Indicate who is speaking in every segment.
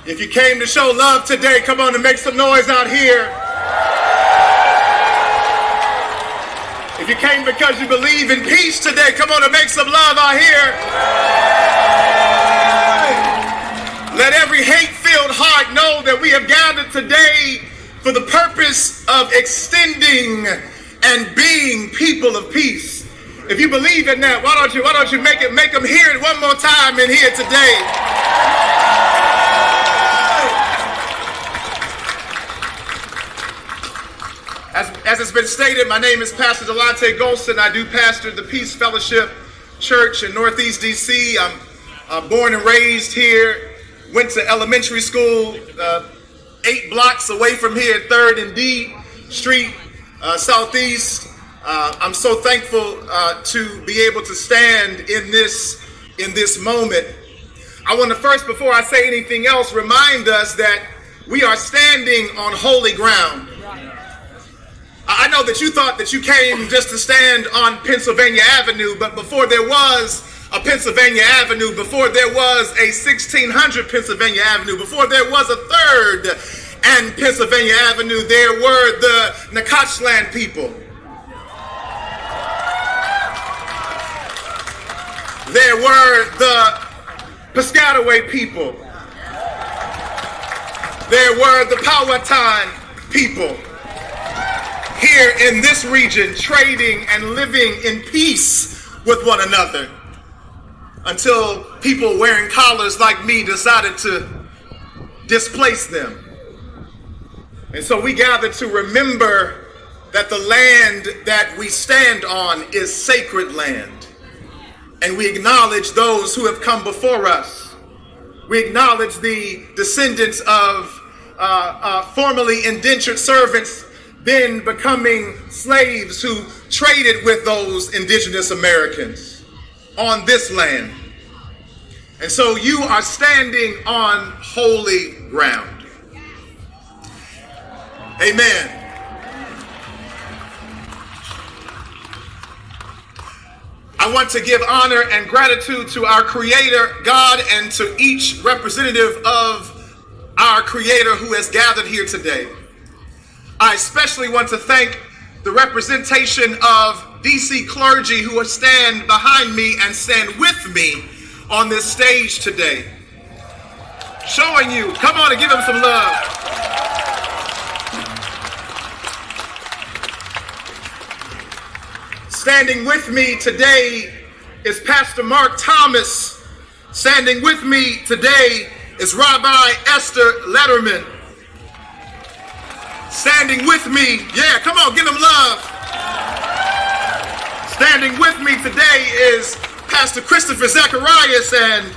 Speaker 1: If you came to show love today, come on and make some noise out here. If you came because you believe in peace today, come on and make some love out here. Let every hate-filled heart know that we have gathered today for the purpose of extending and being people of peace. If you believe in that, why don't you make them hear it one more time in here today. As it's been stated, my name is Pastor Delonte Golston. I do pastor the Peace Fellowship Church in Northeast DC. I'm born and raised here. Went to elementary school 8 blocks away from here, 3rd and D Street, Southeast. I'm so thankful to be able to stand in this moment. I want to first, before I say anything else, remind us that we are standing on holy ground. I know that you thought that you came just to stand on Pennsylvania Avenue, but before there was a Pennsylvania Avenue, before there was a 1600 Pennsylvania Avenue, before there was a 3rd and Pennsylvania Avenue, there were the Nacotchland people. There were the Piscataway people. There were the Powhatan people. Here in this region, trading and living in peace with one another, until people wearing collars like me decided to displace them. And so we gather to remember that the land that we stand on is sacred land. And we acknowledge those who have come before us. We acknowledge the descendants of formerly indentured servants, then becoming slaves who traded with those indigenous Americans on this land. And so you are standing on holy ground. Amen. I want to give honor and gratitude to our Creator, God, and to each representative of our Creator who has gathered here today. I especially want to thank the representation of DC clergy who stand behind me and stand with me on this stage today. Showing you, come on and give them some love. Standing with me today is Pastor Mark Thomas. Standing with me today is Rabbi Esther Letterman. Standing with me, yeah, come on, give them love. Standing with me today is Pastor Christopher Zacharias and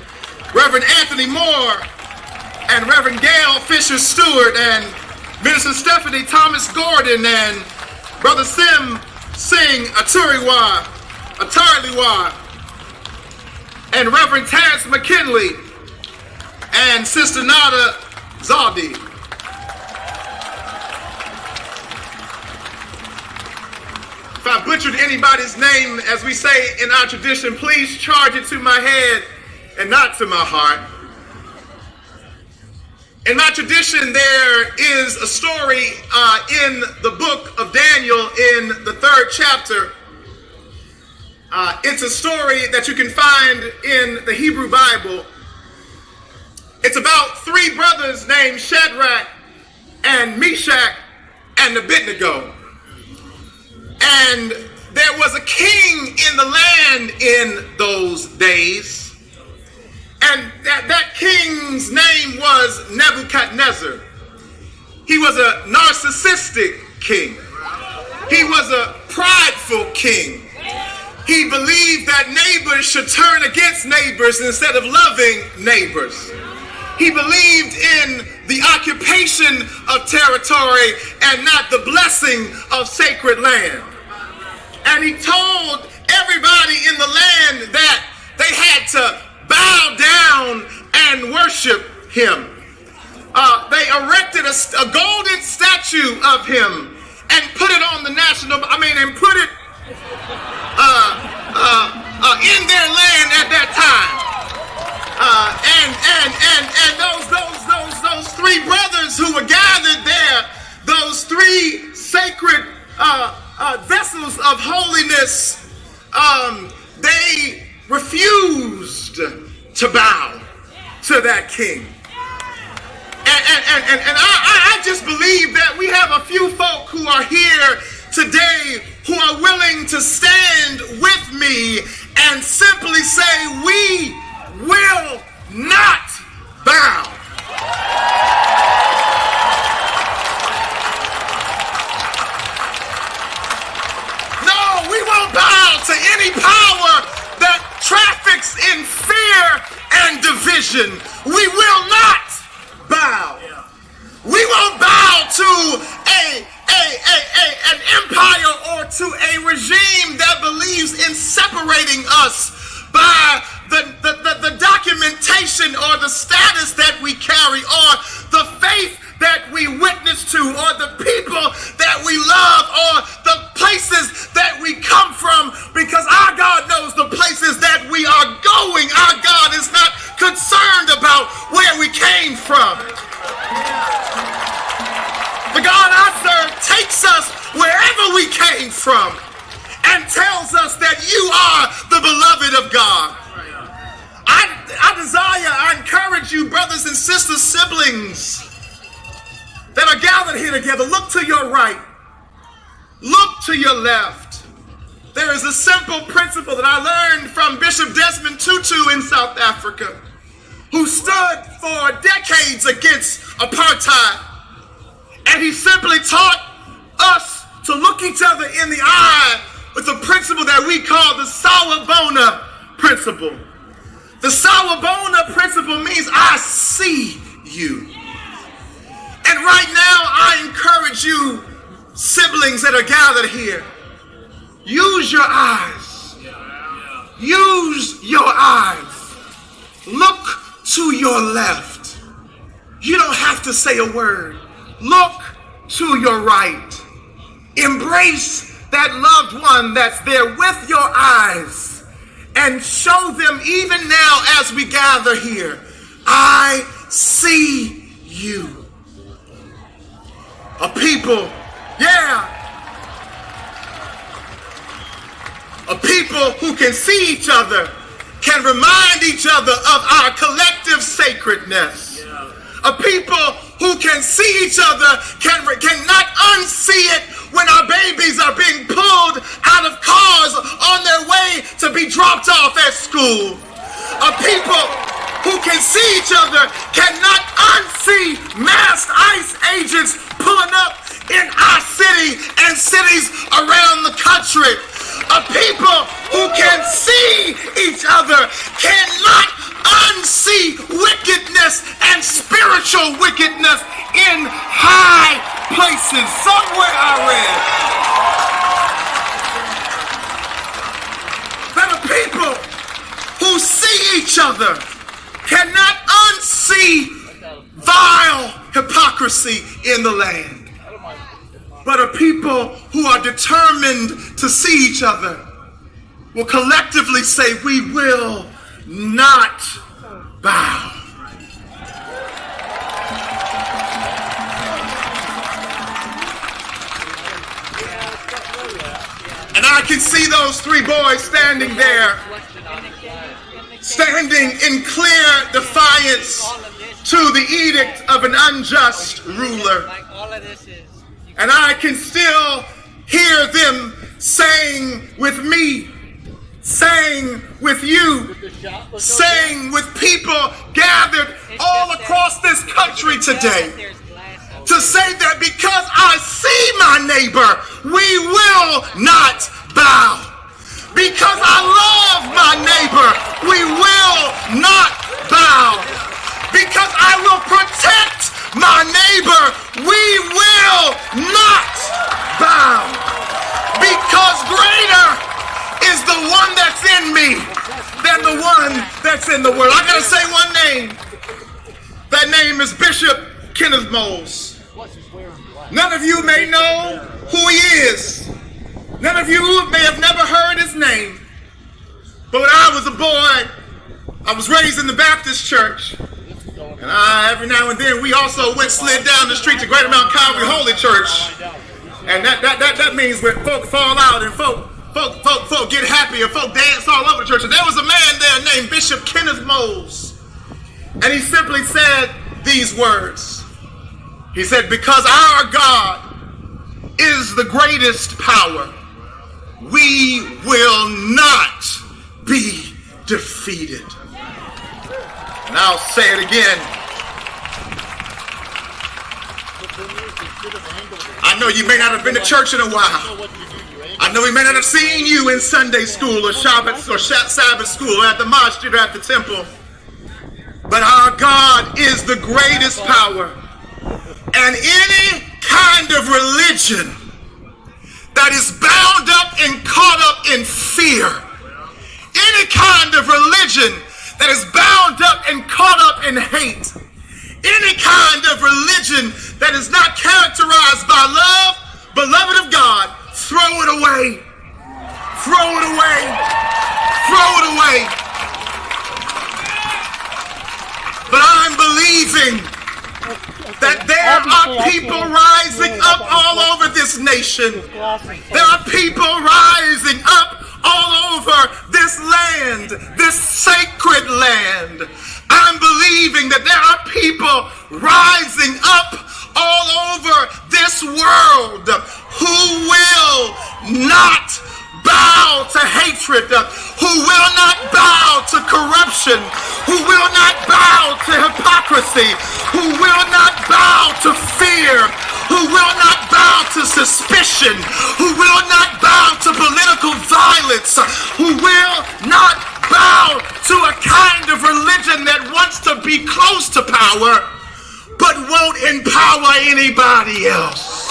Speaker 1: Reverend Anthony Moore and Reverend Gail Fisher Stewart and Minister Stephanie Thomas Gordon and Brother Sim Singh Atariwa and Reverend Terrence McKinley and Sister Nada Zaldi. If I butchered anybody's name, as we say in our tradition, please charge it to my head and not to my heart. In my tradition, there is a story in the book of Daniel in the 3rd chapter. It's a story that you can find in the Hebrew Bible. It's about 3 brothers named Shadrach and Meshach and Abednego. And there was a king in the land in those days. And that king's name was Nebuchadnezzar. He was a narcissistic king. He was a prideful king. He believed that neighbors should turn against neighbors instead of loving neighbors. He believed in the occupation of territory and not the blessing of sacred land. And he told everybody in the land that they had to bow down and worship him. They erected a golden statue of him and put it on the and put it in their land at that time. And those who were gathered there, those three sacred vessels of holiness, they refused to bow to that king. And I just believe that we have a few folk who are here today who are willing to stand with me and simply say, we will not bow. No, we won't bow to any power that traffics in fear and division. We will not bow. We won't bow to an empire or to a regime that believes in separating us by the documentation or the status that we carry or the faith that we witness to or the people that we love or the places that we come from, because our God knows the places that we are going. Our God is not concerned about where we came from. The God I serve takes us wherever we came from and tells us that you are the beloved of God. I encourage you, brothers and sisters, siblings that are gathered here together, look to your right, look to your left. There is a simple principle that I learned from Bishop Desmond Tutu in South Africa, who stood for decades against apartheid. And he simply taught us to look each other in the eye with a principle that we call the Sawubona principle. The Sawubona principle means I see you. And right now I encourage you, siblings that are gathered here, use your eyes. Use your eyes. Look to your left. You don't have to say a word. Look to your right. Embrace that loved one that's there with your eyes and show them even now as we gather here, I see you. A people, a people who can see each other, can remind each other of our collective sacredness. A people who can see each other cannot unsee it when our babies are being pulled out of cars on their way to be dropped off at school. A people who can see each other cannot unsee masked ICE agents pulling up in our city and cities around the country. A people who can see each other cannot unsee wickedness and spiritual wickedness in high places. Somewhere I read that a people who see each other cannot unsee vile hypocrisy in the land. But a people who are determined to see each other will collectively say, we will not bow. And I can see those three boys standing there, standing in clear defiance to the edict of an unjust ruler. And I can still hear them saying with me, saying with you, saying with people gathered all across this country today, to say that because I see my neighbor, we will not bow. Because I love my neighbor, we will not bow. Because I will protect my neighbor, we will not bow. Because greater is the one that's in me than the one that's in the world. I gotta say one name. That name is Bishop Kenneth Moles. None of you may know who he is. None of you may have never heard his name. But when I was a boy, I was raised in the Baptist church. And every now and then we also slid down the street to Greater Mount Calvary Holy Church. And that means when folk fall out and folk get happy and folk dance all over the church. And there was a man there named Bishop Kenneth Moles. And he simply said these words. He said, because our God is the greatest power, we will not be defeated. And I'll say it again. I know you may not have been to church in a while. I know we may not have seen you in Sunday school or Sabbath school or at the mosque or at the temple. But our God is the greatest power. And any kind of religion that is bound up and caught up in fear, any kind of religion that is bound up and caught up in hate, any kind of religion that is not characterized by love, beloved of God, throw it away. Throw it away. Throw it away. But I'm believing that there are people rising up all over this nation. There are people rising up all over this land, this sacred land. I'm believing that there are people rising up all over this world who will not bow to hatred, who will not bow to corruption, who will not bow to hypocrisy, who will not bow to fear, who will not bow to suspicion, who will not bow to political violence, who will not bow to a kind of religion that wants to be close to power but won't empower anybody else.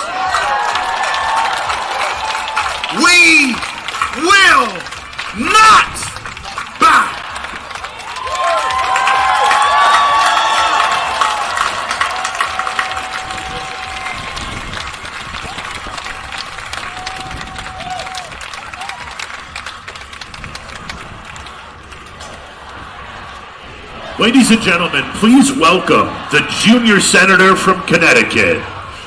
Speaker 1: We will not bow.
Speaker 2: Ladies and gentlemen, please welcome the junior senator from Connecticut,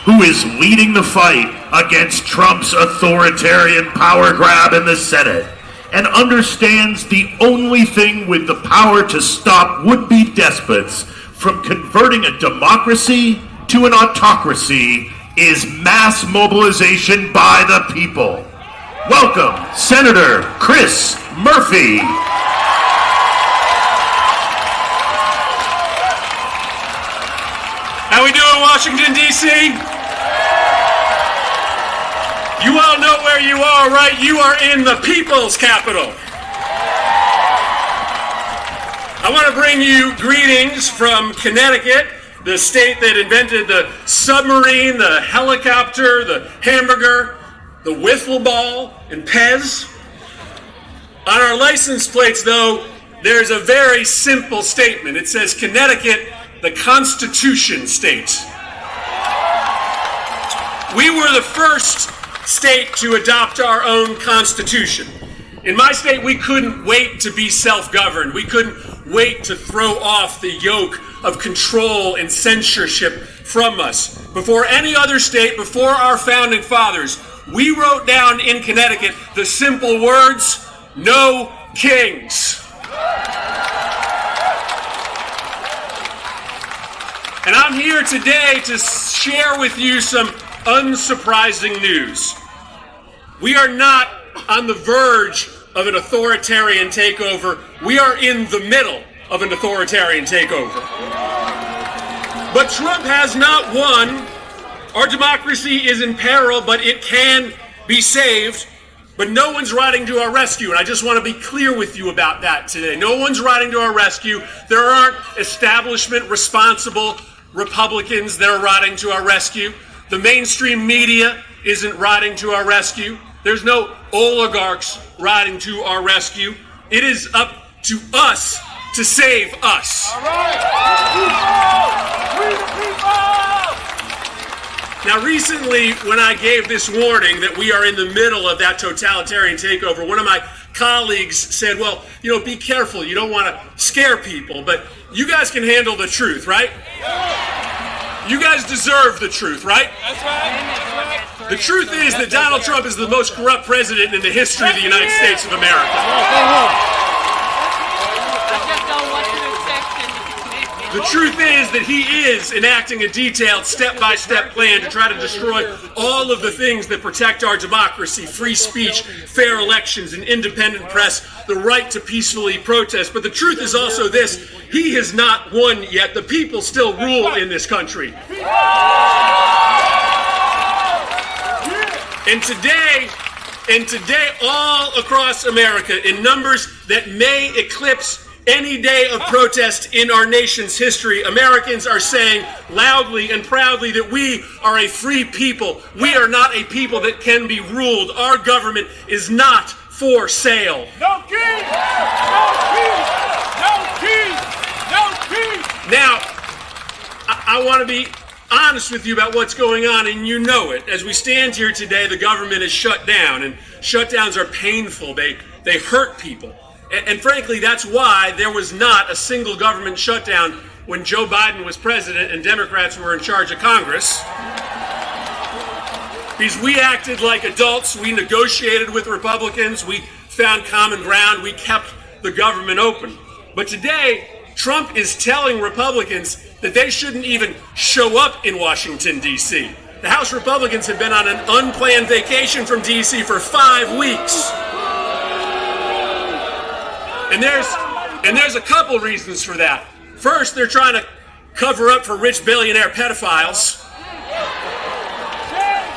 Speaker 2: who is leading the fight against Trump's authoritarian power grab in the Senate and understands the only thing with the power to stop would-be despots from converting a democracy to an autocracy is mass mobilization by the people. Welcome, Senator Chris Murphy.
Speaker 3: How we doing, Washington, D.C.? You all know where you are, right? You are in the people's capital. I want to bring you greetings from Connecticut, the state that invented the submarine, the helicopter, the hamburger, the wiffle ball, and Pez. On our license plates, though, there's a very simple statement. It says, Connecticut, the Constitution state. We were the first state to adopt our own constitution. In my state, we couldn't wait to be self-governed. We couldn't wait to throw off the yoke of control and censorship from us. Before any other state, before our founding fathers, we wrote down in Connecticut the simple words, no kings. And I'm here today to share with you some unsurprising news. We are not on the verge of an authoritarian takeover. We are in the middle of an authoritarian takeover. But Trump has not won. Our democracy is in peril, but it can be saved. But no one's riding to our rescue, and I just want to be clear with you about that today. No one's riding to our rescue. There aren't establishment responsible Republicans that are riding to our rescue. The mainstream media isn't riding to our rescue. There's no oligarchs riding to our rescue. It is up to us to save us. All right. We the people! Now, recently, when I gave this warning that we are in the middle of that totalitarian takeover, one of my colleagues said, well, be careful. You don't want to scare people, but you guys can handle the truth, right? You guys deserve the truth, right?
Speaker 4: That's right.
Speaker 3: The truth is that Donald Trump is the most corrupt president in the history of the United States of America. The truth is that he is enacting a detailed step-by-step plan to try to destroy all of the things that protect our democracy: free speech, fair elections, an independent press, the right to peacefully protest. But the truth is also this: he has not won yet. The people still rule in this country. And today, all across America, in numbers that may eclipse any day of protest in our nation's history, Americans are saying loudly and proudly that we are a free people. We are not a people that can be ruled. Our government is not for sale.
Speaker 4: No keys! No keys! No keys! No keys!
Speaker 3: Now, I want to be honest with you about what's going on, and you know it. As we stand here today, the government is shut down, and shutdowns are painful. They hurt people. And frankly, that's why there was not a single government shutdown when Joe Biden was president and Democrats were in charge of Congress. Because we acted like adults, we negotiated with Republicans, we found common ground, we kept the government open. But today, Trump is telling Republicans that they shouldn't even show up in Washington, D.C. The House Republicans have been on an unplanned vacation from D.C. for 5 weeks. And there's a couple reasons for that. First, they're trying to cover up for rich billionaire pedophiles.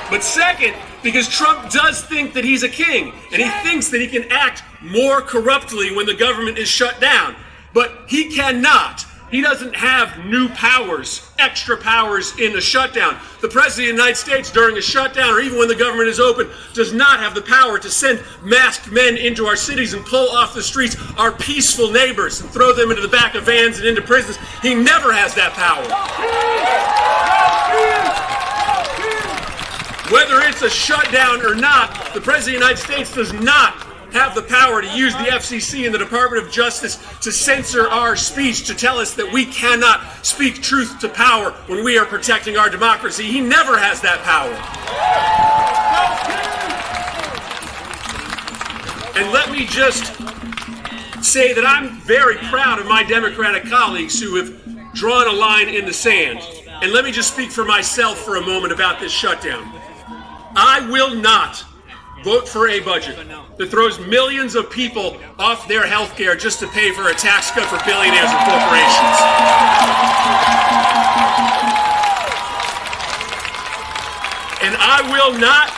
Speaker 3: But second, because Trump does think that he's a king, and he thinks that he can act more corruptly when the government is shut down. But he cannot. He doesn't have new powers, extra powers in a shutdown. The President of the United States during a shutdown, or even when the government is open, does not have the power to send masked men into our cities and pull off the streets our peaceful neighbors and throw them into the back of vans and into prisons. He never has that power. Whether it's a shutdown or not, the President of the United States does not have the power to use the FCC and the Department of Justice to censor our speech, to tell us that we cannot speak truth to power when we are protecting our democracy. He never has that power. And let me just say that I'm very proud of my Democratic colleagues who have drawn a line in the sand. And let me just speak for myself for a moment about this shutdown. I will not vote for a budget that throws millions of people off their health care just to pay for a tax cut for billionaires and corporations. And I will not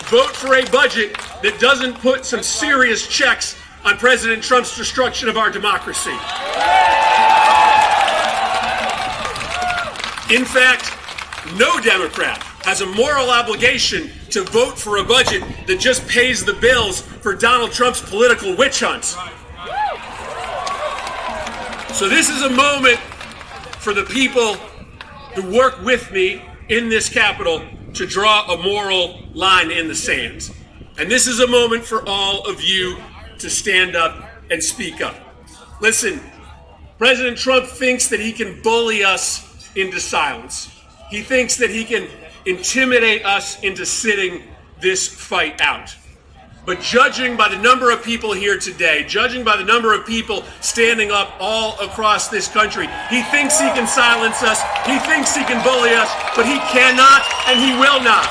Speaker 3: vote for a budget that doesn't put some serious checks on President Trump's destruction of our democracy. In fact, no Democrat has a moral obligation to vote for a budget that just pays the bills for Donald Trump's political witch hunt. So this is a moment for the people who work with me in this Capitol to draw a moral line in the sand. And this is a moment for all of you to stand up and speak up. Listen, President Trump thinks that he can bully us into silence. He thinks that he can intimidate us into sitting this fight out. But judging by the number of people here today, judging by the number of people standing up all across this country, he thinks he can silence us, he thinks he can bully us, but he cannot and he will not.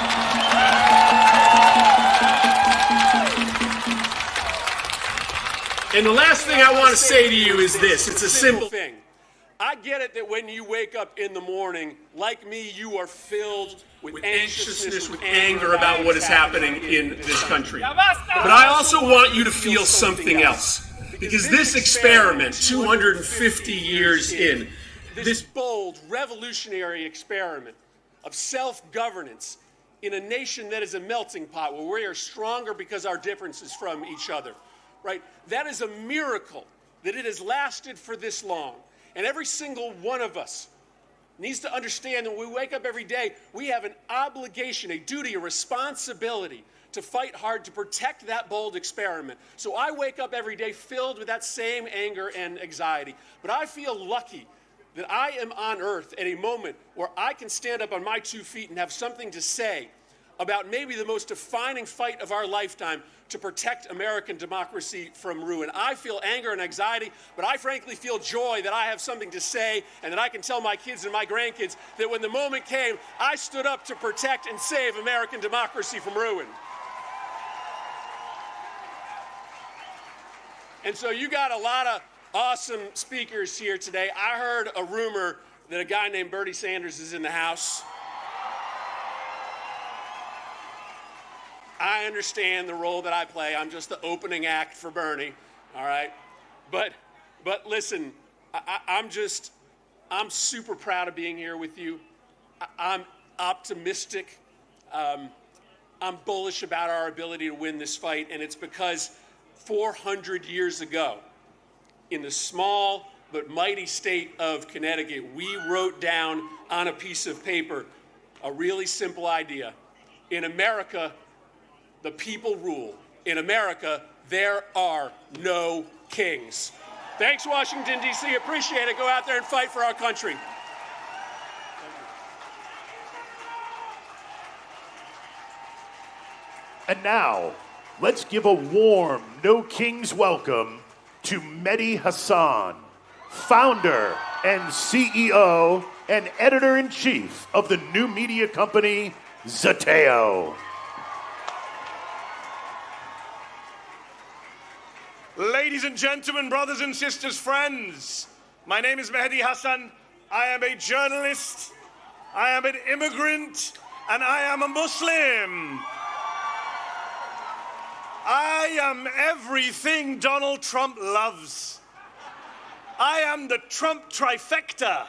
Speaker 3: And the last thing I want to say to you is this. It's a simple thing. I get it that when you wake up in the morning, like me, you are filled with anxiousness, with anger about what is happening in this country. But I also want you to feel something else. Because this experiment, 250 years in, this bold, revolutionary experiment of self-governance in a nation that is a melting pot, where we are stronger because our differences from each other, right? That is a miracle that it has lasted for this long. And every single one of us needs to understand that when we wake up every day, we have an obligation, a duty, a responsibility to fight hard to protect that bold experiment. So I wake up every day filled with that same anger and anxiety. But I feel lucky that I am on Earth at a moment where I can stand up on my 2 feet and have something to say about maybe the most defining fight of our lifetime to protect American democracy from ruin. I feel anger and anxiety, but I frankly feel joy that I have something to say and that I can tell my kids and my grandkids that when the moment came, I stood up to protect and save American democracy from ruin. And so you got a lot of awesome speakers here today. I heard a rumor that a guy named Bernie Sanders is in the house. I understand the role that I play. I'm just the opening act for Bernie, all right? But listen, I'm super proud of being here with you. I'm optimistic. I'm bullish about our ability to win this fight, and it's because 400 years ago, in the small but mighty state of Connecticut, we wrote down on a piece of paper a really simple idea. In America, the people rule. In America, there are no kings. Thanks, Washington, D.C. Appreciate it. Go out there and fight for our country.
Speaker 2: And now, let's give a warm No Kings welcome to Mehdi Hassan, founder and CEO and editor-in-chief of the new media company, Zeteo.
Speaker 5: Ladies and gentlemen, brothers and sisters, friends, my name is Mehdi Hassan. I am a journalist, I am an immigrant, and I am a Muslim. I am everything Donald Trump loves. I am the Trump trifecta.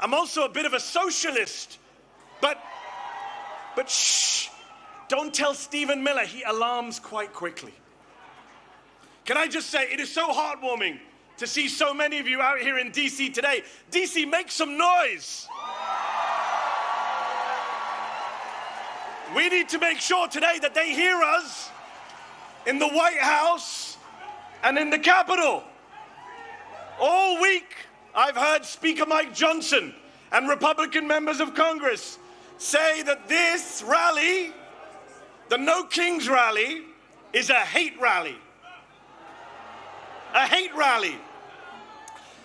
Speaker 5: I'm also a bit of a socialist, but shh, don't tell Stephen Miller, he alarms quite quickly. Can I just say, it is so heartwarming to see so many of you out here in D.C. today. D.C., make some noise. We need to make sure today that they hear us in the White House and in the Capitol. All week, I've heard Speaker Mike Johnson and Republican members of Congress say that this rally, the No Kings rally, is a hate rally. A hate rally.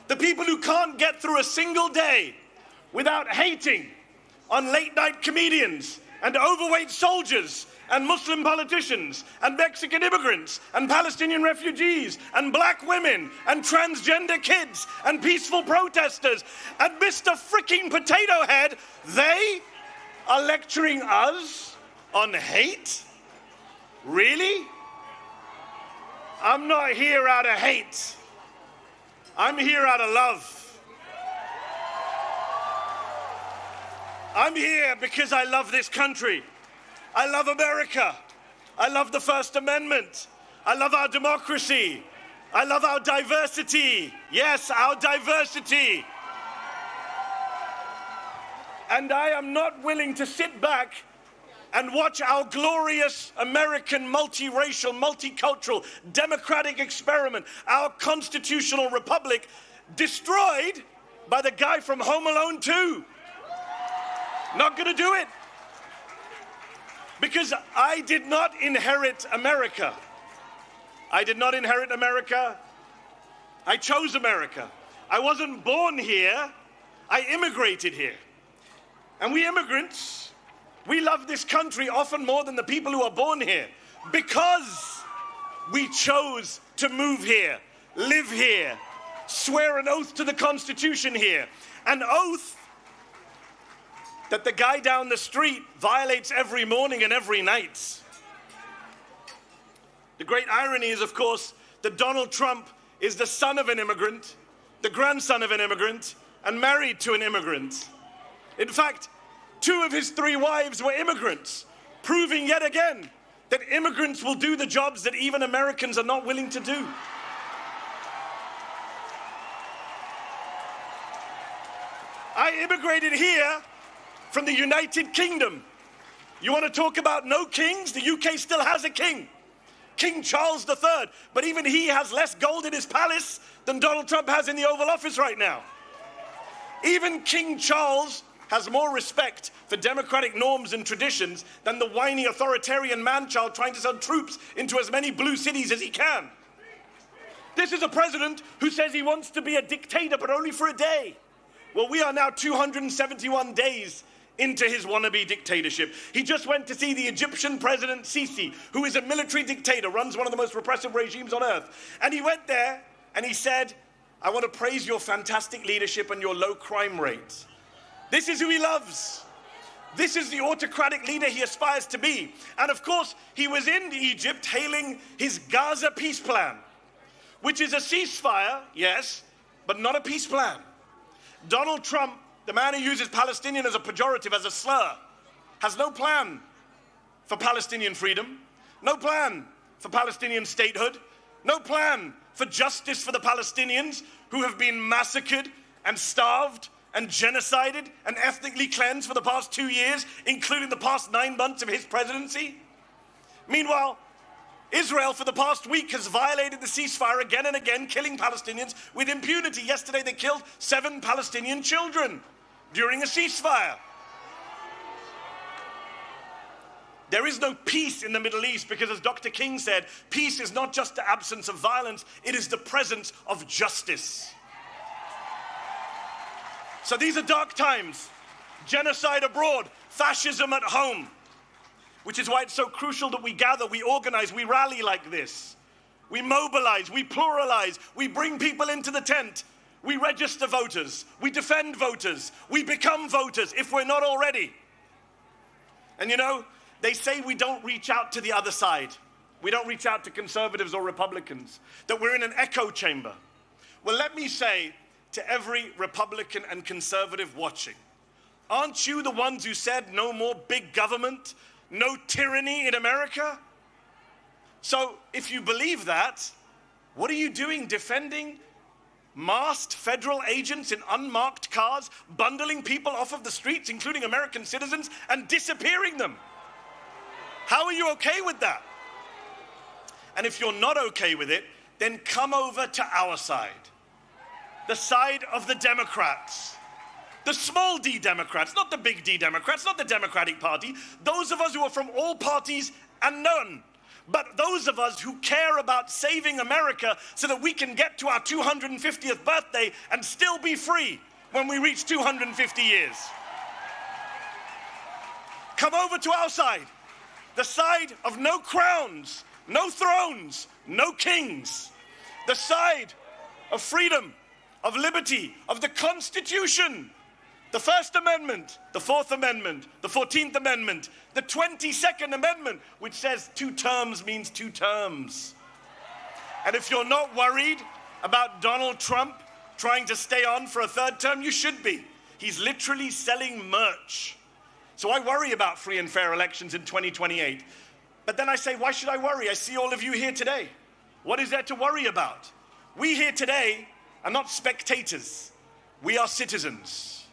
Speaker 5: The people who can't get through a single day without hating on late-night comedians and overweight soldiers and Muslim politicians and Mexican immigrants and Palestinian refugees and black women and transgender kids and peaceful protesters and Mr. Fricking Potato Head, they are lecturing us on hate? Really? I'm not here out of hate. I'm here out of love. I'm here because I love this country. I love America. I love the First Amendment. I love our democracy. I love our diversity. Yes, our diversity. And I am not willing to sit back and watch our glorious American multiracial, multicultural, democratic experiment, our constitutional republic, destroyed by the guy from Home Alone 2. Not gonna do it. Because I did not inherit America. I did not inherit America. I chose America. I wasn't born here. I immigrated here. And we immigrants, we love this country often more than the people who are born here because we chose to move here, live here, swear an oath to the Constitution here, an oath that the guy down the street violates every morning and every night. The great irony is, of course, that Donald Trump is the son of an immigrant, the grandson of an immigrant, and married to an immigrant. In fact, 2 of his 3 wives were immigrants, proving yet again that immigrants will do the jobs that even Americans are not willing to do. I immigrated here from the United Kingdom. You want to talk about no kings? The UK still has a king. King Charles III. But even he has less gold in his palace than Donald Trump has in the Oval Office right now. Even King Charles has more respect for democratic norms and traditions than the whiny authoritarian man-child trying to send troops into as many blue cities as he can. This is a president who says he wants to be a dictator, but only for a day. Well, we are now 271 days into his wannabe dictatorship. He just went to see the Egyptian president Sisi, who is a military dictator, runs one of the most repressive regimes on earth. And he went there and he said, I want to praise your fantastic leadership and your low crime rate. This is who he loves. This is the autocratic leader he aspires to be. And of course, he was in Egypt hailing his Gaza peace plan, which is a ceasefire, yes, but not a peace plan. Donald Trump, the man who uses Palestinian as a pejorative, as a slur, has no plan for Palestinian freedom, no plan for Palestinian statehood, no plan for justice for the Palestinians who have been massacred and starved and genocided and ethnically cleansed for the past 2 years, including the past 9 months of his presidency. Meanwhile, Israel for the past week has violated the ceasefire again and again, killing Palestinians with impunity. Yesterday they killed 7 Palestinian children during a ceasefire. There is no peace in the Middle East because, as Dr. King said, peace is not just the absence of violence, it is the presence of justice. So these are dark times. Genocide abroad, fascism at home. Which is why it's so crucial that we gather, we organize, we rally like this. We mobilize, we pluralize, we bring people into the tent. We register voters, we defend voters, we become voters if we're not already. And you know, they say we don't reach out to the other side. We don't reach out to conservatives or Republicans, that we're in an echo chamber. Well, let me say to every Republican and conservative watching, aren't you the ones who said no more big government, no tyranny in America? So if you believe that, what are you doing defending masked federal agents in unmarked cars, bundling people off of the streets, including American citizens, and disappearing them? How are you okay with that? And if you're not okay with it, then come over to our side. The side of the Democrats. The small d Democrats, not the big D Democrats, not the Democratic Party. Those of us who are from all parties and none. But those of us who care about saving America so that we can get to our 250th birthday and still be free when we reach 250 years. Come over to our side. The side of no crowns, no thrones, no kings. The side of freedom, of liberty, of the Constitution. The First Amendment, the Fourth Amendment, the 14th Amendment, the 22nd Amendment, which says 2 terms means 2 terms. And if you're not worried about Donald Trump trying to stay on for a 3rd term, you should be. He's literally selling merch. So I worry about free and fair elections in 2028. But then I say, why should I worry? I see all of you here today. What is there to worry about? We here today are not spectators. We are citizens.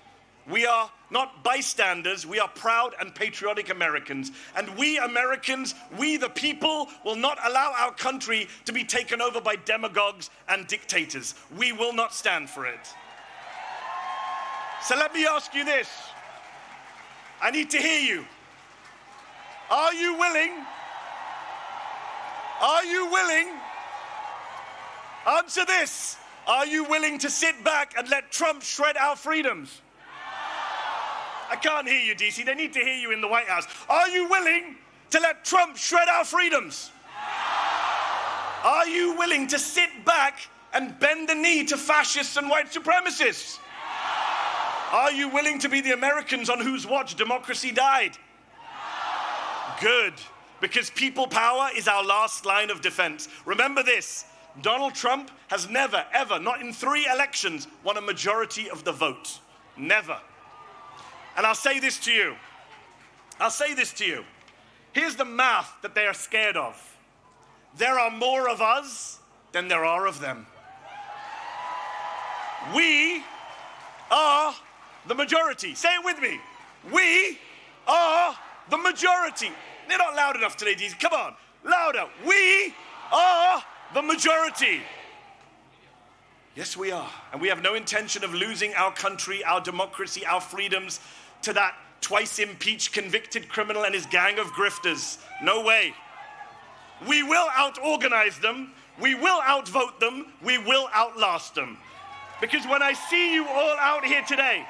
Speaker 5: We are not bystanders, we are proud and patriotic Americans. And we Americans, we the people, will not allow our country to be taken over by demagogues and dictators. We will not stand for it. So let me ask you this. I need to hear you. Are you willing? Are you willing? Answer this. Are you willing to sit back and let Trump shred our freedoms? I can't hear you, DC. They need to hear you in the White House. Are you willing to let Trump shred our freedoms? Are you willing to sit back and bend the knee to fascists and white supremacists? Are you willing to be the Americans on whose watch democracy died? Good, because people power is our last line of defense. Remember this, Donald Trump has never, ever, not in 3 elections, won a majority of the vote. Never. And I'll say this to you. I'll say this to you. Here's the math that they are scared of. There are more of us than there are of them. We are the majority. Say it with me. We are the majority. They're not loud enough today, DC. Come on, louder. We are the majority. Yes, we are. And we have no intention of losing our country, our democracy, our freedoms to that twice impeached convicted criminal and his gang of grifters. No way. We will out-organize them. We will outvote them. We will outlast them. Because when I see you all out here today,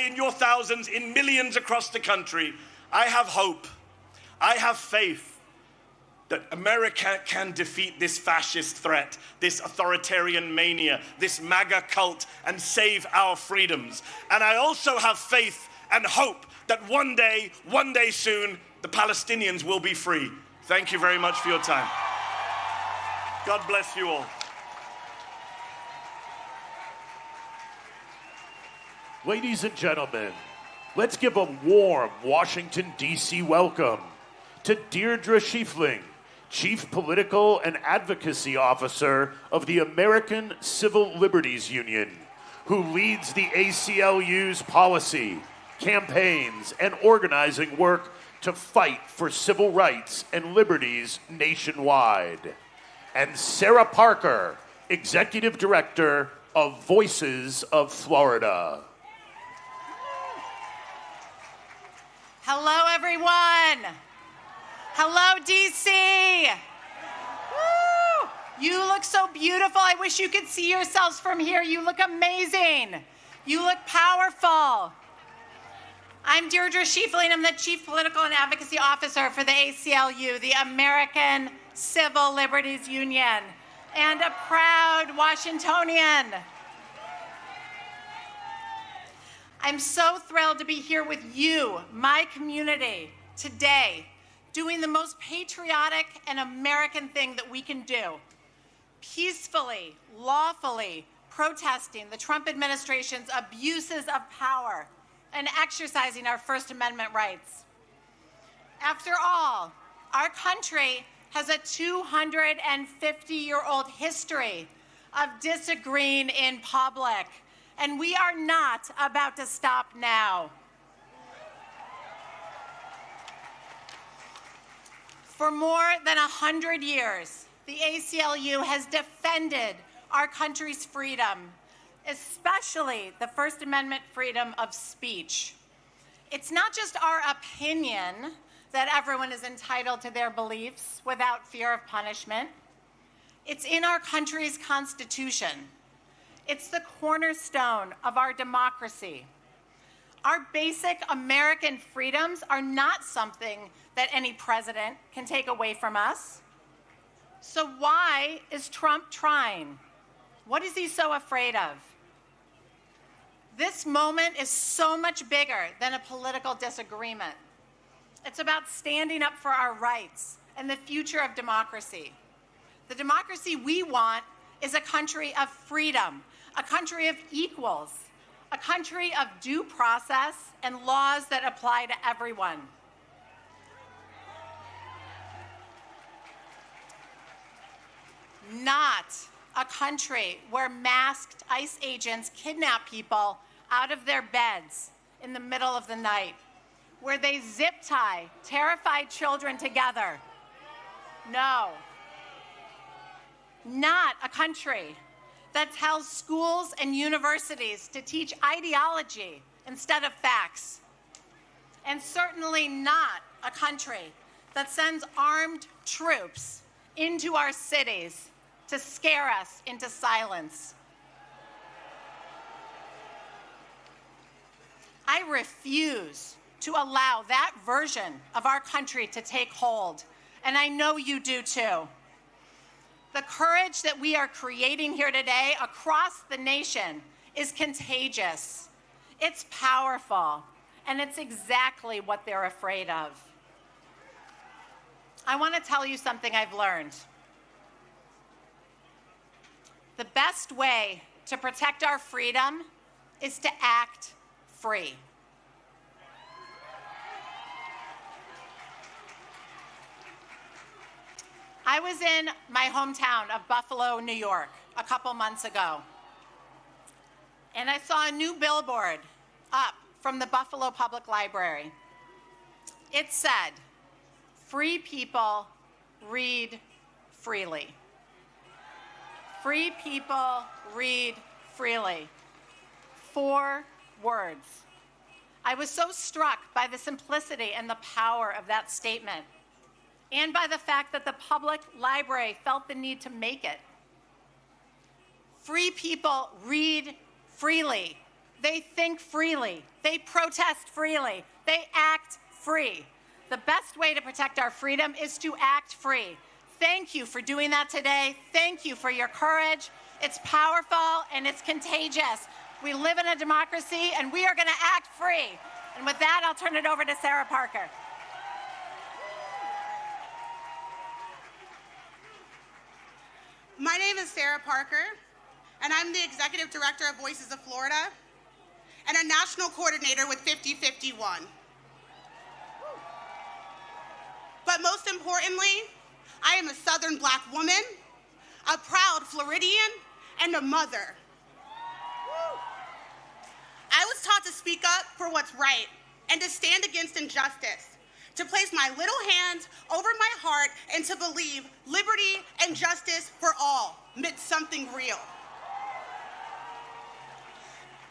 Speaker 5: in your thousands, in millions across the country, I have hope. I have faith that America can defeat this fascist threat, this authoritarian mania, this MAGA cult, and save our freedoms. And I also have faith and hope that one day soon, the Palestinians will be free. Thank you very much for your time. God bless you all.
Speaker 2: Ladies and gentlemen, let's give a warm Washington, D.C. welcome to Deirdre Schiefling, Chief Political and Advocacy Officer of the American Civil Liberties Union, who leads the ACLU's policy, campaigns, and organizing work to fight for civil rights and liberties nationwide. And Sarah Parker, Executive Director of Voices of Florida.
Speaker 6: Hello, everyone. Hello, DC. Woo! You look so beautiful. I wish you could see yourselves from here. You look amazing. You look powerful. I'm Deirdre Schiefling. I'm the Chief Political and Advocacy Officer for the ACLU, the American Civil Liberties Union, and a proud Washingtonian. I'm so thrilled to be here with you, my community, today, doing the most patriotic and American thing that we can do, peacefully, lawfully protesting the Trump administration's abuses of power and exercising our First Amendment rights. After all, our country has a 250-year-old history of disagreeing in public, and we are not about to stop now. For more than 100 years, the ACLU has defended our country's freedom, especially the First Amendment freedom of speech. It's not just our opinion that everyone is entitled to their beliefs without fear of punishment. It's in our country's Constitution. It's the cornerstone of our democracy. Our basic American freedoms are not something that any president can take away from us. So why is Trump trying? What is he so afraid of? This moment is so much bigger than a political disagreement. It's about standing up for our rights and the future of democracy. The democracy we want is a country of freedom, a country of equals, a country of due process and laws that apply to everyone. Not a country where masked ICE agents kidnap people out of their beds in the middle of the night, where they zip tie terrified children together. No. Not a country that tells schools and universities to teach ideology instead of facts. And certainly not a country that sends armed troops into our cities to scare us into silence. I refuse to allow that version of our country to take hold, and I know you do too. The courage that we are creating here today across the nation is contagious. It's powerful, and it's exactly what they're afraid of. I want to tell you something I've learned. The best way to protect our freedom is to act free. I was in my hometown of Buffalo, New York, a couple months ago, and I saw a new billboard up from the Buffalo Public Library. It said, "Free people read freely." Free people read freely. 4 words. I was so struck by the simplicity and the power of that statement, and by the fact that the public library felt the need to make it. Free people read freely. They think freely. They protest freely. They act free. The best way to protect our freedom is to act free. Thank you for doing that today. Thank you for your courage. It's powerful and it's contagious. We live in a democracy and we are going to act free. And with that, I'll turn it over to Sarah Parker.
Speaker 7: My name is Sarah Parker, and I'm the Executive Director of Voices of Florida and a National Coordinator with 5051. But most importantly, I am a Southern Black woman, a proud Floridian, and a mother. I was taught to speak up for what's right and to stand against injustice, to place my little hand over my heart and to believe liberty and justice for all meant something real.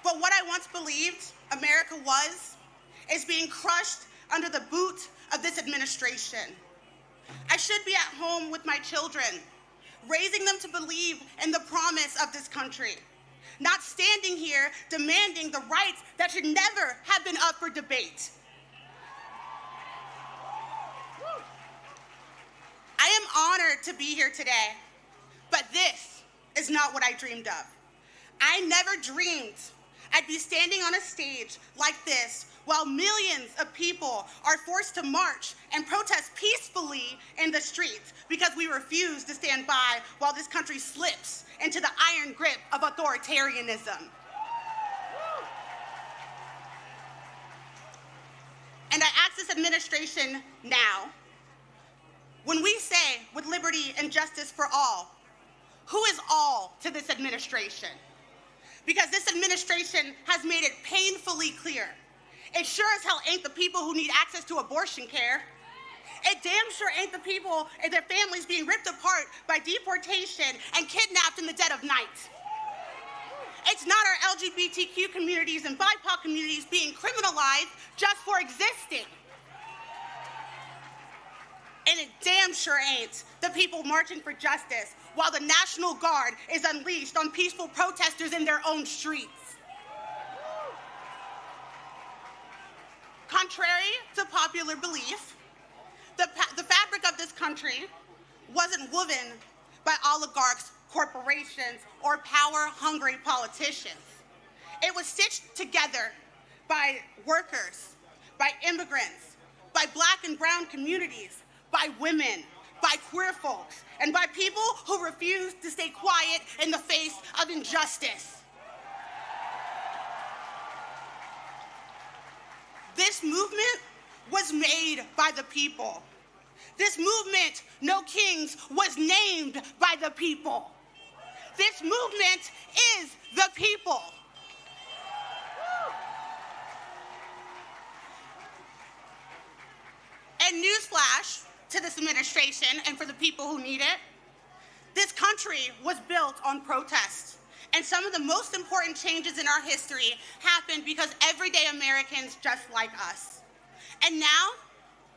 Speaker 7: But what I once believed America was, is being crushed under the boot of this administration. I should be at home with my children, raising them to believe in the promise of this country, not standing here demanding the rights that should never have been up for debate. I am honored to be here today, but this is not what I dreamed of. I never dreamed I'd be standing on a stage like this while millions of people are forced to march and protest peacefully in the streets because we refuse to stand by while this country slips into the iron grip of authoritarianism. And I ask this administration now, when we say with liberty and justice for all, who is all to this administration? Because this administration has made it painfully clear. It sure as hell ain't the people who need access to abortion care. It damn sure ain't the people and their families being ripped apart by deportation and kidnapped in the dead of night. It's not our LGBTQ communities and BIPOC communities being criminalized just for existing. And it damn sure ain't the people marching for justice while the National Guard is unleashed on peaceful protesters in their own streets. Contrary to popular belief, the fabric of this country wasn't woven by oligarchs, corporations, or power-hungry politicians. It was stitched together by workers, by immigrants, by Black and brown communities, by women, by queer folks, and by people who refuse to stay quiet in the face of injustice. This movement was made by the people. This movement, No Kings, was named by the people. This movement is the people. And newsflash to this administration and for the people who need it, this country was built on protest. And some of the most important changes in our history happened because everyday Americans just like us. And now,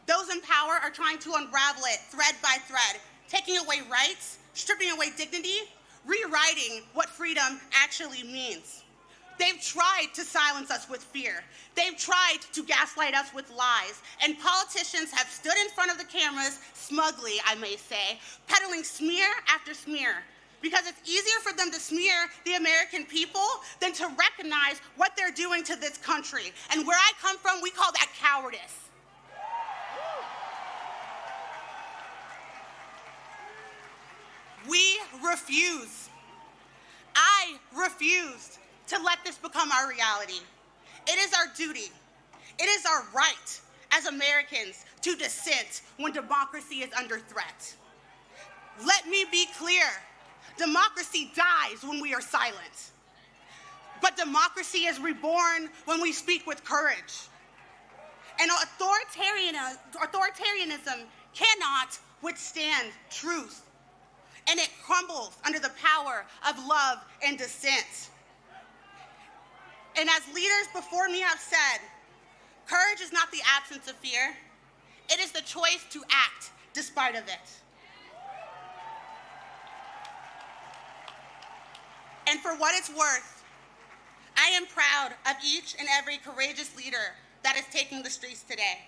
Speaker 7: those in power are trying to unravel it thread by thread, taking away rights, stripping away dignity, rewriting what freedom actually means. They've tried to silence us with fear. They've tried to gaslight us with lies. And politicians have stood in front of the cameras, smugly, I may say, peddling smear after smear. Because it's easier for them to smear the American people than to recognize what they're doing to this country. And where I come from, we call that cowardice. We refuse. I refuse to let this become our reality. It is our duty. It is our right as Americans to dissent when democracy is under threat. Let me be clear. Democracy dies when we are silent. But democracy is reborn when we speak with courage. And authoritarianism cannot withstand truth. And it crumbles under the power of love and dissent. And as leaders before me have said, courage is not the absence of fear. It is the choice to act despite of it. And for what it's worth, I am proud of each and every courageous leader that is taking the streets today.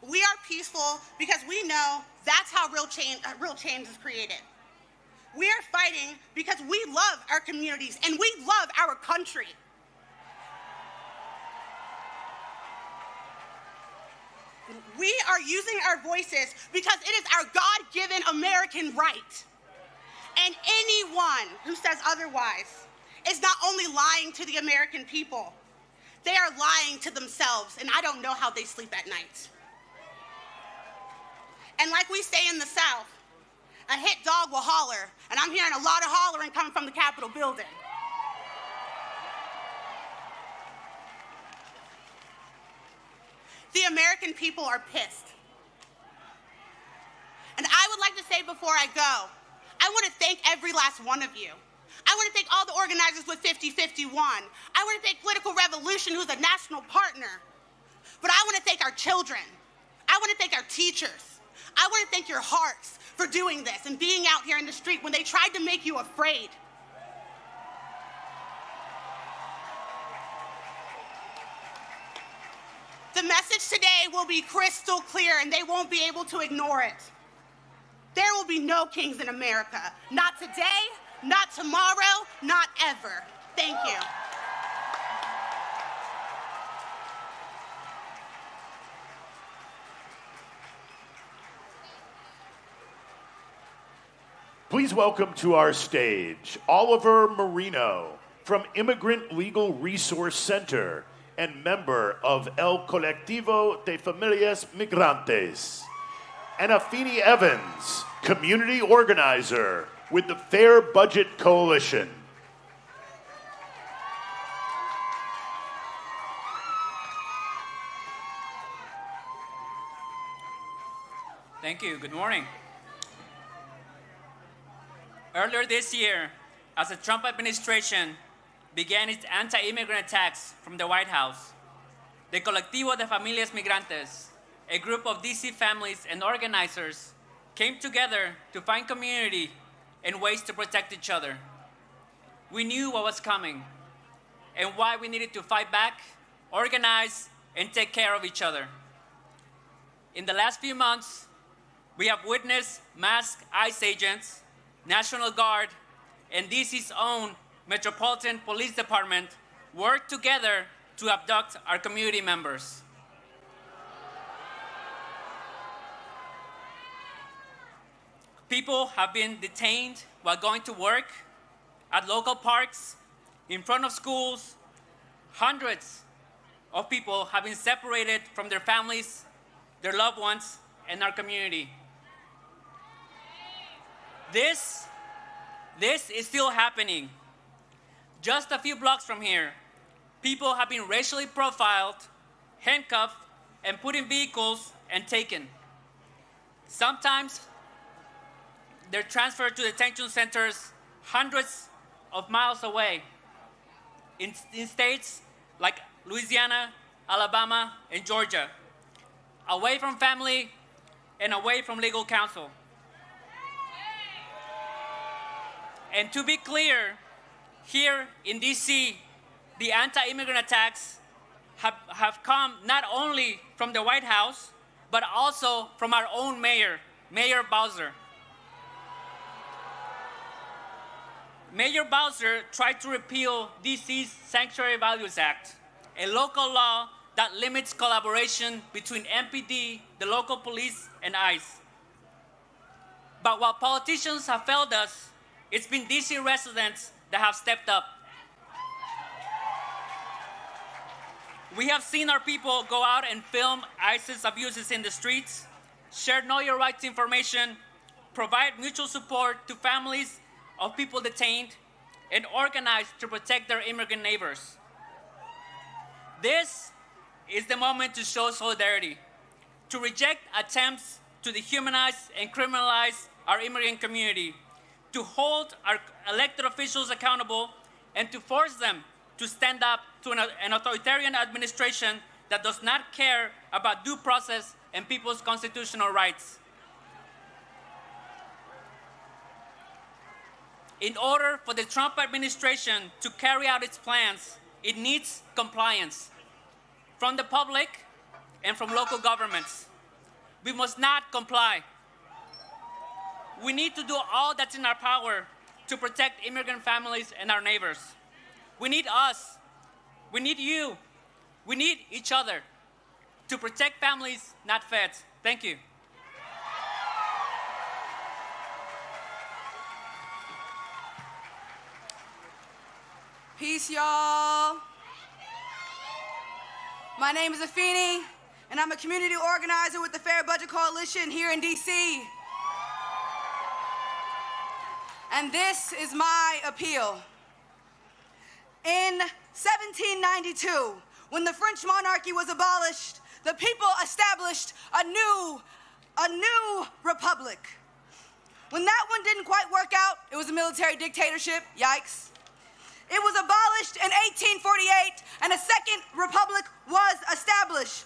Speaker 7: We are peaceful because we know that's how real change is created. We are fighting because we love our communities and we love our country. We are using our voices because it is our God-given American right. And anyone who says otherwise is not only lying to the American people, they are lying to themselves, and I don't know how they sleep at night. And like we say in the South, a hit dog will holler, and I'm hearing a lot of hollering coming from the Capitol building. The American people are pissed. And I would like to say before I go, I want to thank every last one of you. I want to thank all the organizers with 5051. I want to thank Political Revolution, who's a national partner. But I want to thank our children. I want to thank our teachers. I want to thank your hearts for doing this and being out here in the street when they tried to make you afraid. The message today will be crystal clear, and they won't be able to ignore it. There will be no kings in America. Not today, not tomorrow, not ever. Thank you.
Speaker 2: Please welcome to our stage Oliver Marino from Immigrant Legal Resource Center and member of El Colectivo de Familias Migrantes, and Afeni Evans, community organizer with the Fair Budget Coalition.
Speaker 8: Thank you. Good morning. Earlier this year, as the Trump administration began its anti-immigrant attacks from the White House, the Colectivo de Familias Migrantes, a group of DC families and organizers, came together to find community and ways to protect each other. We knew what was coming and why we needed to fight back, organize, and take care of each other. In the last few months, we have witnessed masked ICE agents, National Guard, and DC's own Metropolitan Police Department work together to abduct our community members. People have been detained while going to work, at local parks, in front of schools. Hundreds of people have been separated from their families, their loved ones, and our community. This is still happening. Just a few blocks from here, people have been racially profiled, handcuffed, and put in vehicles and taken. Sometimes they're transferred to detention centers hundreds of miles away in states like Louisiana, Alabama, and Georgia, away from family and away from legal counsel. And to be clear, here in DC, the anti-immigrant attacks have come not only from the White House, but also from our own mayor, Mayor Bowser. Mayor Bowser tried to repeal DC's Sanctuary Values Act, a local law that limits collaboration between MPD, the local police, and ICE. But while politicians have failed us, it's been DC residents that have stepped up. We have seen our people go out and film ISIS abuses in the streets, share Know Your Rights information, provide mutual support to families of people detained, and organize to protect their immigrant neighbors. This is the moment to show solidarity, to reject attempts to dehumanize and criminalize our immigrant community, to hold our elected officials accountable, and to force them to stand up to an authoritarian administration that does not care about due process and people's constitutional rights. In order for the Trump administration to carry out its plans, it needs compliance from the public and from local governments. We must not comply. We need to do all that's in our power to protect immigrant families and our neighbors. We need us. We need you. We need each other to protect families, not feds. Thank you.
Speaker 9: Peace, y'all. My name is Afeni, and I'm a community organizer with the Fair Budget Coalition here in D.C. And this is my appeal. In 1792, when the French monarchy was abolished, the people established a new republic. When that one didn't quite work out, it was a military dictatorship, yikes. It was abolished in 1848, and a second republic was established.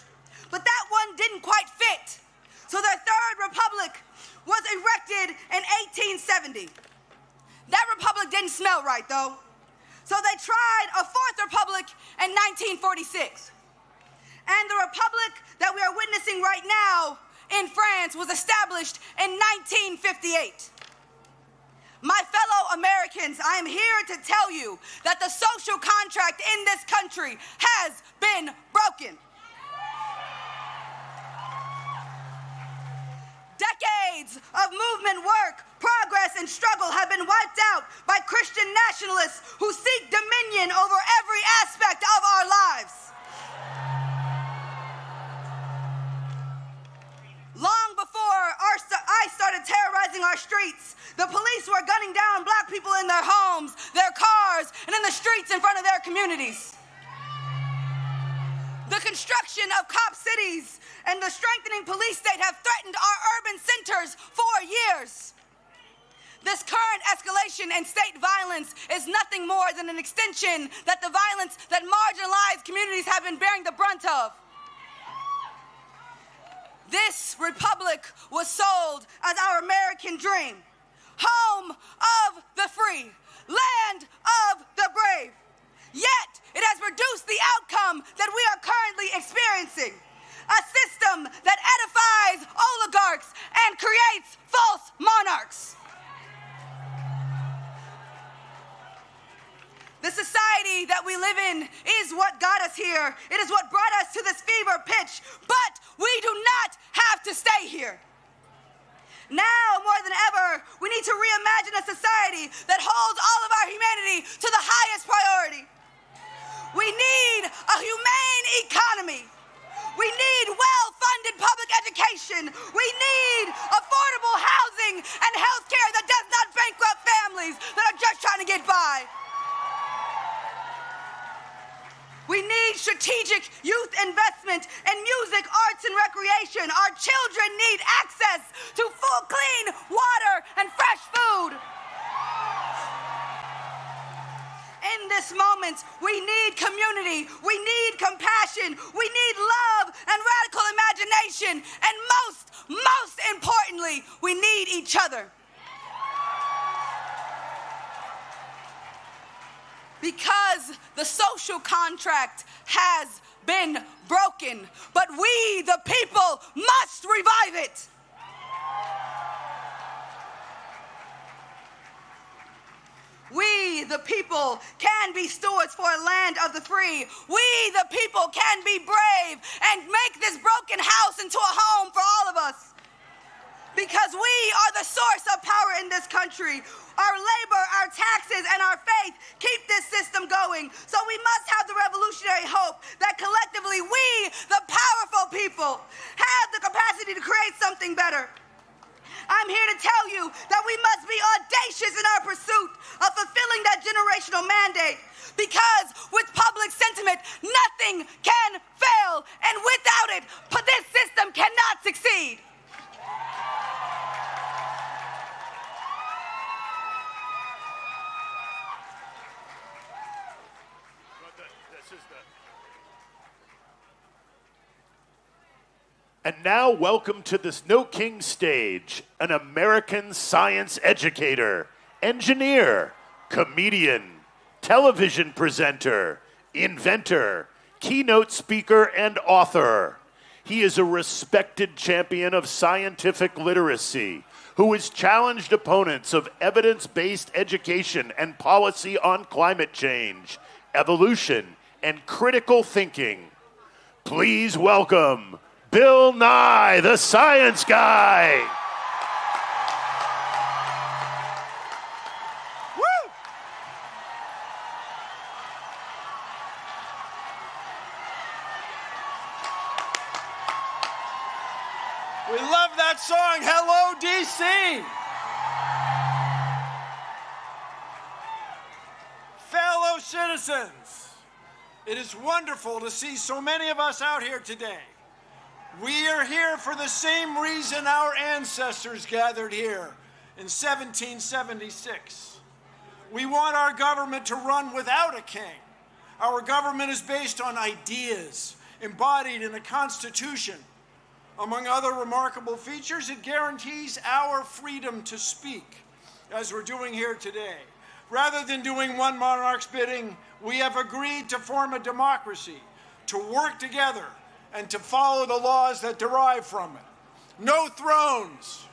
Speaker 9: But that one didn't quite fit. So their third republic was erected in 1870. That republic didn't smell right, though. So they tried a fourth republic in 1946. And the republic that we are witnessing right now in France was established in 1958. My fellow Americans, I am here to tell you that the social contract in this country has been broken. Decades of movement work, progress, and struggle have been wiped out by Christian nationalists who seek dominion over every aspect of our lives. Long before I started terrorizing our streets, the police were gunning down black people in their homes, their cars, and in the streets in front of their communities. The construction of cop cities and the strengthening police state have threatened our urban centers for years. This current escalation in state violence is nothing more than an extension that the violence that marginalized communities have been bearing the brunt of. This republic was sold as our American dream. Home of the free, land of the brave. Yet, it has produced the outcome that we are currently experiencing. A system that edifies oligarchs and creates false monarchs. The society that we live in is what got us here. It is what brought us to this fever pitch, but we do not have to stay here. Now, more than ever, we need to reimagine a society that holds all of our humanity to the highest priority. We need a humane economy. We need well-funded public education. We need affordable housing and health care that does not bankrupt families that are just trying to get by. We need strategic youth investment in music, arts, and recreation. Our children need access to full, clean water and fresh food. In this moment, we need community, we need compassion, we need love and radical imagination, and most importantly, we need each other. Because the social contract has been broken, but we, the people, must revive it. We, the people, can be stewards for a land of the free. We, the people, can be brave and make this broken house into a home for all of us. Because we are the source of power in this country. Our labor, our taxes, and our faith keep this system going. So we must have the revolutionary hope that collectively we, the powerful people, have the capacity to create something better. I'm here to tell you that we must be audacious in our pursuit of fulfilling that generational because with public sentiment, nothing can fail. And without it, this system cannot succeed.
Speaker 2: And now, welcome to the Snow King stage, an American science educator, engineer, comedian, television presenter, inventor, keynote speaker, and author. He is a respected champion of scientific literacy who has challenged opponents of evidence-based education and policy on climate change, evolution, and critical thinking. Please welcome Bill Nye, the Science Guy.
Speaker 5: Woo! We love that song, Hello, DC. Fellow citizens, it is wonderful to see so many of us out here today. We are here for the same reason our ancestors gathered here in 1776. We want our government to run without a king. Our government is based on ideas embodied in a constitution. Among other remarkable features, it guarantees our freedom to speak, as we're doing here today. Rather than doing one monarch's bidding, we have agreed to form a democracy, to work together, and to follow the laws that derive from it. No thrones,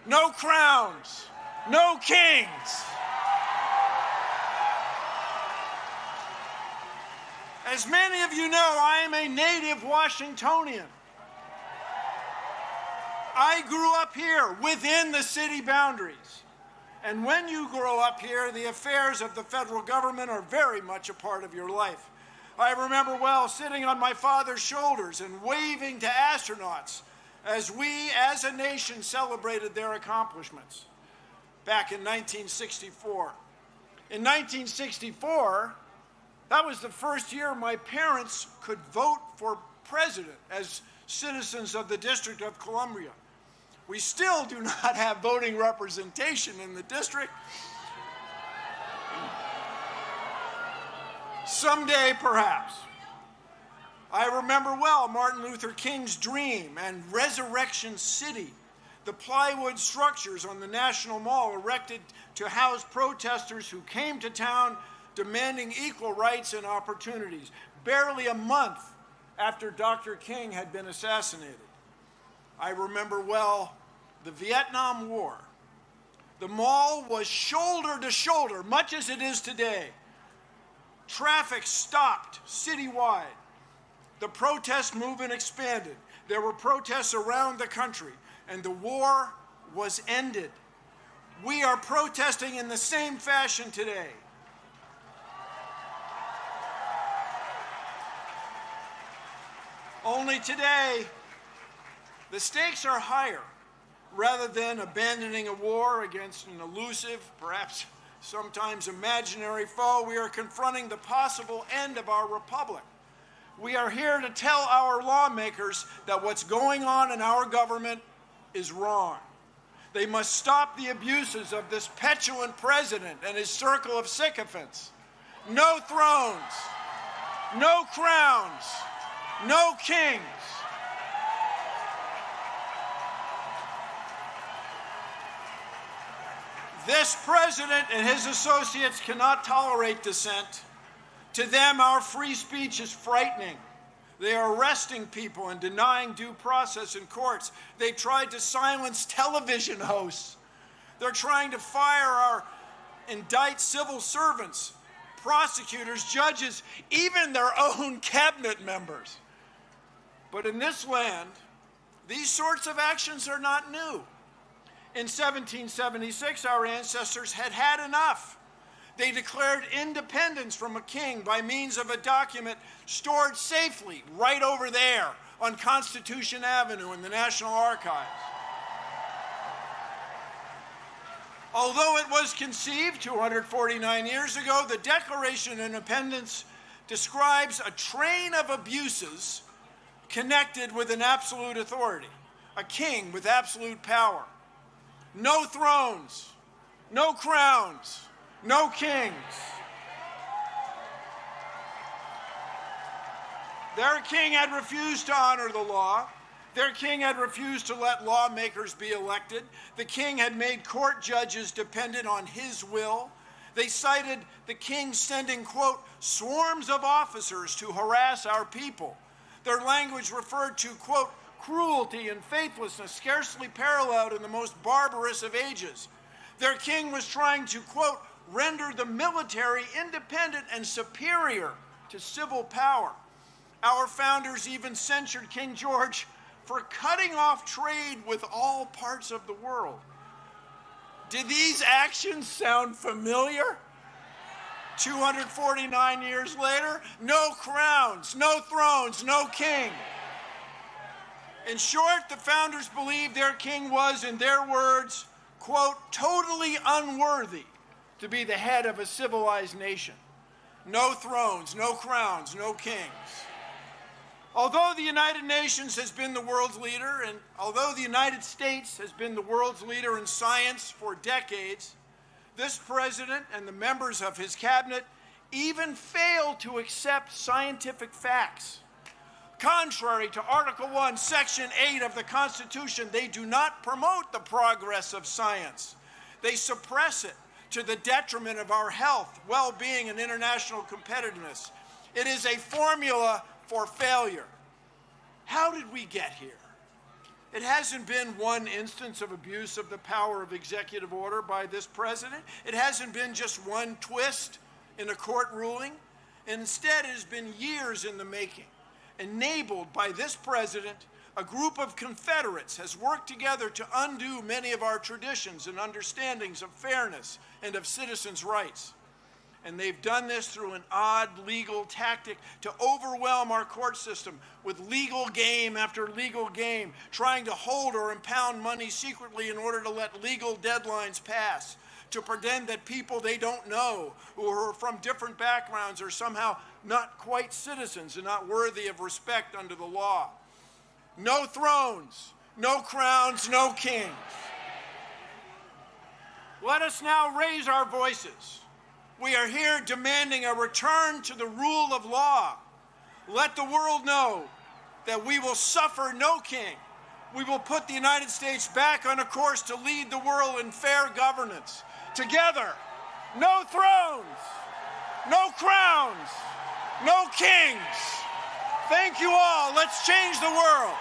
Speaker 5: no crowns, no kings. As many of you know, I am a native Washingtonian. I grew up here within the city boundaries. And when you grow up here, the affairs of the federal government are very much a part of your life. I remember well sitting on my father's shoulders and waving to astronauts as we, as a nation, celebrated their accomplishments back in 1964. In 1964, that was the first year my parents could vote for president as citizens of the District of Columbia. We still do not have voting representation in the district. Someday, perhaps. I remember well Martin Luther King's dream and Resurrection City, the plywood structures on the National Mall erected to house protesters who came to town demanding equal rights and opportunities, barely a month after Dr. King had been assassinated. I remember well the Vietnam War. The mall was shoulder to shoulder, much as it is today. Traffic stopped citywide. The protest movement expanded. There were protests around the country, and the war was ended. We are protesting in the same fashion today. Only today, the stakes are higher. Rather than abandoning a war against an elusive, perhaps sometimes imaginary foe, we are confronting the possible end of our republic. We are here to tell our lawmakers that what's going on in our government is wrong. They must stop the abuses of this petulant president and his circle of sycophants. No thrones, no crowns, no kings. This president and his associates cannot tolerate dissent. To them, our free speech is frightening. They are arresting people and denying due process in courts. They tried to silence television hosts. They're trying to fire or indict civil servants, prosecutors, judges, even their own cabinet members. But in this land, these sorts of actions are not new. In 1776, our ancestors had had enough. They declared independence from a king by means of a document stored safely right over there on Constitution Avenue in the National Archives.
Speaker 10: Although it was conceived 249 years ago, the Declaration of Independence describes a train of abuses connected with an absolute authority, a king with absolute power. No thrones, no crowns, no kings. Their king had refused to honor the law. Their king had refused to let lawmakers be elected. The king had made court judges dependent on his will. They cited the king sending, quote, swarms of officers to harass our people. Their language referred to, quote, cruelty and faithlessness scarcely paralleled in the most barbarous of ages. Their king was trying to, quote, render the military independent and superior to civil power. Our founders even censured King George for cutting off trade with all parts of the world. Did these actions sound familiar? 249 years later, no crowns, no thrones, no king. In short, the founders believed their king was, in their words, quote, totally unworthy to be the head of a civilized nation. No thrones, no crowns, no kings. Although the United Nations has been the world's leader, and although the United States has been the world's leader in science for decades, this president and the members of his cabinet even fail to accept scientific facts. Contrary to Article 1, Section 8 of the Constitution, they do not promote the progress of science. They suppress it to the detriment of our health, well-being, and international competitiveness. It is a formula for failure. How did we get here? It hasn't been one instance of abuse of the power of executive order by this president. It hasn't been just one twist in a court ruling. Instead, it has been years in the making. Enabled by this president, a group of Confederates has worked together to undo many of our traditions and understandings of fairness and of citizens' rights. And they've done this through an odd legal tactic to overwhelm our court system with legal game after legal game, trying to hold or impound money secretly in order to let legal deadlines pass, to pretend that people they don't know, who are from different backgrounds, are somehow not quite citizens and not worthy of respect under the law. No thrones, no crowns, no kings. Let us now raise our voices. We are here demanding a return to the rule of law. Let the world know that we will suffer no king. We will put the United States back on a course to lead the world in fair governance. Together, no thrones, no crowns, no kings. Thank you all. Let's change the world.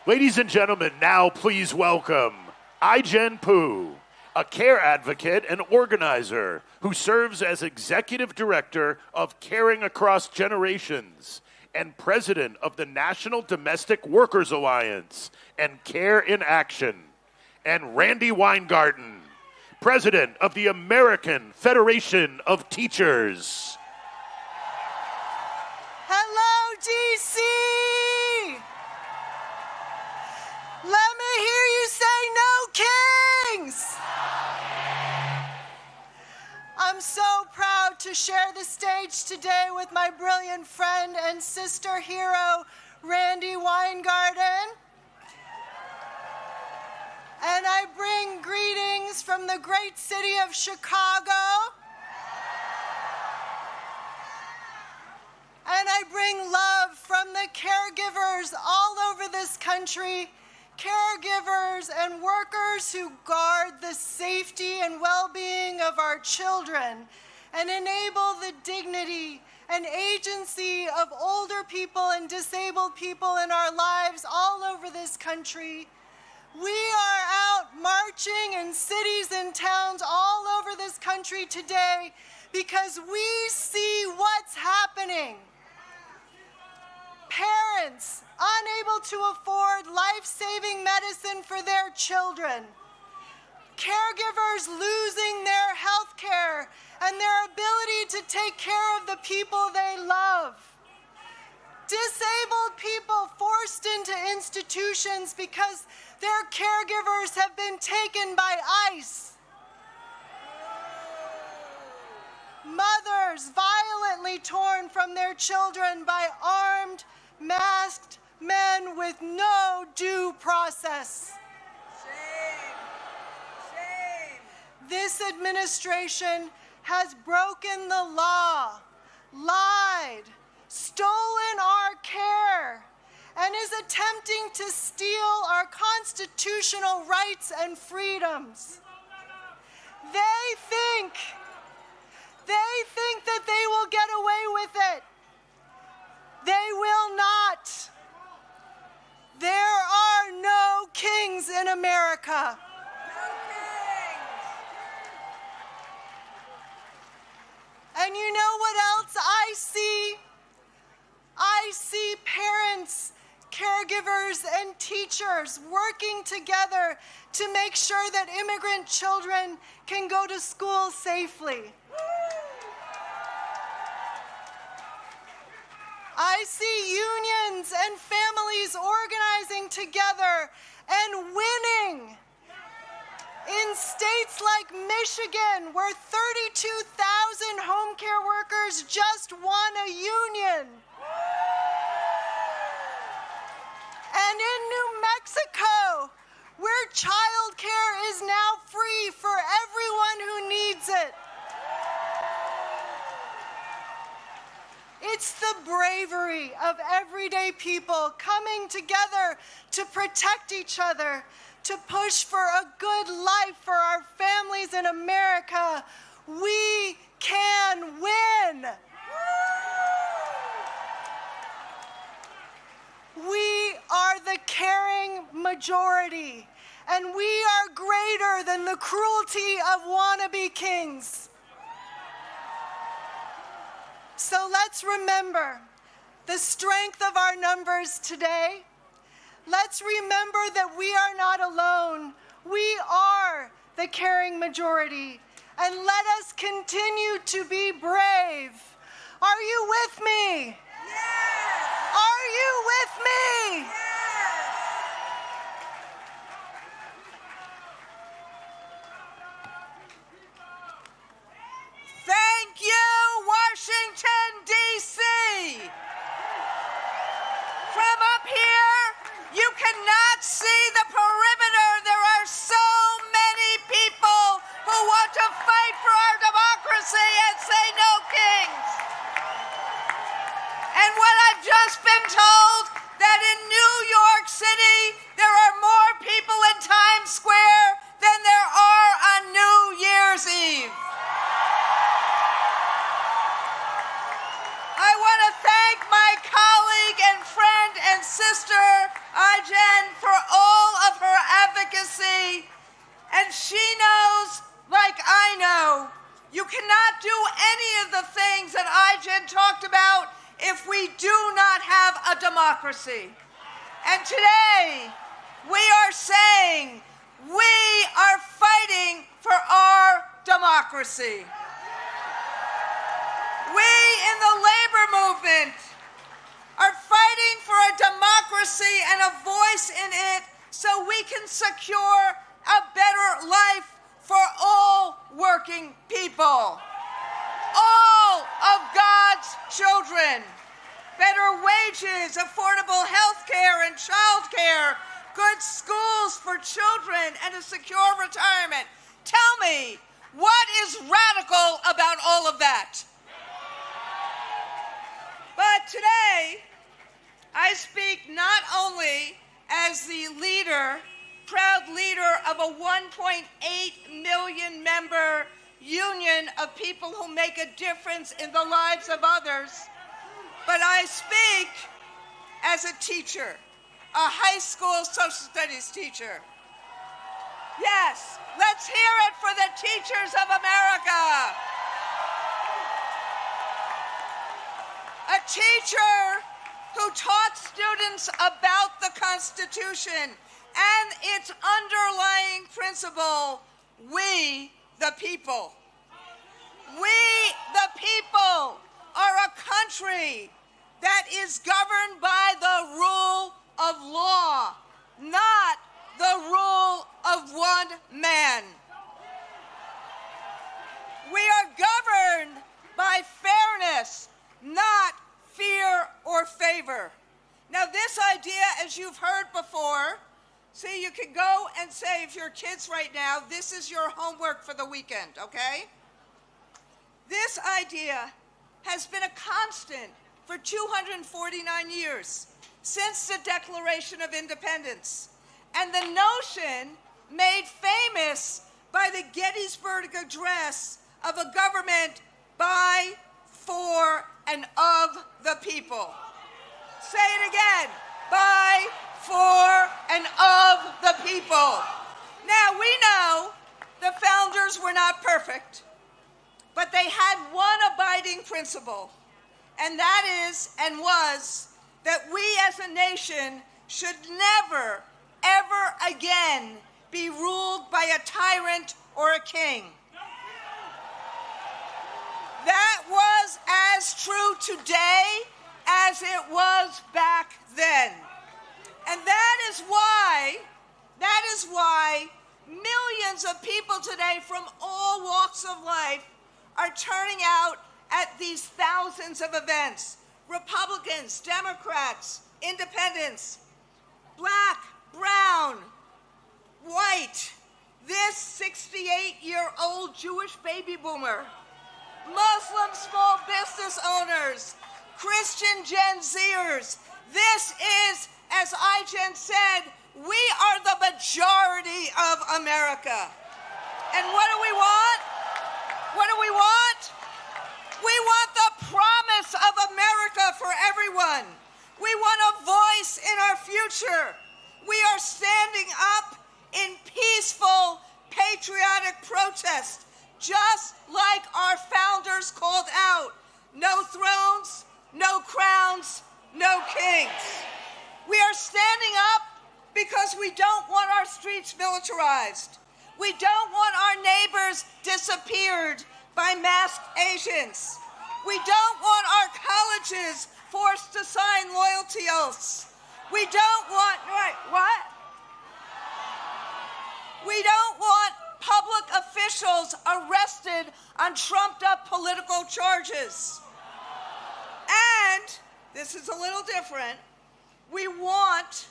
Speaker 2: Ladies and gentlemen, now please welcome Ai-jen Poo, a care advocate and organizer who serves as executive director of Caring Across Generations and president of the National Domestic Workers Alliance and Care in Action, and Randy Weingarten, president of the American Federation of Teachers.
Speaker 9: Hello, DC! Let me hear you say no kings! I'm so proud to share the stage today with my brilliant friend and sister hero, Randy Weingarten. And I bring greetings from the great city of Chicago. And I bring love from the caregivers all over this country, caregivers and workers who guard the safety and well-being of our children and enable the dignity and agency of older people and disabled people in our lives all over this country. We are out marching in cities and towns all over this country today because we see what's happening. Parents unable to afford life-saving medicine for their children. Caregivers losing their health care and their ability to take care of the people they love.
Speaker 11: Disabled people forced into institutions because their caregivers have been taken by ICE. Mothers violently torn from their children by armed, masked men with no due process.
Speaker 9: Shame. Shame.
Speaker 11: This administration has broken the law, lied, stolen our care, and is attempting to steal our constitutional rights and freedoms. They think that they will get away with it. They will not. There are no kings in America. And you know what else I see? I see parents, caregivers, and teachers working together to make sure that immigrant children can go to school safely. I see unions and families organizing together and winning. In states like Michigan, where 32,000 home care workers just won a union. And in New Mexico, where child care is now free for everyone who needs it. It's the bravery of everyday people coming together to protect each other, to push for a good life for our families in America. We can win. We are the caring majority, and we are greater than the cruelty of wannabe kings. So let's remember the strength of our numbers today. Let's remember that we are not alone. We are the caring majority. And let us continue to be brave. Are you with me?
Speaker 9: Yes!
Speaker 11: Are you with me?
Speaker 9: Yes! Thank you, Washington, D.C. From up here, you cannot see the perimeter. There are so many people who want to fight for our democracy and say no kings. And what I've just been told, that in New York City, there are more people in Times Square than there are on New Year's Eve. I want to thank my colleague and friend and sister, Ijen, for all of her advocacy. And she knows, like I know, you cannot do any of the things that Ijen talked about if we do not have a democracy. And today, we are saying we are fighting for our democracy. We in the labor movement are fighting for a democracy and a voice in it so we can secure a better life for all working people. All of God's children. Better wages, affordable health care and child care, good schools for children, and a secure retirement. Tell me, what is radical about all of that? But today, I speak not only as the leader, proud leader of a 1.8 million member union of people who make a difference in the lives of others, but I speak as a teacher, a high school social studies teacher. Yes, let's hear it for the teachers of America. A teacher who taught students about the Constitution and its underlying principle, we the people. We the people are a country that is governed by the rule of law, not the rule of one man. We are governed by fairness, not fear or favor. Now, this idea, as you've heard before, see, you can go and say, if you're kids right now, this is your homework for the weekend, okay? This idea has been a constant for 249 years, since the Declaration of Independence, and the notion made famous by the Gettysburg Address of a government by, for, and of the people. Say it again, by, for, and of the people. Now, we know the founders were not perfect, but they had one abiding principle, and that is, and was, that we as a nation should never, ever again be ruled by a tyrant or a king. That was as true today as it was back then. And that is why millions of people today from all walks of life are turning out at these thousands of events. Republicans, Democrats, independents, black, brown, white, this 68-year-old Jewish baby boomer, Muslim small business owners, Christian Gen Zers. This is, as iGen said, we are the majority of America. And what do we want? What do we want? We want the promise of America for everyone. We want a voice in our future. We are standing up in peaceful, patriotic protest, just like our founders called out. No thrones, no crowns, no kings. We are standing up because we don't want our streets militarized. We don't want our neighbors disappeared by masked Asians. We don't want our colleges forced to sign loyalty oaths. We don't want, what? We don't want public officials arrested on trumped-up political charges. And, this is a little different, we want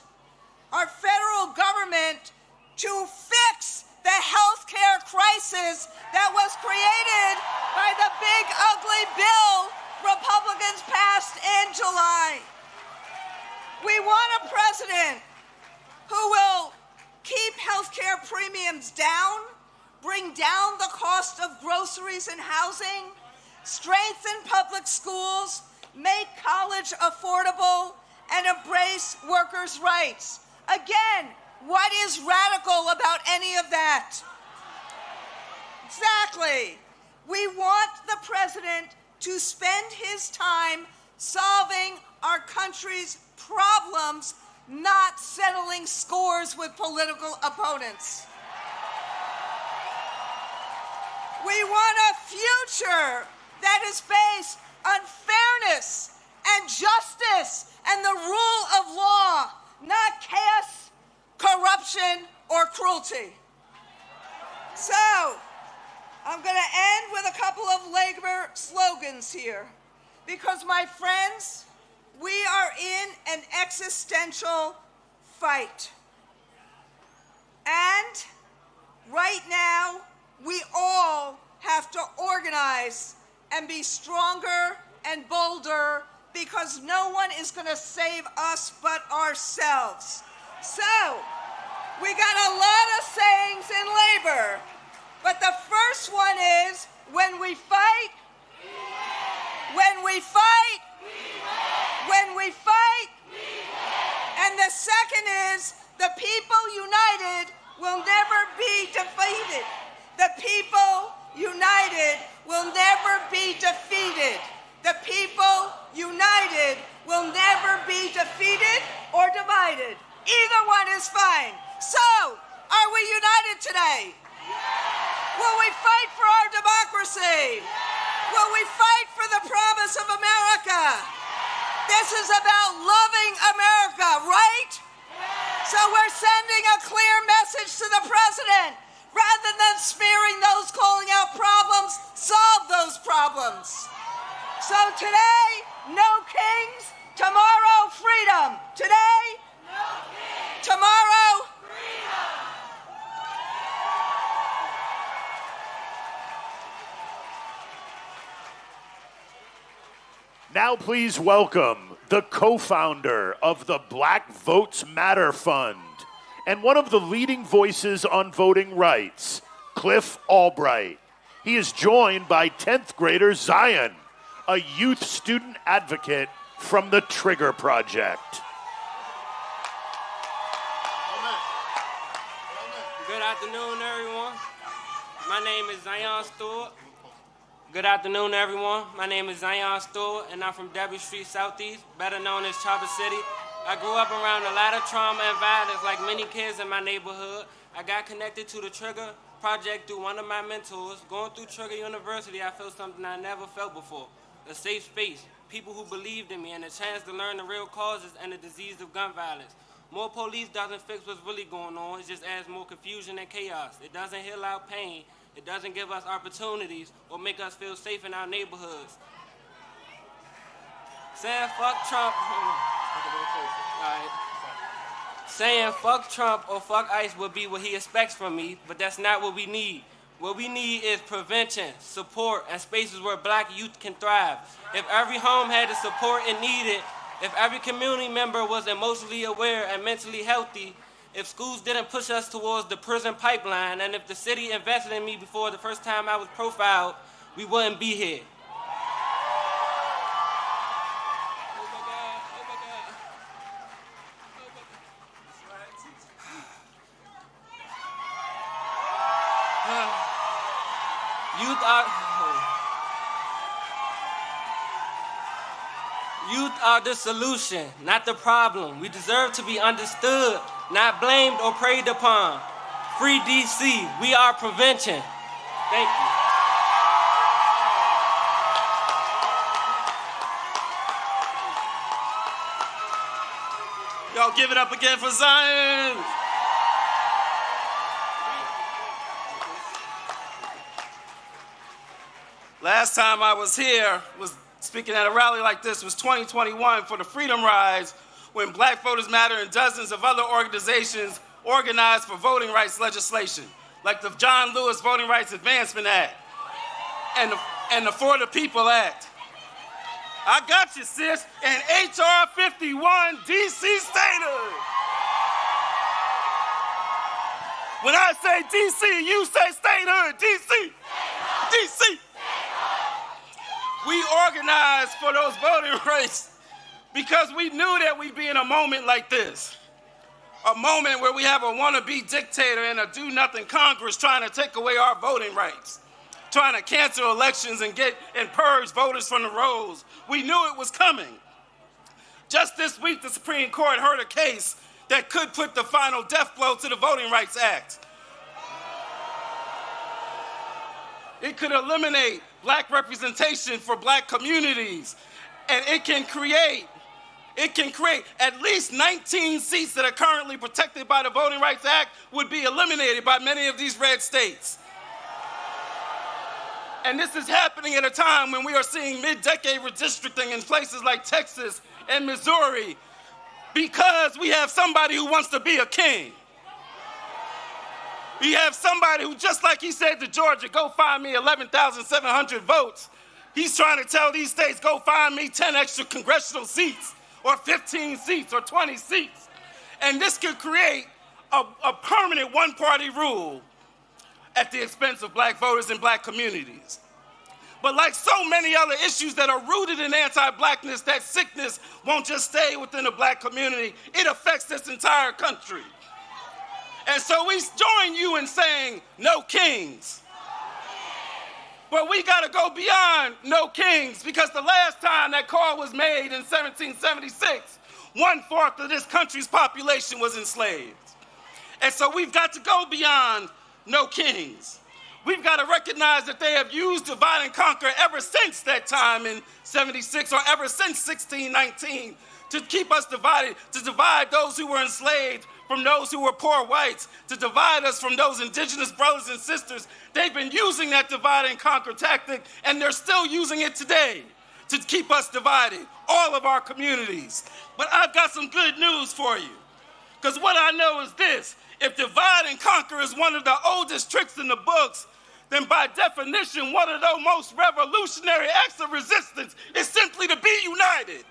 Speaker 9: our federal government to fix the healthcare crisis that was created by the big, ugly bill Republicans passed in July. We want a president who will keep healthcare premiums down, bring down the cost of groceries and housing, strengthen public schools, make college affordable, and embrace workers' rights. Again, what is radical about any of that? Exactly. We want the president to spend his time solving our country's problems, not settling scores with political opponents. We want a future that is based on fairness and justice and the rule of law, not chaos, corruption, or cruelty. So, I'm going to end with a couple of labor slogans here, because, my friends, we are in an existential fight. And right now, we all have to organize and be stronger and bolder, because no one is going to save us but ourselves. So, we got a lot of sayings in labor, but the first one is, when we fight, when we fight, when we fight, and the second is, the people united will never be defeated. The people united will never be defeated. The people united will never be defeated or divided. Either one is fine. So, are we united today? Will we fight for our democracy? Will we fight for the promise of America? This is about loving America, right? So we're sending a clear message to the president. Rather than smearing those calling out problems, solve those problems. So today, no kings, tomorrow, freedom. Today, no kings, tomorrow, freedom.
Speaker 2: Now please welcome the co-founder of the Black Votes Matter Fund and one of the leading voices on voting rights, Cliff Albright. He is joined by 10th grader Zion, a youth student advocate from the Trigger Project.
Speaker 12: Good afternoon, everyone. My name is Zion Stewart. Good afternoon, everyone. My name is Zion Stewart, and I'm from Debbie Street Southeast, better known as Chopper City. I grew up around a lot of trauma and violence like many kids in my neighborhood. I got connected to the Trigger Project through one of my mentors. Going through Trigger University, I felt something I never felt before. A safe space, people who believed in me, and a chance to learn the real causes and the disease of gun violence. More police doesn't fix what's really going on. It just adds more confusion and chaos. It doesn't heal our pain. It doesn't give us opportunities or make us feel safe in our neighborhoods. Saying fuck Trump. Right. Saying fuck Trump or fuck ICE would be what he expects from me, but that's not what we need. What we need is prevention, support, and spaces where black youth can thrive. If every home had the support it needed, if every community member was emotionally aware and mentally healthy, if schools didn't push us towards the prison pipeline, and if the city invested in me before the first time I was profiled, we wouldn't be here. Youth are the solution, not the problem. We deserve to be understood, not blamed or preyed upon. Free DC, we are prevention. Thank you.
Speaker 5: Y'all give it up again for Zion. Last time I was here, was speaking at a rally like this, was 2021 for the Freedom Rise, when Black Voters Matter and dozens of other organizations organized for voting rights legislation, like the John Lewis Voting Rights Advancement Act and the For the People Act. I got you, sis, and HR 51 DC statehood. When I say DC, you say statehood, DC, DC. We organized for those voting rights because we knew that we'd be in a moment like this. A moment where we have a wannabe dictator and a do-nothing Congress trying to take away our voting rights, trying to cancel elections and purge voters from the rolls. We knew it was coming. Just this week, the Supreme Court heard a case that could put the final death blow to the Voting Rights Act. It could eliminate black representation for black communities, and it can create at least 19 seats that are currently protected by the Voting Rights Act would be eliminated by many of these red states. And this is happening at a time when we are seeing mid-decade redistricting in places like Texas and Missouri because we have somebody who wants to be a king. We have somebody who, just like he said to Georgia, go find me 11,700 votes, he's trying to tell these states, go find me 10 extra congressional seats, or 15 seats, or 20 seats. And this could create a permanent one-party rule at the expense of black voters and black communities. But like so many other issues that are rooted in anti-blackness, that sickness won't just stay within the black community, it affects this entire country. And so we join you in saying, no kings. But we got to go beyond no kings, because the last time that call was made in 1776, 1/4 of this country's population was enslaved. And so we've got to go beyond no kings.
Speaker 13: We've got to recognize that they have used divide and conquer ever since that time in 76 or ever since 1619 to keep us divided, to divide those who were enslaved from those who were poor whites, to divide us from those indigenous brothers and sisters. They've been using that divide and conquer tactic, and they're still using it today to keep us divided, all of our communities. But I've got some good news for you, because what I know is this: if divide and conquer is one of the oldest tricks in the books, then by definition, one of the most revolutionary acts of resistance is simply to be united.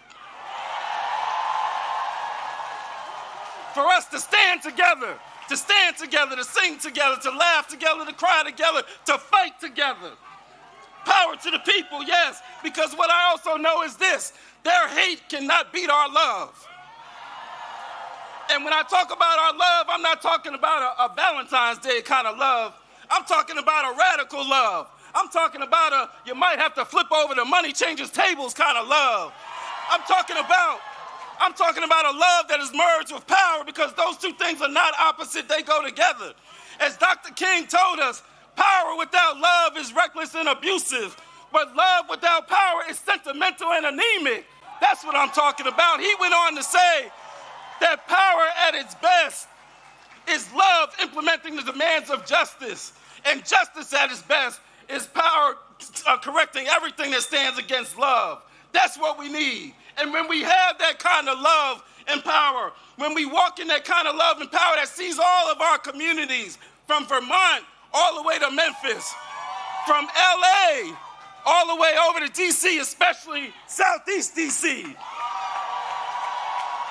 Speaker 13: For us to stand together, to sing together, to laugh together, to cry together, to fight together. Power to the people, yes, because what I also know is this: their hate cannot beat our love. And when I talk about our love, I'm not talking about a Valentine's Day kind of love. I'm talking about a radical love. I'm talking about a you might have to flip over the money changes tables kind of love. I'm talking about a love that is merged with power, because those two things are not opposite, they go together. As Dr. King told us, power without love is reckless and abusive, but love without power is sentimental and anemic. That's what I'm talking about. He went on to say that power at its best is love implementing the demands of justice, and justice at its best is power correcting everything that stands against love. That's what we need. And when we have that kind of love and power, when we walk in that kind of love and power that sees all of our communities, from Vermont all the way to Memphis, from LA all the way over to DC, especially Southeast DC.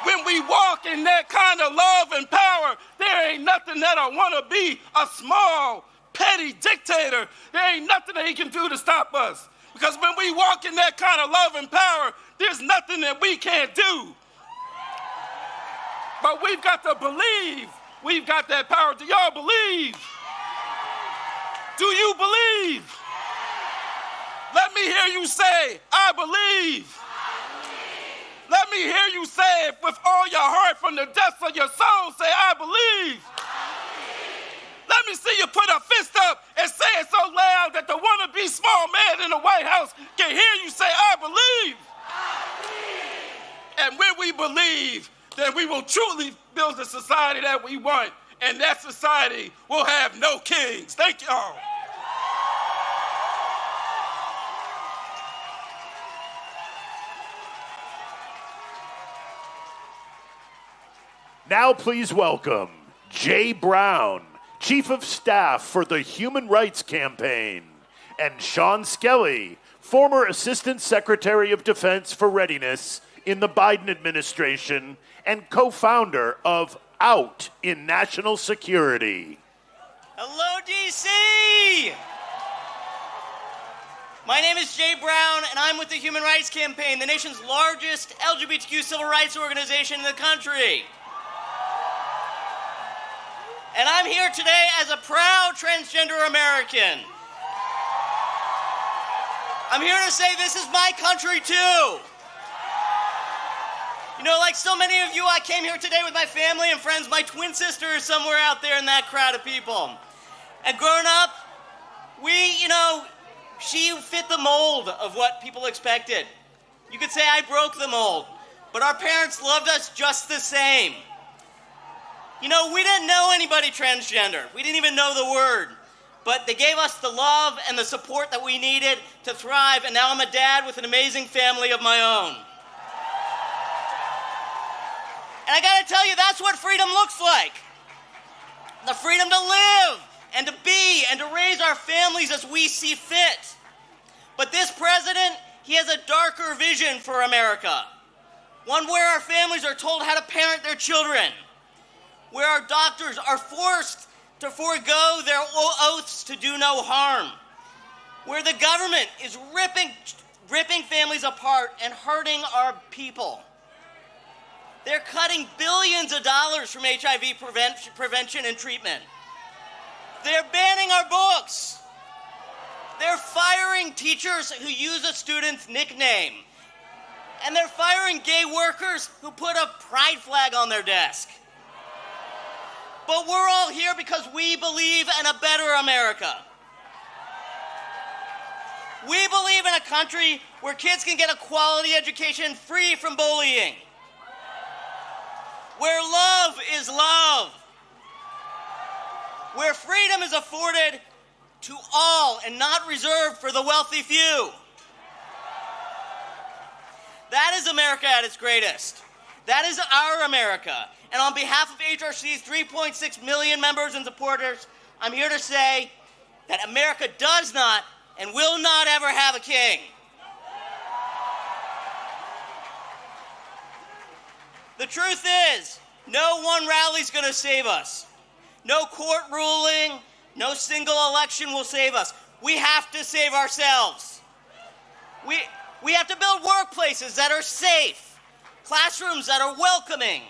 Speaker 13: When we walk in that kind of love and power, there ain't nothing that I want to be a small, petty dictator. There ain't nothing that he can do to stop us. Because when we walk in that kind of love and power, there's nothing that we can't do. But we've got to believe we've got that power. Do y'all believe? Do you believe? Let me hear you say, I believe. Let me hear you say it with all your heart, from the depths of your soul. Say, I believe. Let me see you put a fist up and say it so loud that the wannabe small man in the White House can hear you say, I believe. And when we believe, then we will truly build the society that we want, and that society will have no kings. Thank y'all.
Speaker 2: Now please welcome Jay Brown, Chief of Staff for the Human Rights Campaign, and Sean Skelly, former Assistant Secretary of Defense for Readiness in the Biden administration and co-founder of Out in National Security.
Speaker 14: Hello, DC! My name is Jay Brown, and I'm with the Human Rights Campaign, the nation's largest LGBTQ civil rights organization in the country. And I'm here today as a proud transgender American. I'm here to say this is my country too. You know, like so many of you, I came here today with my family and friends. My twin sister is somewhere out there in that crowd of people. And growing up, she fit the mold of what people expected. You could say I broke the mold, but our parents loved us just the same. You know, we didn't know anybody transgender. We didn't even know the word. But they gave us the love and the support that we needed to thrive, and now I'm a dad with an amazing family of my own. And I gotta tell you, that's what freedom looks like. The freedom to live and to be and to raise our families as we see fit. But this president, he has a darker vision for America. One where our families are told how to parent their children, where our doctors are forced to forego their oaths to do no harm, where the government is ripping families apart and hurting our people. They're cutting billions of dollars from HIV prevention and treatment. They're banning our books. They're firing teachers who use a student's nickname. And they're firing gay workers who put a pride flag on their desk. But we're all here because we believe in a better America. We believe in a country where kids can get a quality education free from bullying, where love is love, where freedom is afforded to all and not reserved for the wealthy few. That is America at its greatest. That is our America. And on behalf of HRC's 3.6 million members and supporters, I'm here to say that America does not and will not ever have a king. The truth is, no one rally's going to save us. No court ruling, no single election will save us. We have to save ourselves. We have to build workplaces that are safe, classrooms that are welcoming,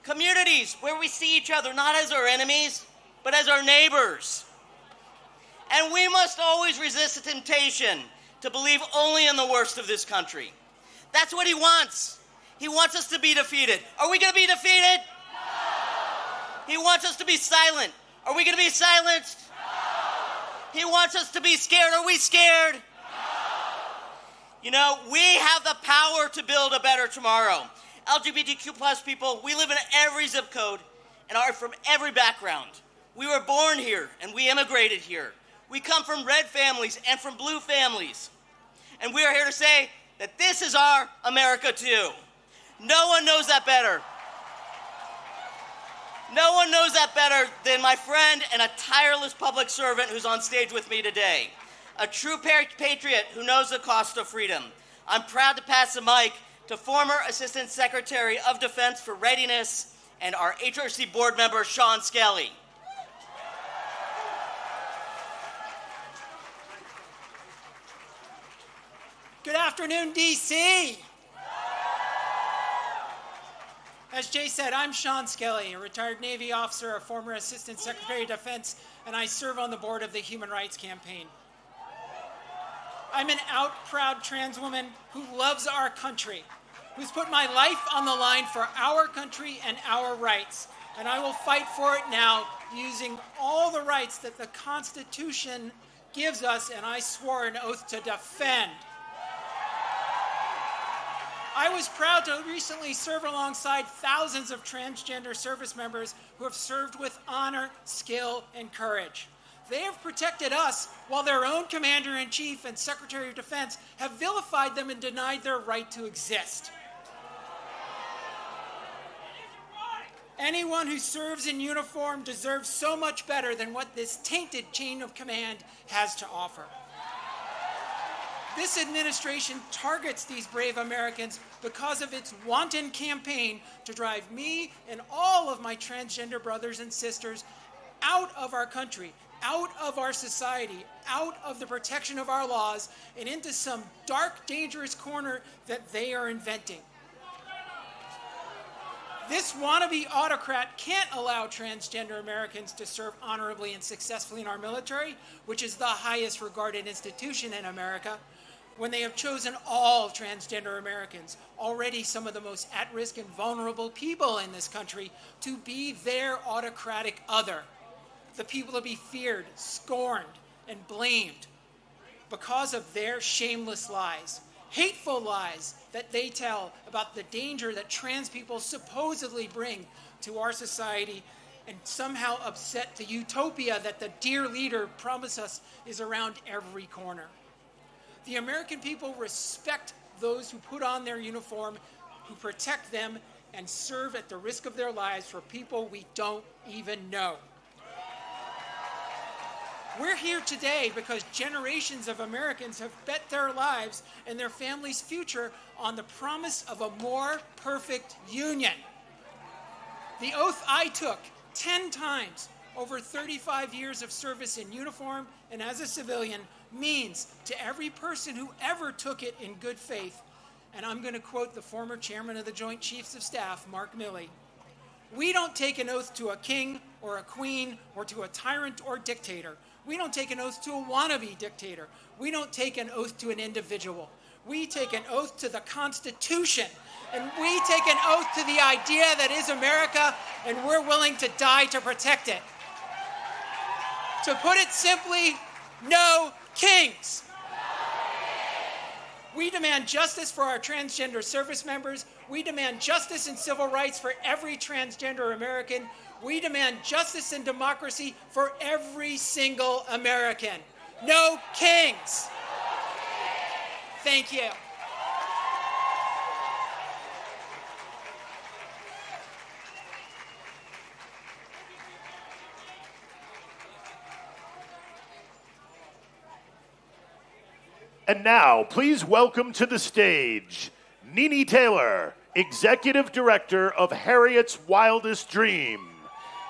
Speaker 14: communities where we see each other not as our enemies, but as our neighbors. And we must always resist the temptation to believe only in the worst of this country. That's what he wants. He wants us to be defeated. Are we going to be defeated? No. He wants us to be silent. Are we going to be silenced? No. He wants us to be scared. Are we scared? No. You know, we have the power to build a better tomorrow. LGBTQ plus people, we live in every zip code and are from every background. We were born here and we immigrated here. We come from red families and from blue families. And we are here to say that this is our America too. No one knows that better. No one knows that better than my friend and a tireless public servant who's on stage with me today. A true patriot who knows the cost of freedom. I'm proud to pass the mic to former Assistant Secretary of Defense for Readiness and our HRC board member, Sean Skelly.
Speaker 15: Good afternoon, D.C. As Jay said, I'm Sean Skelly, a retired Navy officer, a former Assistant Secretary of Defense, and I serve on the board of the Human Rights Campaign. I'm an out, proud trans woman who loves our country, who's put my life on the line for our country and our rights, and I will fight for it now using all the rights that the Constitution gives us, and I swore an oath to defend. I was proud to recently serve alongside thousands of transgender service members who have served with honor, skill, and courage. They have protected us while their own Commander-in-Chief and Secretary of Defense have vilified them and denied their right to exist. Anyone who serves in uniform deserves so much better than what this tainted chain of command has to offer. This administration targets these brave Americans because of its wanton campaign to drive me and all of my transgender brothers and sisters out of our country, out of our society, out of the protection of our laws, and into some dark, dangerous corner that they are inventing. This wannabe autocrat can't allow transgender Americans to serve honorably and successfully in our military, which is the highest regarded institution in America, when they have chosen all transgender Americans, already some of the most at-risk and vulnerable people in this country, to be their autocratic other, the people to be feared, scorned, and blamed because of their shameless lies, hateful lies that they tell about the danger that trans people supposedly bring to our society and somehow upset the utopia that the dear leader promised us is around every corner. The American people respect those who put on their uniform, who protect them, and serve at the risk of their lives for people we don't even know. We're here today because generations of Americans have bet their lives and their families' future on the promise of a more perfect union. The oath I took 10 times over 35 years of service in uniform and as a civilian means to every person who ever took it in good faith, and I'm going to quote the former chairman of the Joint Chiefs of Staff, Mark Milley, we don't take an oath to a king or a queen or to a tyrant or dictator. We don't take an oath to a wannabe dictator. We don't take an oath to an individual. We take an oath to the Constitution, and we take an oath to the idea that is America, and we're willing to die to protect it. To put it simply, no kings. We demand justice for our transgender service members. We demand justice and civil rights for every transgender American. We demand justice and democracy for every single American. No kings. Thank you.
Speaker 2: And now, please welcome to the stage, Nene Taylor, Executive Director of Harriet's Wildest Dream,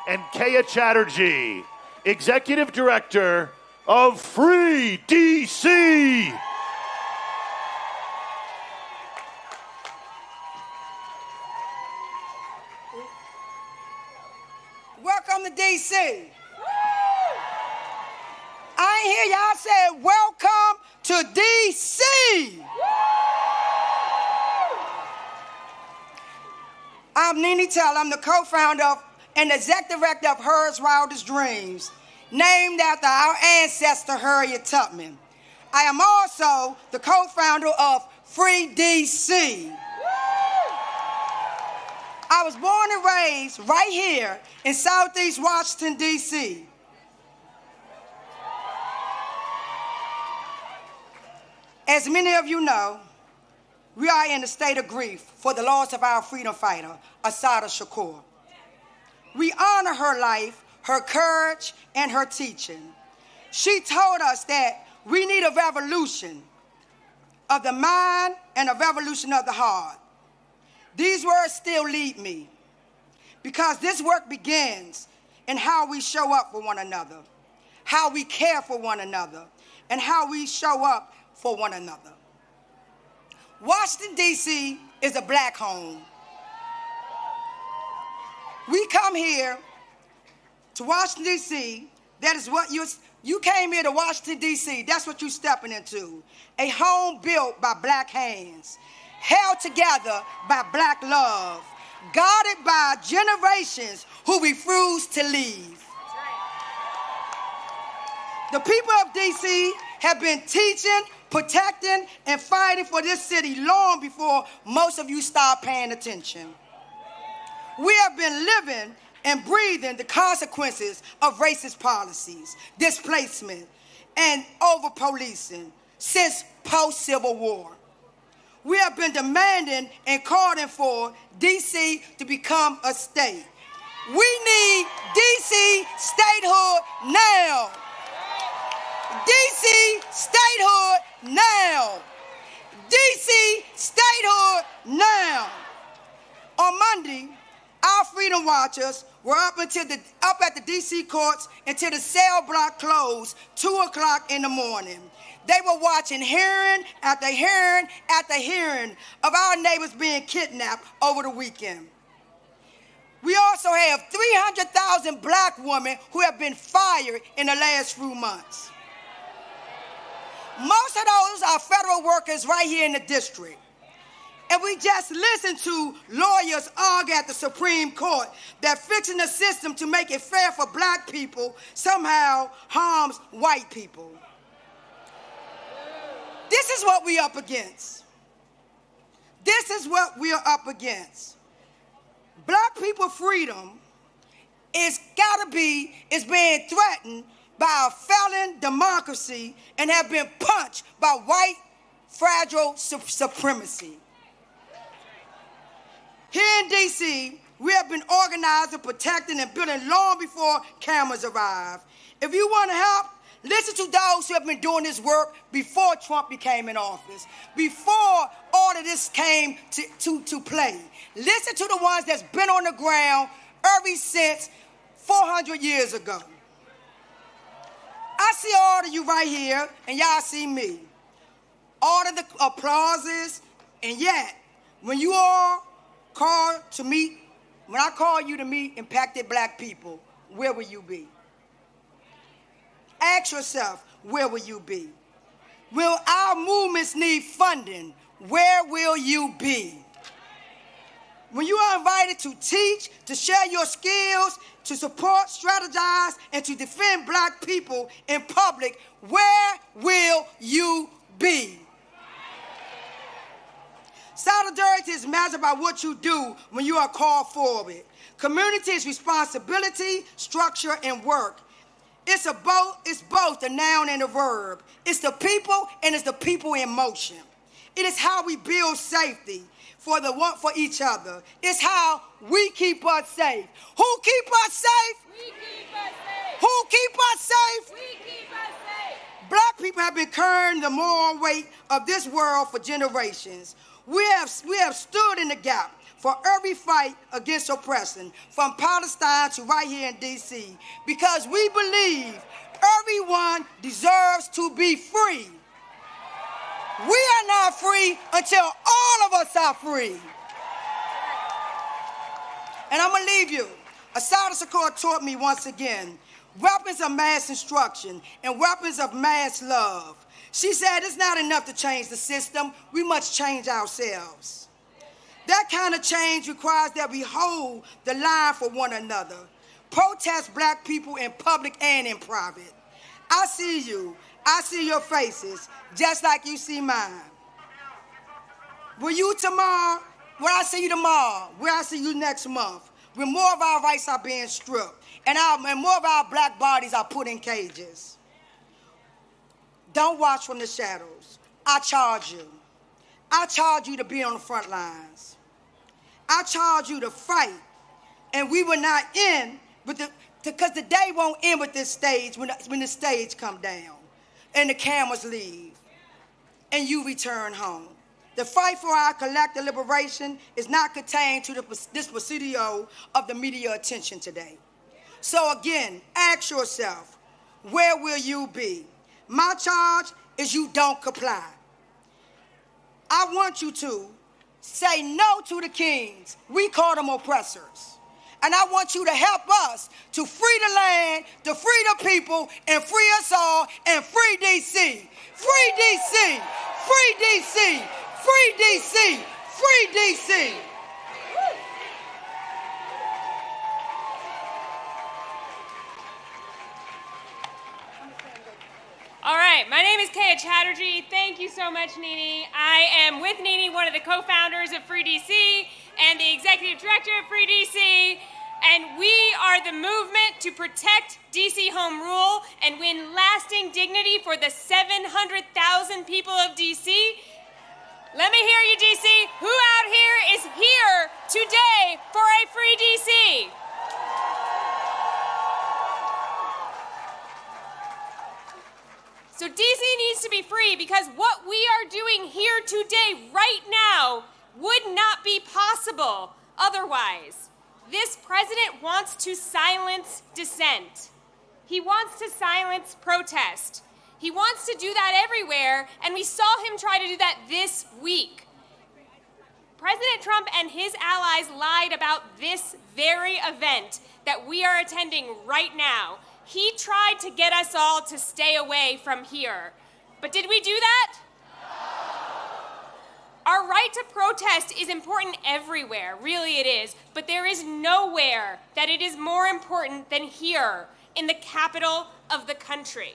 Speaker 2: and Kaya Chatterjee, Executive Director of Free DC.
Speaker 9: Welcome to DC. I ain't hear y'all say welcome to DC. I'm Nene Taylor. I'm the co-founder and executive director of Harriet's Wildest Dreams, named after our ancestor Harriet Tubman. I am also the co-founder of Free DC. I was born and raised right here in Southeast Washington, D.C. As many of you know, we are in a state of grief for the loss of our freedom fighter, Assata Shakur. We honor her life, her courage, and her teaching. She told us that we need a revolution of the mind and a revolution of the heart. These words still lead me because this work begins in how we show up for one another, how we care for one another, and how we show up for one another. Washington, D.C. is a black home. We come here to Washington, D.C. That is what you came here to Washington, D.C. That's what you're stepping into. A home built by black hands, held together by black love, guarded by generations who refuse to leave. The people of D.C. have been teaching, protecting, and fighting for this city long before most of you start paying attention. We have been living and breathing the consequences of racist policies, displacement, and over-policing since post-Civil War. We have been demanding and calling for D.C. to become a state. We need D.C. statehood now. D.C. statehood now. D.C. statehood now. On Monday, our Freedom Watchers were up at the D.C. courts until the cell block closed 2 o'clock in the morning. They were watching hearing after hearing after hearing of our neighbors being kidnapped over the weekend. We also have 300,000 black women who have been fired in the last few months. Most of those are federal workers right here in the district. And we just listened to lawyers argue at the Supreme Court that fixing the system to make it fair for black people somehow harms white people. This is what we're up against. This is what we are up against. Black people freedom is being threatened by a failing democracy and have been punched by white fragile supremacy. Here in D.C., we have been organizing, protecting, and building long before cameras arrived. If you want to help, listen to those who have been doing this work before Trump became in office, before all of this came to play. Listen to the ones that's been on the ground ever since 400 years ago. I see all of you right here, and y'all see me. All of the applauses, and yet, when you all called to meet, when I call you to meet impacted black people, where will you be? Ask yourself, where will you be? Will our movements need funding? Where will you be? When you are invited to teach, to share your skills, to support, strategize, and to defend black people in public, where will you be?
Speaker 16: Solidarity is measured by what you do when you are called forward. Community is responsibility, structure, and work. It's both the noun and the verb. It's the people and it's the people in motion. It is how we build safety for each other. It's how we keep us safe. Who keep us safe?
Speaker 4: We keep us safe.
Speaker 16: Who keep us safe?
Speaker 4: We keep us safe.
Speaker 16: Black people have been carrying the moral weight of this world for generations. We have stood in the gap for every fight against oppression, from Palestine to right here in D.C., because we believe everyone deserves to be free. We are not free until all of us are free. And I'm going to leave you. Assata Shakur taught me once again, weapons of mass instruction and weapons of mass love. She said it's not enough to change the system. We must change ourselves. That kind of change requires that we hold the line for one another. Protest black people in public and in private. I see you. I see your faces, just like you see mine. Will you tomorrow? Will I see you tomorrow? Will I see you next month? When more of our rights are being stripped and more of our black bodies are put in cages. Don't watch from the shadows. I charge you. I charge you to be on the front lines. I charge you to fight. And we will not end because the day won't end with this stage when the stage come down and the cameras leave and you return home. The fight for our collective liberation is not contained to this presidio of the media attention today. So again, ask yourself, where will you be? My charge is you don't comply. I want you to say no to the kings. We call them oppressors. And I want you to help us to free the land, to free the people, and free us all, and free D.C. Free D.C. Free D.C. Free D.C. Free D.C.
Speaker 17: All right, my name is Kaya Chatterjee. Thank you so much, Nini. I am with Nini, one of the co-founders of Free DC and the executive director of Free DC. And we are the movement to protect DC home rule and win lasting dignity for the 700,000 people of DC. Let me hear you, DC. Who out here is here today for a Free DC? So DC needs to be free because what we are doing here today, right now, would not be possible otherwise. This president wants to silence dissent. He wants to silence protest. He wants to do that everywhere, and we saw him try to do that this week. President Trump and his allies lied about this very event that we are attending right now. He tried to get us all to stay away from here. But did we do that? Our right to protest is important everywhere, really it is, but there is nowhere that it is more important than here, in the capital of the country.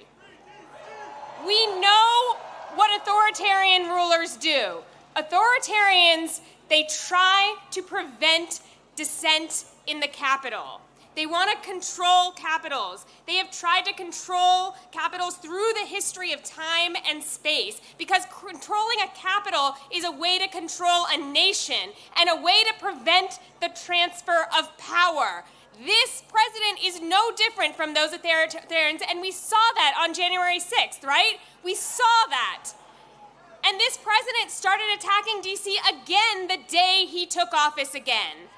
Speaker 17: We know what authoritarian rulers do. Authoritarians, they try to prevent dissent in the capital. They want to control capitals. They have tried to control capitals through the history of time and space because controlling a capital is a way to control a nation and a way to prevent the transfer of power. This president is no different from those authoritarians, and we saw that on January 6th, right? We saw that. And this president started attacking DC again the day he took office again.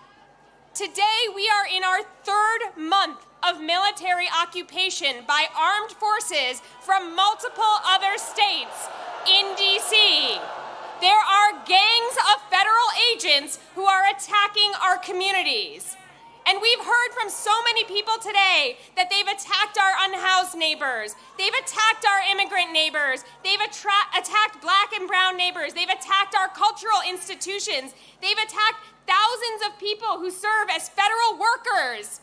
Speaker 17: Today, we are in our third month of military occupation by armed forces from multiple other states in D.C. There are gangs of federal agents who are attacking our communities. And we've heard from so many people today that they've attacked our unhoused neighbors. They've attacked our immigrant neighbors. They've attacked black and brown neighbors. They've attacked our cultural institutions. They've attacked thousands of people who serve as federal workers.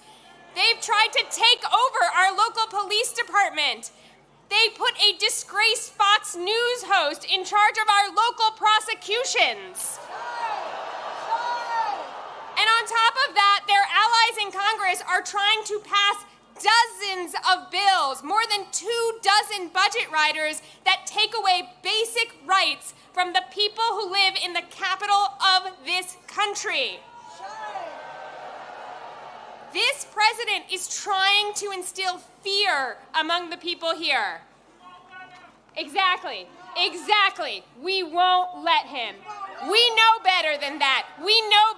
Speaker 17: They've tried to take over our local police department. They put a disgraced Fox News host in charge of our local prosecutions. On top of that, their allies in Congress are trying to pass dozens of bills, more than 24 budget riders that take away basic rights from the people who live in the capital of this country. This president is trying to instill fear among the people here. Exactly. We won't let him. We know better than that. We know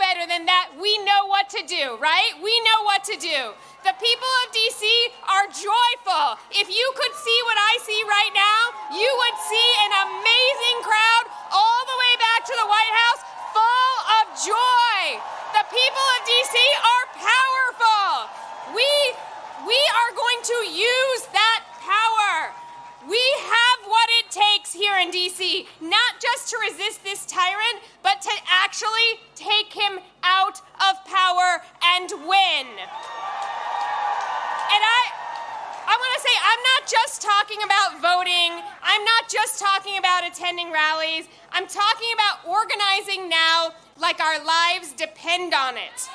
Speaker 17: what to do, right? We know what to do. The people of D.C. are joyful. If you could see what I see right now, you would see an amazing crowd all the way back to the White House full of joy. The people of D.C. are powerful. We are going to use that power. We have what it takes here in D.C., not just to resist this tyrant, but to actually take him out of power and win. And I want to say, I'm not just talking about voting. I'm not just talking about attending rallies. I'm talking about organizing now like our lives depend on it.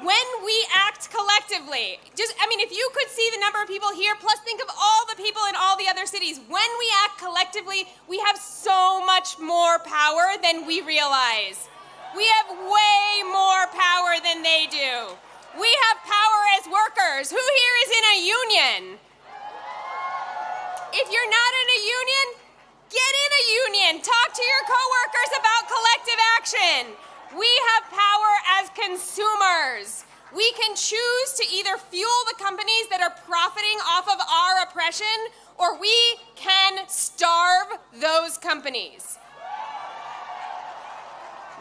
Speaker 17: When we act collectively, if you could see the number of people here, plus think of all the people in all the other cities, when we act collectively, we have so much more power than we realize. We have way more power than they do. We have power as workers. Who here is in a union? If you're not in a union, get in a union. Talk to your coworkers about collective action. We have power as consumers. We can choose to either fuel the companies that are profiting off of our oppression, or we can starve those companies.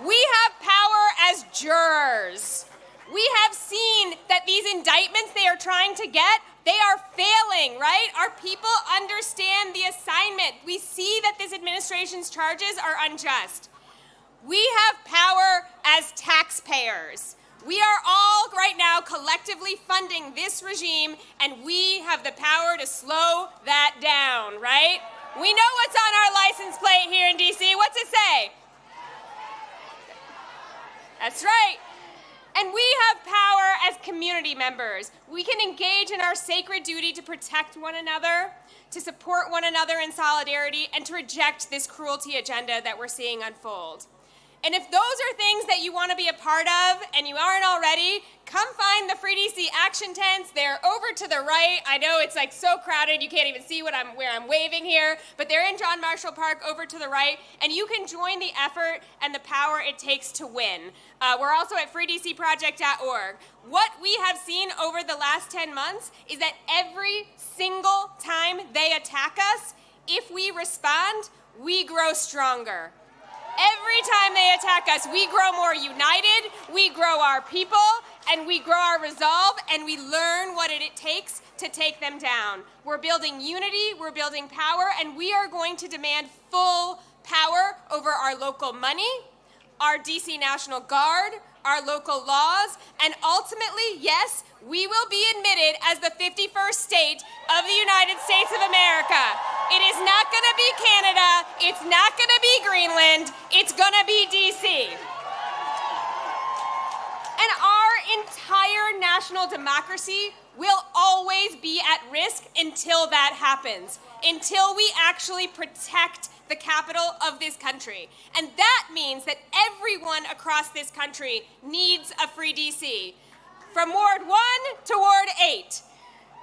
Speaker 17: We have power as jurors. We have seen that these indictments they are trying to get, they are failing, right? Our people understand the assignment. We see that this administration's charges are unjust. We have power as taxpayers. We are all right now collectively funding this regime, and we have the power to slow that down, right? We know what's on our license plate here in D.C. What's it say? That's right. And we have power as community members. We can engage in our sacred duty to protect one another, to support one another in solidarity, and to reject this cruelty agenda that we're seeing unfold. And if those are things that you want to be a part of and you aren't already, come find the Free DC action tents. They're over to the right. I know it's like so crowded you can't even see where I'm waving here, but they're in John Marshall Park over to the right, and you can join the effort and the power it takes to win. We're also at freedcproject.org. What we have seen over the last 10 months is that every single time they attack us, if we respond, we grow stronger. Every time they attack us, we grow more united, we grow our people, and we grow our resolve, and we learn what it takes to take them down. We're building unity, we're building power, and we are going to demand full power over our local money, our DC National Guard, our local laws, and ultimately, yes, we will be admitted as the 51st state of the United States of America. It is not going to be Canada, it's not going to be Greenland, it's going to be DC. And our entire national democracy will always be at risk until that happens, until we actually protect the capital of this country. And that means that everyone across this country needs a free DC. From Ward 1 to Ward 8,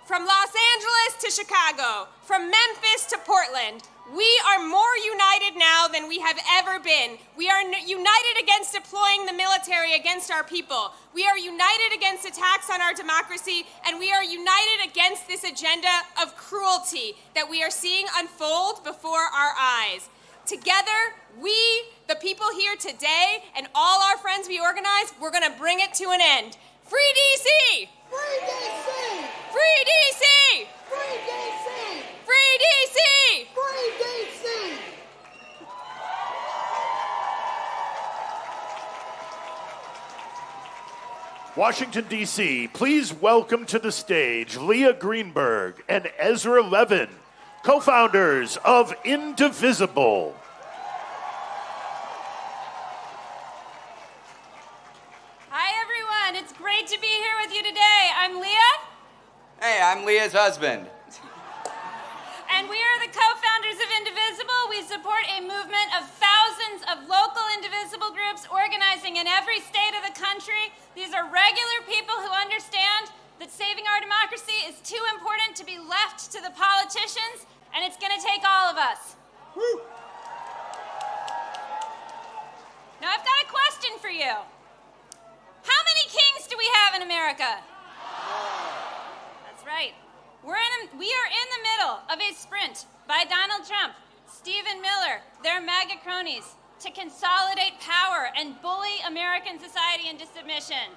Speaker 17: from Los Angeles to Chicago, from Memphis to Portland, we are more united now than we have ever been. We are united against deploying the military against our people. We are united against attacks on our democracy, and we are united against this agenda of cruelty that we are seeing unfold before our eyes. Together, we, the people here today, and all our friends we organize, we're going to bring it to an end. Free DC!
Speaker 16: Free DC!
Speaker 17: Free DC!
Speaker 16: Free DC!
Speaker 17: Free DC!
Speaker 16: Free DC!
Speaker 2: Washington, D.C., please welcome to the stage Leah Greenberg and Ezra Levin, co-founders of Indivisible.
Speaker 18: I'm Leah's husband.
Speaker 19: And we are the co-founders of Indivisible. We support a movement of thousands of local indivisible groups organizing in every state of the country. These are regular people who understand that saving our democracy is too important to be left to the politicians, and it's going to take all of us. Woo. Now, I've got a question for you. How many kings do we have in America? That's right. We are in the middle of a sprint by Donald Trump, Stephen Miller, their MAGA cronies, to consolidate power and bully American society into submission.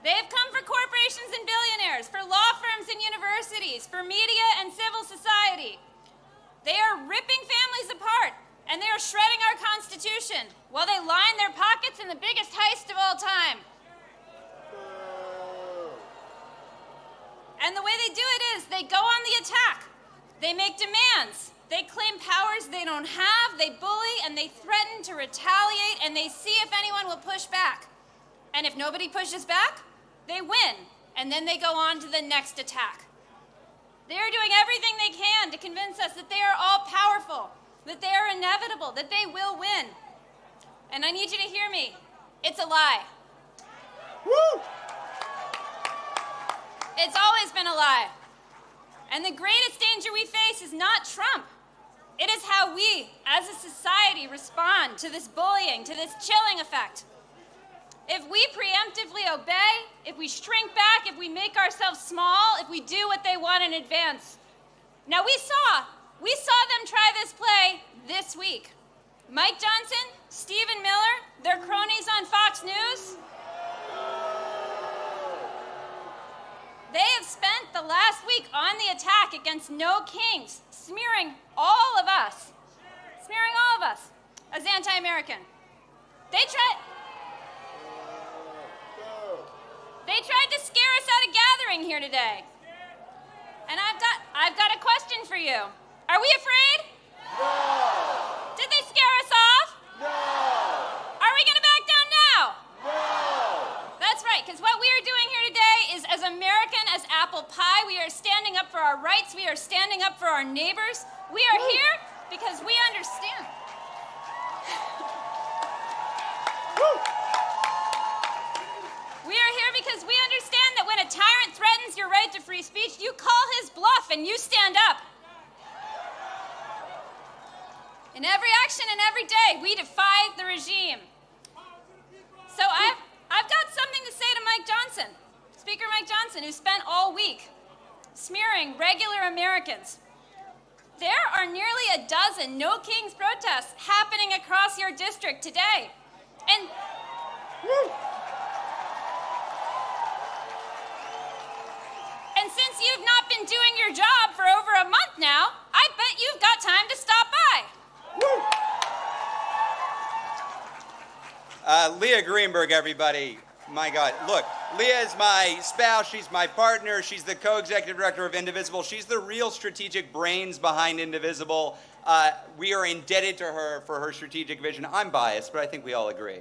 Speaker 19: They have come for corporations and billionaires, for law firms and universities, for media and civil society. They are ripping families apart, and they are shredding our Constitution while they line their pockets in the biggest heist of all time. And the way they do it is they go on the attack. They make demands. They claim powers they don't have. They bully and they threaten to retaliate, and they see if anyone will push back. And if nobody pushes back, they win. And then they go on to the next attack. They are doing everything they can to convince us that they are all powerful, that they are inevitable, that they will win. And I need you to hear me. It's a lie. Woo! It's always been a lie. And the greatest danger we face is not Trump. It is how we, as a society, respond to this bullying, to this chilling effect. If we preemptively obey, if we shrink back, if we make ourselves small, if we do what they want in advance. Now we saw them try this play this week. Mike Johnson, Stephen Miller, their cronies on Fox News. They have spent the last week on the attack against No Kings, smearing all of us as anti-American. They tried to scare us out of gathering here today. And I've got a question for you. Are we afraid? No. Did they scare us off? No. Are we going to back down now? No. That's right, because what we are doing here today is as American as apple pie. We are standing up for our rights. We are standing up for our neighbors. We are here because we understand. We are here because we understand that when a tyrant threatens your right to free speech, you call his bluff and you stand up. In every action and every day, we defy the regime. So I've got something to say to Mike Johnson, Speaker Mike Johnson, who spent all week smearing regular Americans. There are nearly a dozen No Kings protests happening across your district today. And since you've not been doing your job for over a month now, I bet you've got time to stop by.
Speaker 18: Leah Greenberg, everybody. My God. Look, Leah is my spouse. She's my partner. She's the co-executive director of Indivisible. She's the real strategic brains behind Indivisible. We are indebted to her for her strategic vision. I'm biased, but I think we all agree.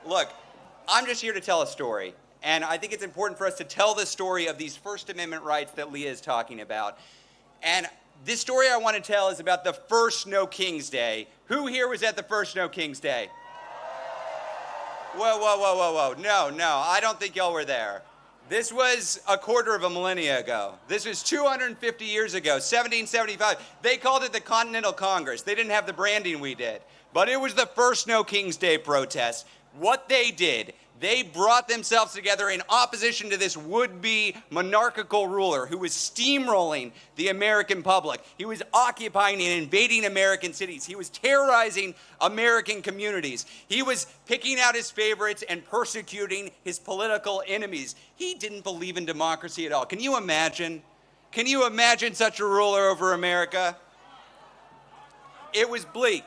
Speaker 18: Look, I'm just here to tell a story. And I think it's important for us to tell the story of these First Amendment rights that Leah is talking about. And this story I want to tell is about the first No Kings Day. Who here was at the first No Kings Day? Whoa. No, I don't think y'all were there. This was a quarter of a millennia ago. This was 250 years ago, 1775. They called it the Continental Congress. They didn't have the branding we did. But it was the first No Kings Day protest. What they did, they brought themselves together in opposition to this would-be monarchical ruler who was steamrolling the American public. He was occupying and invading American cities. He was terrorizing American communities. He was picking out his favorites and persecuting his political enemies. He didn't believe in democracy at all. Can you imagine? Can you imagine such a ruler over America? It was bleak.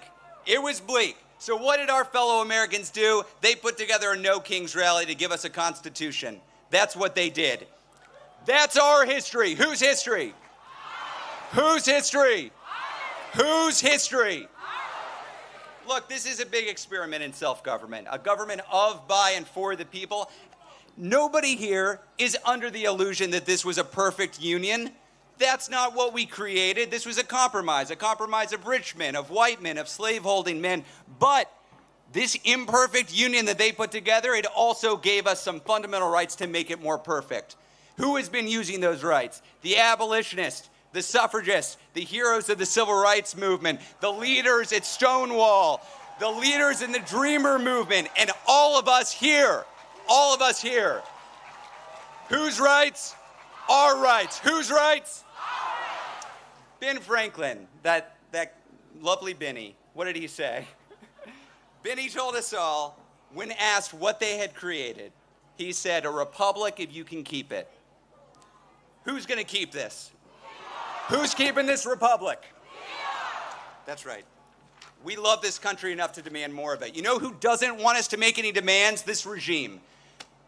Speaker 18: It was bleak. So what did our fellow Americans do? They put together a No Kings rally to give us a constitution. That's what they did. That's our history. Whose history? Whose history? Whose history? Look, this is a big experiment in self-government, a government of, by, and for the people. Nobody here is under the illusion that this was a perfect union. That's not what we created. This was a compromise of rich men, of white men, of slaveholding men. But this imperfect union that they put together, it also gave us some fundamental rights to make it more perfect. Who has been using those rights? The abolitionists, the suffragists, the heroes of the civil rights movement, the leaders at Stonewall, the leaders in the Dreamer movement, and all of us here. All of us here. Whose rights? Our rights. Whose rights? Ben Franklin, that lovely Benny, what did he say? Benny told us all, when asked what they had created, he said, a republic if you can keep it. Who's going to keep this? Who's keeping this republic? That's right. We love this country enough to demand more of it. You know who doesn't want us to make any demands? This regime.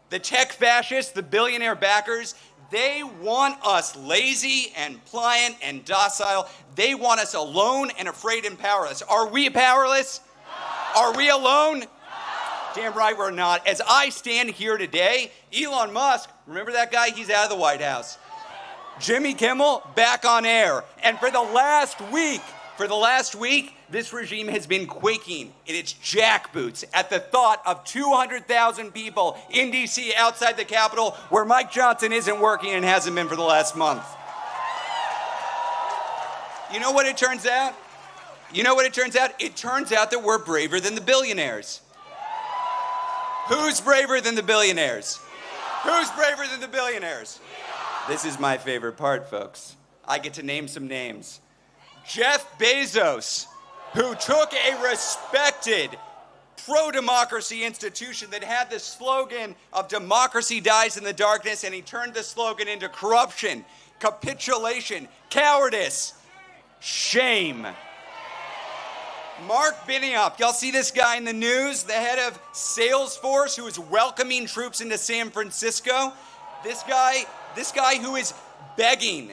Speaker 18: The tech fascists, the billionaire backers, they want us lazy and pliant and docile. They want us alone and afraid and powerless. Are we powerless? No. Are we alone? No. Damn right we're not. As I stand here today, Elon Musk, remember that guy? He's out of the White House. Jimmy Kimmel, back on air. And for the last week, this regime has been quaking in its jackboots at the thought of 200,000 people in D.C. outside the Capitol where Mike Johnson isn't working and hasn't been for the last month. You know what it turns out? It turns out that we're braver than the billionaires. Who's braver than the billionaires? Who's braver than the billionaires? This is my favorite part, folks. I get to name some names. Jeff Bezos, who took a respected pro-democracy institution that had the slogan of democracy dies in the darkness, and he turned the slogan into corruption, capitulation, cowardice, shame. Mark Benioff, y'all see this guy in the news, the head of Salesforce, who is welcoming troops into San Francisco? This guy who is begging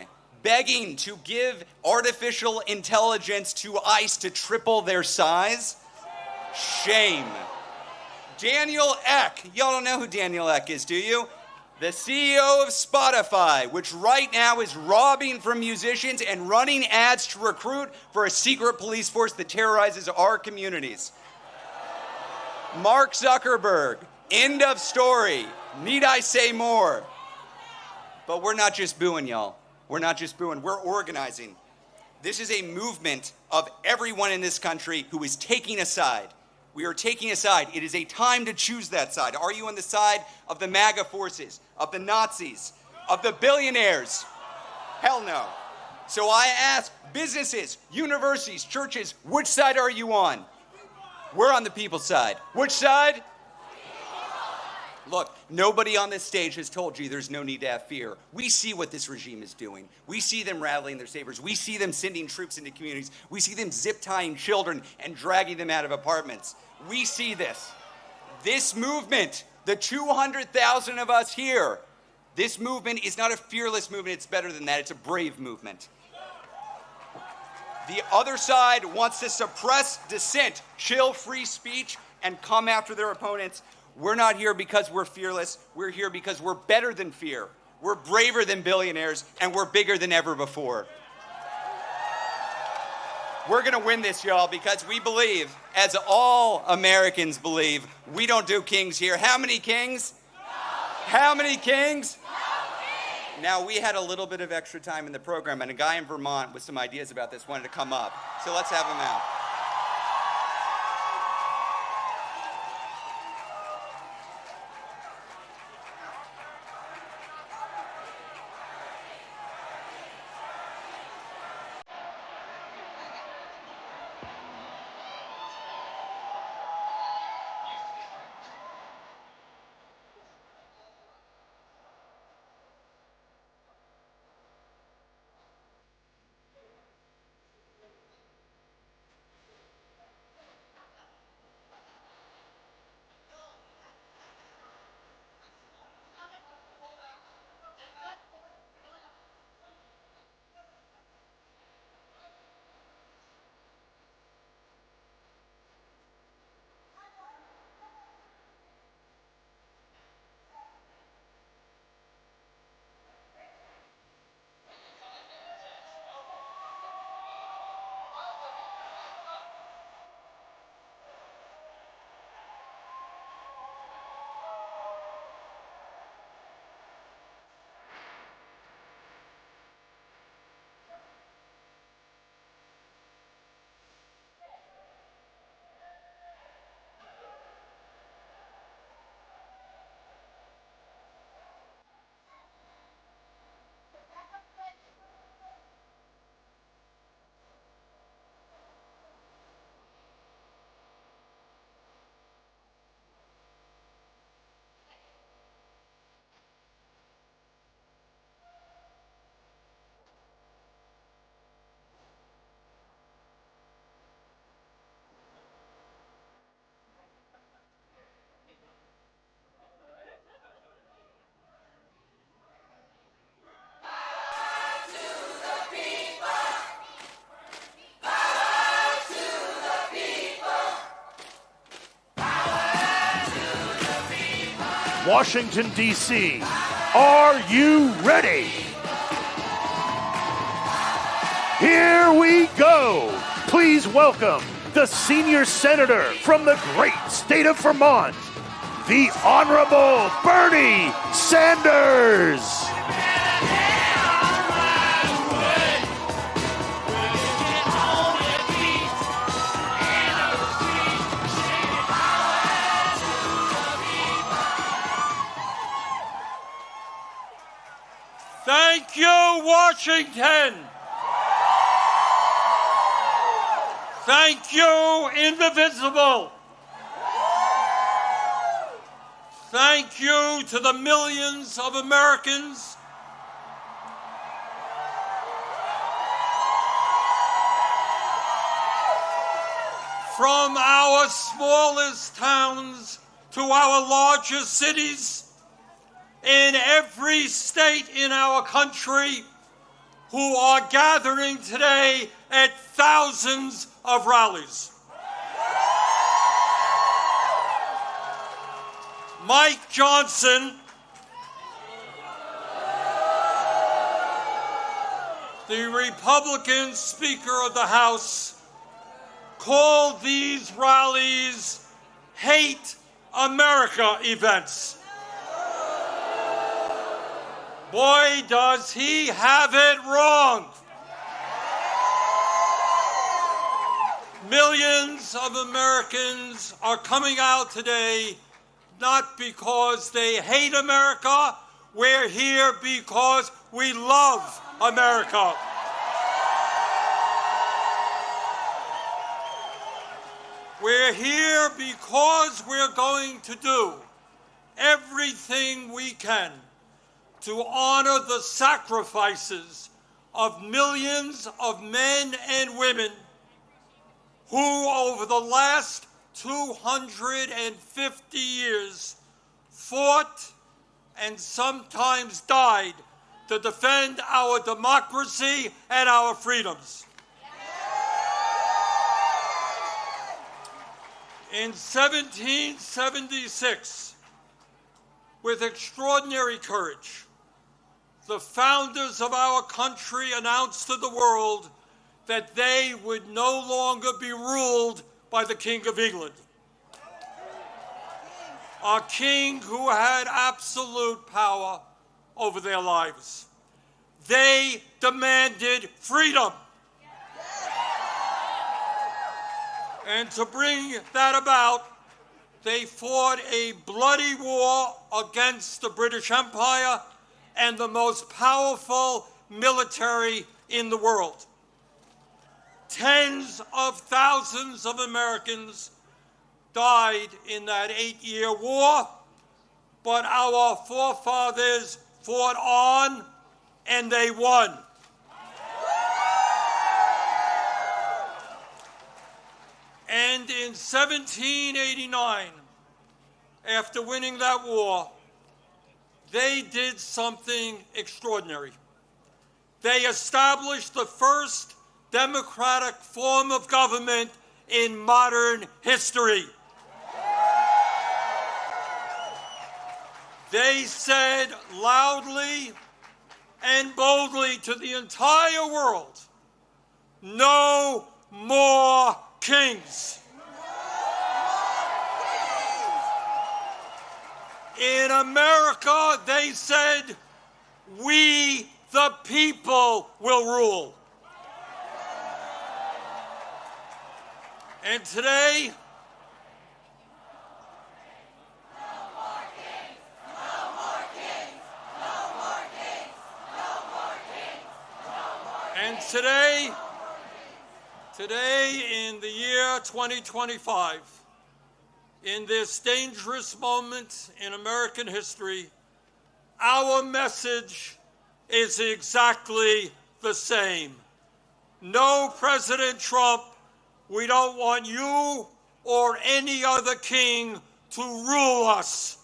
Speaker 18: to give artificial intelligence to ICE to triple their size? Shame. Daniel Ek. Y'all don't know who Daniel Ek is, do you? The CEO of Spotify, which right now is robbing from musicians and running ads to recruit for a secret police force that terrorizes our communities. Mark Zuckerberg. End of story. Need I say more? But we're not just booing, y'all. We're not just booing. We're organizing. This is a movement of everyone in this country who is taking a side. We are taking a side. It is a time to choose that side. Are you on the side of the MAGA forces, of the Nazis, of the billionaires? Hell no. So I ask businesses, universities, churches, which side are you on? We're on the people's side. Which side? Look, nobody on this stage has told you there's no need to have fear. We see what this regime is doing. We see them rattling their sabers. We see them sending troops into communities. We see them zip-tying children and dragging them out of apartments. We see this. This movement, the 200,000 of us here, this movement is not a fearless movement. It's better than that. It's a brave movement. The other side wants to suppress dissent, chill free speech, and come after their opponents. We're not here because we're fearless. We're here because we're better than fear. We're braver than billionaires, and we're bigger than ever before. We're going to win this, y'all, because we believe, as all Americans believe, we don't do kings here. How many kings? How many kings? Now, we had a little bit of extra time in the program, and a guy in Vermont with some ideas about this wanted to come up. So let's have him out.
Speaker 2: Washington, D.C. Are you ready? Here we go. Please welcome the senior senator from the great state of Vermont, the Honorable Bernie Sanders.
Speaker 13: Thank you, Washington. Thank you, Indivisible. Thank you to the millions of Americans from our smallest towns to our largest cities in every state in our country who are gathering today at thousands of rallies. Mike Johnson, the Republican Speaker of the House, called these rallies Hate America events. Boy, does he have it wrong. Millions of Americans are coming out today not because they hate America. We're here because we love America. We're here because we're going to do everything we can to honor the sacrifices of millions of men and women who, over the last 250 years, fought and sometimes died to defend our democracy and our freedoms. In 1776, with extraordinary courage, the founders of our country announced to the world that they would no longer be ruled by the King of England, a king who had absolute power over their lives. They demanded freedom. And to bring that about, they fought a bloody war against the British Empire and the most powerful military in the world. Tens of thousands of Americans died in that 8-year war, but our forefathers fought on and they won. And in 1789, after winning that war, they did something extraordinary. They established the first democratic form of government in modern history. They said loudly and boldly to the entire world, no more kings. In America, they said, we the people will rule. And today, today in the year 2025, in this dangerous moment in American history, our message is exactly the same. No, President Trump, we don't want you or any other king to rule us.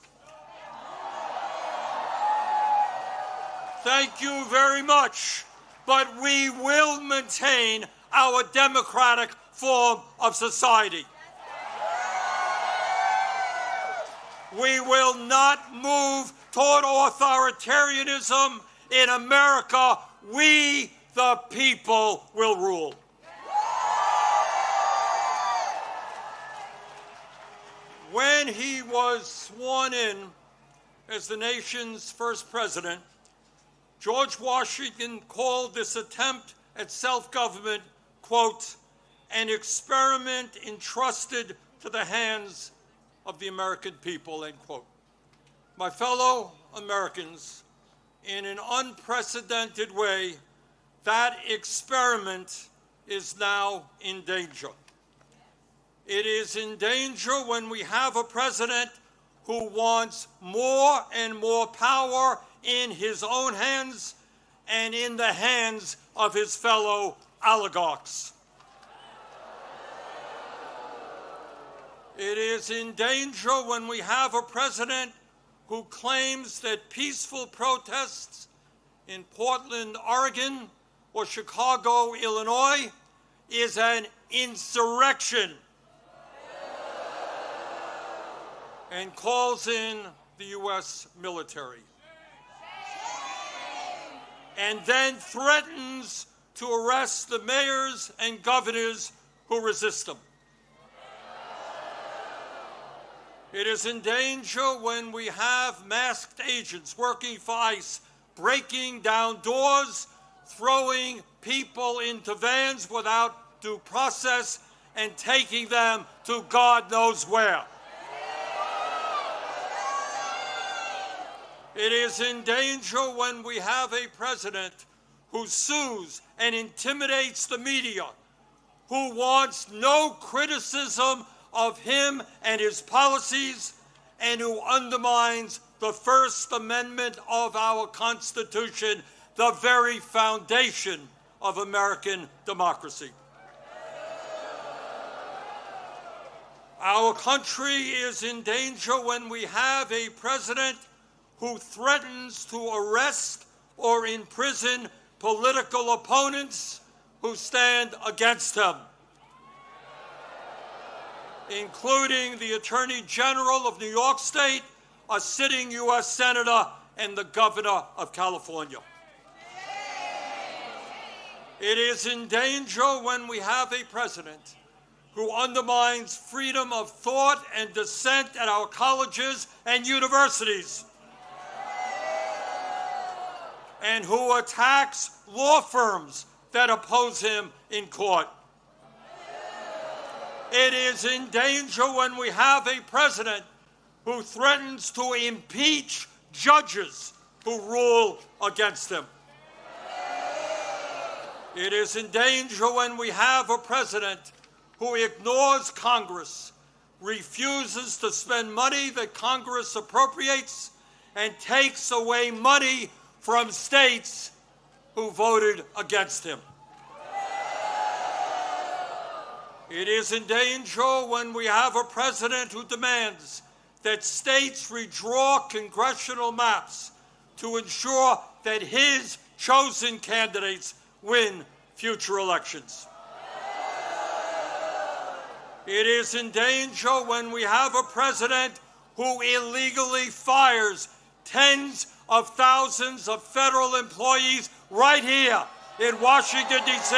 Speaker 13: Thank you very much, but we will maintain our democratic form of society. We will not move toward authoritarianism in America. We, the people, will rule. When he was sworn in as the nation's first president, George Washington called this attempt at self-government, quote, an experiment entrusted to the hands of the American people, end quote. My fellow Americans, in an unprecedented way, that experiment is now in danger. It is in danger when we have a president who wants more and more power in his own hands and in the hands of his fellow oligarchs. It is in danger when we have a president who claims that peaceful protests in Portland, Oregon, or Chicago, Illinois, is an insurrection and calls in the U.S. military, and then threatens to arrest the mayors and governors who resist them. It is in danger when we have masked agents working for ICE, breaking down doors, throwing people into vans without due process, and taking them to God knows where. It is in danger when we have a president who sues and intimidates the media, who wants no criticism of him and his policies, and who undermines the First Amendment of our Constitution, the very foundation of American democracy. Our country is in danger when we have a president who threatens to arrest or imprison political opponents who stand against him, including the Attorney General of New York State, a sitting U.S. Senator, and the Governor of California. It is in danger when we have a president who undermines freedom of thought and dissent at our colleges and universities, and who attacks law firms that oppose him in court. It is in danger when we have a president who threatens to impeach judges who rule against him. It is in danger when we have a president who ignores Congress, refuses to spend money that Congress appropriates, and takes away money from states who voted against him. It is in danger when we have a president who demands that states redraw congressional maps to ensure that his chosen candidates win future elections. It is in danger when we have a president who illegally fires tens of thousands of federal employees right here in Washington, D.C.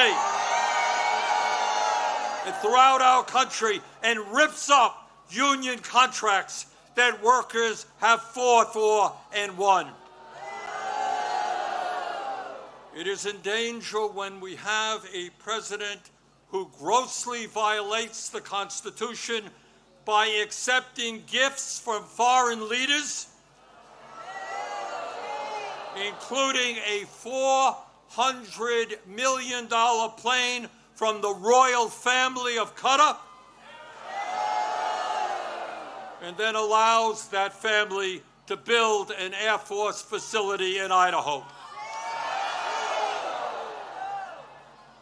Speaker 13: and throughout our country, and rips up union contracts that workers have fought for and won. It is in danger when we have a president who grossly violates the Constitution by accepting gifts from foreign leaders, including a $400 million plane from the royal family of Qatar, and then allows that family to build an Air Force facility in Idaho.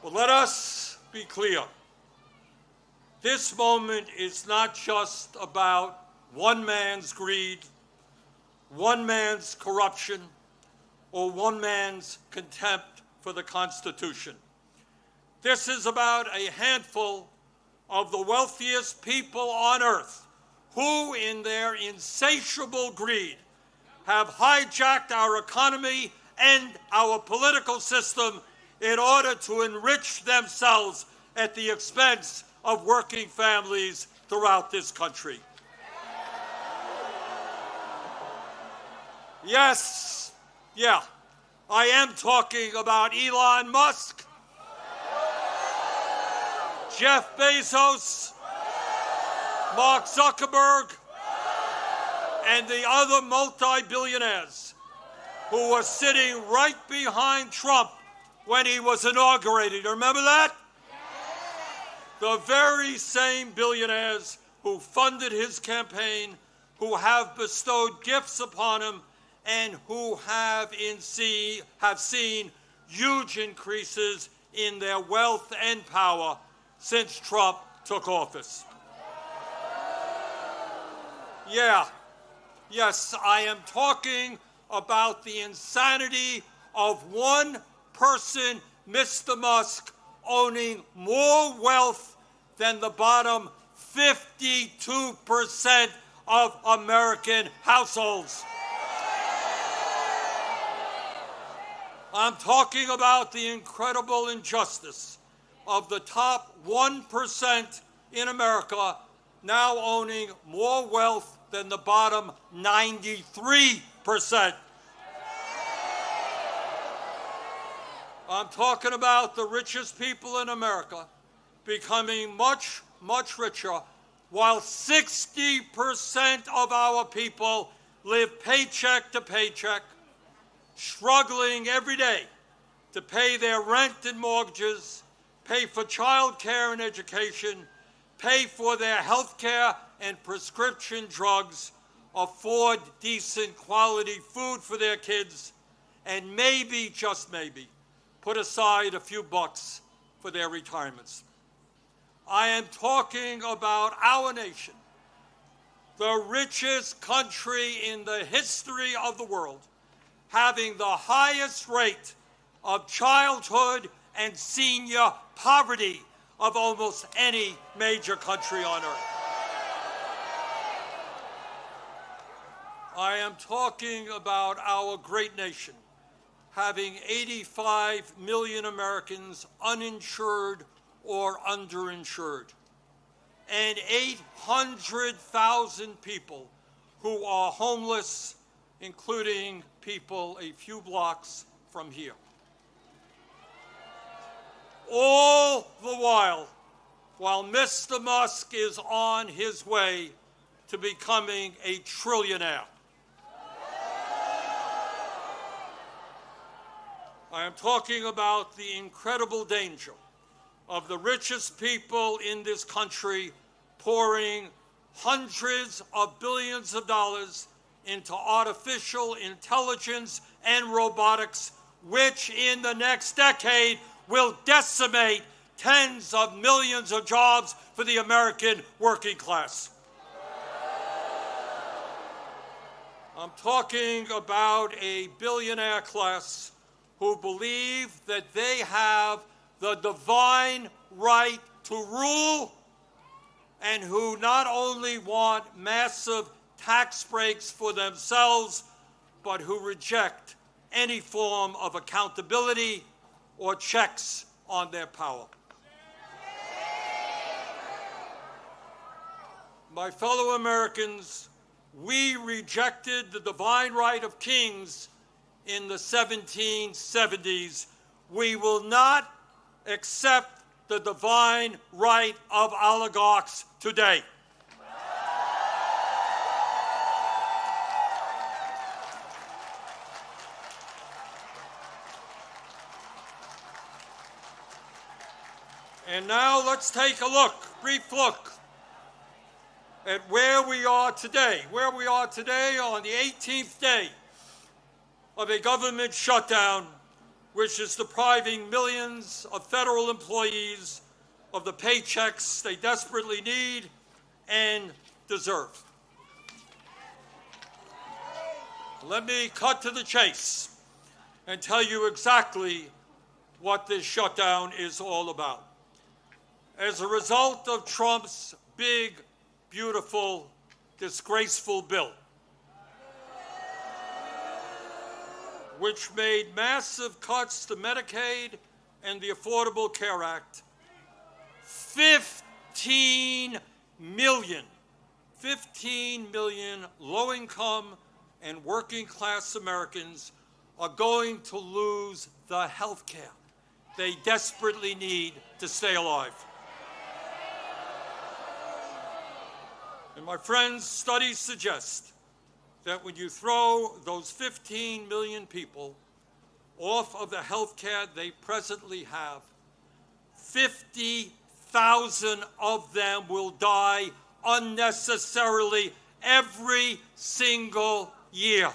Speaker 13: Well, let us be clear. This moment is not just about one man's greed, one man's corruption, or one man's contempt for the Constitution. This is about a handful of the wealthiest people on earth
Speaker 20: who in their insatiable greed have hijacked our economy and our political system in order to enrich themselves at the expense of working families throughout this country. Yes, yeah, I am talking about Elon Musk, Jeff Bezos, Mark Zuckerberg, and the other multi-billionaires who were sitting right behind Trump when he was inaugurated. Remember that? The very same billionaires who funded his campaign, who have bestowed gifts upon him, and who have seen huge increases in their wealth and power since Trump took office. Yeah, yes, I am talking about the insanity of one person, Mr. Musk, owning more wealth than the bottom 52% of American households. I'm talking about the incredible injustice of the top 1% in America now owning more wealth than the bottom 93%. I'm talking about the richest people in America becoming much, much richer, while 60% of our people live paycheck to paycheck, struggling every day to pay their rent and mortgages, pay for child care and education, pay for their health care and prescription drugs, afford decent quality food for their kids, and maybe, just maybe, put aside a few bucks for their retirements. I am talking about our nation, the richest country in the history of the world, having the highest rate of childhood and senior poverty of almost any major country on earth. I am talking about our great nation having 85 million Americans uninsured or underinsured, and 800,000 people who are homeless, including people a few blocks from here. All the while Mr. Musk is on his way to becoming a trillionaire. I am talking about the incredible danger of the richest people in this country pouring hundreds of billions of dollars into artificial intelligence and robotics, which in the next decade will decimate tens of millions of jobs for the American working class. I'm talking about a billionaire class who believe that they have the divine right to rule, and who not only want massive tax breaks for themselves, but who reject any form of accountability or checks on their power. My fellow Americans, we rejected the divine right of kings in the 1770s. We will not accept the divine right of oligarchs today. And now let's take a brief look at where we are today. Where we are today on the 18th day of a government shutdown, which is depriving millions of federal employees of the paychecks they desperately need and deserve. Let me cut to the chase and tell you exactly what this shutdown is all about. As a result of Trump's big, beautiful disgraceful bill, which made massive cuts to Medicaid and the Affordable Care Act. 15 million low-income and working-class Americans are going to lose the health care they desperately need to stay alive. And my friends, studies suggest that when you throw those 15 million people off of the health care they presently have, 50,000 of them will die unnecessarily every single year.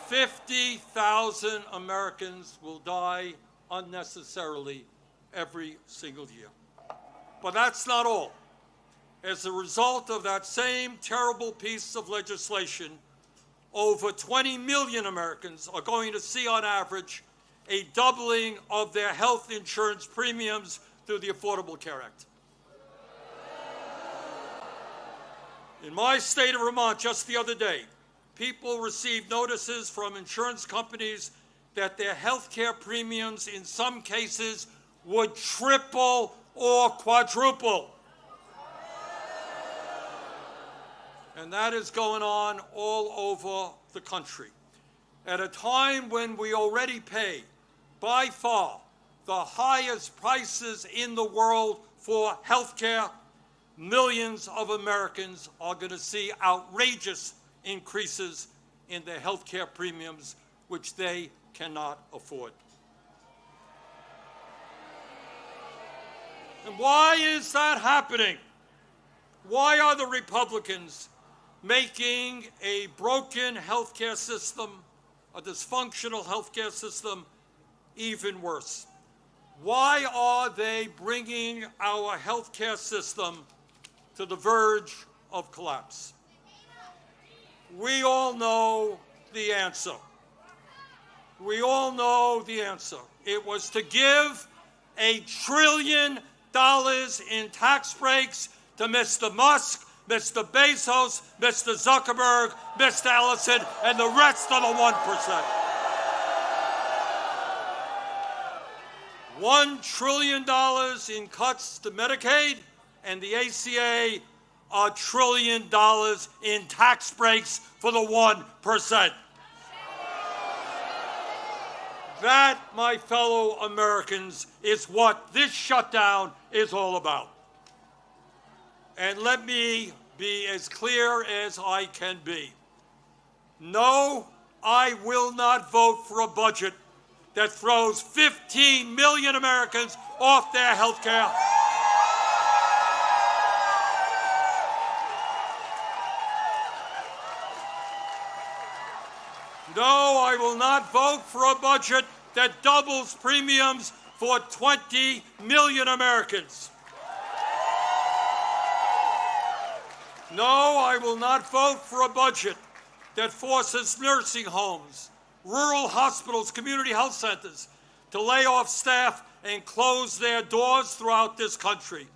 Speaker 20: 50,000 Americans will die unnecessarily every single year. But that's not all. As a result of that same terrible piece of legislation, over 20 million Americans are going to see, on average, a doubling of their health insurance premiums through the Affordable Care Act. In my state of Vermont, just the other day, people received notices from insurance companies that their health care premiums in some cases would triple or quadruple. And that is going on all over the country. At a time when we already pay, by far, the highest prices in the world for health care, millions of Americans are going to see outrageous increases in their health care premiums, which they cannot afford. And why is that happening? Why are the Republicans making a broken health care system, a dysfunctional health care system, even worse? Why are they bringing our health care system to the verge of collapse? We all know the answer. We all know the answer. It was to give $1 trillion in tax breaks to Mr. Musk, Mr. Bezos, Mr. Zuckerberg, Mr. Ellison, and the rest of the 1%. $1 trillion in cuts to Medicaid, and the ACA, $1 trillion in tax breaks for the 1%. That, my fellow Americans, is what this shutdown is all about. And let me be as clear as I can be. No, I will not vote for a budget that throws 15 million Americans off their health care. No, I will not vote for a budget that doubles premiums for 20 million Americans. No, I will not vote for a budget that forces nursing homes, rural hospitals, community health centers to lay off staff and close their doors throughout this country.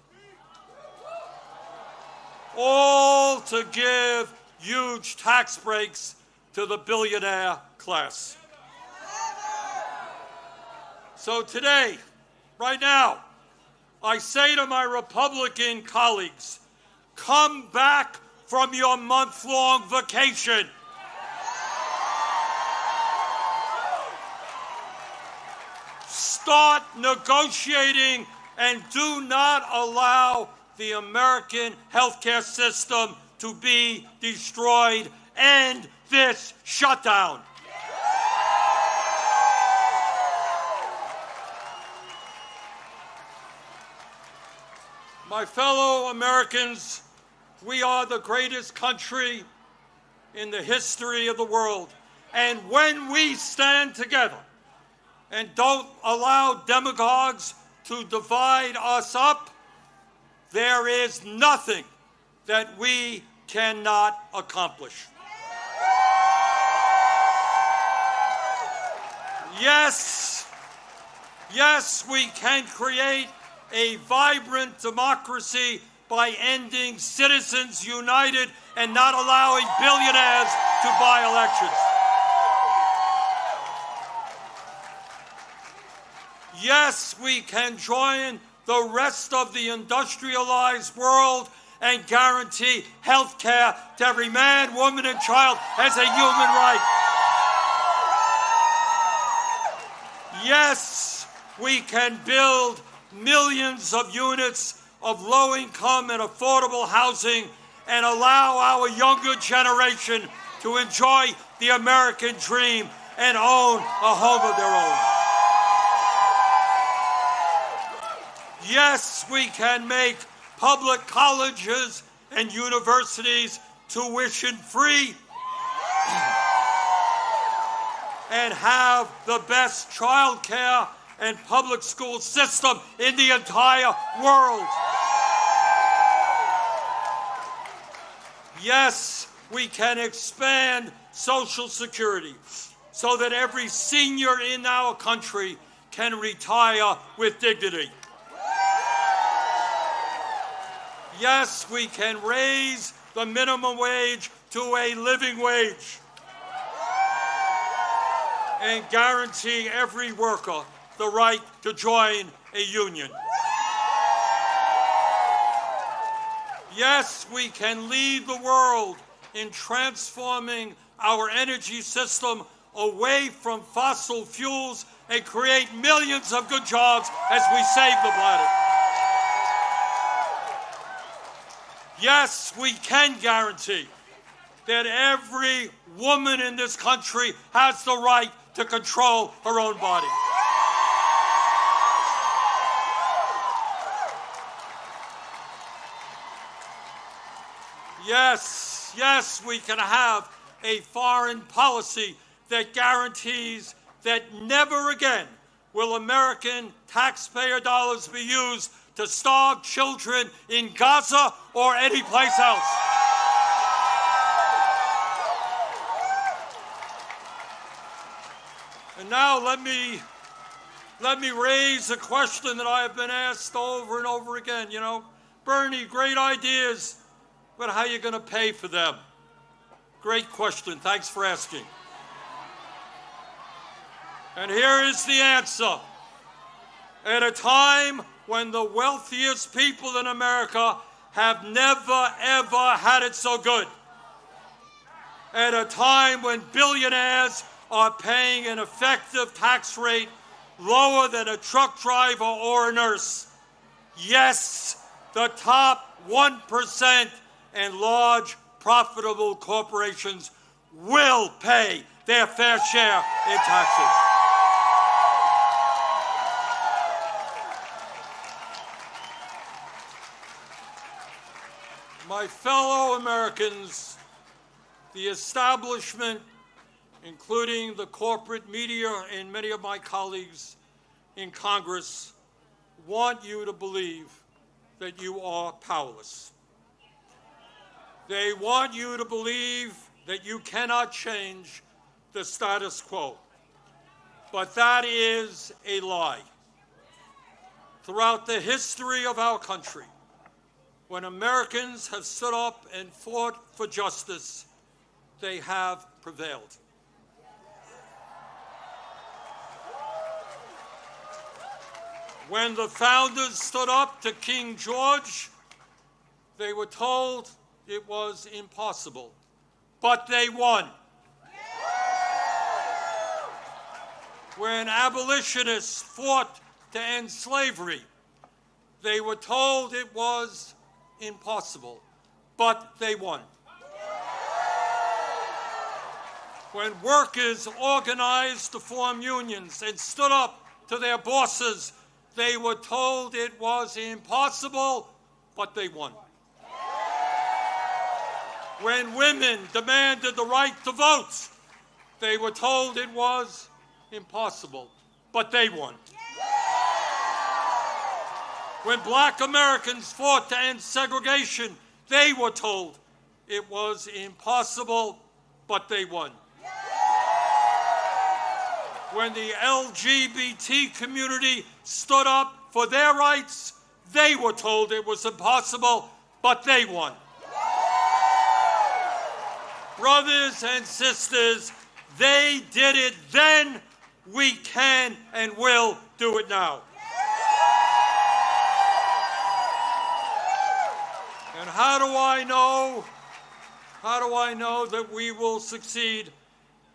Speaker 20: All to give huge tax breaks to the billionaire class. So today, right now, I say to my Republican colleagues, come back from your month-long vacation. Start negotiating and do not allow the American healthcare system to be destroyed. End this shutdown. My fellow Americans, we are the greatest country in the history of the world. And when we stand together and don't allow demagogues to divide us up, there is nothing that we cannot accomplish. Yes, we can create a vibrant democracy by ending Citizens United and not allowing billionaires to buy elections. Yes, we can join the rest of the industrialized world and guarantee health care to every man, woman, and child as a human right. Yes, we can build millions of units of low-income and affordable housing and allow our younger generation to enjoy the American dream and own a home of their own. Yes, we can make public colleges and universities tuition-free and have the best child care and public school system in the entire world. Yes, we can expand Social Security so that every senior in our country can retire with dignity. Yes, we can raise the minimum wage to a living wage and guarantee every worker the right to join a union. Yes, we can lead the world in transforming our energy system away from fossil fuels and create millions of good jobs as we save the planet. Yes, we can guarantee that every woman in this country has the right to control her own body. Yes, yes, we can have a foreign policy that guarantees that never again will American taxpayer dollars be used to starve children in Gaza or any place else. And now let me raise a question that I have been asked over and over again. You know, Bernie, great ideas, but how are you going to pay for them? Great question. Thanks for asking. And here is the answer. At a time when the wealthiest people in America have never, ever had it so good, at a time when billionaires are paying an effective tax rate lower than a truck driver or a nurse, yes, the top 1% and large profitable corporations will pay their fair share in taxes. My fellow Americans, the establishment, including the corporate media and many of my colleagues in Congress, want you to believe that you are powerless. They want you to believe that you cannot change the status quo. But that is a lie. Throughout the history of our country, when Americans have stood up and fought for justice, they have prevailed. When the founders stood up to King George, they were told it was impossible, but they won. When abolitionists fought to end slavery, they were told it was impossible, but they won. When workers organized to form unions and stood up to their bosses, they were told it was impossible, but they won. When women demanded the right to vote, they were told it was impossible, but they won. When black Americans fought to end segregation, they were told it was impossible, but they won. When the LGBT community stood up for their rights, they were told it was impossible, but they won. Brothers and sisters, they did it then. We can and will do it now. And how do I know? How do I know that we will succeed?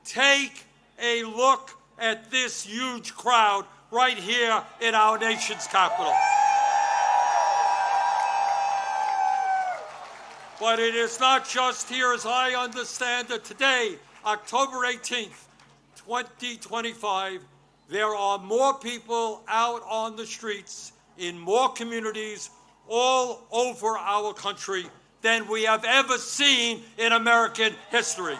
Speaker 20: Take a look at this huge crowd right here in our nation's capital. But it is not just here, as I understand it. Today, October 18th, 2025, there are more people out on the streets in more communities all over our country than we have ever seen in American history.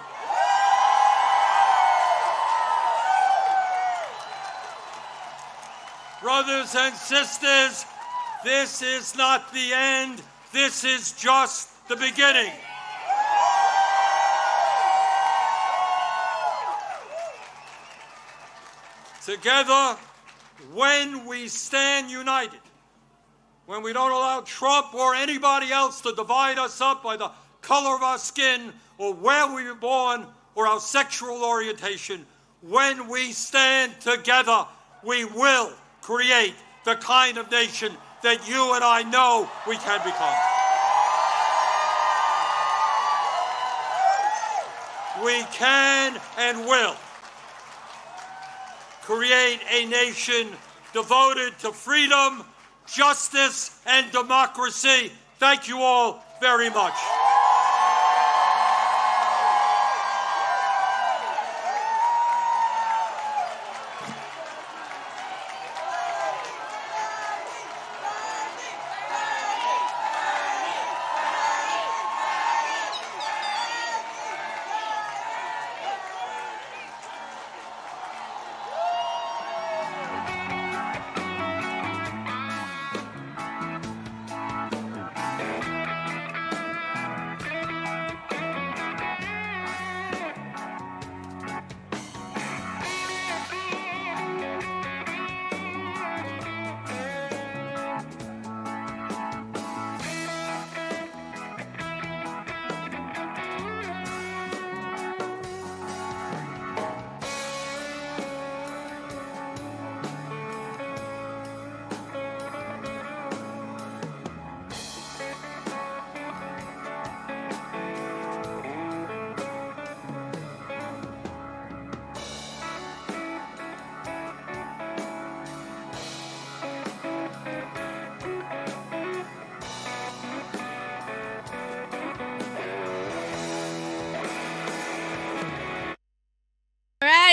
Speaker 20: Brothers and sisters, this is not the end. This is just the beginning. Together, when we stand united, when we don't allow Trump or anybody else to divide us up by the color of our skin or where we were born or our sexual orientation, when we stand together, we will create the kind of nation that you and I know we can become. We can and will create a nation devoted to freedom, justice, and democracy. Thank you all very much.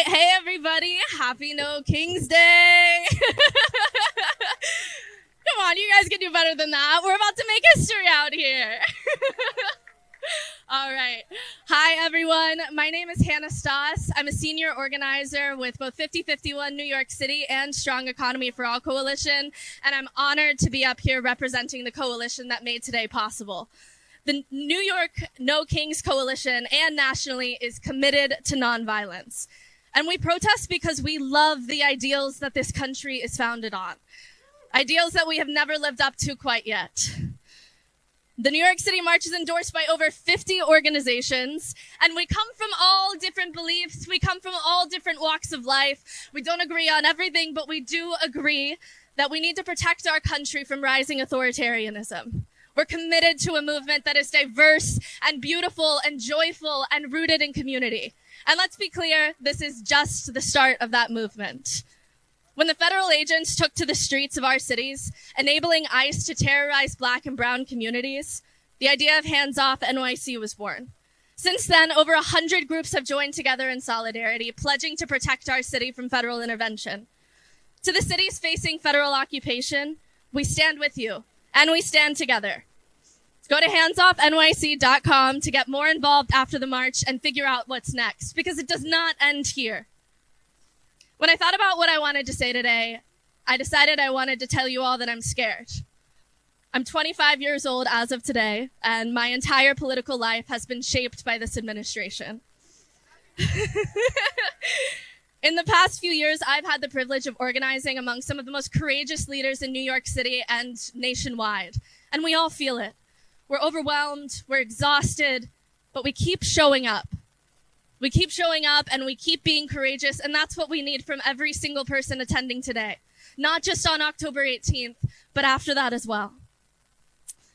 Speaker 21: Hey everybody, happy No King's Day. Come on, you guys can do better than that. We're about to make history out here. All right. Hi everyone, my name is Hannah Stoss. I'm a senior organizer with both 5051 New York City and Strong Economy for All Coalition, and I'm honored to be up here representing the coalition that made today possible. The New York No Kings Coalition and nationally is committed to nonviolence. And we protest because we love the ideals that this country is founded on. Ideals that we have never lived up to quite yet. The New York City March is endorsed by over 50 organizations, and we come from all different beliefs. We come from all different walks of life. We don't agree on everything, but we do agree that we need to protect our country from rising authoritarianism. We're committed to a movement that is diverse and beautiful and joyful and rooted in community. And let's be clear, this is just the start of that movement. When the federal agents took to the streets of our cities, enabling ICE to terrorize Black and brown communities, the idea of Hands Off NYC was born. Since then, over 100 groups have joined together in solidarity, pledging to protect our city from federal intervention. To the cities facing federal occupation, we stand with you, and we stand together. Go to handsoffnyc.com to get more involved after the march and figure out what's next, because it does not end here. When I thought about what I wanted to say today, I decided I wanted to tell you all that I'm scared. I'm 25 years old as of today, and my entire political life has been shaped by this administration. In the past few years, I've had the privilege of organizing among some of the most courageous leaders in New York City and nationwide, and we all feel it. We're overwhelmed, we're exhausted, but we keep showing up. We keep showing up and we keep being courageous, and that's what we need from every single person attending today. Not just on October 18th, but after that as well.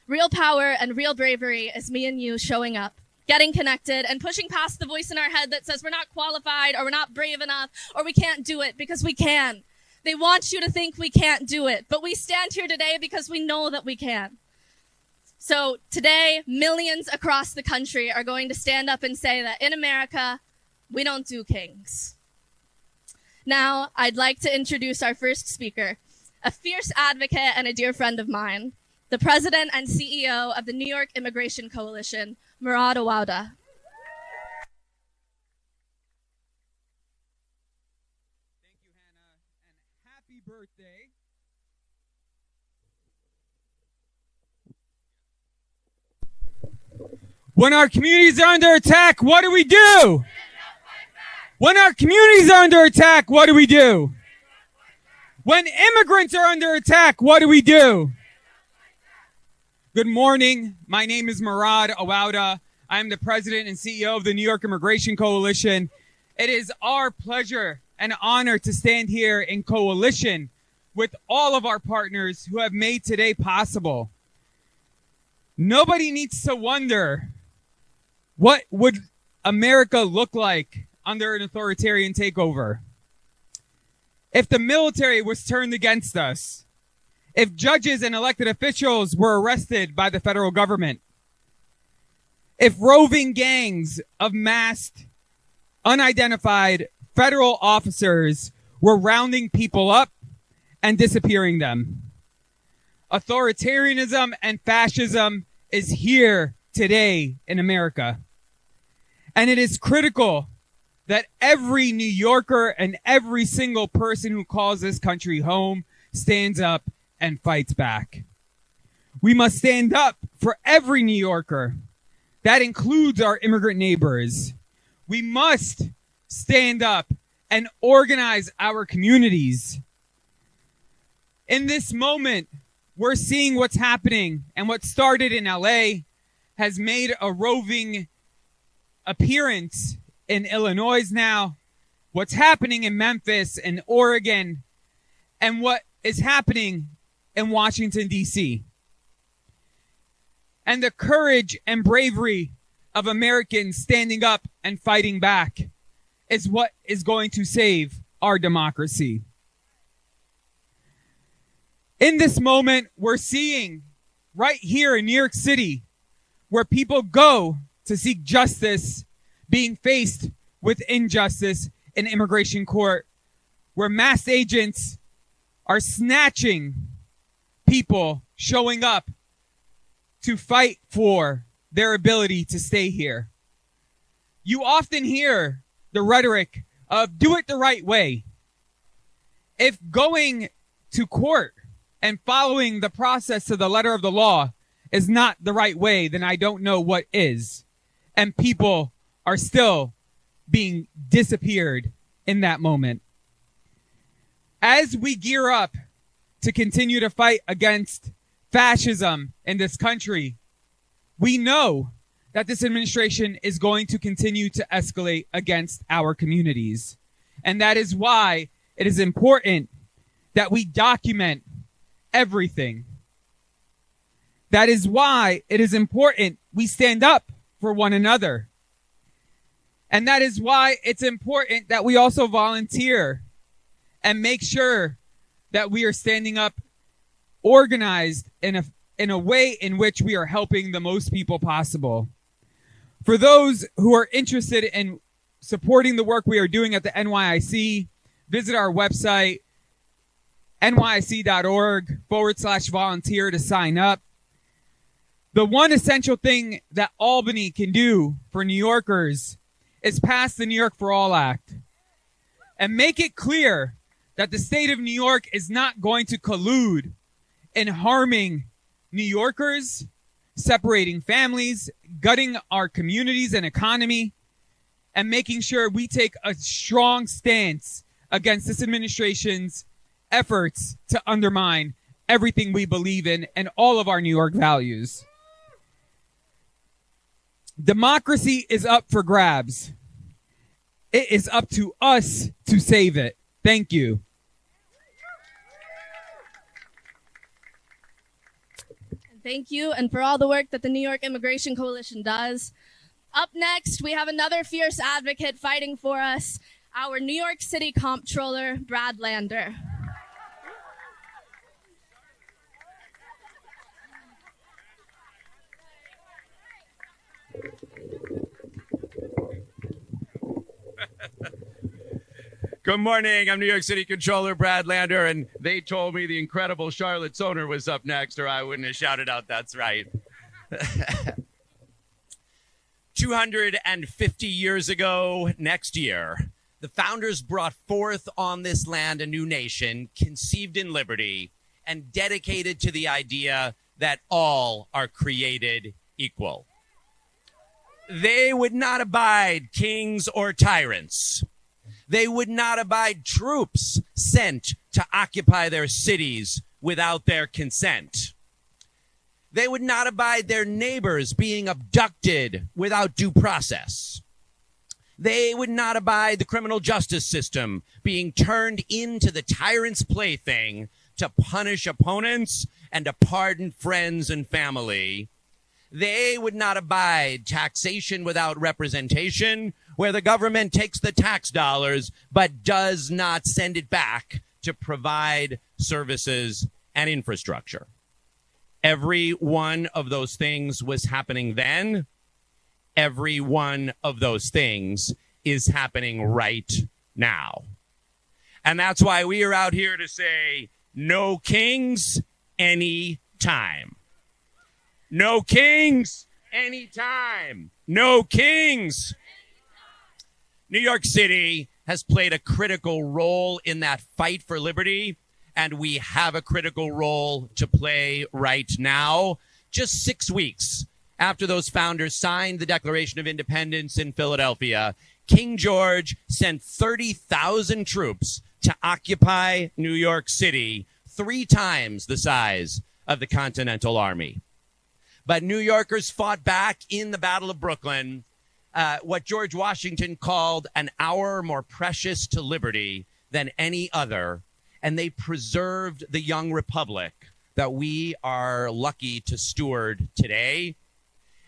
Speaker 21: Real power and real bravery is me and you showing up, getting connected, and pushing past the voice in our head that says we're not qualified or we're not brave enough or we can't do it, because we can. They want you to think we can't do it, but we stand here today because we know that we can. So today, millions across the country are going to stand up and say that in America, we don't do kings. Now, I'd like to introduce our first speaker, a fierce advocate and a dear friend of mine, the president and CEO of the New York Immigration Coalition, Mehdi Awada.
Speaker 1: Thank you, Hannah, and happy birthday. When our communities are under attack, what do we do? When our communities are under attack, what do we do? When immigrants are under attack, what do we do? Good morning. My name is Mehdi Awada. I'm the president and CEO of the New York Immigration Coalition. It is our pleasure and honor to stand here in coalition with all of our partners who have made today possible. Nobody needs to wonder, what would America look like under an authoritarian takeover? If the military was turned against us, if judges and elected officials were arrested by the federal government, if roving gangs of masked, unidentified federal officers were rounding people up and disappearing them. Authoritarianism and fascism is here today in America. And it is critical that every New Yorker and every single person who calls this country home stands up and fights back. We must stand up for every New Yorker. That includes our immigrant neighbors. We must stand up and organize our communities. In this moment, we're seeing what's happening, and what started in LA has made a roving appearance in Illinois now, what's happening in Memphis and Oregon, and what is happening in Washington, D.C. And the courage and bravery of Americans standing up and fighting back is what is going to save our democracy. In this moment, we're seeing right here in New York City, where people go to seek justice, being faced with injustice in immigration court, where mass agents are snatching people showing up to fight for their ability to stay here. You often hear the rhetoric of do it the right way. If going to court and following the process to the letter of the law is not the right way, then I don't know what is. And people are still being disappeared in that moment. As we gear up to continue to fight against fascism in this country, we know that this administration is going to continue to escalate against our communities. And that is why it is important that we document everything. That is why it is important we stand up for one another. And that is why it's important that we also volunteer and make sure that we are standing up organized in a way in which we are helping the most people possible. For those who are interested in supporting the work we are doing at the NYIC, visit our website, nyc.org/volunteer to sign up. The one essential thing that Albany can do for New Yorkers is pass the New York for All Act and make it clear that the state of New York is not going to collude in harming New Yorkers, separating families, gutting our communities and economy, and making sure we take a strong stance against this administration's efforts to undermine everything we believe in and all of our New York values. Democracy is up for grabs. It is up to us to save it. Thank you.
Speaker 21: Thank you, and for all the work that the New York Immigration Coalition does. Up next, we have another fierce advocate fighting for us, our New York City Comptroller, Brad Lander.
Speaker 3: Good morning. I'm New York City Controller Brad Lander, and they told me the incredible Charlotte Soner was up next, or I wouldn't have shouted out, "That's right." 250 years ago next year, the founders brought forth on this land a new nation, conceived in liberty, and dedicated to the idea that all are created equal. They would not abide kings or tyrants. They would not abide troops sent to occupy their cities without their consent. They would not abide their neighbors being abducted without due process. They would not abide the criminal justice system being turned into the tyrant's plaything to punish opponents and to pardon friends and family. They would not abide taxation without representation, where the government takes the tax dollars but does not send it back to provide services and infrastructure. Every one of those things was happening then. Every one of those things is happening right now. And that's why we are out here to say, no kings, any time. No kings, anytime. No kings. New York City has played a critical role in that fight for liberty, and we have a critical role to play right now. Just 6 weeks after those founders signed the Declaration of Independence in Philadelphia, King George sent 30,000 troops to occupy New York City, 3 times the size of the Continental Army. But New Yorkers fought back in the Battle of Brooklyn, what George Washington called an hour more precious to liberty than any other, and they preserved the young republic that we are lucky to steward today.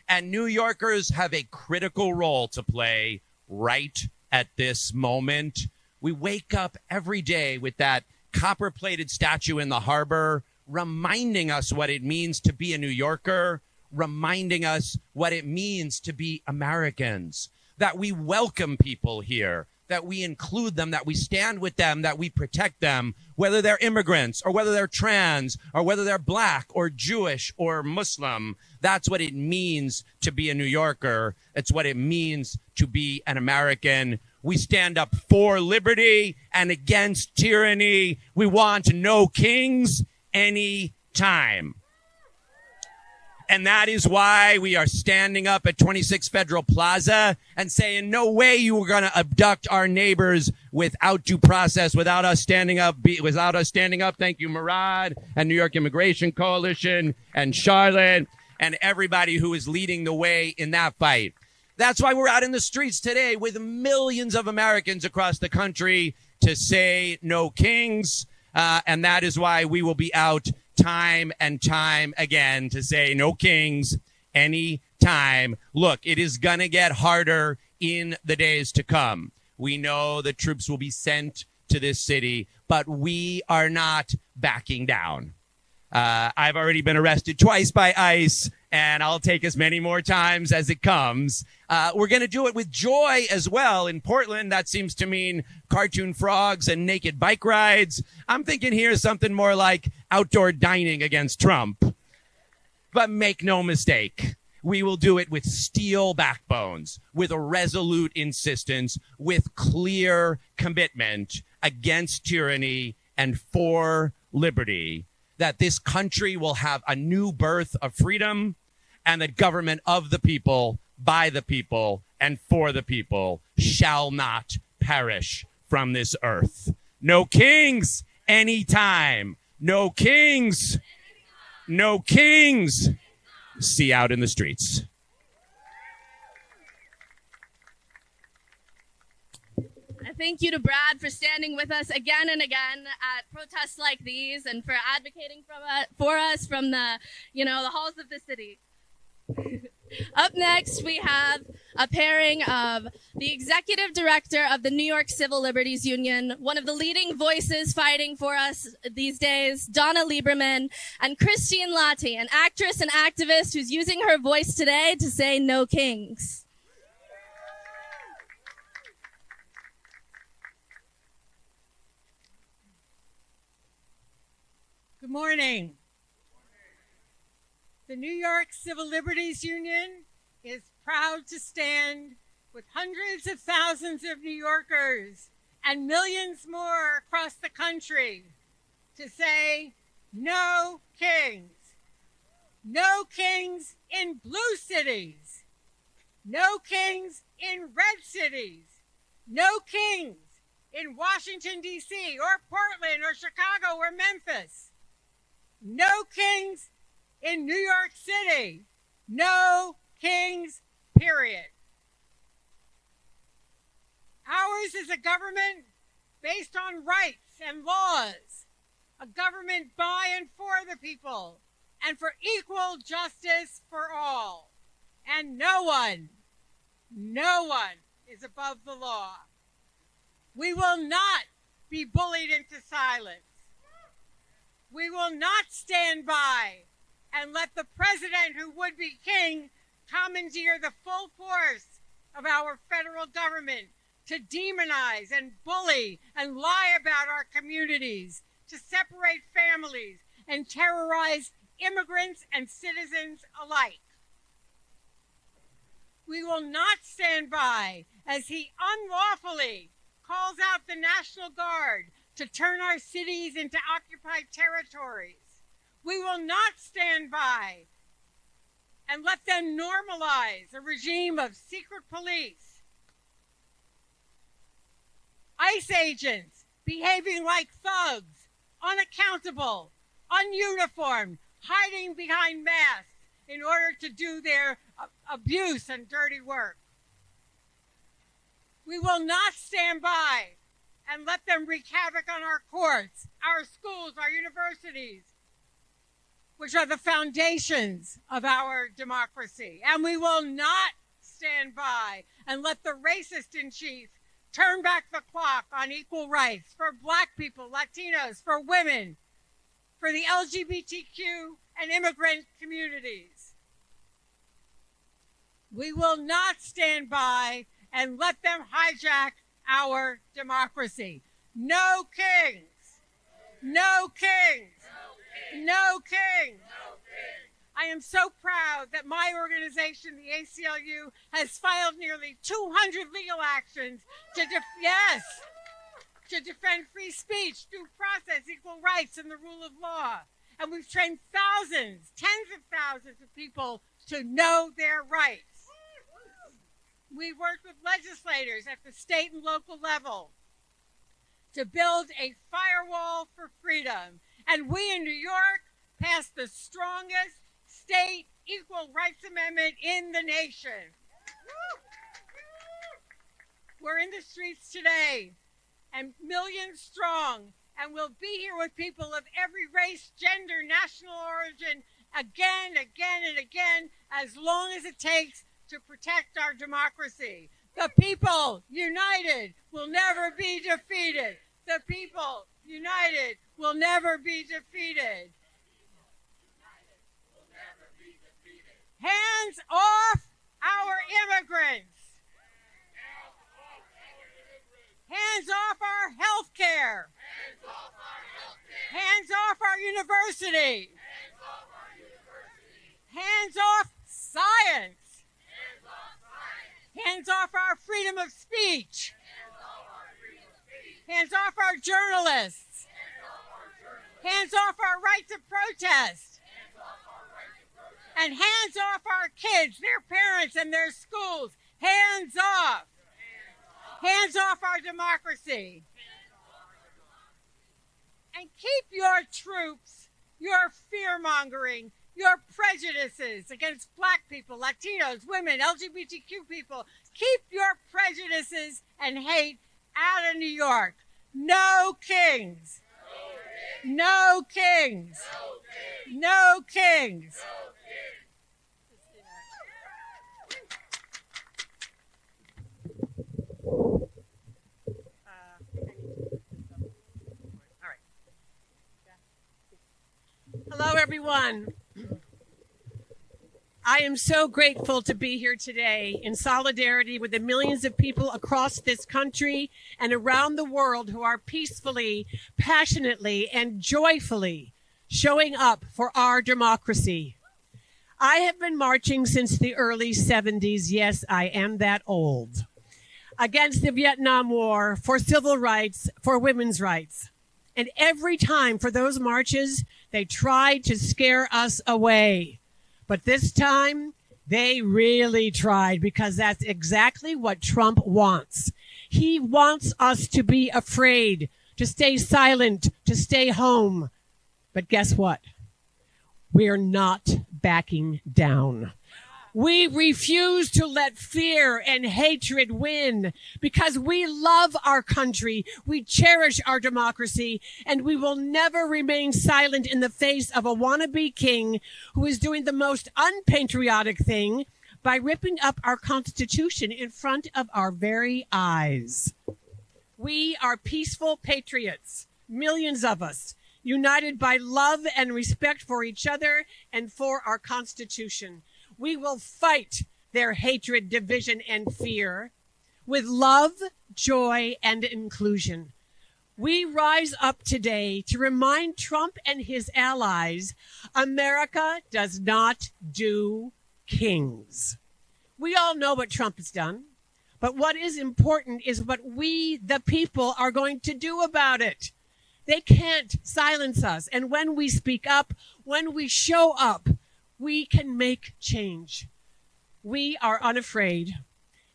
Speaker 3: And New Yorkers have a critical role to play right at this moment. We wake up every day with that copper-plated statue in the harbor, reminding us what it means to be a New Yorker, reminding us what it means to be Americans, that we welcome people here, that we include them, that we stand with them, that we protect them, whether they're immigrants or whether they're trans or whether they're black or Jewish or Muslim. That's what it means to be a New Yorker. It's what it means to be an American. We stand up for liberty and against tyranny. We want no kings any time. And that is why we are standing up at 26 Federal Plaza and saying, no way you are going to abduct our neighbors without due process, without us standing up. Thank you, Murad and New York Immigration Coalition and Charlotte and everybody who is leading the way in that fight. That's why we're out in the streets today with millions of Americans across the country to say no kings. And that is why we will be out time and time again to say no kings any time. Look, it is going to get harder in the days to come. We know that troops will be sent to this city, but we are not backing down. I've already been arrested twice by ICE, and I'll take as many more times as it comes. We're going to do it with joy as well. In Portland, that seems to mean cartoon frogs and naked bike rides. I'm thinking here something more like outdoor dining against Trump. But make no mistake, we will do it with steel backbones, with a resolute insistence, with clear commitment against tyranny and for liberty, that this country will have a new birth of freedom and that government of the people, by the people, and for the people shall not perish from this earth. No kings anytime. No kings. No kings. See you out in the streets.
Speaker 21: thank you to Brad for standing with us again and again at protests like these and for advocating for us from the halls of the city. Up next, we have a pairing of the executive director of the New York Civil Liberties Union, one of the leading voices fighting for us these days, Donna Lieberman, and Christine Latti, an actress and activist who's using her voice today to say no kings.
Speaker 6: Good morning. The New York Civil Liberties Union is proud to stand with hundreds of thousands of New Yorkers and millions more across the country to say no kings. No kings in blue cities. No kings in red cities. No kings in Washington, D.C. or Portland or Chicago or Memphis. No kings in New York City. No kings, period. Ours is a government based on rights and laws, a government by and for the people, and for equal justice for all. And no one is above the law. We will not be bullied into silence. We will not stand by and let the president who would be king commandeer the full force of our federal government to demonize and bully and lie about our communities, to separate families and terrorize immigrants and citizens alike. We will not stand by as he unlawfully calls out the National Guard to turn our cities into occupied territories. We will not stand by and let them normalize a regime of secret police, ICE agents behaving like thugs, unaccountable, ununiformed, hiding behind masks in order to do their abuse and dirty work. We will not stand by and let them wreak havoc on our courts, our schools, our universities, which are the foundations of our democracy. And we will not stand by and let the racist in chief turn back the clock on equal rights for Black people, Latinos, for women, for the LGBTQ and immigrant communities. We will not stand by and let them hijack our democracy. No kings. No kings. No kings. I am so proud that my organization, the ACLU, has filed nearly 200 legal actions to defend free speech, due process, equal rights, and the rule of law. And we've trained thousands, tens of thousands of people to know their rights. We worked with legislators at the state and local level to build a firewall for freedom. And we in New York passed the strongest state equal rights amendment in the nation. We're in the streets today, and millions strong, and we'll be here with people of every race, gender, national origin, again, and again, as long as it takes to protect our democracy. The people united will never be defeated. The people united will never be defeated. Hands off our immigrants. Hands off our health care. Hands off our university. Hands off science. Hands off our freedom of speech. Hands off our journalists. Hands off our right to protest. And hands off our kids, their parents, and their schools. Hands off. Hands off our democracy. And keep your troops, your fear-mongering, your prejudices against Black people, Latinos, women, LGBTQ people. Keep your prejudices and hate out of New York. No kings. No kings. No kings. Hello, everyone. I am so grateful to be here today in solidarity with the millions of people across this country and around the world who are peacefully, passionately, and joyfully showing up for our democracy. I have been marching since the early 70s. Yes, I am that old. Against the Vietnam War, for civil rights, for women's rights. And every time for those marches, they tried to scare us away. But this time, they really tried, because that's exactly what Trump wants. He wants us to be afraid, to stay silent, to stay home. But guess what? We're not backing down. We refuse to let fear and hatred win, because we love our country, we cherish our democracy, and we will never remain silent in the face of a wannabe king who is doing the most unpatriotic thing by ripping up our Constitution in front of our very eyes. We are peaceful patriots, millions of us, united by love and respect for each other and for our Constitution. We will fight their hatred, division, and fear with love, joy, and inclusion. We rise up today to remind Trump and his allies, America does not do kings. We all know what Trump has done, but what is important is what we, the people, are going to do about it. They can't silence us. And when we speak up, when we show up, we can make change. We are unafraid,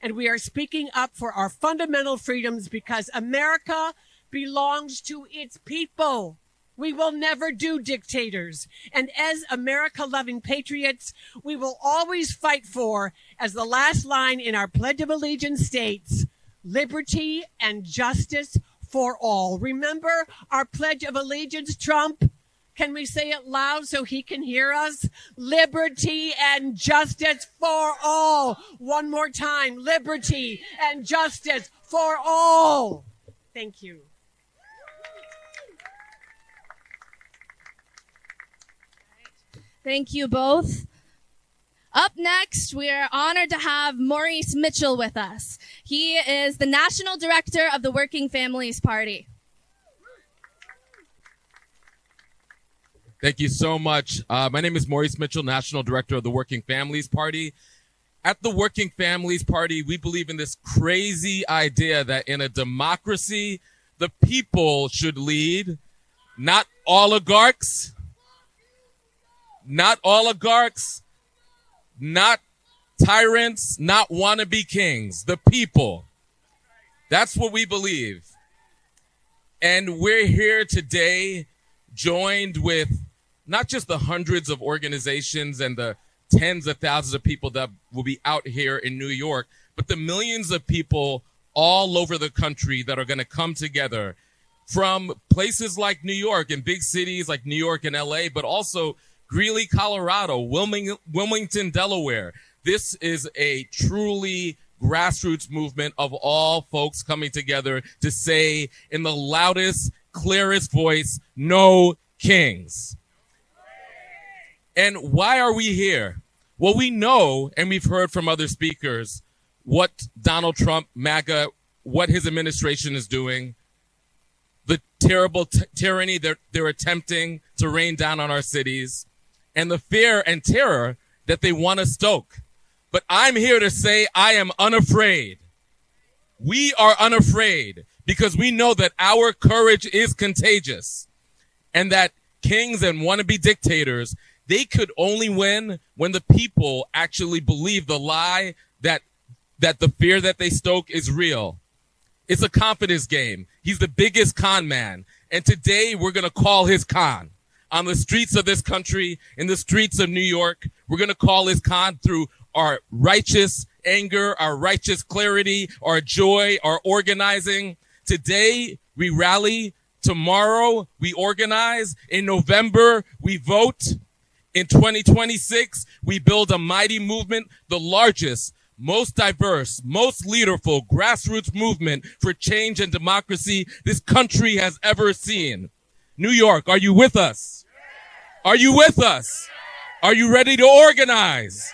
Speaker 6: and we are speaking up for our fundamental freedoms because America belongs to its people. We will never do dictators. And as America-loving patriots, we will always fight for, as the last line in our Pledge of Allegiance states, liberty and justice for all. Remember our Pledge of Allegiance, Trump? Can we say it loud so he can hear us? Liberty and justice for all. One more time. Liberty and justice for all. Thank you.
Speaker 21: Thank you both. Up next, we are honored to have Maurice Mitchell with us. He is the National Director of the Working Families Party.
Speaker 7: Thank you so much. My name is Maurice Mitchell, National Director of the Working Families Party. At the Working Families Party, we believe in this crazy idea that in a democracy, the people should lead, not oligarchs, not tyrants, not wannabe kings, the people. That's what we believe. And we're here today joined with not just the hundreds of organizations and the tens of thousands of people that will be out here in New York, but the millions of people all over the country that are going to come together from places like New York and big cities like New York and LA, but also Greeley, Colorado, Wilmington, Delaware. This is a truly grassroots movement of all folks coming together to say in the loudest, clearest voice, no kings. And why are we here? Well, we know, and we've heard from other speakers, what Donald Trump, MAGA, what his administration is doing, the terrible tyranny they're attempting to rain down on our cities, and the fear and terror that they want to stoke. But I'm here to say I am unafraid. We are unafraid because we know that our courage is contagious and that kings and wannabe dictators, they could only win when the people actually believe the lie that the fear that they stoke is real. It's a confidence game. He's the biggest con man. And today we're going to call his con. On the streets of this country, in the streets of New York, we're going to call his con through our righteous anger, our righteous clarity, our joy, our organizing. Today, we rally. Tomorrow, we organize. In November, we vote. In 2026, we build a mighty movement, the largest, most diverse, most leaderful grassroots movement for change and democracy this country has ever seen. New York, are you with us? Are you with us? Are you ready to organize?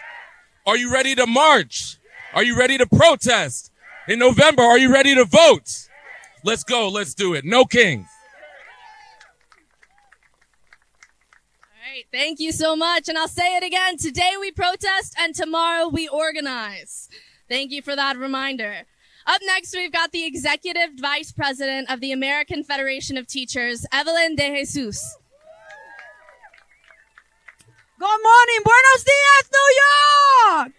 Speaker 7: Are you ready to march? Are you ready to protest? In November, are you ready to vote? Let's go. Let's do it. No kings.
Speaker 21: All right. Thank you so much. And I'll say it again. Today we protest and tomorrow we organize. Thank you for that reminder. Up next, we've got the Executive Vice President of the American Federation of Teachers, Evelyn De Jesus.
Speaker 8: Good morning. Buenos dias, New York.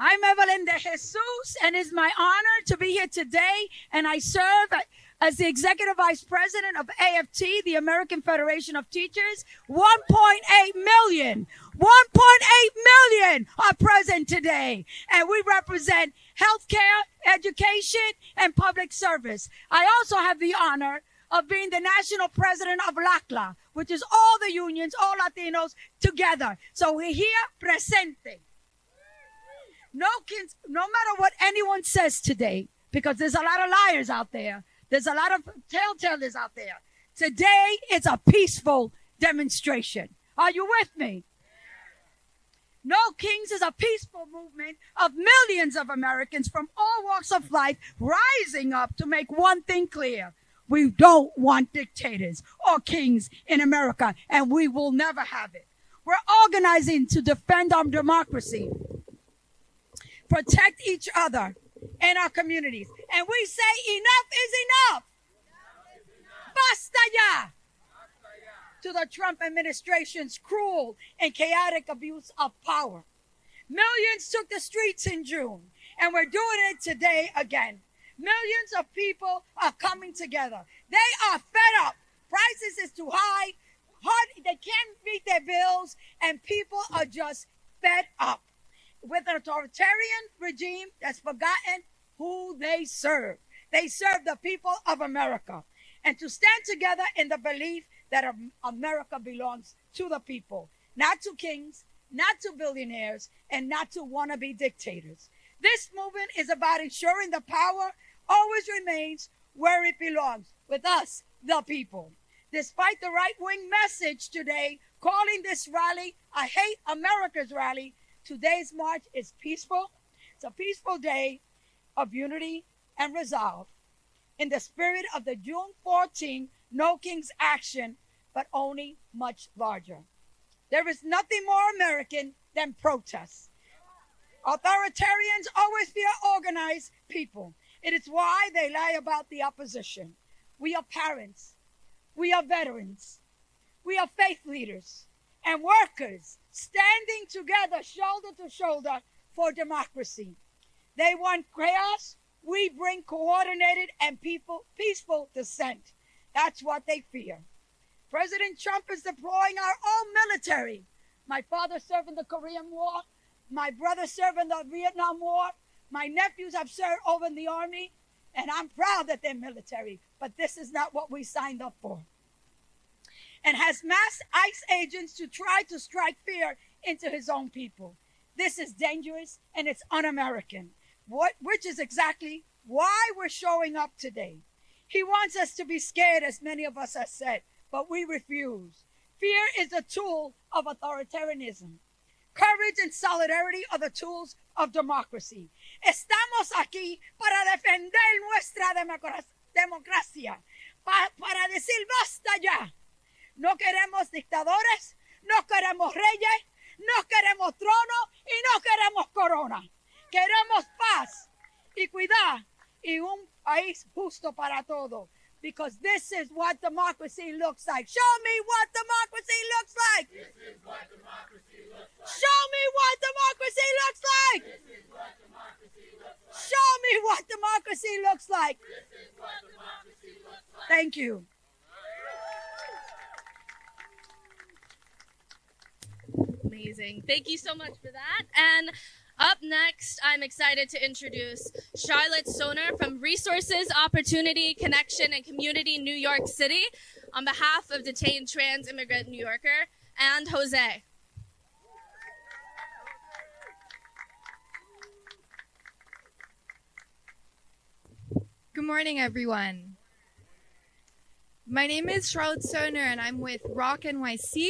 Speaker 8: I'm Evelyn De Jesus, and it's my honor to be here today. And I serve as the Executive Vice President of AFT, the American Federation of Teachers. 1.8 million are present today. And we represent healthcare, education, and public service. I also have the honor of being the national president of LACLA, which is all the unions, all Latinos together. So we're here, presente. No kids, no matter what anyone says today, because there's a lot of liars out there. There's a lot of telltales out there. Today is a peaceful demonstration. Are you with me? No Kings is a peaceful movement of millions of Americans from all walks of life rising up to make one thing clear. We don't want dictators or kings in America, and we will never have it. We're organizing to defend our democracy, protect each other and our communities. And we say enough is enough. Basta ya. To the Trump administration's cruel and chaotic abuse of power. Millions took the streets in June, and we're doing it today again. Millions of people are coming together. They are fed up. Prices is too high. They can't meet their bills, and people are just fed up with an authoritarian regime that's forgotten who they serve. They serve the people of America. And to stand together in the belief that America belongs to the people, not to kings, not to billionaires, and not to wannabe dictators. This movement is about ensuring the power always remains where it belongs, with us, the people. Despite the right-wing message today calling this rally a hate America's rally, today's march is peaceful. It's a peaceful day of unity and resolve in the spirit of the June 14 No Kings action, but only much larger. There is nothing more American than protests. Authoritarians always fear organized people. It is why they lie about the opposition. We are parents. We are veterans. We are faith leaders and workers standing together shoulder to shoulder for democracy. They want chaos. We bring coordinated and peaceful dissent. That's what they fear. President Trump is deploying our own military. My father served in the Korean War. My brother served in the Vietnam War. My nephews have served over in the Army. And I'm proud that they're military. But this is not what we signed up for. And has mass ICE agents to try to strike fear into his own people. This is dangerous and it's un-American. Which is exactly why we're showing up today. He wants us to be scared, as many of us have said, but we refuse. Fear is a tool of authoritarianism. Courage and solidarity are the tools of democracy. Estamos aquí para defender nuestra democracia, para decir basta ya. No queremos dictadores, no queremos reyes, no queremos trono y no queremos corona. Queremos paz y cuidar y un país justo para todos. Because this is what democracy looks like. Show me what democracy looks like. This is what democracy looks like. Show me what democracy looks like. This is what democracy looks like. Show me what democracy looks like. This is what democracy looks like. Thank you.
Speaker 21: Amazing. Thank you so much for that. And Up next, I'm excited to introduce Charlotte Soner from Resources, Opportunity, Connection, and Community New York City on behalf of detained trans immigrant New Yorker, and Jose.
Speaker 10: Good morning, everyone. My name is Charlotte Soner, and I'm with Rock NYC.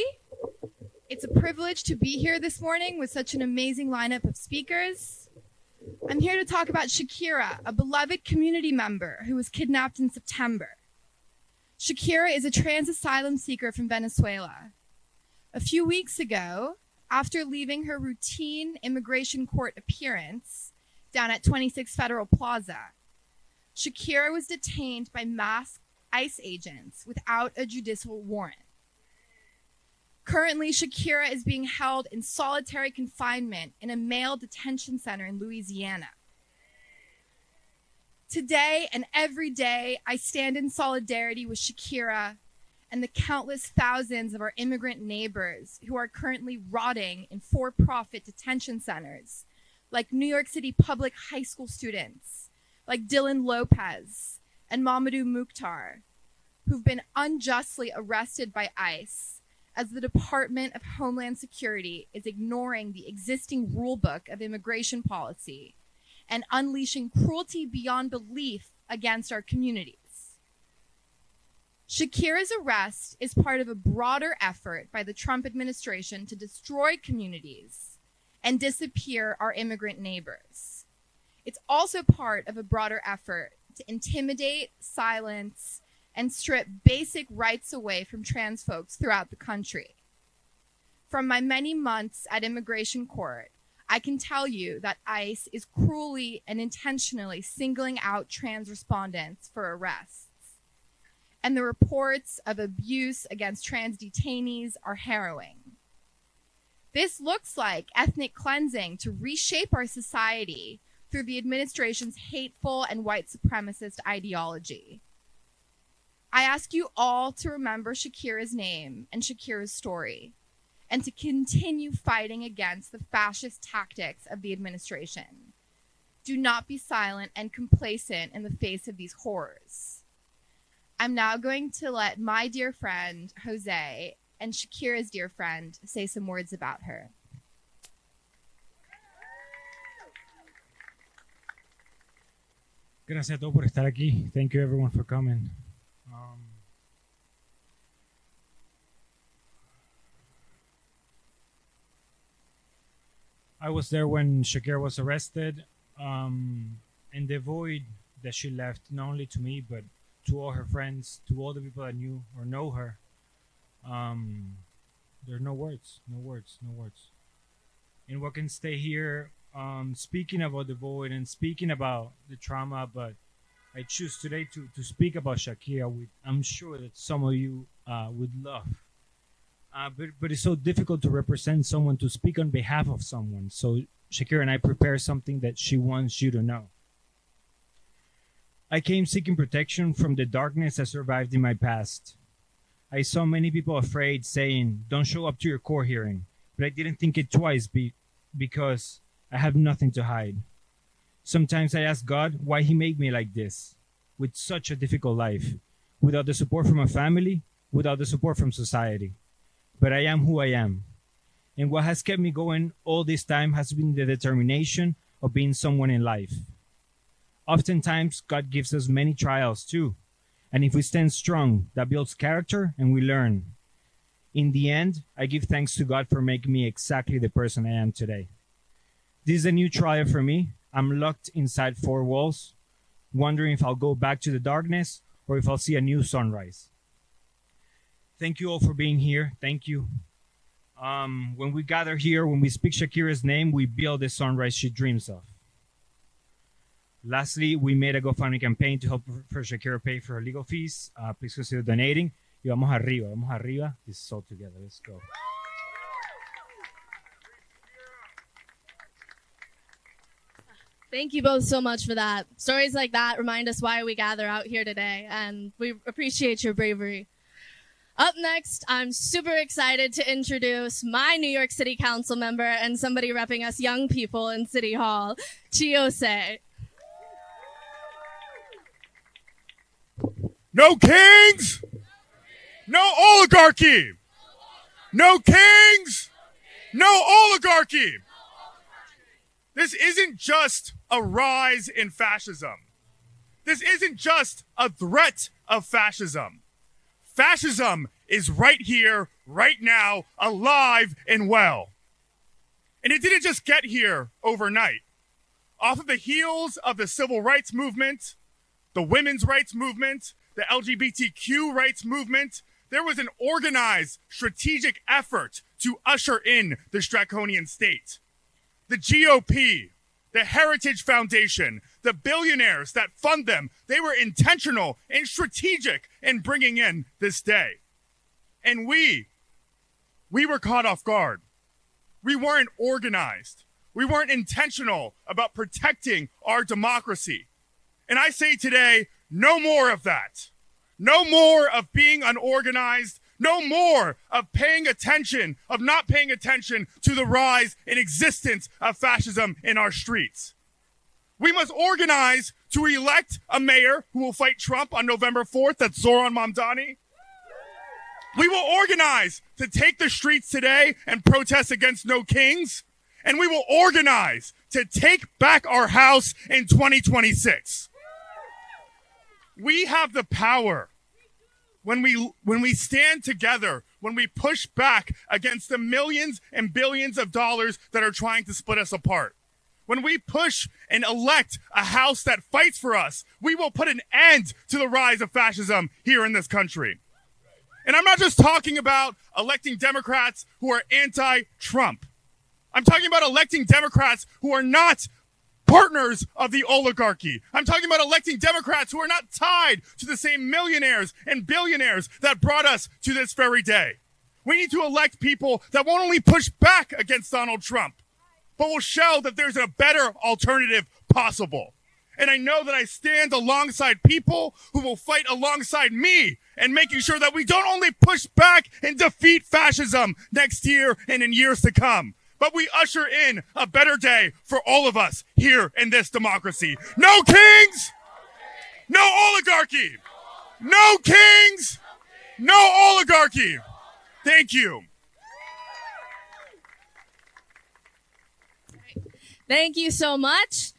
Speaker 10: It's a privilege to be here this morning with such an amazing lineup of speakers. I'm here to talk about Shakira, a beloved community member who was kidnapped in September. Shakira is a trans asylum seeker from Venezuela. A few weeks ago, after leaving her routine immigration court appearance down at 26 Federal Plaza, Shakira was detained by masked ICE agents without a judicial warrant. Currently, Shakira is being held in solitary confinement in a male detention center in Louisiana. Today and every day, I stand in solidarity with Shakira and the countless thousands of our immigrant neighbors who are currently rotting in for-profit detention centers, like New York City public high school students, like Dylan Lopez and Mamadou Mukhtar, who've been unjustly arrested by ICE as the Department of Homeland Security is ignoring the existing rulebook of immigration policy and unleashing cruelty beyond belief against our communities. Shakira's arrest is part of a broader effort by the Trump administration to destroy communities and disappear our immigrant neighbors. It's also part of a broader effort to intimidate, silence, and strip basic rights away from trans folks throughout the country. From my many months at immigration court, I can tell you that ICE is cruelly and intentionally singling out trans respondents for arrests. And the reports of abuse against trans detainees are harrowing. This looks like ethnic cleansing to reshape our society through the administration's hateful and white supremacist ideology. I ask you all to remember Shakira's name and Shakira's story, and to continue fighting against the fascist tactics of the administration. Do not be silent and complacent in the face of these horrors. I'm now going to let my dear friend, Jose, and Shakira's dear friend say some words about her.
Speaker 22: Gracias a todos por estar aquí. Thank you everyone for coming. I was there when Shakira was arrested, and the void that she left, not only to me, but to all her friends, to all the people that knew or know her, there are no words. And what can stay here, speaking about the void and speaking about the trauma, but I choose today to speak about Shakira. I'm sure that some of you would love. But it's so difficult to represent someone, to speak on behalf of someone. So Shakira and I prepare something that she wants you to know. I came seeking protection from the darkness I survived in my past. I saw many people afraid, saying, don't show up to your court hearing. But I didn't think it twice because I have nothing to hide. Sometimes I ask God why he made me like this, with such a difficult life, without the support from a family, without the support from society. But I am who I am. And what has kept me going all this time has been the determination of being someone in life. Oftentimes, God gives us many trials too. And if we stand strong, that builds character and we learn. In the end, I give thanks to God for making me exactly the person I am today. This is a new trial for me. I'm locked inside four walls, wondering if I'll go back to the darkness or if I'll see a new sunrise. Thank you all for being here. Thank you. When we gather here, when we speak Shakira's name, we build the sunrise she dreams of. Lastly, we made a GoFundMe campaign to help for Shakira pay for her legal fees. Please consider donating. Y vamos arriba. This is all together. Let's go.
Speaker 21: Thank you both so much for that. Stories like that remind us why we gather out here today, and we appreciate your bravery. Up next, I'm super excited to introduce my New York City Council member and somebody repping us young people in City Hall, Chiose.
Speaker 11: No kings, no oligarchy. No kings, no oligarchy. This isn't just a rise in fascism. This isn't just a threat of fascism. Fascism is right here, right now, alive and well. And it didn't just get here overnight. Off of the heels of the civil rights movement, the women's rights movement, the LGBTQ rights movement, there was an organized, strategic effort to usher in the draconian state. The GOP, the Heritage Foundation, the billionaires that fund them, they were intentional and strategic in bringing in this day. And we were caught off guard. We weren't organized. We weren't intentional about protecting our democracy. And I say today, no more of that. No more of being unorganized. No more of not paying attention to the rise and existence of fascism in our streets. We must organize to elect a mayor who will fight Trump on November 4th. That's Zoran Mamdani. We will organize to take the streets today and protest against no kings. And we will organize to take back our house in 2026. We have the power. When we stand together, when we push back against the millions and billions of dollars that are trying to split us apart, when we push and elect a house that fights for us, we will put an end to the rise of fascism here in this country. And I'm not just talking about electing Democrats who are anti-Trump. I'm talking about electing Democrats who are not partners of the oligarchy. I'm talking about electing Democrats who are not tied to the same millionaires and billionaires that brought us to this very day. We need to elect people that won't only push back against Donald Trump, but will show that there's a better alternative possible. And I know that I stand alongside people who will fight alongside me and making sure that we don't only push back and defeat fascism next year and in years to come, but we usher in a better day for all of us here in this democracy. No kings, no oligarchy. No kings, no oligarchy. Thank you.
Speaker 21: Thank you so much.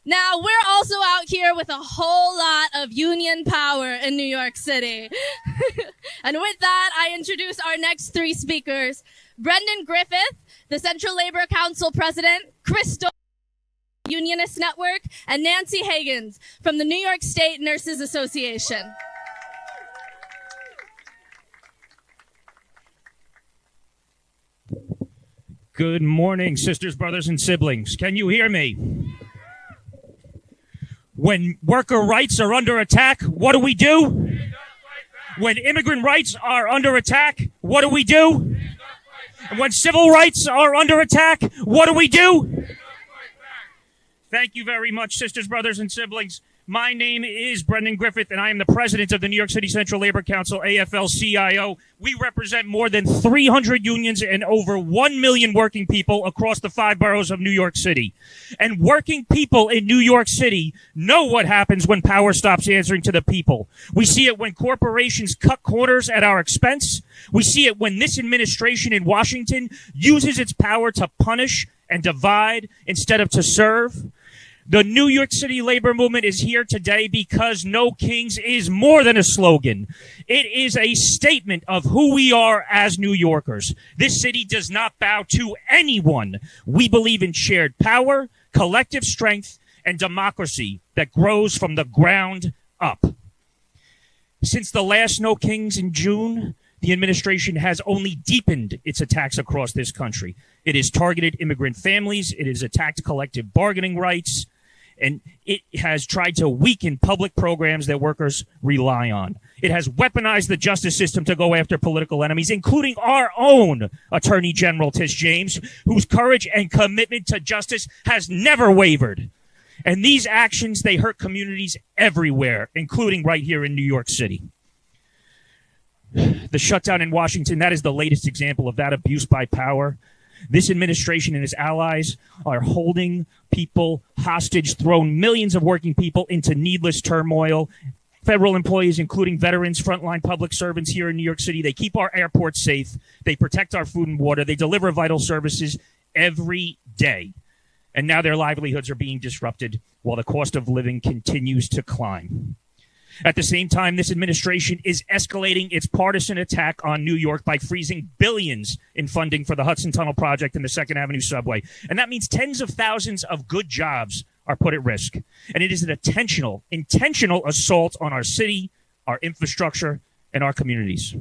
Speaker 21: Now, we're also out here with a whole lot of union power in New York City. And with that, I introduce our next three speakers. Brendan Griffith, the Central Labor Council President, Chris Unionist Network, and Nancy Hagans from the New York State Nurses Association.
Speaker 12: Good morning, sisters, brothers, and siblings. Can you hear me? When worker rights are under attack, what do we do? When immigrant rights are under attack, what do we do? And when civil rights are under attack, what do we do? Thank you very much, sisters, brothers, and siblings. My name is Brendan Griffith, and I am the president of the New York City Central Labor Council, AFL-CIO. We represent more than 300 unions and over 1 million working people across the 5 boroughs of New York City. And working people in New York City know what happens when power stops answering to the people. We see it when corporations cut corners at our expense. We see it when this administration in Washington uses its power to punish and divide instead of to serve. The New York City labor movement is here today because No Kings is more than a slogan. It is a statement of who we are as New Yorkers. This city does not bow to anyone. We believe in shared power, collective strength, and democracy that grows from the ground up. Since the last No Kings in June, the administration has only deepened its attacks across this country. It has targeted immigrant families. It has attacked collective bargaining rights. And it has tried to weaken public programs that workers rely on. It has weaponized the justice system to go after political enemies, including our own Attorney General Tish James, whose courage and commitment to justice has never wavered. And these actions, they hurt communities everywhere, including right here in New York City. The shutdown in Washington, that is the latest example of that abuse by power. This administration and its allies are holding people hostage, throwing millions of working people into needless turmoil. Federal employees, including veterans, frontline public servants here in New York City, they keep our airports safe. They protect our food and water. They deliver vital services every day. And now their livelihoods are being disrupted while the cost of living continues to climb. At the same time, this administration is escalating its partisan attack on New York by freezing billions in funding for the Hudson Tunnel Project and the Second Avenue subway. And that means tens of thousands of good jobs are put at risk. And it is an intentional assault on our city, our infrastructure, and our communities.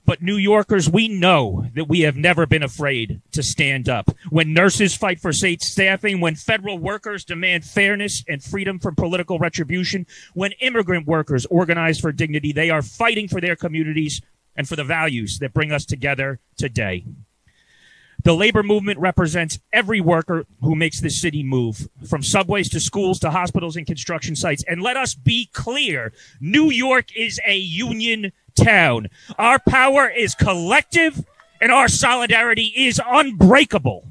Speaker 12: But New Yorkers, we know that we have never been afraid to stand up. When nurses fight for safe staffing, when federal workers demand fairness and freedom from political retribution, when immigrant workers organize for dignity, they are fighting for their communities and for the values that bring us together today. The labor movement represents every worker who makes this city move, from subways to schools to hospitals and construction sites. And let us be clear, New York is a union town. Our power is collective and our solidarity is unbreakable.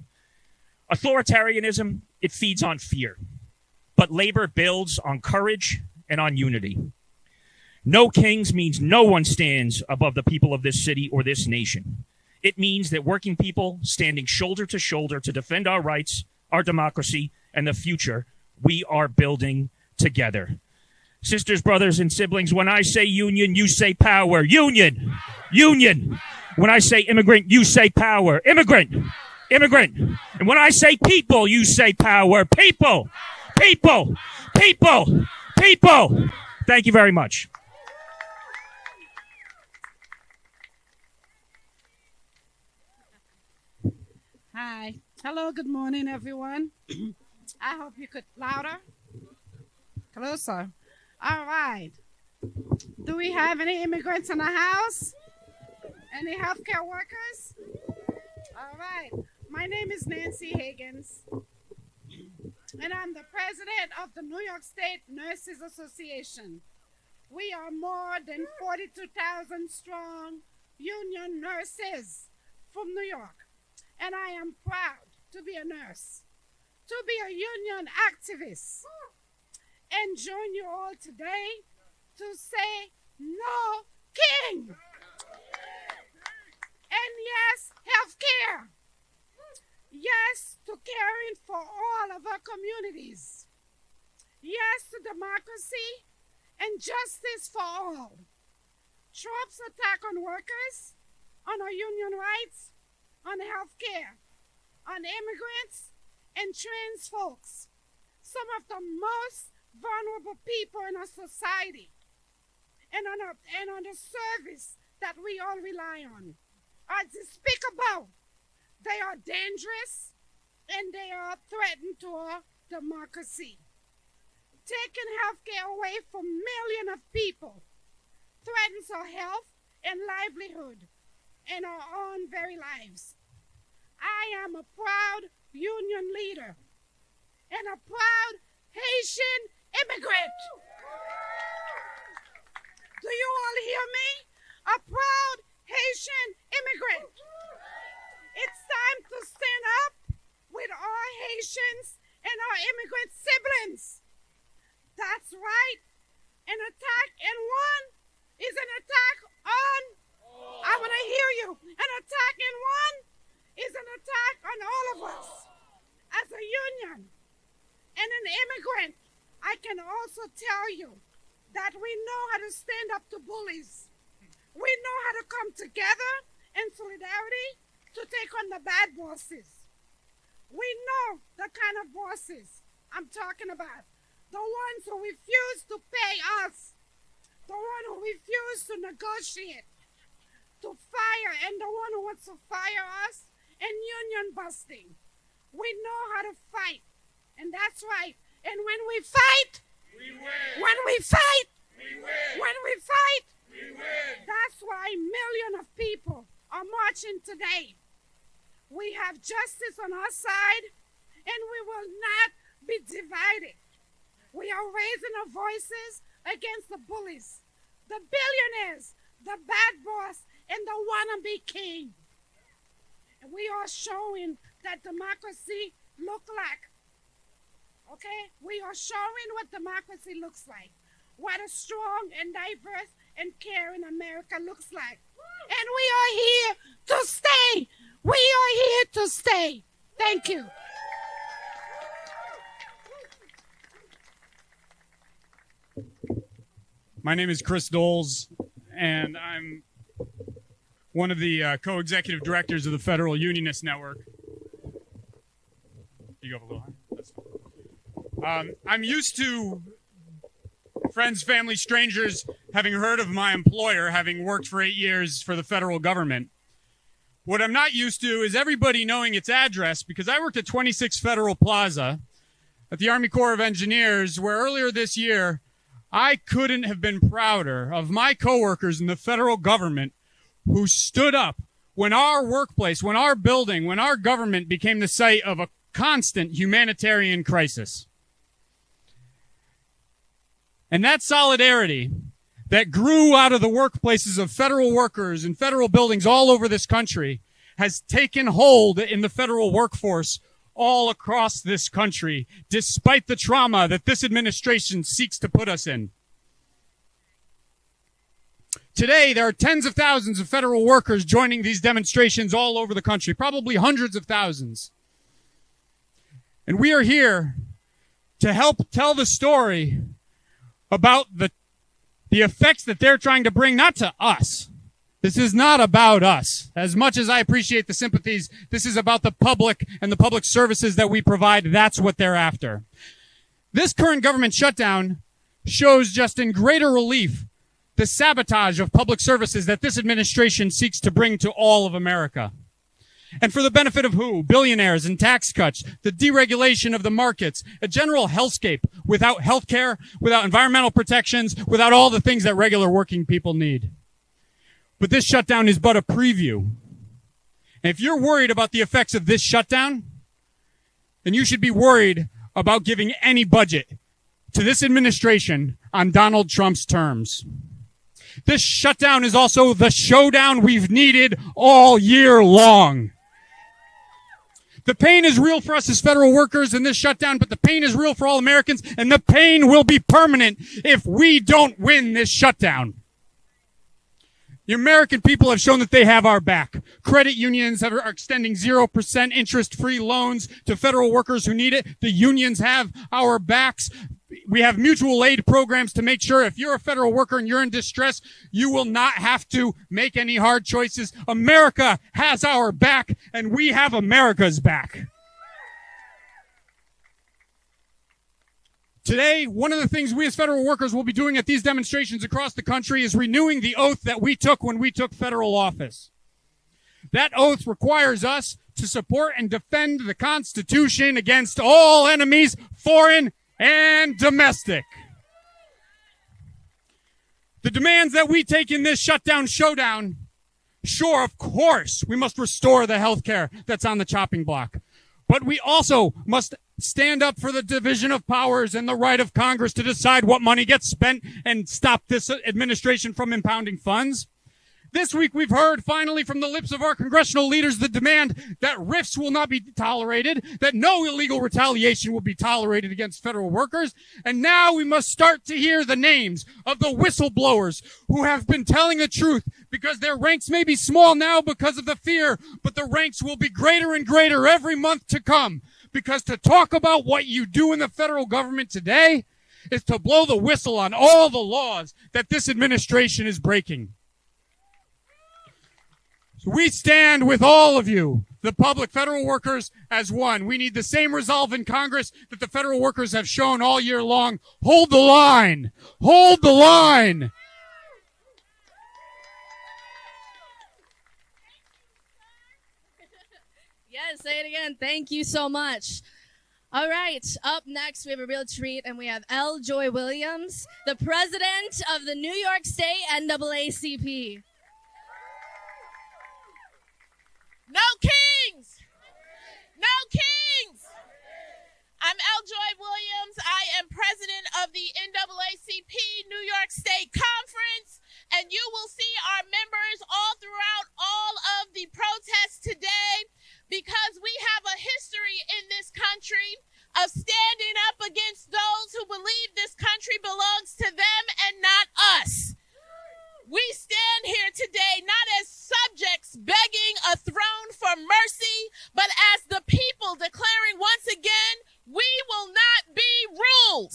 Speaker 12: Authoritarianism, it feeds on fear, but labor builds on courage and on unity. No kings means no one stands above the people of this city or this nation. It means that working people standing shoulder to shoulder to defend our rights, our democracy, and the future we are building together. Sisters, brothers, and siblings, when I say union, you say power. Union! Union! When I say immigrant, you say power. Immigrant! Immigrant! And when I say people, you say power. People! People! People! People! Thank you very much.
Speaker 5: Hi. Hello, good morning, everyone. I hope you could louder. Closer. All right. Do we have any immigrants in the house? Any healthcare workers? All right. My name is Nancy Higgins, and I'm the president of the New York State Nurses Association. We are more than 42,000 strong union nurses from New York, and I am proud to be a nurse, to be a union activist, and join you all today to say no king. And yes, health care. Yes to caring for all of our communities. Yes to democracy and justice for all. Trump's attack on workers, on our union rights, on health care, on immigrants and trans folks, some of the most vulnerable people in our society, and on the service that we all rely on, are despicable. They are dangerous, and they are a threat to our democracy. Taking health care away from millions of people threatens our health and livelihood and our own very lives. I am a proud union leader and a proud Haitian immigrant. Do you all hear me? A proud Haitian immigrant. It's time to stand up with our Haitians and our immigrant siblings. That's right. An attack in one is an attack on, I want to hear you. An attack in one is an attack on all of us. As a union and an immigrant, I can also tell you that we know how to stand up to bullies. We know how to come together in solidarity to take on the bad bosses. We know the kind of bosses I'm talking about. The ones who refuse to pay us. The one who refuse to negotiate, to fire, and the one who wants to fire us and union busting. We know how to fight, and that's right. And when we fight, we win. When we fight, we win. When we fight, we win. That's why millions of people are marching today. We have justice on our side, and we will not be divided. We are raising our voices against the bullies, the billionaires, the bad boss, and the wannabe king. And we are showing that democracy look like. Okay? We are showing what democracy looks like. What a strong and diverse and caring America looks like. And we are here to stay. We are here to stay. Thank you.
Speaker 14: My name is Chris Doles, and I'm one of the co-executive directors of the Federal Unionist Network. You go up a little higher. That's fine. I'm used to friends, family, strangers having heard of my employer, having worked for 8 years for the federal government. What I'm not used to is everybody knowing its address, because I worked at 26 Federal Plaza at the Army Corps of Engineers, where earlier this year, I couldn't have been prouder of my coworkers in the federal government who stood up when our workplace, when our building, when our government became the site of a constant humanitarian crisis. And that solidarity that grew out of the workplaces of federal workers and federal buildings all over this country has taken hold in the federal workforce all across this country, despite the trauma that this administration seeks to put us in. Today, there are tens of thousands of federal workers joining these demonstrations all over the country, probably hundreds of thousands. And we are here to help tell the story about the effects that they're trying to bring, not to us. This is not about us. As much as I appreciate the sympathies, this is about the public and the public services that we provide. That's what they're after. This current government shutdown shows just in greater relief the sabotage of public services that this administration seeks to bring to all of America. And for the benefit of who? Billionaires and tax cuts, the deregulation of the markets, a general hellscape without health care, without environmental protections, without all the things that regular working people need. But this shutdown is but a preview. And if you're worried about the effects of this shutdown, then you should be worried about giving any budget to this administration on Donald Trump's terms. This shutdown is also the showdown we've needed all year long. The pain is real for us as federal workers in this shutdown, but the pain is real for all Americans, and the pain will be permanent if we don't win this shutdown. The American people have shown that they have our back. Credit unions are extending 0% interest-free loans to federal workers who need it. The unions have our backs. We have mutual aid programs to make sure if you're a federal worker and you're in distress, you will not have to make any hard choices. America has our back, and we have America's back. Today, one of the things we as federal workers will be doing at these demonstrations across the country is renewing the oath that we took when we took federal office. That oath requires us to support and defend the Constitution against all enemies, foreign and domestic. The demands that we take in this shutdown showdown, sure, of course, we must restore the health care that's on the chopping block. But we also must stand up for the division of powers and the right of Congress to decide what money gets spent and stop this administration from impounding funds. This week, we've heard finally from the lips of our congressional leaders the demand that rifts will not be tolerated, that no illegal retaliation will be tolerated against federal workers. And now we must start to hear the names of the whistleblowers who have been telling the truth, because their ranks may be small now because of the fear, but the ranks will be greater and greater every month to come. Because to talk about what you do in the federal government today is to blow the whistle on all the laws that this administration is breaking. We stand with all of you, the public, federal workers, as one. We need the same resolve in Congress that the federal workers have shown all year long. Hold the line. Hold the line.
Speaker 21: Yes, say it again. Thank you so much. All right, up next, we have a real treat, and we have L. Joy Williams, the president of the New York State NAACP.
Speaker 15: No kings! No kings! I'm L. Joy Williams. I am president of the NAACP New York State Conference, and you will see of standing up against those who believe this country belongs to them and not us. We stand here today not as subjects begging a throne for mercy, but as the people declaring once again, we will not be ruled.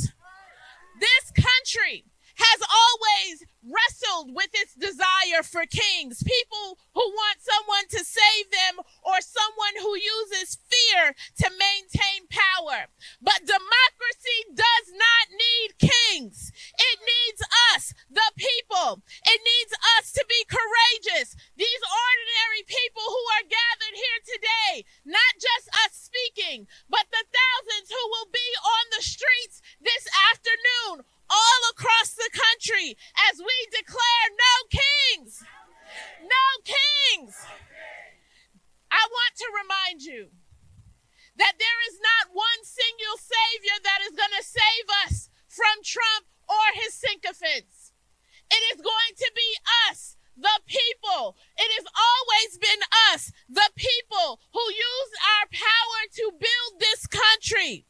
Speaker 15: This country has always wrestled with its desire for kings, people who want someone to save them or someone who uses fear to maintain power. But democracy does not need kings. It needs us, the people. It needs us to be courageous. These ordinary people who are gathered here today, not just us speaking, but the thousands who will be on the streets this afternoon, all across the country, as we declare no kings. No kings. I want to remind you that there is not one single savior that is going to save us from Trump or his sycophants. It is going to be us, the people. It has always been us, the people, who use our power to build this country.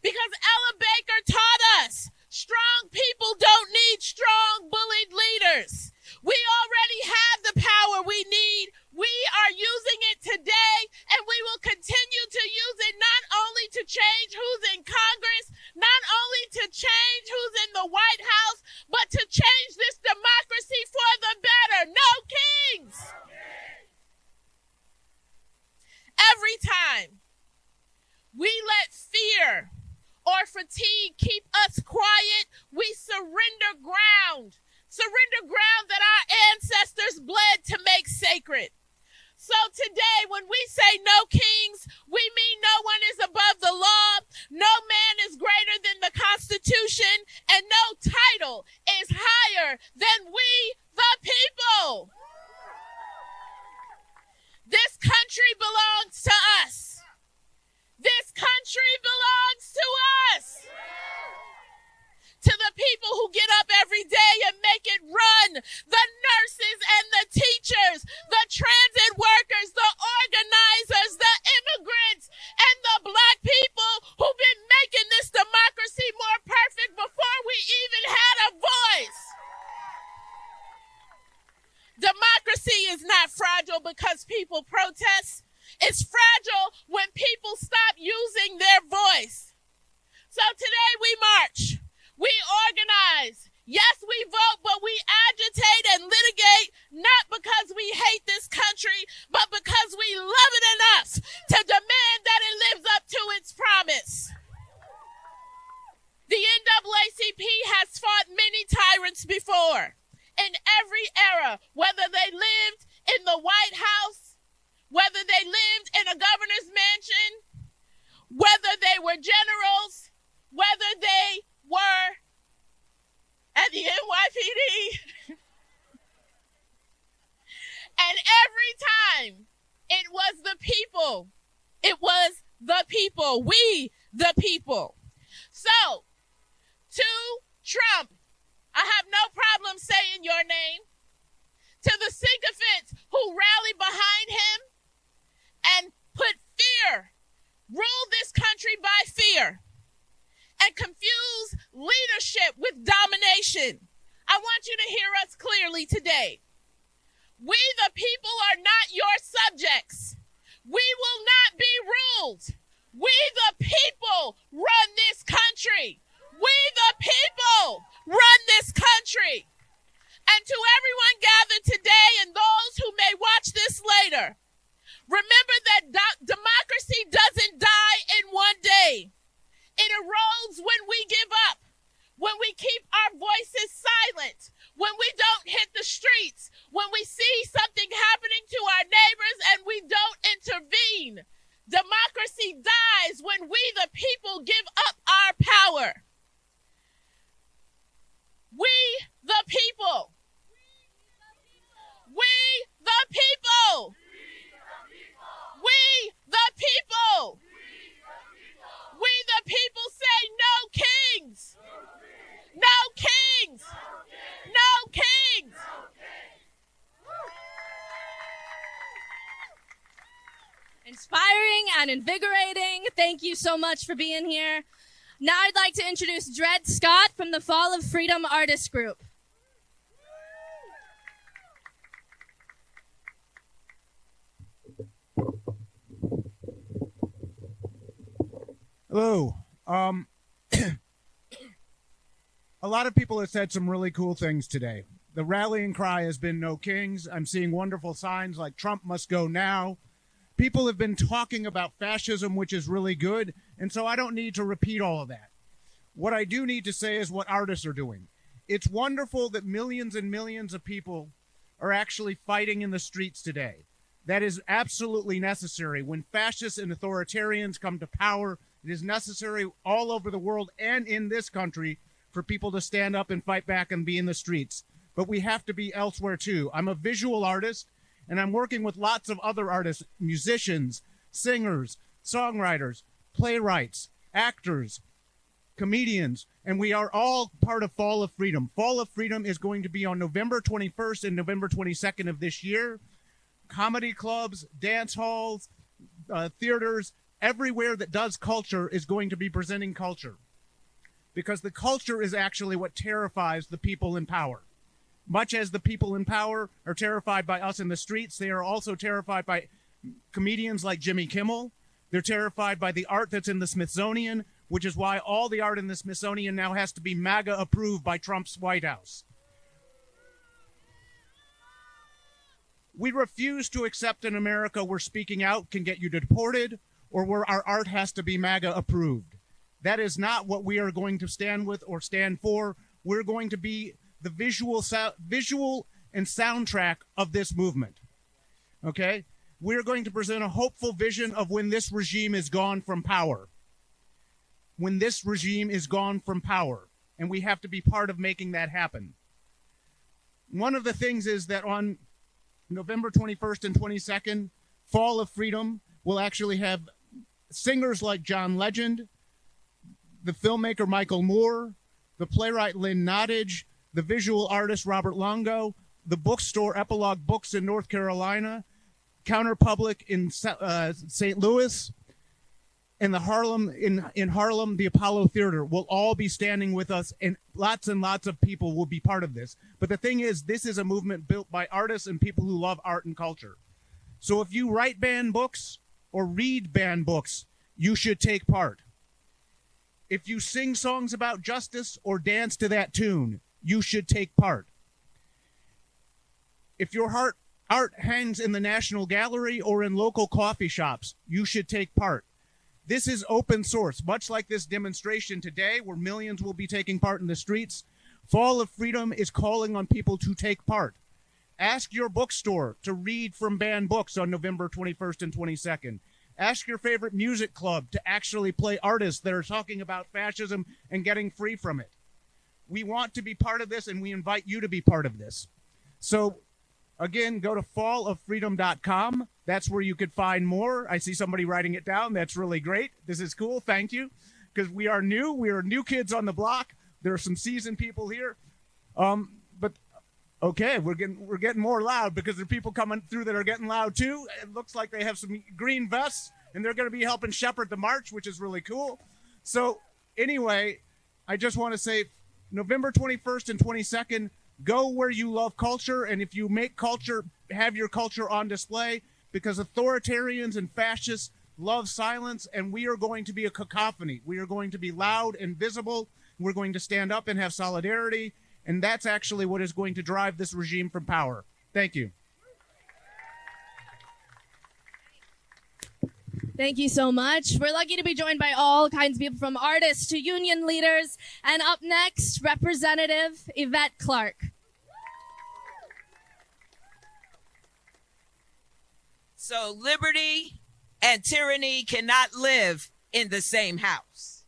Speaker 15: Because Ella Baker taught us, strong people don't need strong, bullied leaders. We already have the power we need. We are using it today, and we will continue to use it not only to change who's in Congress, not only to change who's in the White House, but to change this democracy for the better. No kings! Every time we let fear or fatigue keep us quiet, we surrender ground that our ancestors bled to make sacred. So today, when we say no kings, we mean no one is above the law, no man is greater than the Constitution, and no title is higher than we, the people. This country belongs to us. This country belongs to us. To the people who get up every day and make it run, the nurses and the teachers, the transit workers, the organizers, the immigrants, and the black people who've been making this democracy more perfect before we even had a voice. Democracy is not fragile because people protest. It's fragile when people stop using their voice. So today we march. We organize. Yes, we vote, but we agitate and litigate, not because we hate this country, but because we love it enough to demand that it lives up to its promise. The NAACP has fought many tyrants before, in every era, whether they lived in the White House, whether they lived in a governor's mansion, whether they were generals, whether they were at the NYPD. And every time it was the people. It was the people. We, the people. So, to Trump, I have no problem saying your name. To the sycophants who rally behind him and put fear, rule this country by fear, and confuse leadership with domination. I want you to hear us clearly today. We, the people, are not your subjects. We will not be ruled. We, the people, run this country. We, the people, run this country. And to everyone gathered today and those who may watch this later, remember that democracy doesn't die in one day. It erodes when we give up, when we keep our voices silent, when we don't hit the streets, when we see something happening to our neighbors and we don't intervene. Democracy dies when we, the people, give up our power.
Speaker 21: and invigorating. Thank you so much for being here. Now I'd like to introduce Dred Scott from the Fall of Freedom Artist Group.
Speaker 4: Hello. A lot of people have said some really cool things today. The rallying cry has been no kings. I'm seeing wonderful signs like Trump must go now. People have been talking about fascism, which is really good, and so I don't need to repeat all of that. What I do need to say is what artists are doing. It's wonderful that millions and millions of people are actually fighting in the streets today. That is absolutely necessary. When fascists and authoritarians come to power, it is necessary all over the world and in this country for people to stand up and fight back and be in the streets. But we have to be elsewhere too. I'm a visual artist, and I'm working with lots of other artists, musicians, singers, songwriters, playwrights, actors, comedians, and we are all part of Fall of Freedom. Fall of Freedom is going to be on November 21st and November 22nd of this year. Comedy clubs, dance halls, theaters, everywhere that does culture is going to be presenting culture. Because the culture is actually what terrifies the people in power. Much as the people in power are terrified by us in the streets, they are also terrified by comedians like Jimmy Kimmel. They're terrified by the art that's in the Smithsonian, which is why all the art in the Smithsonian now has to be MAGA approved by Trump's White House. We refuse to accept an America where speaking out can get you deported or where our art has to be MAGA approved. That is not what we are going to stand with or stand for. We're going to be the visual and soundtrack of this movement. Okay? We're going to present a hopeful vision of when this regime is gone from power. When this regime is gone from power. And we have to be part of making that happen. One of the things is that on November 21st and 22nd, Fall of Freedom will actually have singers like John Legend, the filmmaker Michael Moore, the playwright Lynn Nottage, the visual artist Robert Longo, the bookstore Epilogue Books in North Carolina, Counterpublic in St. Louis, and the Harlem in Harlem, the Apollo Theater will all be standing with us, and lots of people will be part of this. But the thing is, this is a movement built by artists and people who love art and culture. So if you write banned books or read banned books, you should take part. If you sing songs about justice or dance to that tune, you should take part. If your art hangs in the National Gallery or in local coffee shops, you should take part. This is open source, much like this demonstration today where millions will be taking part in the streets. Fall of Freedom is calling on people to take part. Ask your bookstore to read from banned books on November 21st and 22nd. Ask your favorite music club to actually play artists that are talking about fascism and getting free from it. We want to be part of this, and we invite you to be part of this. So, again, go to falloffreedom.com. That's where you could find more. I see somebody writing it down. That's really great. This is cool. Thank you. Because we are new. We are new kids on the block. There are some seasoned people here. But okay, we're getting more loud because there are people coming through that are getting loud too. It looks like they have some green vests, and they're going to be helping shepherd the march, which is really cool. So anyway, I just want to say November 21st and 22nd, go where you love culture, and if you make culture, have your culture on display, because authoritarians and fascists love silence, and we are going to be a cacophony. We are going to be loud and visible. We're going to stand up and have solidarity, and that's actually what is going to drive this regime from power. Thank you.
Speaker 21: Thank you so much. We're lucky to be joined by all kinds of people, from artists to union leaders. And up next, Representative Yvette Clark.
Speaker 9: So liberty and tyranny cannot live in the same house.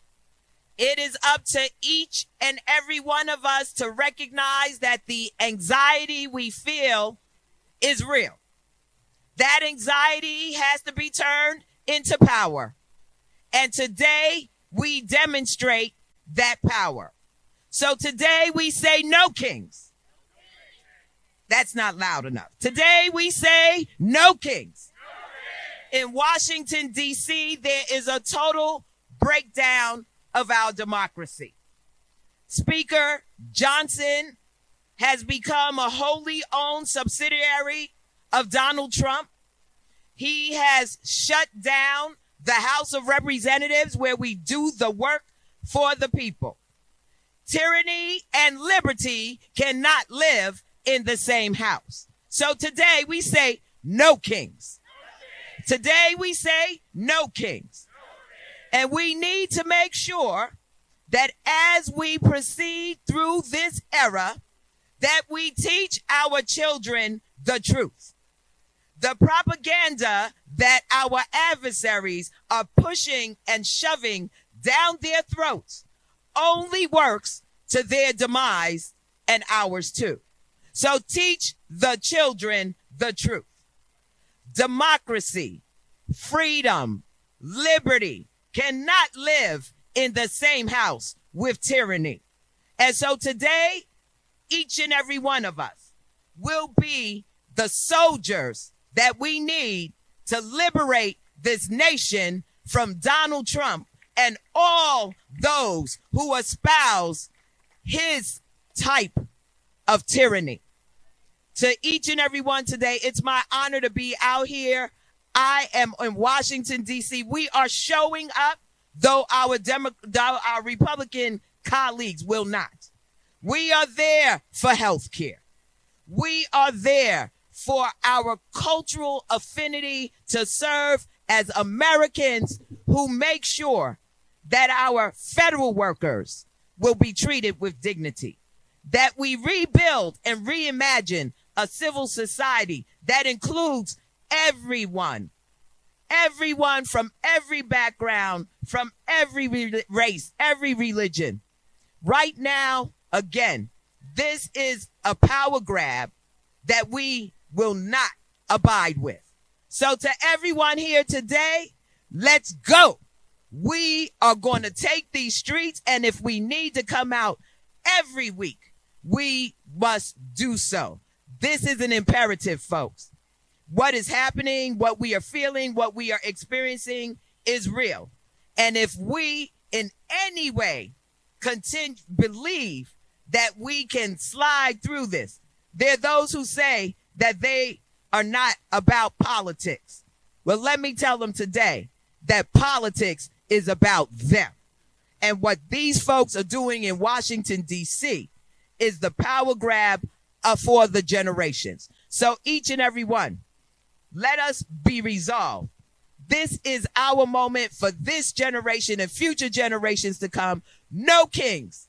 Speaker 9: It is up to each and every one of us to recognize that the anxiety we feel is real. That anxiety has to be turned into power. And today we demonstrate that power. So today we say no kings. That's not loud enough. Today we say no kings. In Washington, D.C., there is a total breakdown of our democracy. Speaker Johnson has become a wholly owned subsidiary of Donald Trump. He has shut down the House of Representatives, where we do the work for the people. Tyranny and liberty cannot live in the same house. So today we say no kings. Today we say no kings. And we need to make sure that as we proceed through this era, that we teach our children the truth. The propaganda that our adversaries are pushing and shoving down their throats only works to their demise and ours too. So teach the children the truth. Democracy, freedom, liberty cannot live in the same house with tyranny. And so today, each and every one of us will be the soldiers that we need to liberate this nation from Donald Trump and all those who espouse his type of tyranny. To each and every one today, it's my honor to be out here. I am in Washington, D.C. We are showing up, though our Republican colleagues will not. We are there for health care. We are there for our cultural affinity to serve as Americans who make sure that our federal workers will be treated with dignity, that we rebuild and reimagine a civil society that includes everyone from every background, from every race, every religion. Right now, again, this is a power grab that we will not abide with. So to everyone here today, let's go. We are going to take these streets, and if we need to come out every week, we must do so. This is an imperative, folks. What is happening, what we are feeling, what we are experiencing is real. And if we in any way believe that we can slide through this, there are those who say that they are not about politics. Well, let me tell them today that politics is about them. And what these folks are doing in Washington, D.C. is the power grab for the generations. So each and every one, let us be resolved. This is our moment for this generation and future generations to come. No kings.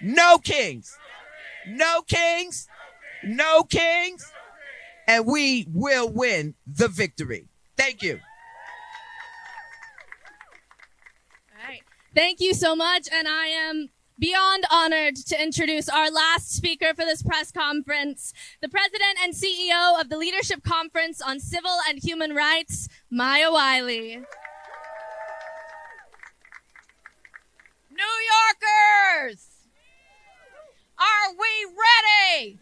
Speaker 9: No kings. No kings. No kings. And we will win the victory. Thank you.
Speaker 21: All right. Thank you so much. And I am beyond honored to introduce our last speaker for this press conference, the president and CEO of the Leadership Conference on Civil and Human Rights, Maya Wiley.
Speaker 8: New Yorkers, are we ready?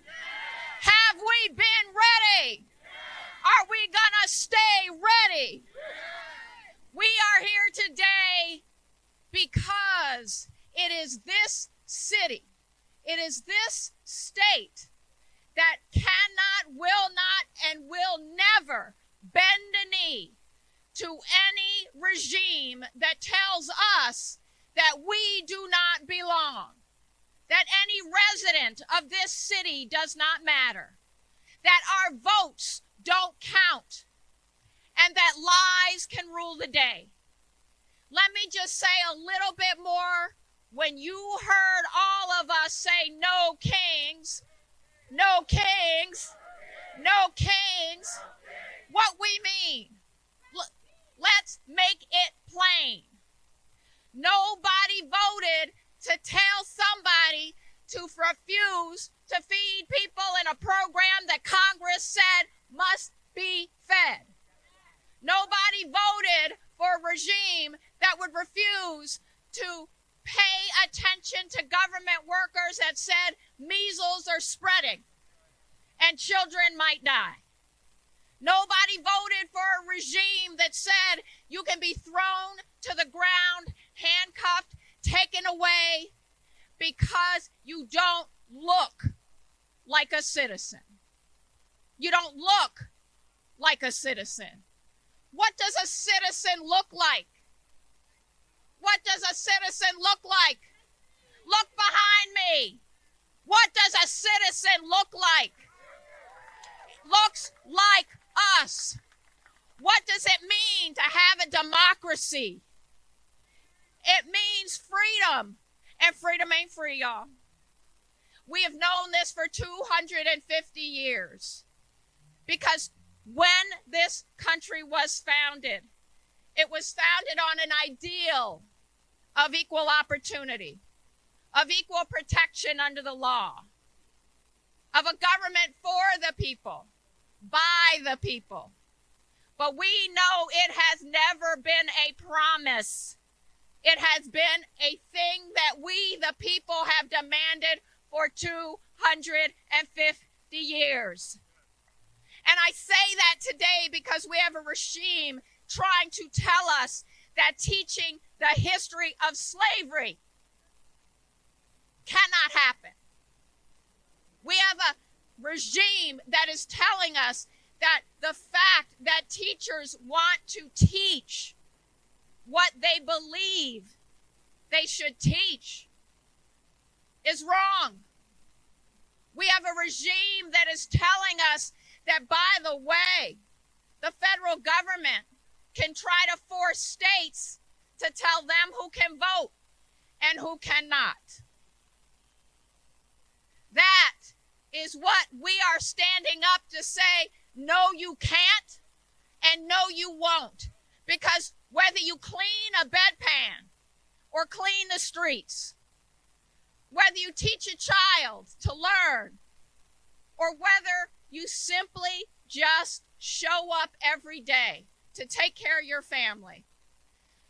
Speaker 8: Have we been ready? Are we gonna stay ready? We are here today because it is this city, it is this state that cannot, will not, and will never bend a knee to any regime that tells us that we do not belong, that any resident of this city does not matter, that our votes don't count, and that lies can rule the day. Let me just say a little bit more. When you heard all of us say no kings, no kings, no kings, what we mean, let's make it plain. Nobody voted to tell somebody to refuse to feed people in a program that Congress said must be fed. Nobody voted for a regime that would refuse to pay attention to government workers that said measles are spreading and children might die.
Speaker 15: Nobody voted for a regime that said you can be thrown to the ground, handcuffed, taken away because you don't look like a citizen. You don't look like a citizen. What does a citizen look like? What does a citizen look like? Look behind me. What does a citizen look like? Looks like us. What does it mean to have a democracy? It means freedom. And freedom ain't free, y'all. We have known this for 250 years. Because when this country was founded, it was founded on an ideal of equal opportunity, of equal protection under the law, of a government for the people, by the people. But we know it has never been a promise. It has been a thing that we, the people, have demanded for 250 years. And I say that today because we have a regime trying to tell us that teaching the history of slavery cannot happen. We have a regime that is telling us that the fact that teachers want to teach what they believe they should teach is wrong. We have a regime that is telling us that, by the way, the federal government can try to force states to tell them who can vote and who cannot. That is what we are standing up to say, no, you can't, and no, you won't. Because whether you clean a bedpan or clean the streets, whether you teach a child to learn, or whether you simply just show up every day to take care of your family,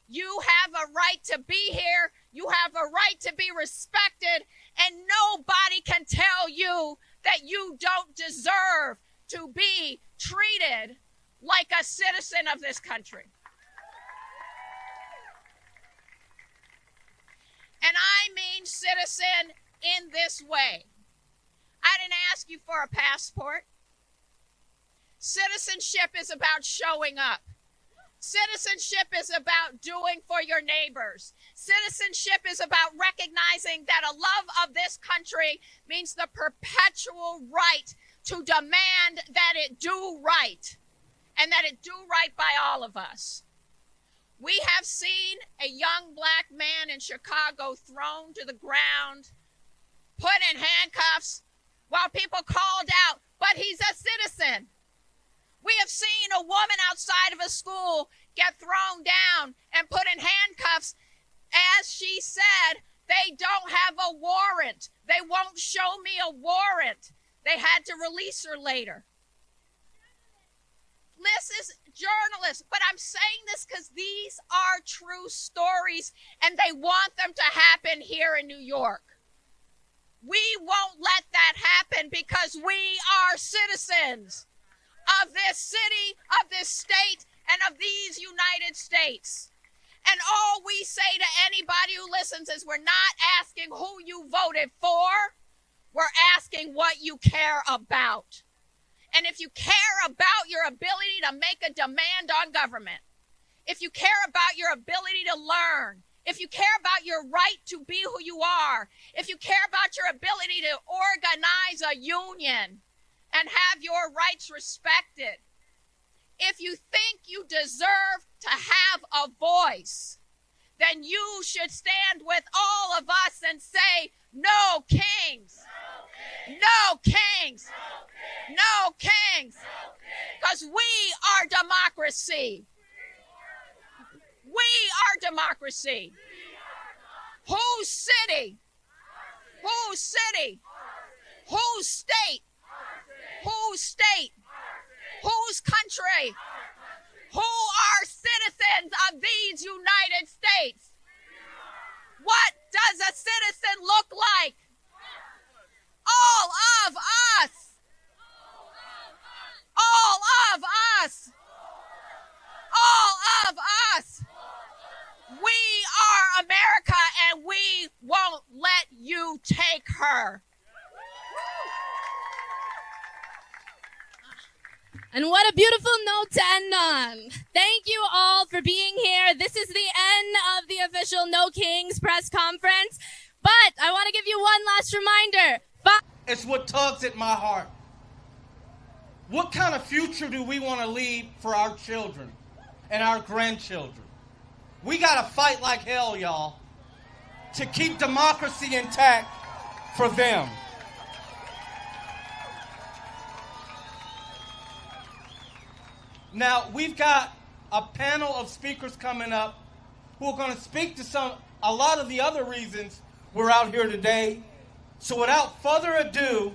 Speaker 15: you have a right to be here. You have a right to be respected, and nobody can tell you that you don't deserve to be treated like a citizen of this country. And I mean citizen in this way. I didn't ask you for a passport. Citizenship is about showing up. Citizenship is about doing for your neighbors. Citizenship is about recognizing that a love of this country means the perpetual right to demand that it do right, and that it do right by all of us. We have seen a young black man in Chicago thrown to the ground, put in handcuffs, while people called out, but he's a citizen. We have seen a woman outside of a school get thrown down and put in handcuffs. As she said, they don't have a warrant. They won't show me a warrant. They had to release her later. This is journalists, but I'm saying this because these are true stories, and they want them to happen here in New York. We won't let that happen because we are citizens of this city, of this state, and of these United States. And all we say to anybody who listens is we're not asking who you voted for. We're asking what you care about. And if you care about your ability to make a demand on government, if you care about your ability to learn, if you care about your right to be who you are, if you care about your ability to organize a union and have your rights respected, if you think you deserve to have a voice, then you should stand with all of us and say, no kings, no kings, no kings, because we are democracy. We are democracy. Whose city? Whose city? Whose state? Whose state? Whose country? Who are citizens of these United States? What does a citizen look like? All of us. All of take her.
Speaker 21: And what a beautiful note to end on. Thank you all for being here. This is the end of the official No Kings press conference. But I want to give you one last reminder.
Speaker 16: It's what tugs at my heart. What kind of future do we want to leave for our children and our grandchildren? We got to fight like hell, y'all, to keep democracy intact for them. Now, we've got a panel of speakers coming up who are going to speak to a lot of the other reasons we're out here today. So without further ado,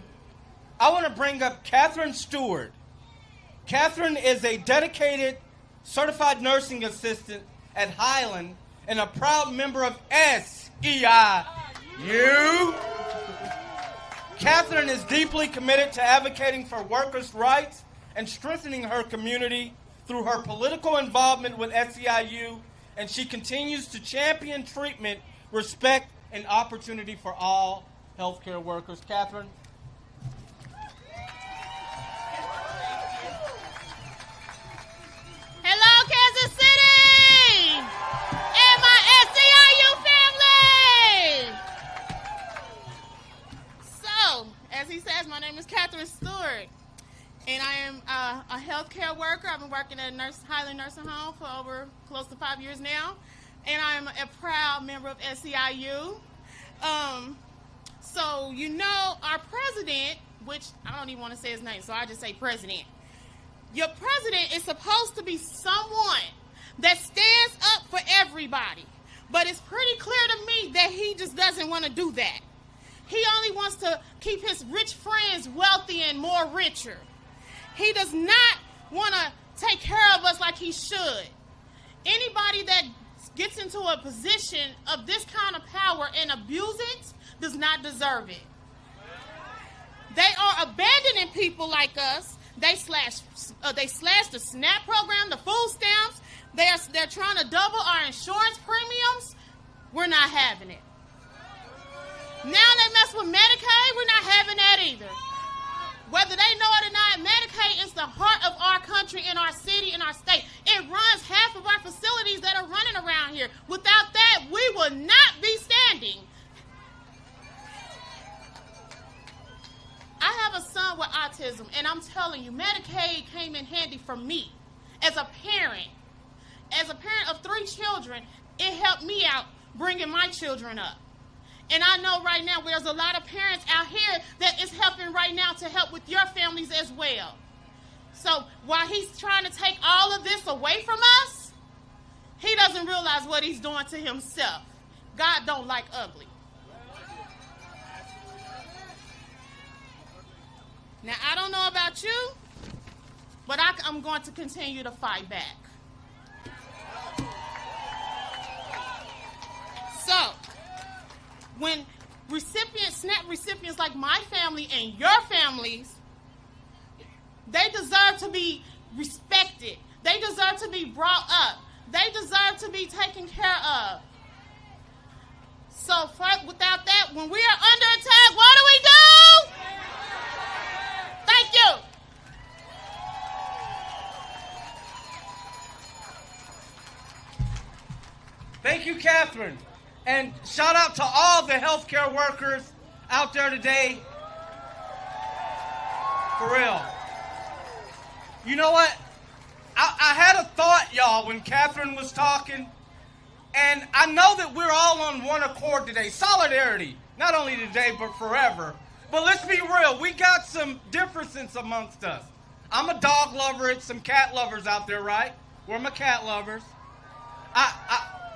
Speaker 16: I want to bring up Catherine Stewart. Catherine is a dedicated certified nursing assistant at Highland and a proud member of SEIU. Catherine is deeply committed to advocating for workers' rights and strengthening her community through her political involvement with SEIU, and she continues to champion treatment, respect, and opportunity for all healthcare workers. Catherine.
Speaker 15: Hello, Kansas City! And my SEIU family! So, as he says, my name is Catherine Stewart, and I am a healthcare worker. I've been working at Highland Nursing Home for over close to 5 years now, and I'm a proud member of SEIU. So, you know, our president, which I don't even want to say his name, so I just say president. Your president is supposed to be someone that stands up for everybody. But it's pretty clear to me that he just doesn't want to do that. He only wants to keep his rich friends wealthy and more richer. He does not want to take care of us like he should. Anybody that gets into a position of this kind of power and abuse it does not deserve it. They are abandoning people like us. They slashed the SNAP program, the food stamps. They're trying to double our insurance premiums. We're not having it. Now they mess with Medicaid. We're not having that either. Whether they know it or not, Medicaid is the heart of our country, in our city, in our state. It runs half of our facilities that are running around here. Without that, we will not be standing. I have a son with autism, and I'm telling you, Medicaid came in handy for me as a parent. As a parent of 3 children, it helped me out bringing my children up. And I know right now there's a lot of parents out here that is helping right now to help with your families as well. So while he's trying to take all of this away from us, he doesn't realize what he's doing to himself. God don't like ugly. Now, I don't know about you, but I'm going to continue to fight back. So, when SNAP recipients like my family and your families, they deserve to be respected. They deserve to be brought up. They deserve to be taken care of. So, without that, when we are under attack, what do? Thank you.
Speaker 16: Thank you, Catherine. And shout out to all the healthcare workers out there today. For real. You know what? I had a thought, y'all, when Catherine was talking. And I know that we're all on one accord today. Solidarity. Not only today, but forever. But let's be real. We got some differences amongst us. I'm a dog lover. It's some cat lovers out there, right? We're my cat lovers.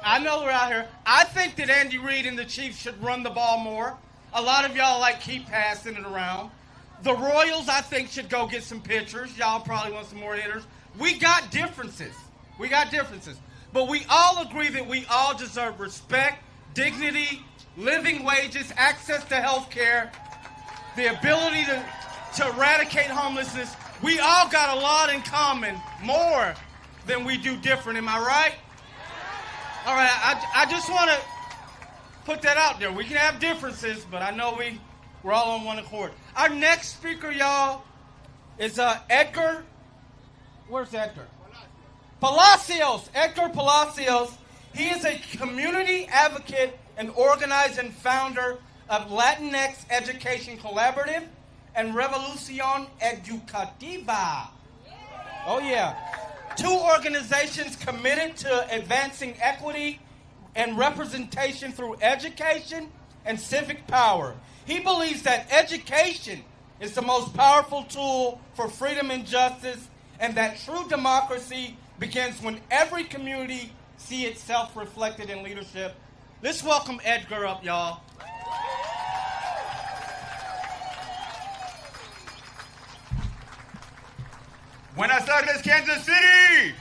Speaker 16: I know we're out here. I think that Andy Reid and the Chiefs should run the ball more. A lot of y'all keep passing it around. The Royals, I think, should go get some pitchers. Y'all probably want some more hitters. We got differences. But we all agree that we all deserve respect, dignity, living wages, access to health care, the ability to eradicate homelessness. We all got a lot in common, more than we do different. Am I right? All right, I just want put that out there. We can have differences, but I know we're all on one accord. Our next speaker, y'all, is Edgar. Where's Edgar? Palacios. Edgar Palacios. He is a community advocate and organizer and founder of Latinx Education Collaborative and Revolucion Educativa. Oh, yeah. Two organizations committed to advancing equity and representation through education and civic power. He believes that education is the most powerful tool for freedom and justice, and that true democracy begins when every community see itself reflected in leadership. Let's welcome Edgar up, y'all.
Speaker 11: Buenas tardes, Kansas City!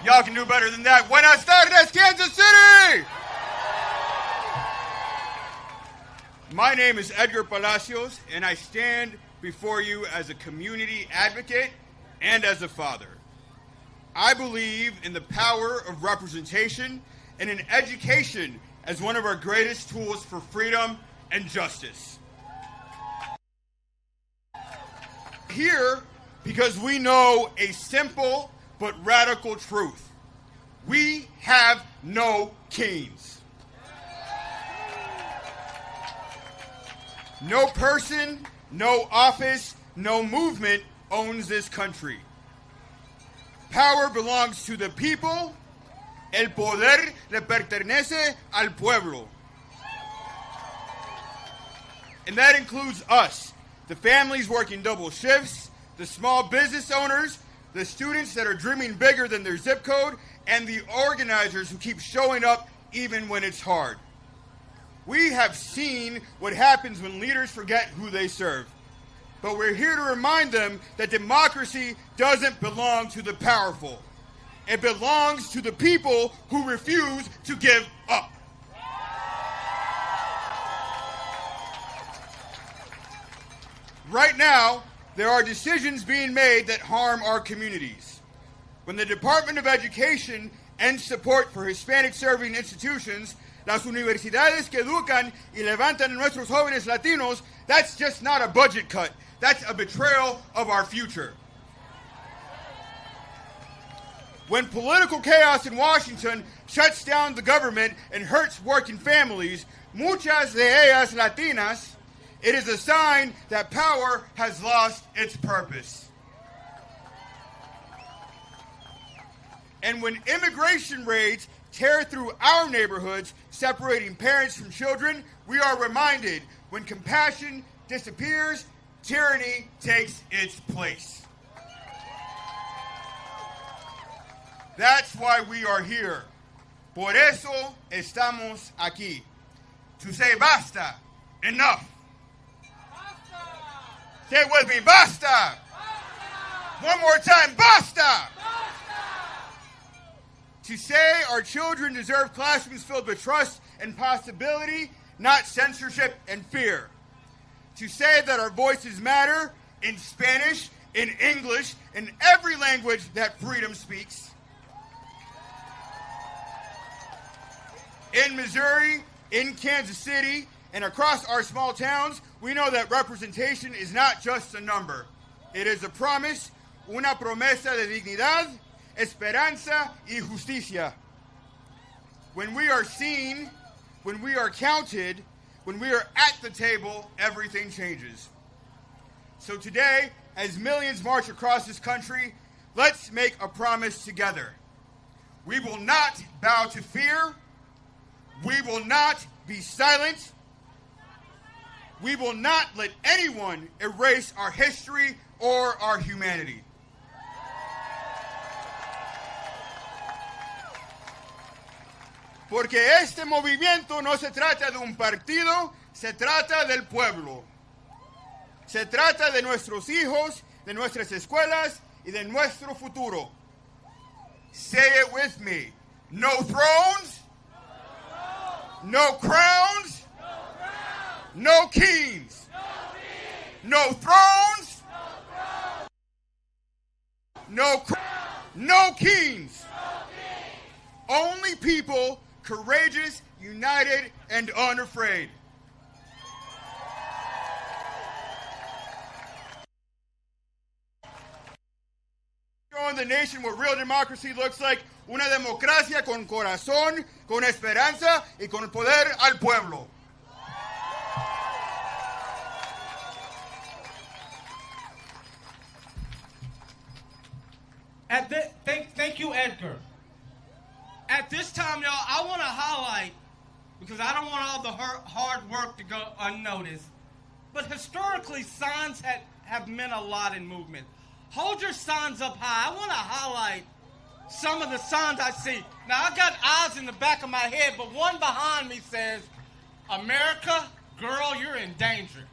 Speaker 11: Y'all can do better than that. Buenas tardes, Kansas City! My name is Edgar Palacios, and I stand before you as a community advocate and as a father. I believe in the power of representation and in education as one of our greatest tools for freedom and justice. Here because we know a simple but radical truth. We have no kings. No person, no office, no movement owns this country. Power belongs to the people. El poder le pertenece al pueblo. And that includes us, the families working double shifts, the small business owners, the students that are dreaming bigger than their zip code, and the organizers who keep showing up even when it's hard. We have seen what happens when leaders forget who they serve. But we're here to remind them that democracy doesn't belong to the powerful. It belongs to the people who refuse to give up. Right now, there are decisions being made that harm our communities. When the Department of Education ends support for Hispanic-serving institutions, las universidades que educan y levantan a nuestros jóvenes latinos, that's just not a budget cut. That's a betrayal of our future. When political chaos in Washington shuts down the government and hurts working families, muchas de ellas latinas, it is a sign that power has lost its purpose. And when immigration raids tear through our neighborhoods, separating parents from children, we are reminded when compassion disappears, tyranny takes its place. That's why we are here. Por eso estamos aquí. To say basta, enough. Say it with me, basta! Basta! One more time, basta! Basta! To say our children deserve classrooms filled with trust and possibility, not censorship and fear. To say that our voices matter in Spanish, in English, in every language that freedom speaks. In Missouri, in Kansas City, and across our small towns, we know that representation is not just a number. It is a promise, una promesa de dignidad, esperanza y justicia. When we are seen, when we are counted, when we are at the table, everything changes. So today, as millions march across this country, let's make a promise together. We will not bow to fear. We will not be silent. We will not let anyone erase our history or our humanity. Porque este movimiento no se trata de un partido, se trata del pueblo. Se trata de nuestros hijos, de nuestras escuelas y de nuestro futuro. Say it with me. No thrones, no crowns, no kings. No thrones, no kings. Only people courageous, united, and unafraid. Showing the nation what real democracy looks like, una democracia con corazón, con esperanza y con poder al pueblo.
Speaker 16: Thank you, Edgar. At this time, y'all, I want to highlight, because I don't want all the hard work to go unnoticed, but historically, signs have meant a lot in movement. Hold your signs up high. I want to highlight some of the signs I see. Now, I got eyes in the back of my head, but one behind me says, America, girl, you're in danger.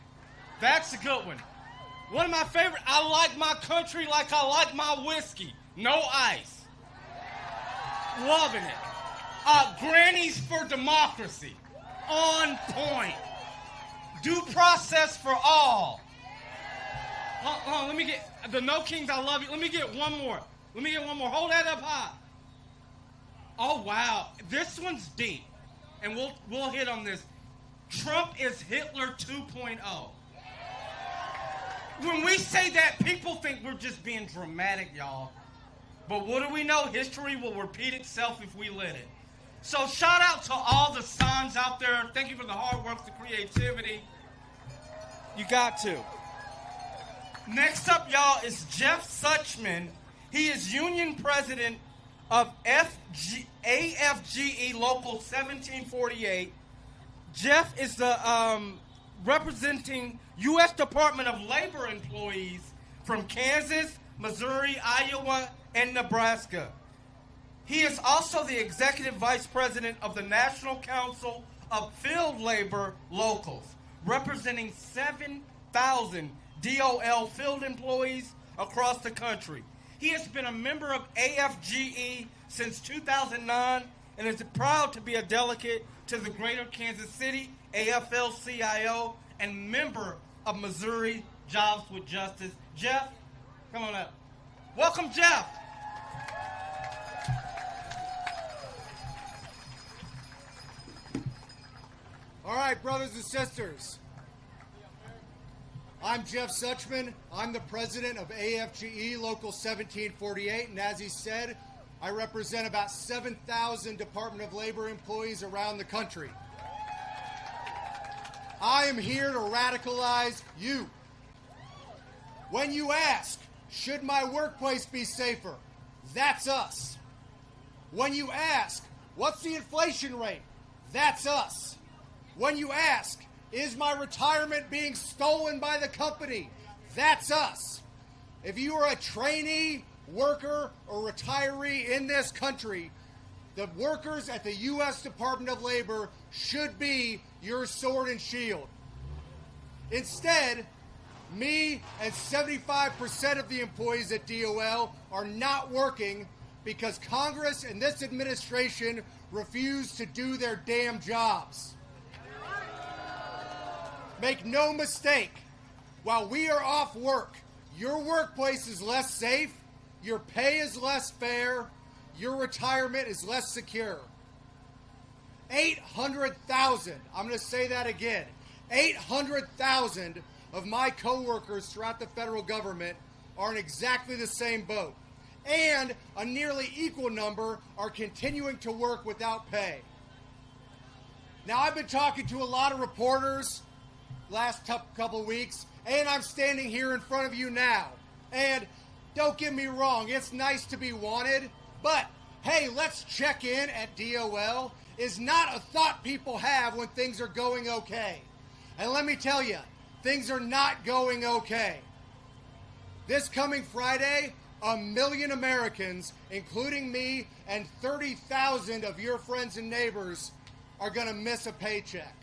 Speaker 16: That's a good one. One of my favorite, I like my country like I like my whiskey. No ice. Loving it. Grannies for democracy. On point. Due process for all. Let me get, the No Kings, I love you. Let me get one more. Hold that up high. Oh, wow. This one's deep. And we'll hit on this. Trump is Hitler 2.0. When we say that, people think we're just being dramatic, y'all. But what do we know? History will repeat itself if we let it. So shout out to all the signs out there. Thank you for the hard work, the creativity. You got to. Next up, y'all, is Jeff Suchman. He is union president of AFGE Local 1748. Jeff is the representing U.S. Department of Labor employees from Kansas, Missouri, Iowa, and Nebraska. He is also the executive vice president of the National Council of Field Labor Locals, representing 7,000 DOL field employees across the country. He has been a member of AFGE since 2009 and is proud to be a delegate to the Greater Kansas City AFL-CIO and member of Missouri Jobs with Justice. Jeff, come on up. Welcome, Jeff.
Speaker 17: All right, brothers and sisters. I'm Jeff Suchman. I'm the president of AFGE Local 1748, and as he said, I represent about 7,000 Department of Labor employees around the country. I am here to radicalize you. When you ask, should my workplace be safer? That's us. When you ask, what's the inflation rate? That's us. When you ask, is my retirement being stolen by the company? That's us. If you are a trainee, worker, or retiree in this country, the workers at the U.S. Department of Labor should be your sword and shield. Instead, me and 75% of the employees at DOL are not working because Congress and this administration refuse to do their damn jobs. Make no mistake, while we are off work, your workplace is less safe, your pay is less fair, your retirement is less secure. 800,000, I'm going to say that again, 800,000 of my coworkers throughout the federal government are in exactly the same boat. And a nearly equal number are continuing to work without pay. Now, I've been talking to a lot of reporters last couple of weeks, and I'm standing here in front of you now. And don't get me wrong, it's nice to be wanted, but hey, let's check in at DOL is not a thought people have when things are going okay. And let me tell you, things are not going okay. This coming Friday, 1 million Americans, including me and 30,000 of your friends and neighbors, are going to miss a paycheck.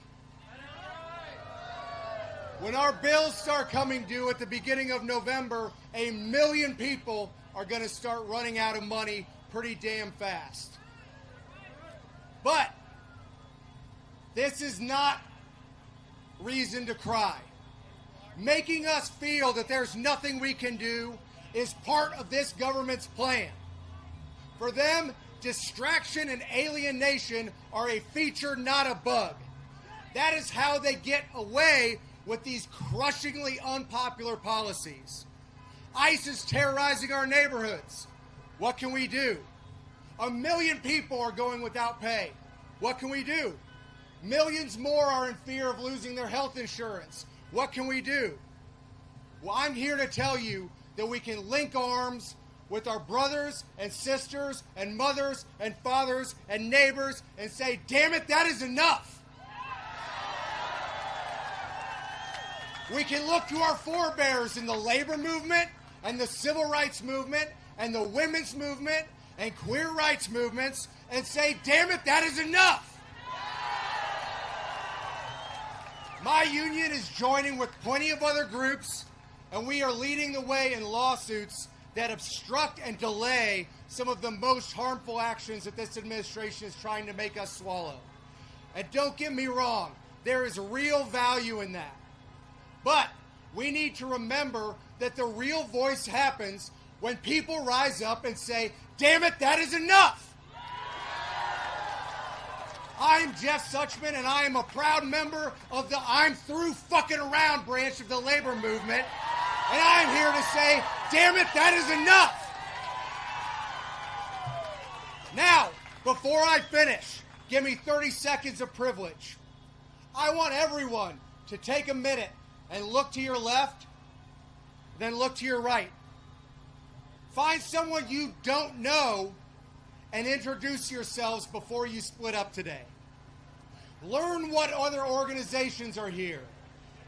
Speaker 17: When our bills start coming due at the beginning of November, 1 million people are going to start running out of money pretty damn fast. But this is not reason to cry. Making us feel that there's nothing we can do is part of this government's plan. For them, Distraction and alienation are a feature, not a bug. That is how they get away with these crushingly unpopular policies. ICE is terrorizing our neighborhoods. What can we do? 1 million people are going without pay. What can we do? Millions more are in fear of losing their health insurance. What can we do? Well, I'm here to tell you that we can link arms with our brothers and sisters and mothers and fathers and neighbors and say, damn it, that is enough. We can look to our forebears in the labor movement and the civil rights movement and the women's movement and queer rights movements and say, damn it, that is enough. My union is joining with plenty of other groups, and we are leading the way in lawsuits that obstruct and delay some of the most harmful actions that this administration is trying to make us swallow. And don't get me wrong, there is real value in that. But we need to remember that the real voice happens when people rise up and say, damn it, that is enough. I'm Jeff Suchman, and I am a proud member of the I'm Through Fucking Around branch of the labor movement. And I'm here to say, damn it, that is enough. Now, before I finish, give me 30 seconds of privilege. I want everyone to take a minute and look to your left, then look to your right. Find someone you don't know and introduce yourselves before you split up today. Learn what other organizations are here.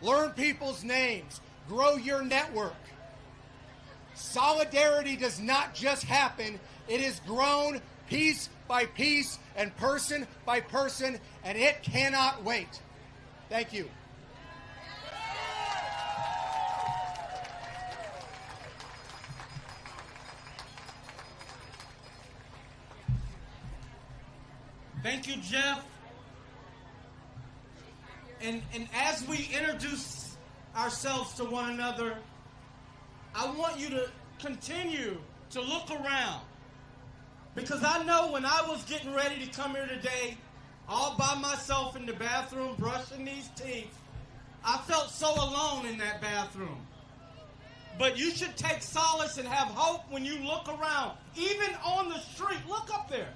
Speaker 17: Learn people's names. Grow your network. Solidarity does not just happen. It is grown piece by piece and person by person, and it cannot wait. Thank you.
Speaker 16: Thank you, Jeff. And as we introduce ourselves to one another, I want you to continue to look around. Because I know when I was getting ready to come here today, all by myself in the bathroom brushing these teeth, I felt so alone in that bathroom. But you should take solace and have hope when you look around. Even on the street, look up there.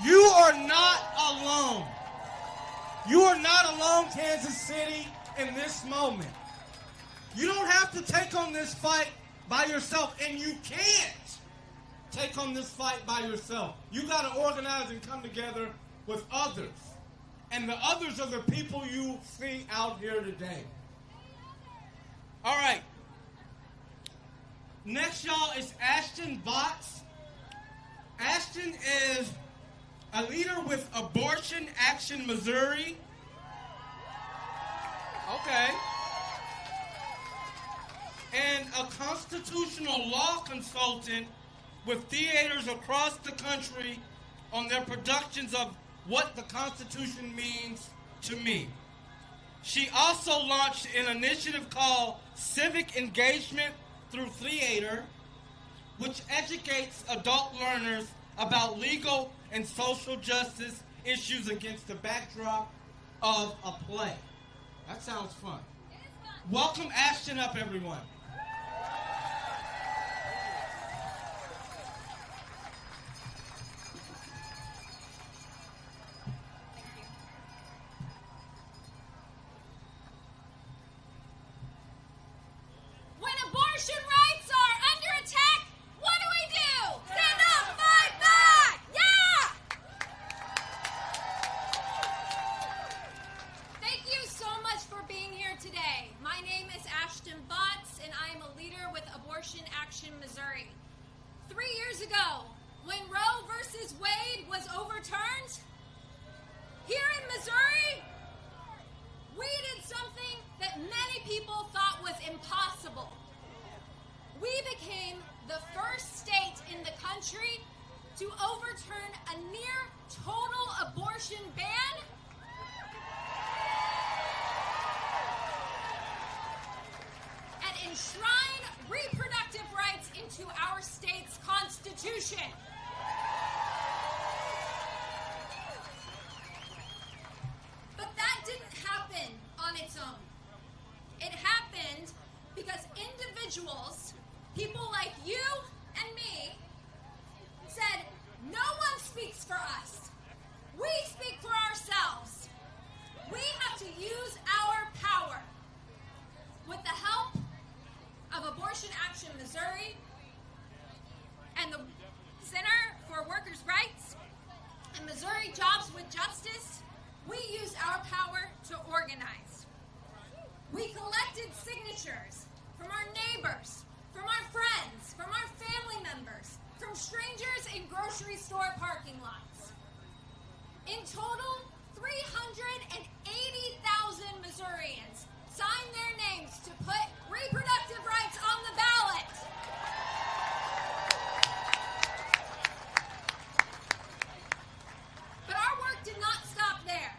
Speaker 16: You are not alone. You are not alone, Kansas City, in this moment. You don't have to take on this fight by yourself, and you can't take on this fight by yourself. You got to organize and come together with others. And the others are the people you see out here today. All right. Next, y'all, is Ashton Botts. Ashton is a leader with Abortion Action Missouri. Okay. And a constitutional law consultant with theaters across the country on their productions of What the Constitution Means to Me. She also launched an initiative called Civic Engagement Through Theater, which educates adult learners about legal and social justice issues against the backdrop of a play. That sounds fun. Welcome Ashton up, everyone.
Speaker 18: When abortion rights are under attack, what do? Stand up, fight back! Yeah! Thank you so much for being here today. My name is Ashton Botts, and I am a leader with Abortion Action Missouri. 3 years ago, when Roe versus Wade was overturned, here in Missouri, we did something that many people thought was impossible. We became the first state in the country to overturn a near total abortion ban and enshrine reproductive rights into our state's constitution. individuals, people like you and me, said, no one speaks for us. We speak for ourselves. We have to use our power. With the help of Abortion Action Missouri and the Center for Workers' Rights and Missouri Jobs with Justice, we used our power to organize. We collected signatures from our neighbors, from our friends, from our family members, from strangers in grocery store parking lots. In total, 380,000 Missourians signed their names to put reproductive rights on the ballot. But our work did not stop there.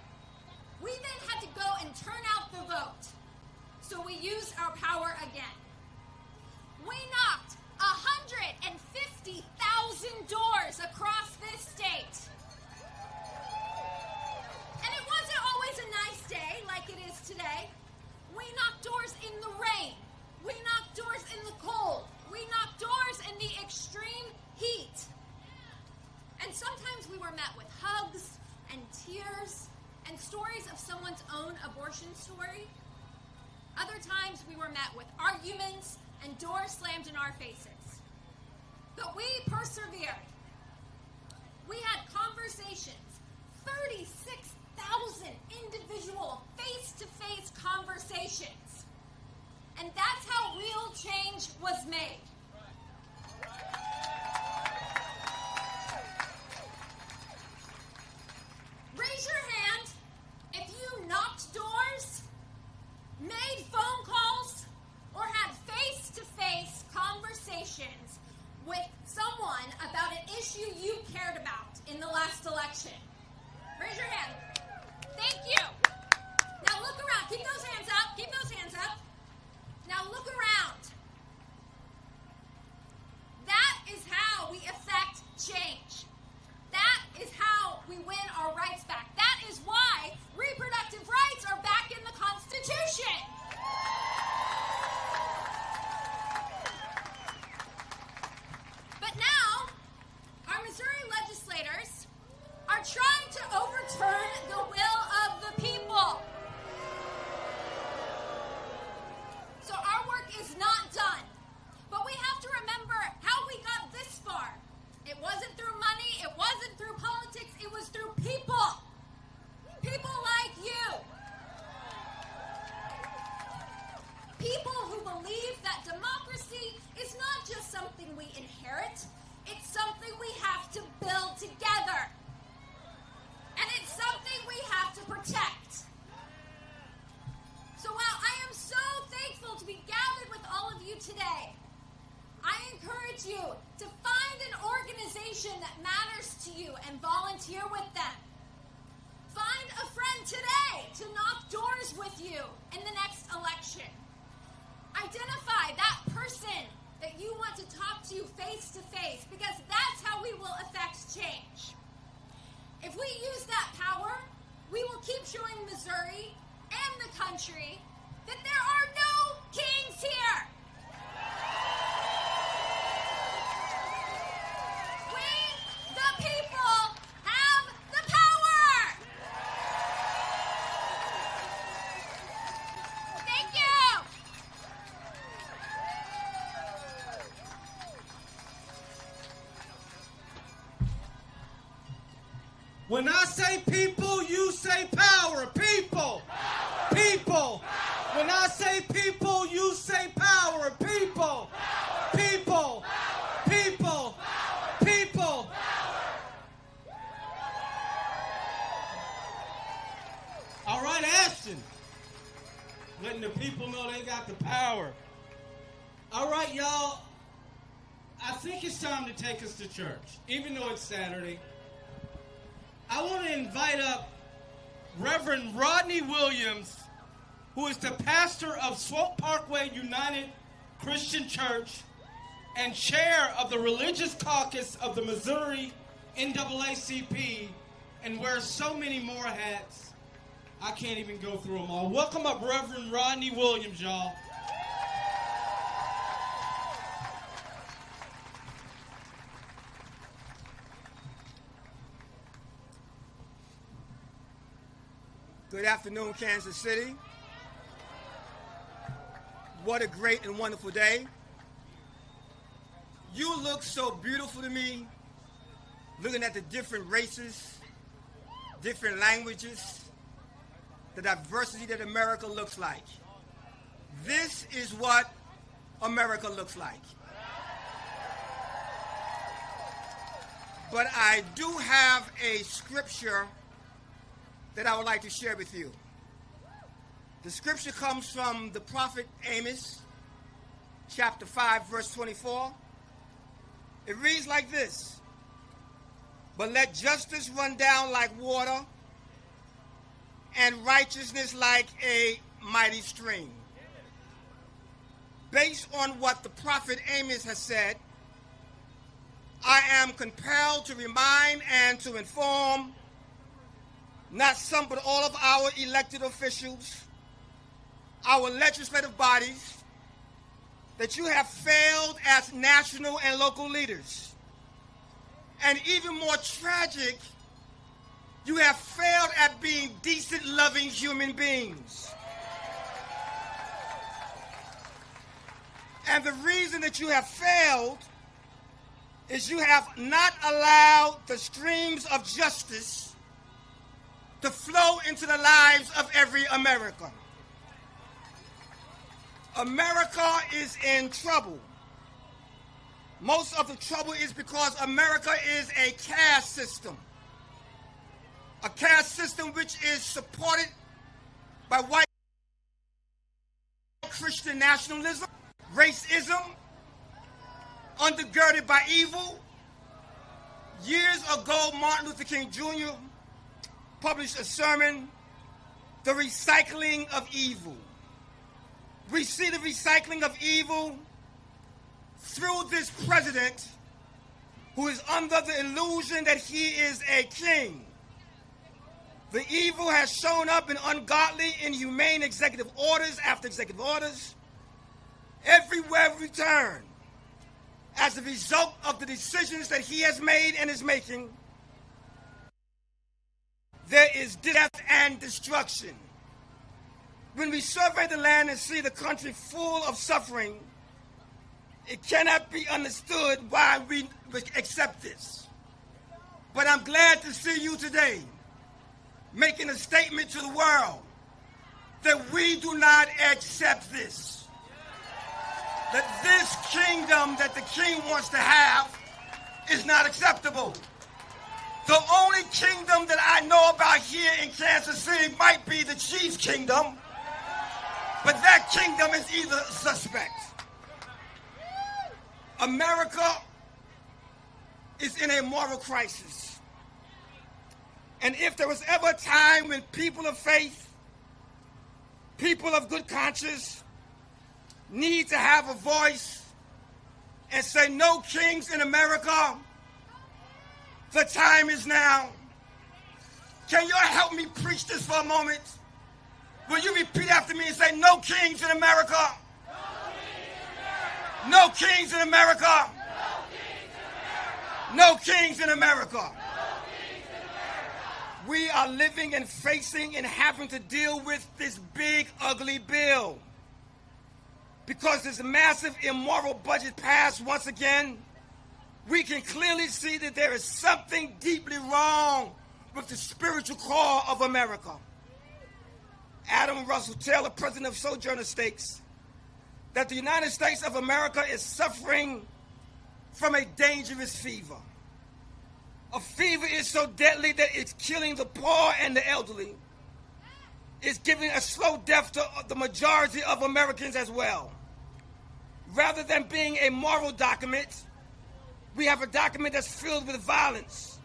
Speaker 18: We then had to go and turn out the vote. So we used our power again. We knocked 150,000 doors across this state. And it wasn't always a nice day like it is today. We knocked doors in the rain. We knocked doors in the cold. We knocked doors in the extreme heat. And sometimes we were met with hugs and tears and stories of someone's own abortion story. Other times we were met with arguments and doors slammed in our faces. But we persevered. We had conversations, 36,000 individual face-to-face conversations. And that's how real change was made. Raise your hand if you knocked doors, made phone calls, or had face-to-face conversations with someone about an issue you cared about in the last election. Raise your hand. Thank you. Now look around. Keep those hands up. Keep those hands up. Now look around. That is how we affect change. That is how we win our rights back. That is why reproductive rights are back in the Constitution. But now, our Missouri legislators are trying to overturn the will of the people. So our work is not done. But we have to remember how we got this far. It wasn't through money, it wasn't through politics, it was through people. People like you. People who believe that democracy is not just something we inherit, it's something we have to build together. And it's something we have to protect. So while I am so thankful to be gathered with all of you today, I encourage you to find an organization that matters to you and volunteer with them. Find a friend today to knock doors with you in the next election. Identify that person that you want to talk to face to face, because that's how we will affect change. If we use that power, we will keep showing Missouri and the country that there are no kings here. We, the people, have the power. Thank you.
Speaker 16: When I say people, you say power. People. Power. People. Power. When I say people, you say power. People. Power. People. Power. People. Power. People. Power. All right, Ashton. Letting the people know they got the power. All right, y'all. I think it's time to take us to church, even though it's Saturday. I want to invite up Reverend Rodney Williams, who is the pastor of Swope Parkway United Christian Church and chair of the Religious Caucus of the Missouri NAACP, and wears so many more hats, I can't even go through them all. Welcome up Reverend Rodney Williams, y'all.
Speaker 2: Good afternoon, Kansas City. What a great and wonderful day. You look so beautiful to me, looking at the different races, different languages, the diversity that America looks like. This is what America looks like. But I do have a scripture that I would like to share with you. The scripture comes from the prophet Amos, chapter 5, verse 24. It reads like this: "But let justice run down like water, and righteousness like a mighty stream." Based on what the prophet Amos has said, I am compelled to remind and to inform not some but all of our elected officials, our legislative bodies, that you have failed as national and local leaders. And even more tragic, you have failed at being decent, loving human beings. And the reason that you have failed is you have not allowed the streams of justice to flow into the lives of every American. America is in trouble. Most of the trouble is because America is a caste system. A caste system which is supported by white Christian nationalism, racism, undergirded by evil. Years ago, Martin Luther King Jr. published a sermon, "The Recycling of Evil." We see the recycling of evil through this president who is under the illusion that he is a king. The evil has shown up in ungodly, inhumane executive orders after executive orders everywhere we turn. As a result of the decisions that he has made and is making, there is death and destruction. When we survey the land and see the country full of suffering, it cannot be understood why we accept this. But I'm glad to see you today making a statement to the world that we do not accept this. That this kingdom that the king wants to have is not acceptable. The only kingdom that I know about here in Kansas City might be the Chiefs kingdom, but that kingdom is either suspect. America is in a moral crisis. And if there was ever a time when people of faith, people of good conscience, need to have a voice and say no kings in America, the time is now. Can you help me preach this for a moment? Will you repeat after me and say no kings in America? No kings in America. No kings in America. We are living and facing and having to deal with this big, ugly bill. Because this massive immoral budget passed once again, we can clearly see that there is something deeply wrong with the spiritual core of America. Adam Russell Taylor, president of Sojourner, states that the United States of America is suffering from a dangerous fever. A fever is so deadly that it's killing the poor and the elderly. It's giving a slow death to the majority of Americans as well. Rather than being a moral document, we have a document that's filled with violence,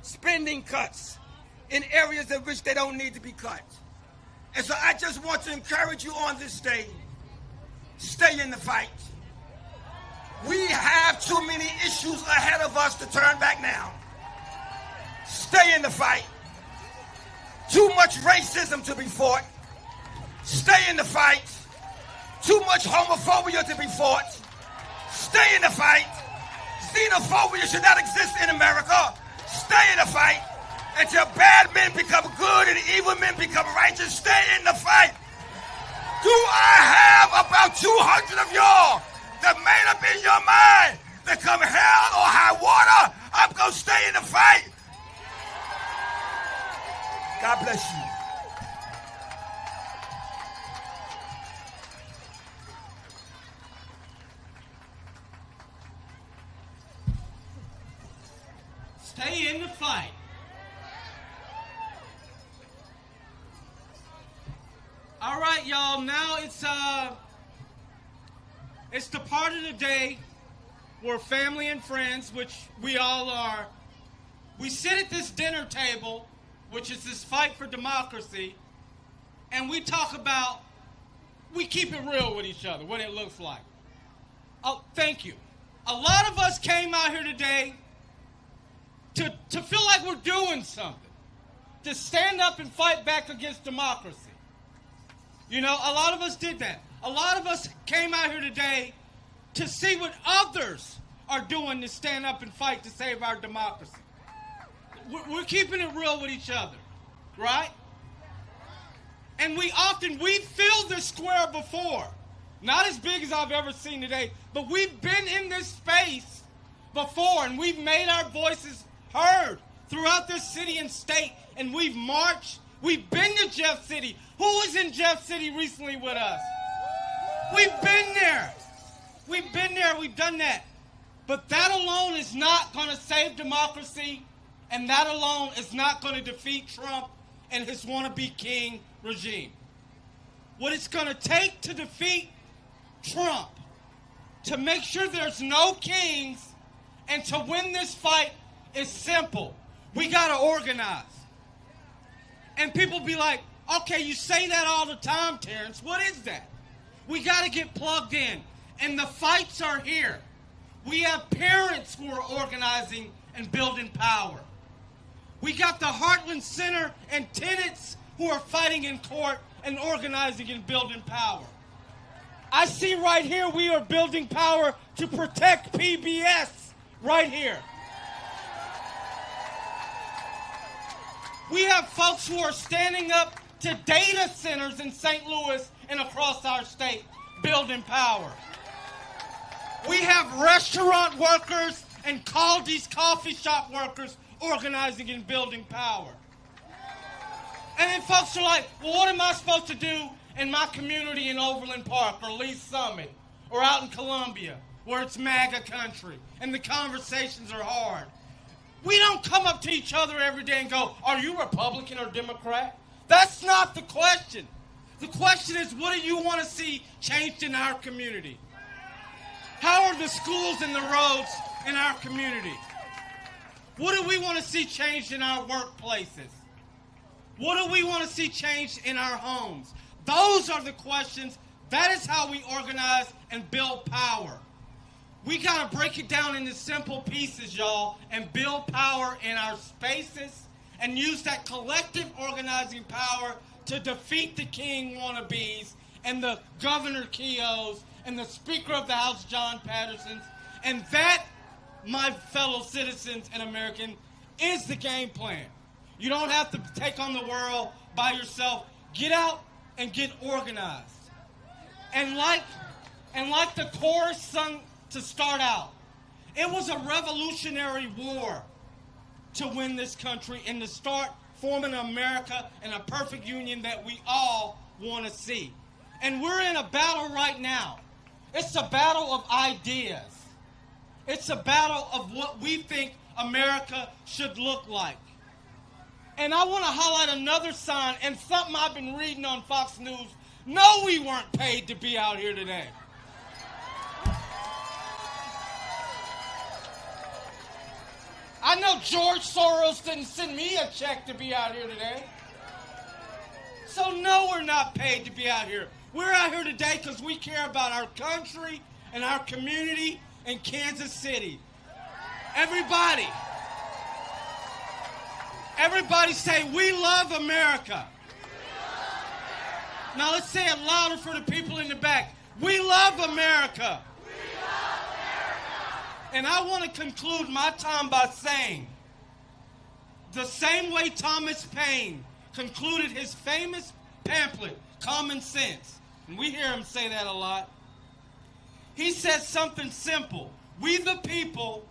Speaker 2: spending cuts in areas in which they don't need to be cut. And so I just want to encourage you on this day, stay in the fight. We have too many issues ahead of us to turn back now. Stay in the fight. Too much racism to be fought. Stay in the fight. Too much homophobia to be fought. Stay in the fight. Xenophobia should not exist in America. Stay in the fight. Until bad men become good and evil men become righteous, stay in the fight. Do I have about 200 of y'all that made up in your mind that come hell or high water, I'm going to stay in the fight? God bless you.
Speaker 16: Stay in the fight. All right, y'all. Now it's the part of the day where family and friends, which we all are, we sit at this dinner table, which is this fight for democracy, and we talk about, we keep it real with each other, what it looks like. Oh, thank you. A lot of us came out here today to feel like we're doing something, to stand up and fight back against democracy. You know, a lot of us did that. A lot of us came out here today to see what others are doing to stand up and fight to save our democracy. We're keeping it real with each other, right? And we've filled this square before. Not as big as I've ever seen today, but we've been in this space before, and we've made our voices heard throughout this city and state, and we've marched. We've been to Jeff City. Who was in Jeff City recently with us? We've been there. We've been there. We've done that. But that alone is not going to save democracy, and that alone is not going to defeat Trump and his wannabe king regime. What it's going to take to defeat Trump, to make sure there's no kings, and to win this fight is simple. We got to organize. And people be like, okay, you say that all the time, Terrence. What is that? We got to get plugged in. And the fights are here. We have parents who are organizing and building power. We got the Heartland Center and tenants who are fighting in court and organizing and building power. I see right here we are building power to protect PBS right here. We have folks who are standing up to data centers in St. Louis and across our state, building power. We have restaurant workers and Caldi's coffee shop workers organizing and building power. And then folks are like, well, what am I supposed to do in my community in Overland Park or Lee Summit or out in Columbia where it's MAGA country and the conversations are hard? We don't come up to each other every day and go, are you Republican or Democrat? That's not the question. The question is, what do you want to see changed in our community? How are the schools and the roads in our community? What do we want to see changed in our workplaces? What do we want to see changed in our homes? Those are the questions. That is how we organize and build power. We got to break it down into simple pieces, y'all, and build power in our spaces and use that collective organizing power to defeat the king wannabes and the Governor Keoghs and the Speaker of the House, John Pattersons. And that, my fellow citizens and Americans, is the game plan. You don't have to take on the world by yourself. Get out and get organized. And like the chorus sung to start out, it was a revolutionary war to win this country and to start forming America and a perfect union that we all want to see. And we're in a battle right now. It's a battle of ideas. It's a battle of what we think America should look like. And I want to highlight another sign and something I've been reading on Fox News. No, we weren't paid to be out here today. I know George Soros didn't send me a check to be out here today. So no, we're not paid to be out here. We're out here today because we care about our country and our community in Kansas City. Everybody say, we love America. Now let's say it louder for the people in the back. We love America. And I want to conclude my time by saying The same way Thomas Paine concluded his famous pamphlet, Common Sense, and we hear him say that a lot. He says something simple. We the people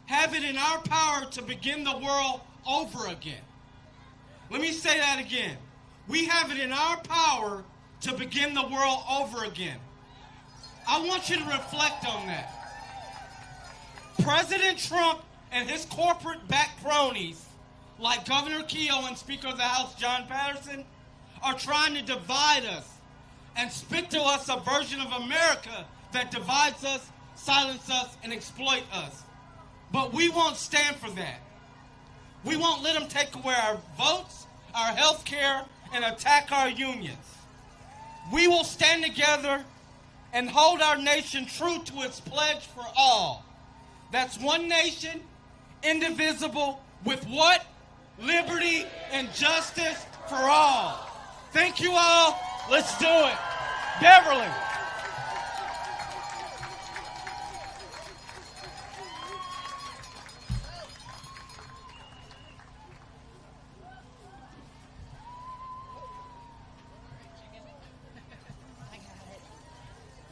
Speaker 16: have it in our power to begin the world over again. Let me say that again. We have it in our power to begin the world over again. I want you to reflect on that. President Trump and his corporate-backed cronies, like Governor Keogh and Speaker of the House John Patterson, are trying to divide us and spit to us a version of America that divides us, silences us, and exploits us. But we won't stand for that. We won't let them take away our votes, our health care, and attack our unions. We will stand together and hold our nation true to its pledge for all. That's one nation, indivisible, with what? Liberty and justice for all. Thank you all. Let's do it. Beverly.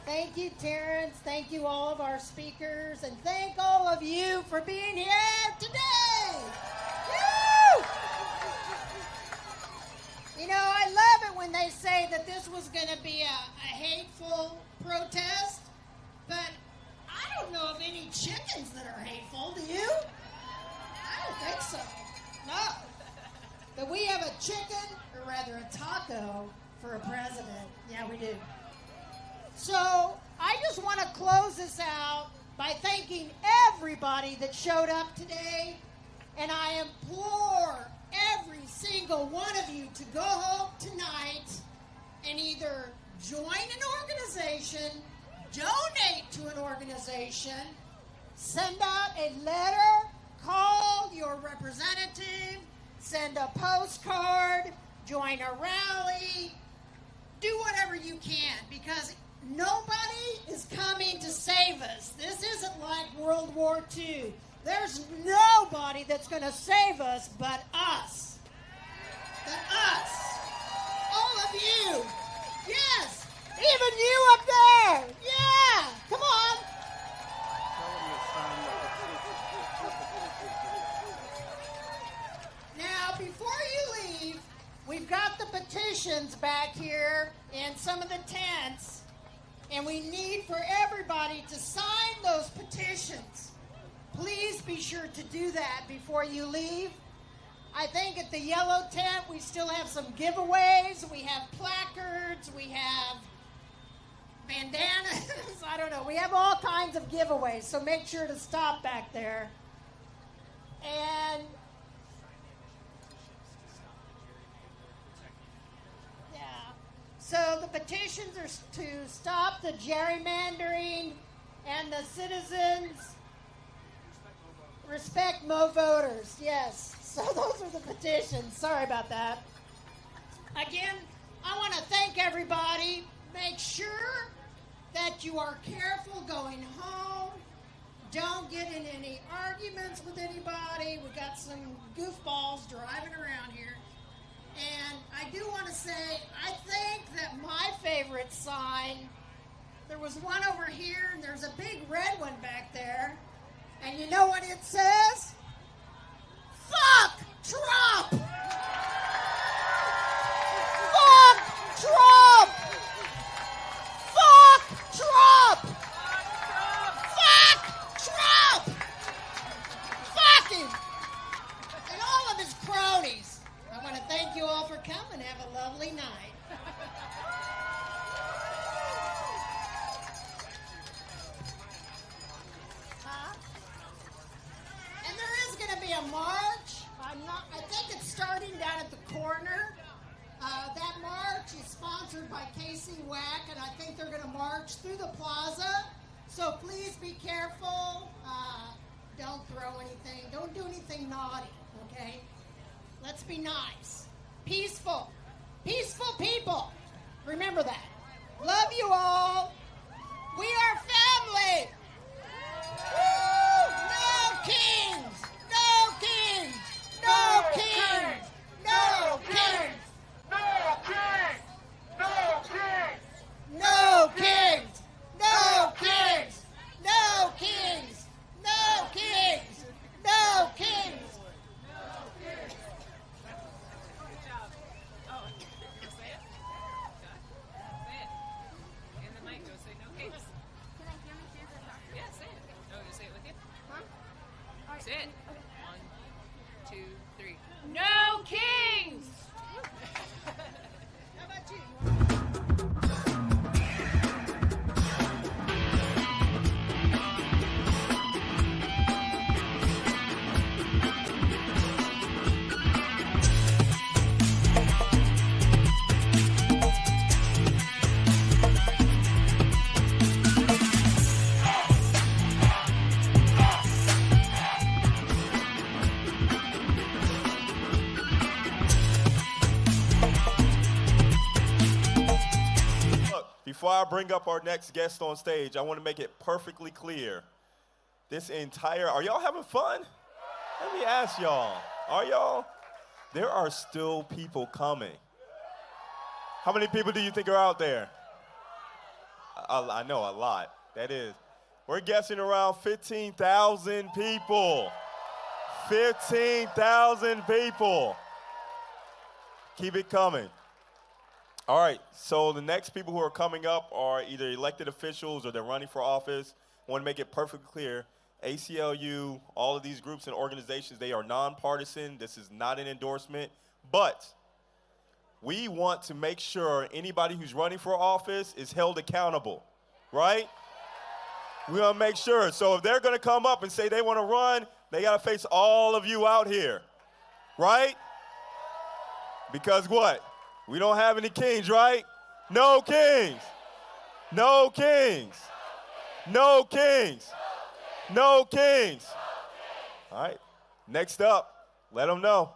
Speaker 13: Thank you, Terrence. Thank you, all of our speakers. And thank all of you for being here today. Woo! You know, I love it when they say that this was going to be a hateful protest. But I don't know of any chickens that are hateful. Do you? I don't think so. No. But we have a chicken, or rather a taco, for a president. Yeah, we do. So I just want to close this out by thanking everybody that showed up today. And I implore every single one of you to go home tonight and either join an organization, donate to an organization, send out a letter, call your representative, send a postcard, join a rally, do whatever you can, because nobody is coming to save us. This isn't like World War II. There's nobody that's going to save us but us. But us. All of you. Yes. Even you up there. Yeah. Come on. Now, before you leave, we've got the petitions back here in some of the tents. And we need for everybody to sign those petitions. Please be sure to do that before you leave. I think at the yellow tent we still have some giveaways. We have placards. We have bandanas. I don't know. We have all kinds of giveaways. So make sure to stop back there. And so the petitions are to stop the gerrymandering and the citizens respect Mo voters. Yes. So those are the petitions. Sorry about that. Again, I want to thank everybody. Make sure that you are careful going home. Don't get in any arguments with anybody. We got some goofballs driving around here. And I do want to say, I think that my favorite sign, there was one over here, and there's a big red one back there. And you know what it says? Fuck Trump! Fuck Trump! Fuck Trump! Fuck Trump! Fuck him! And all of his cronies. I want to thank you all for coming. Have a lovely night. And there is going to be a march. I think it's starting down at the corner. That march is sponsored by Casey Wack, and I think they're going to march through the plaza. So please be careful. Don't throw anything. Don't do anything naughty, okay? Let's be nice. Peaceful. Peaceful people. Remember that. Love you all. We are family. Woo! No kings. No kings. No kings.
Speaker 19: I bring up our next guest on stage, I want to make it perfectly clear. Are y'all having fun? Let me ask y'all, are y'all? There are still people coming. How many people do you think are out there? I know, a lot. That is. We're guessing around 15,000 people. 15,000 people. Keep it coming. All right, so the next people who are coming up are either elected officials or they're running for office. I want to make it perfectly clear. ACLU, all of these groups and organizations, they are nonpartisan. This is not an endorsement, but we want to make sure anybody who's running for office is held accountable, right? We want to make sure. So if they're going to come up and say they want to run, they got to face all of you out here, right? Because what? We don't have any kings, right? No kings. No kings. No kings. No kings. All right. Next up, let them know.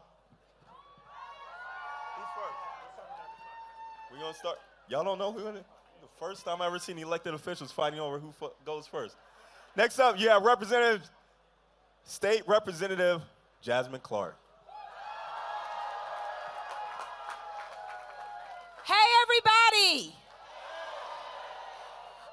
Speaker 19: Who's first? We're going to start. Y'all don't know who's going to? The first time I ever seen elected officials fighting over who goes first. Next up, you have State Representative Jasmine Clark.
Speaker 20: Hey, everybody.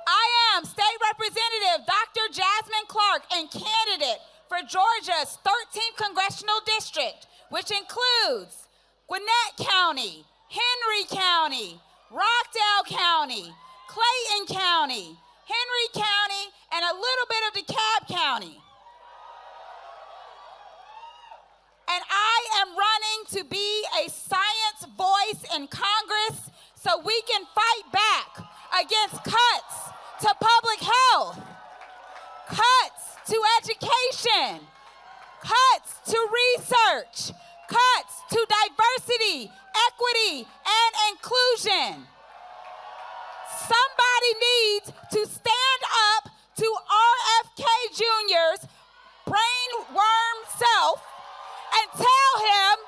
Speaker 20: I am State Representative Dr. Jasmine Clark and candidate for Georgia's 13th Congressional District, which includes Gwinnett County, Henry County, Rockdale County, Clayton County, Henry County, and a little bit of DeKalb County. And I am running to be a science voice in Congress so we can fight back against cuts to public health, cuts to education, cuts to research, cuts to diversity, equity, and inclusion. Somebody needs to stand up to RFK Jr.'s brainworm self and tell him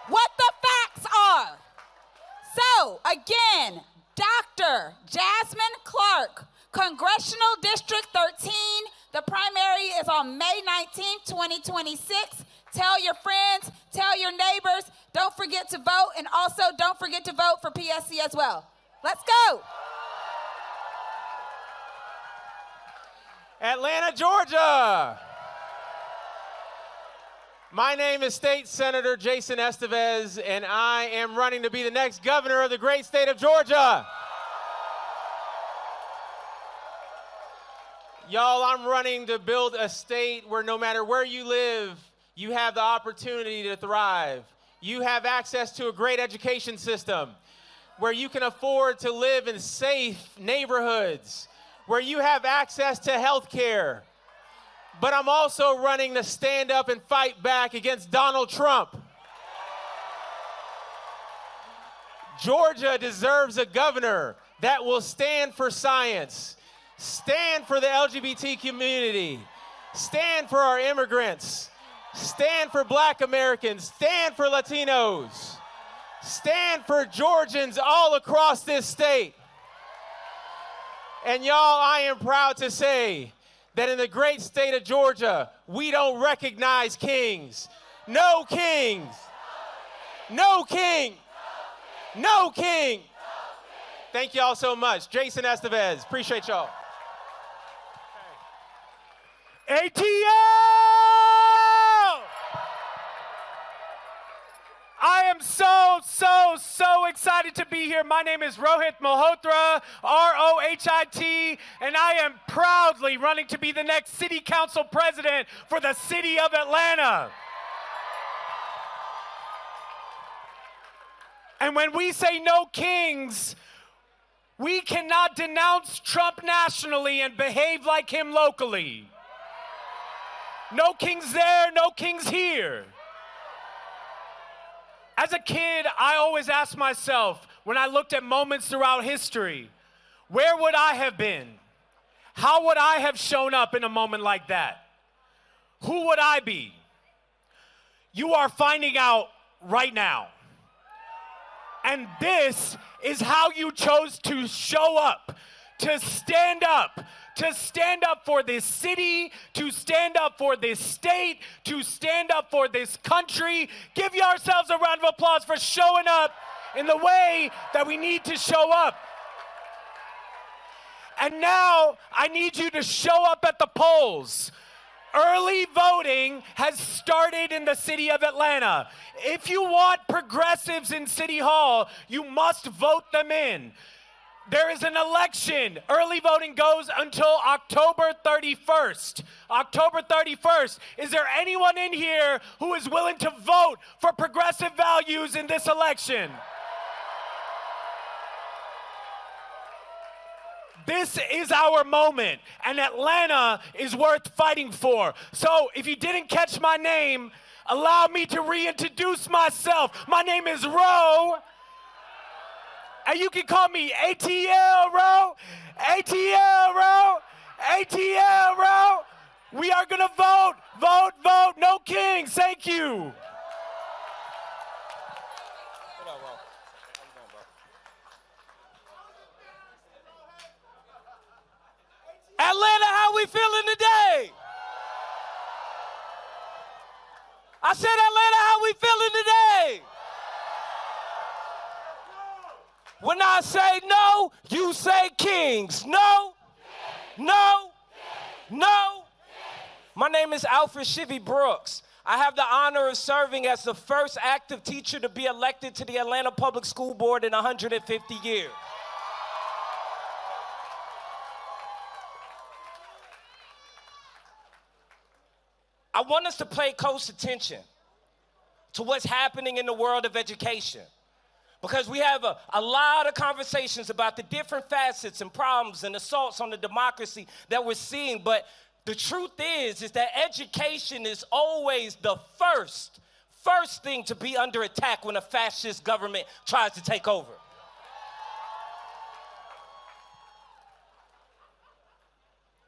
Speaker 20: what the facts are. So, again, Dr. Jasmine Clark, Congressional District 13. The primary is on May 19th, 2026. Tell your friends, tell your neighbors. Don't forget to vote, and also don't forget to vote for PSC as well. Let's go.
Speaker 23: Atlanta, Georgia. My name is State Senator Jason Estevez, and I am running to be the next governor of the great state of Georgia. Y'all, I'm running to build a state where no matter where you live, you have the opportunity to thrive. You have access to a great education system, where you can afford to live in safe neighborhoods, where you have access to health care. But I'm also running to stand up and fight back against Donald Trump. Georgia deserves a governor that will stand for science, stand for the LGBT community, stand for our immigrants, stand for Black Americans, stand for Latinos, stand for Georgians all across this state. And y'all, I am proud to say that in the great state of Georgia, we don't recognize kings. No kings. No king. No king. Thank y'all so much. Jason Estevez, appreciate y'all.
Speaker 24: ATL! I am so excited to be here. My name is Rohit Malhotra, R-O-H-I-T, and I am proudly running to be the next city council president for the city of Atlanta. And when we say no kings, we cannot denounce Trump nationally and behave like him locally. No kings there, no kings here. As a kid, I always asked myself, when I looked at moments throughout history, where would I have been? How would I have shown up in a moment like that? Who would I be? You are finding out right now. And this is how you chose to show up, to stand up for this city, to stand up for this state, to stand up for this country. Give yourselves a round of applause for showing up in the way that we need to show up. And now I need you to show up at the polls. Early voting has started in the city of Atlanta. If you want progressives in City Hall, you must vote them in. There is an election. Early voting goes until October 31st. October 31st. Is there anyone in here who is willing to vote for progressive values in this election? This is our moment, and Atlanta is worth fighting for. So if you didn't catch my name, allow me to reintroduce myself. My name is Ro, and you can call me ATL, Ro. ATL, Ro. ATL, Ro. We are gonna vote, vote, vote. No kings. Thank you. Atlanta, how we feeling today? I said, Atlanta, how we feeling today? When I say no, you say kings. No, no, no. My name is Alfred Shivy Brooks. I have the honor of serving as the first active teacher to be elected to the Atlanta Public School Board in 150 years. I want us to pay close attention to what's happening in the world of education, because we have a lot of conversations about the different facets and problems and assaults on the democracy that we're seeing, but the truth is that education is always the first thing to be under attack when a fascist government tries to take over.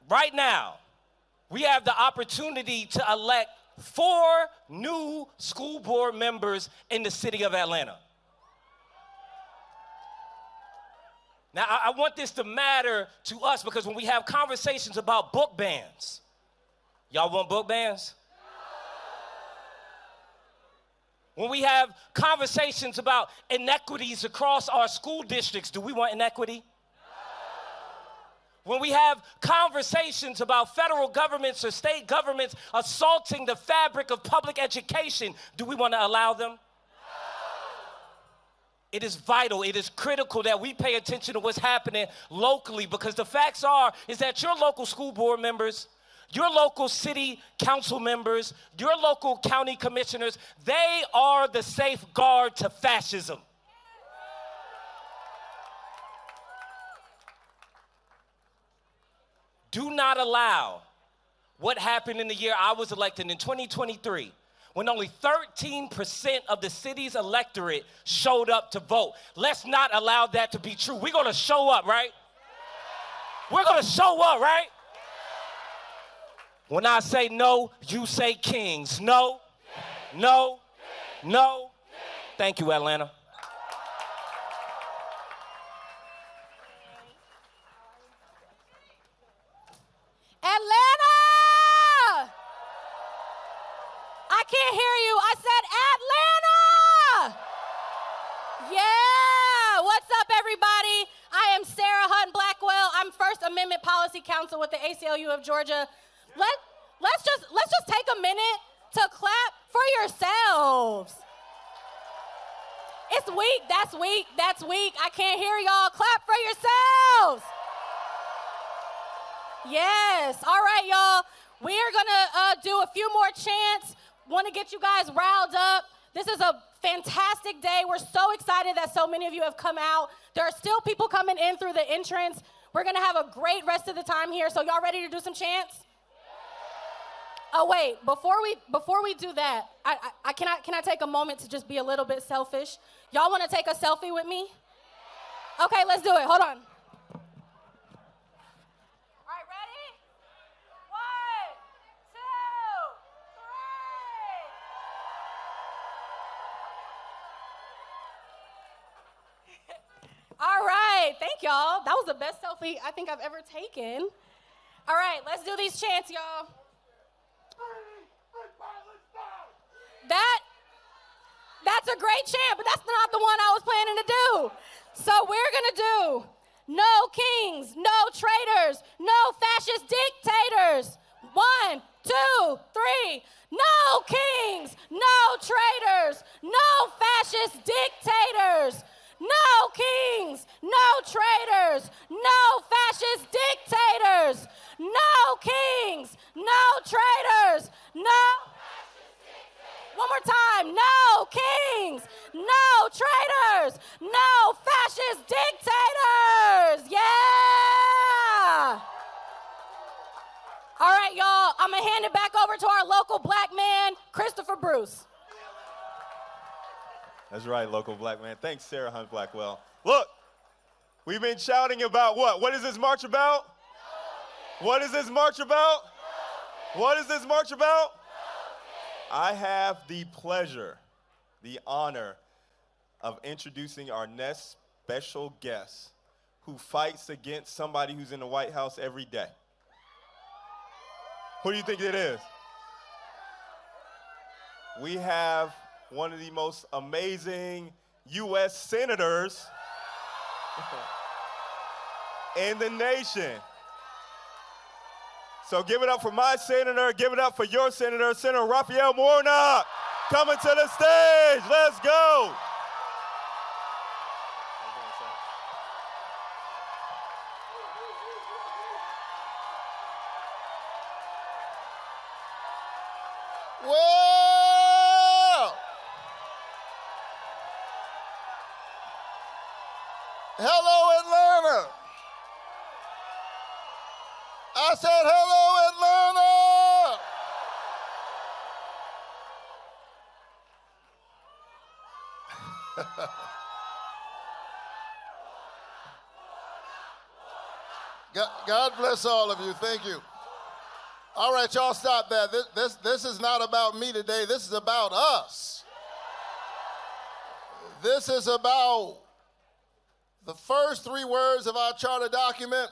Speaker 24: Right now, we have the opportunity to elect 4 new school board members in the city of Atlanta. Now, I want this to matter to us, because when we have conversations about book bans, y'all want book bans? When we have conversations about inequities across our school districts, do we want inequity? When we have conversations about federal governments or state governments assaulting the fabric of public education, do we want to allow them? It is vital, it is critical that we pay attention to what's happening locally, because the facts is that your local school board members, your local city council members, your local county commissioners, they are the safeguard to fascism. Do not allow what happened in the year I was elected in 2023, when only 13% of the city's electorate showed up to vote. Let's not allow that to be true. We're gonna show up, right? We're gonna show up, right? When I say no, you say kings. No, no, no. Thank you, Atlanta.
Speaker 20: Atlanta! I can't hear you. I said Atlanta! Yeah! What's up, everybody? I am Sarah Hunt Blackwell. I'm First Amendment Policy Counsel with the ACLU of Georgia. Let's just take a minute to clap for yourselves. It's weak. That's weak. That's weak. I can't hear y'all. Clap for yourselves. Yes. All right, y'all. We are going to do a few more chants. Want to get you guys riled up. This is a fantastic day. We're so excited that so many of you have come out. There are still people coming in through the entrance. We're going to have a great rest of the time here. So y'all ready to do some chants? Oh, wait. Before we do that, can I take a moment to just be a little bit selfish? Y'all want to take a selfie with me? Okay, let's do it. Hold on.
Speaker 1: thank y'all. That was the best selfie I think I've ever taken. All right, let's do these chants, y'all. That's a great chant, but that's not the one I was planning to do. So we're gonna do no kings, no traitors, no fascist dictators. 1, 2, 3. No kings, no traitors, no fascist dictators. No kings, no traitors, no fascist dictators. No kings, no traitors, no. One more time. No kings, no traitors, no fascist dictators. Yeah. All right, y'all. I'm going to hand it back over to our local black man, Christopher Bruce.
Speaker 19: That's right, local black man. Thanks, Sarah Hunt Blackwell. Look, we've been shouting about what? What is this march about? What is this march about? What is this march about? I have the pleasure, the honor of introducing our next special guest who fights against somebody who's in the White House every day. Who do you think it is? We have one of the most amazing U.S. senators in the nation. So give it up for my senator, give it up for your senator, Senator Raphael Warnock, coming to the stage. Let's go.
Speaker 3: Whoa! Hello, Atlanta. I said, hello, Atlanta. God bless all of you. Thank you. All right, y'all stop that. This is not about me today. This is about us. This is about the first 3 words of our charter document.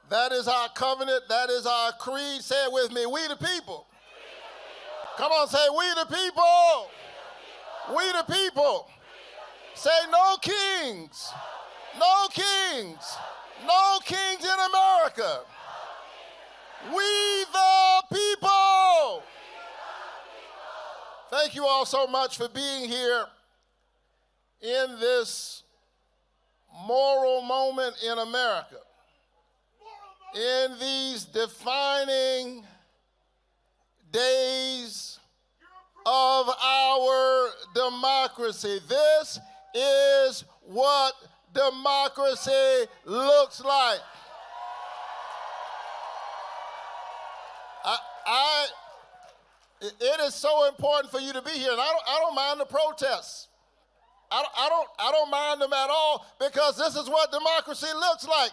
Speaker 3: That is our covenant. That is our creed. Say it with me. We the people. Come on, say we the people. We the people. Say no kings. No kings. No kings in America. We the people. Thank you all so much for being here in this moral moment in America. In these defining days of our democracy. This is what democracy looks like. It is so important for you to be here, and I don't mind the protests. I don't mind them at all, because this is what democracy looks like.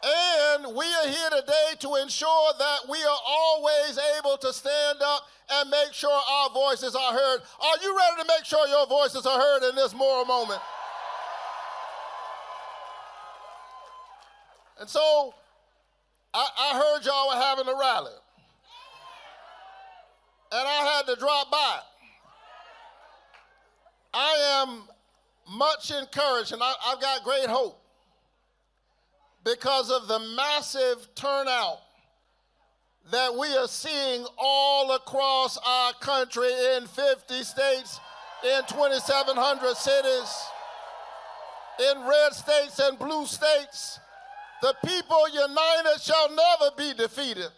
Speaker 3: And we are here today to ensure that we are always able to stand up and make sure our voices are heard. Are you ready to make sure your voices are heard in this moral moment? And so I heard y'all were having a rally. And I had to drop by. I am much encouraged, and I've got great hope, because of the massive turnout that we are seeing all across our country in 50 states, in 2,700 cities, in red states and blue states. The people united shall never be defeated.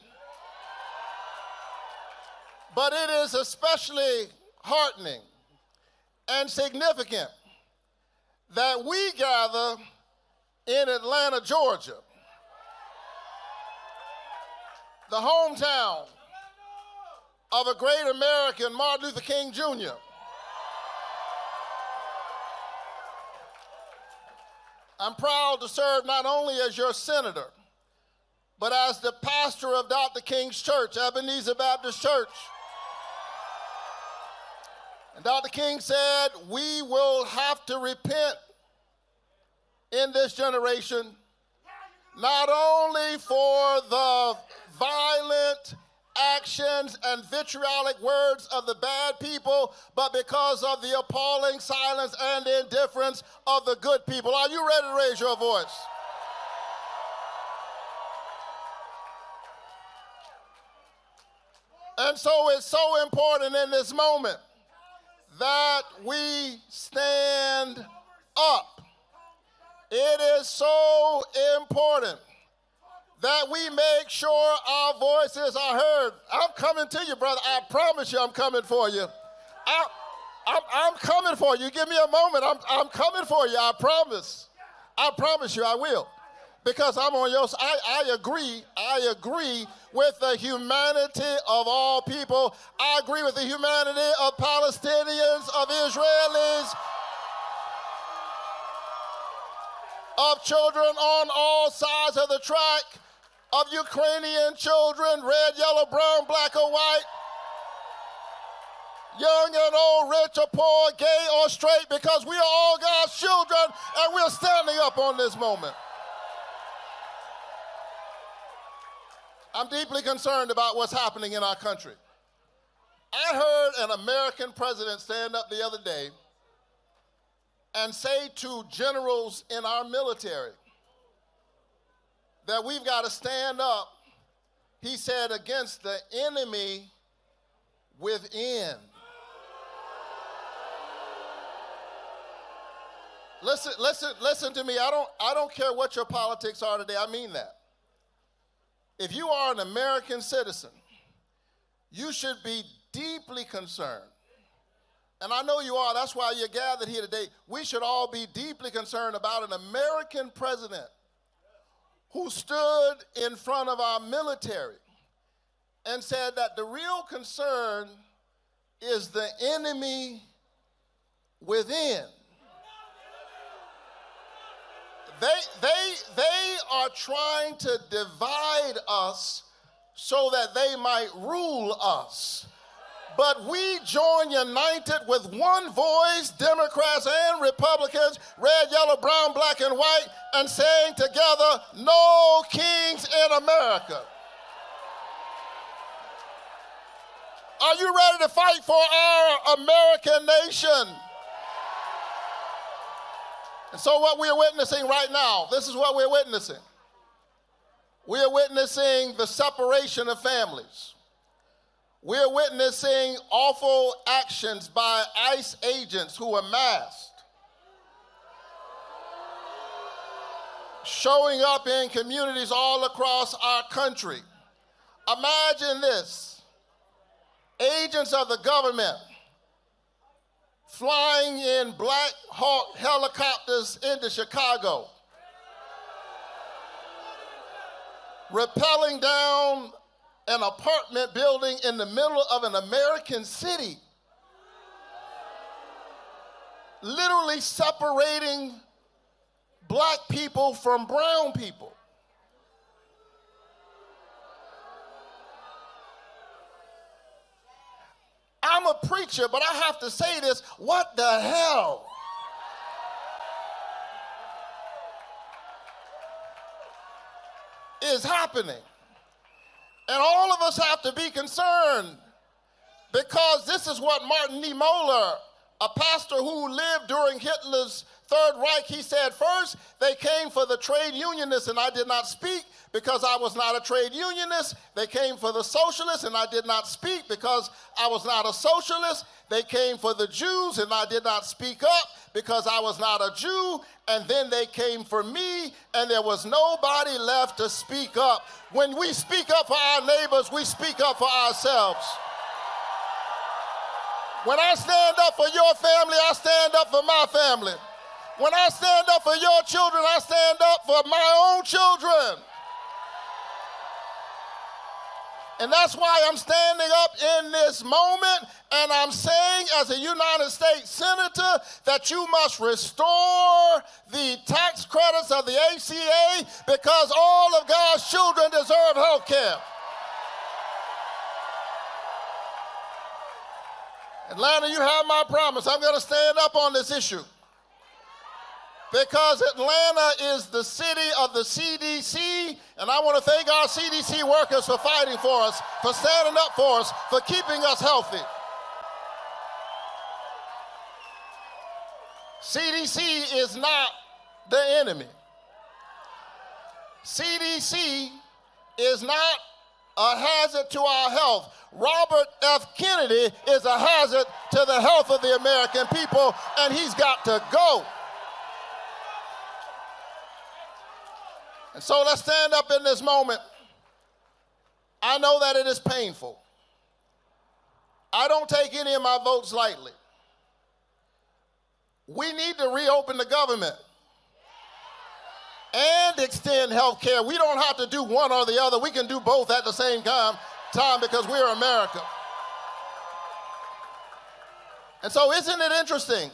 Speaker 3: But it is especially heartening and significant that we gather in Atlanta, Georgia, the hometown of a great American, Martin Luther King Jr. I'm proud to serve not only as your senator, but as the pastor of Dr. King's church, Ebenezer Baptist Church. Dr. King said we will have to repent in this generation, not only for the violent actions and vitriolic words of the bad people, but because of the appalling silence and indifference of the good people. Are you ready to raise your voice? And so it's so important in this moment that we stand up. It is so important that we make sure our voices are heard. I'm coming to you, brother. I promise you I'm coming for you. I'm coming for you. Give me a moment. I'm coming for you. I promise. I promise you I will. Because I'm on your side. I agree with the humanity of all people. I agree with the humanity of Palestinians, of Israelis, of children on all sides of the track, of Ukrainian children, red, yellow, brown, black, or white, young and old, rich or poor, gay or straight, because we are all God's children and we're standing up on this moment. I'm deeply concerned about what's happening in our country. I heard an American president stand up the other day and say to generals in our military that we've got to stand up, he said, against the enemy within. Listen to me. I don't care what your politics are today. I mean that. If you are an American citizen, you should be deeply concerned. And I know you are. That's why you're gathered here today. We should all be deeply concerned about an American president who stood in front of our military and said that the real concern is the enemy within. They are trying to divide us so that they might rule us. But we join united with one voice, Democrats and Republicans, red, yellow, brown, black, and white, and saying together, no kings in America. Are you ready to fight for our American nation? And so what we're witnessing right now, this is what we're witnessing. We are witnessing the separation of families. We're witnessing awful actions by ICE agents who are masked, showing up in communities all across our country. Imagine this. Agents of the government flying in Black Hawk helicopters into Chicago, rappelling down an apartment building in the middle of an American city, literally separating black people from brown people. I'm a preacher, but I have to say this. What the hell? Is happening? And all of us have to be concerned, because this is what Martin Niemöller, a pastor who lived during Hitler's Third Reich, he said, first they came for the trade unionists and I did not speak because I was not a trade unionist. They came for the socialists and I did not speak because I was not a socialist. They came for the Jews and I did not speak up because I was not a Jew. And then they came for me and there was nobody left to speak up. When we speak up for our neighbors, we speak up for ourselves. When I stand up for your family, I stand up for my family. When I stand up for your children, I stand up for my own children. And that's why I'm standing up in this moment, and I'm saying as a United States Senator that you must restore the tax credits of the ACA, because all of God's children deserve health care. Atlanta, you have my promise. I'm going to stand up on this issue. Because Atlanta is the city of the CDC, and I want to thank our CDC workers for fighting for us, for standing up for us, for keeping us healthy. CDC is not the enemy. CDC is not a hazard to our health. Robert F. Kennedy is a hazard to the health of the American people, and he's got to go. And so let's stand up in this moment. I know that it is painful. I don't take any of my votes lightly. We need to reopen the government and extend health care. We don't have to do one or the other. We can do both at the same time because we're America. And so isn't it interesting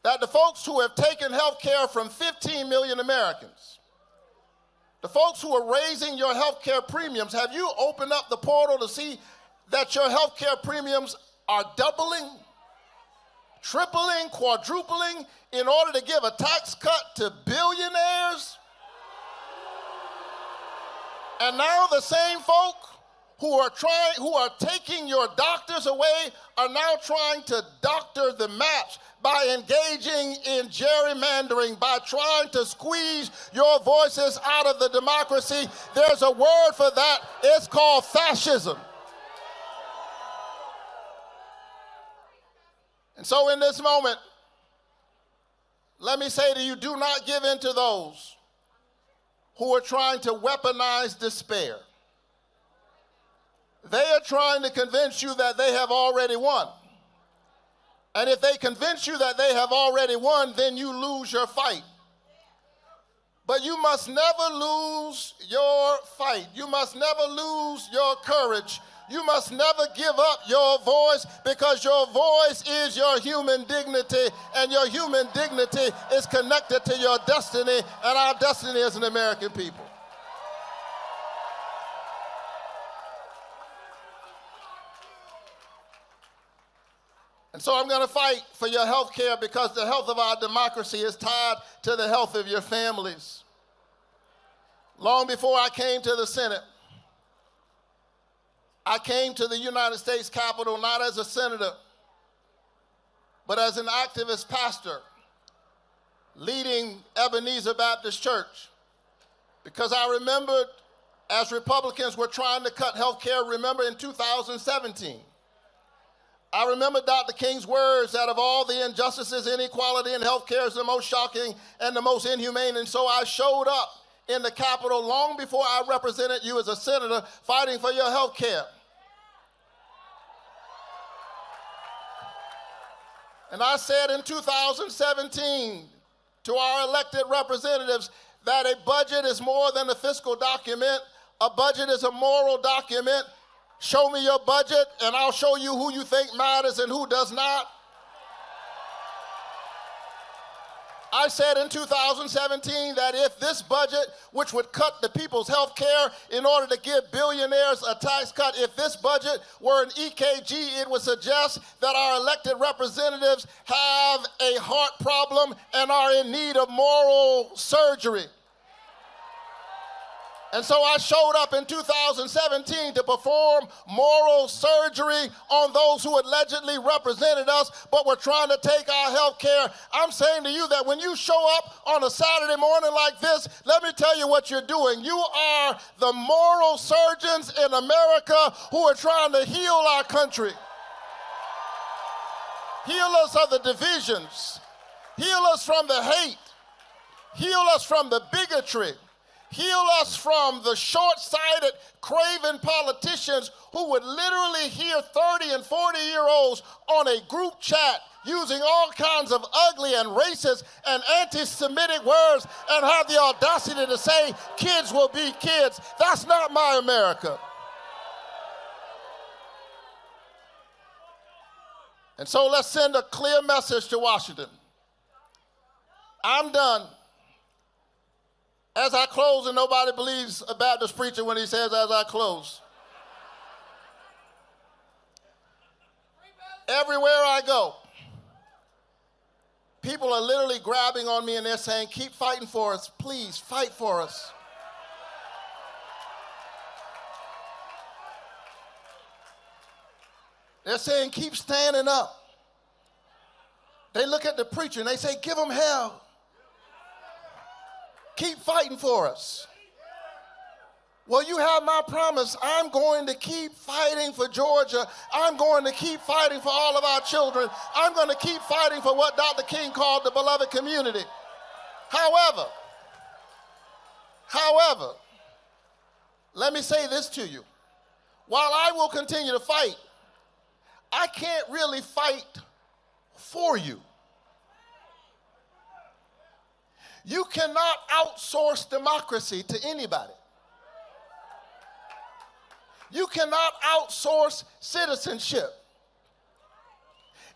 Speaker 3: that the folks who have taken health care from 15 million Americans, the folks who are raising your health care premiums, have you opened up the portal to see that your health care premiums are doubling, tripling, quadrupling in order to give a tax cut to billionaires? And now the same folk who are taking your doctors away are now trying to doctor the match by engaging in gerrymandering, by trying to squeeze your voices out of the democracy. There's a word for that. It's called fascism. And so in this moment, let me say to you, do not give in to those who are trying to weaponize despair. They are trying to convince you that they have already won. And if they convince you that they have already won, then you lose your fight. But you must never lose your fight. You must never lose your courage. You must never give up your voice, because your voice is your human dignity, and your human dignity is connected to your destiny, and our destiny as an American people. And so I'm going to fight for your health care, because the health of our democracy is tied to the health of your families. Long before I came to the Senate, I came to the United States Capitol not as a senator, but as an activist pastor leading Ebenezer Baptist Church, because I remembered as Republicans were trying to cut health care, remember in 2017, I remember Dr. King's words that of all the injustices, inequality in health care is the most shocking and the most inhumane. And so I showed up in the Capitol long before I represented you as a senator, fighting for your health care. And I said in 2017 to our elected representatives that a budget is more than a fiscal document. A budget is a moral document. Show me your budget, and I'll show you who you think matters and who does not. I said in 2017 that if this budget, which would cut the people's health care in order to give billionaires a tax cut, if this budget were an EKG, it would suggest that our elected representatives have a heart problem and are in need of moral surgery. And so I showed up in 2017 to perform moral surgery on those who allegedly represented us, but were trying to take our health care. I'm saying to you that when you show up on a Saturday morning like this, let me tell you what you're doing. You are the moral surgeons in America who are trying to heal our country. Heal us of the divisions. Heal us from the hate. Heal us from the bigotry. Heal us from the short-sighted, craven politicians who would literally hear 30 and 40-year-olds on a group chat using all kinds of ugly and racist and anti-Semitic words and have the audacity to say kids will be kids. That's not my America. And so let's send a clear message to Washington. I'm done. As I close, and nobody believes a Baptist preacher when he says, as I close. Everywhere I go, people are literally grabbing on me and they're saying, keep fighting for us. Please fight for us. They're saying, keep standing up. They look at the preacher and they say, give them hell. Keep fighting for us. Well, you have my promise. I'm going to keep fighting for Georgia. I'm going to keep fighting for all of our children. I'm going to keep fighting for what Dr. King called the beloved community. However, let me say this to you. While I will continue to fight, I can't really fight for you. You cannot outsource democracy to anybody. You cannot outsource citizenship.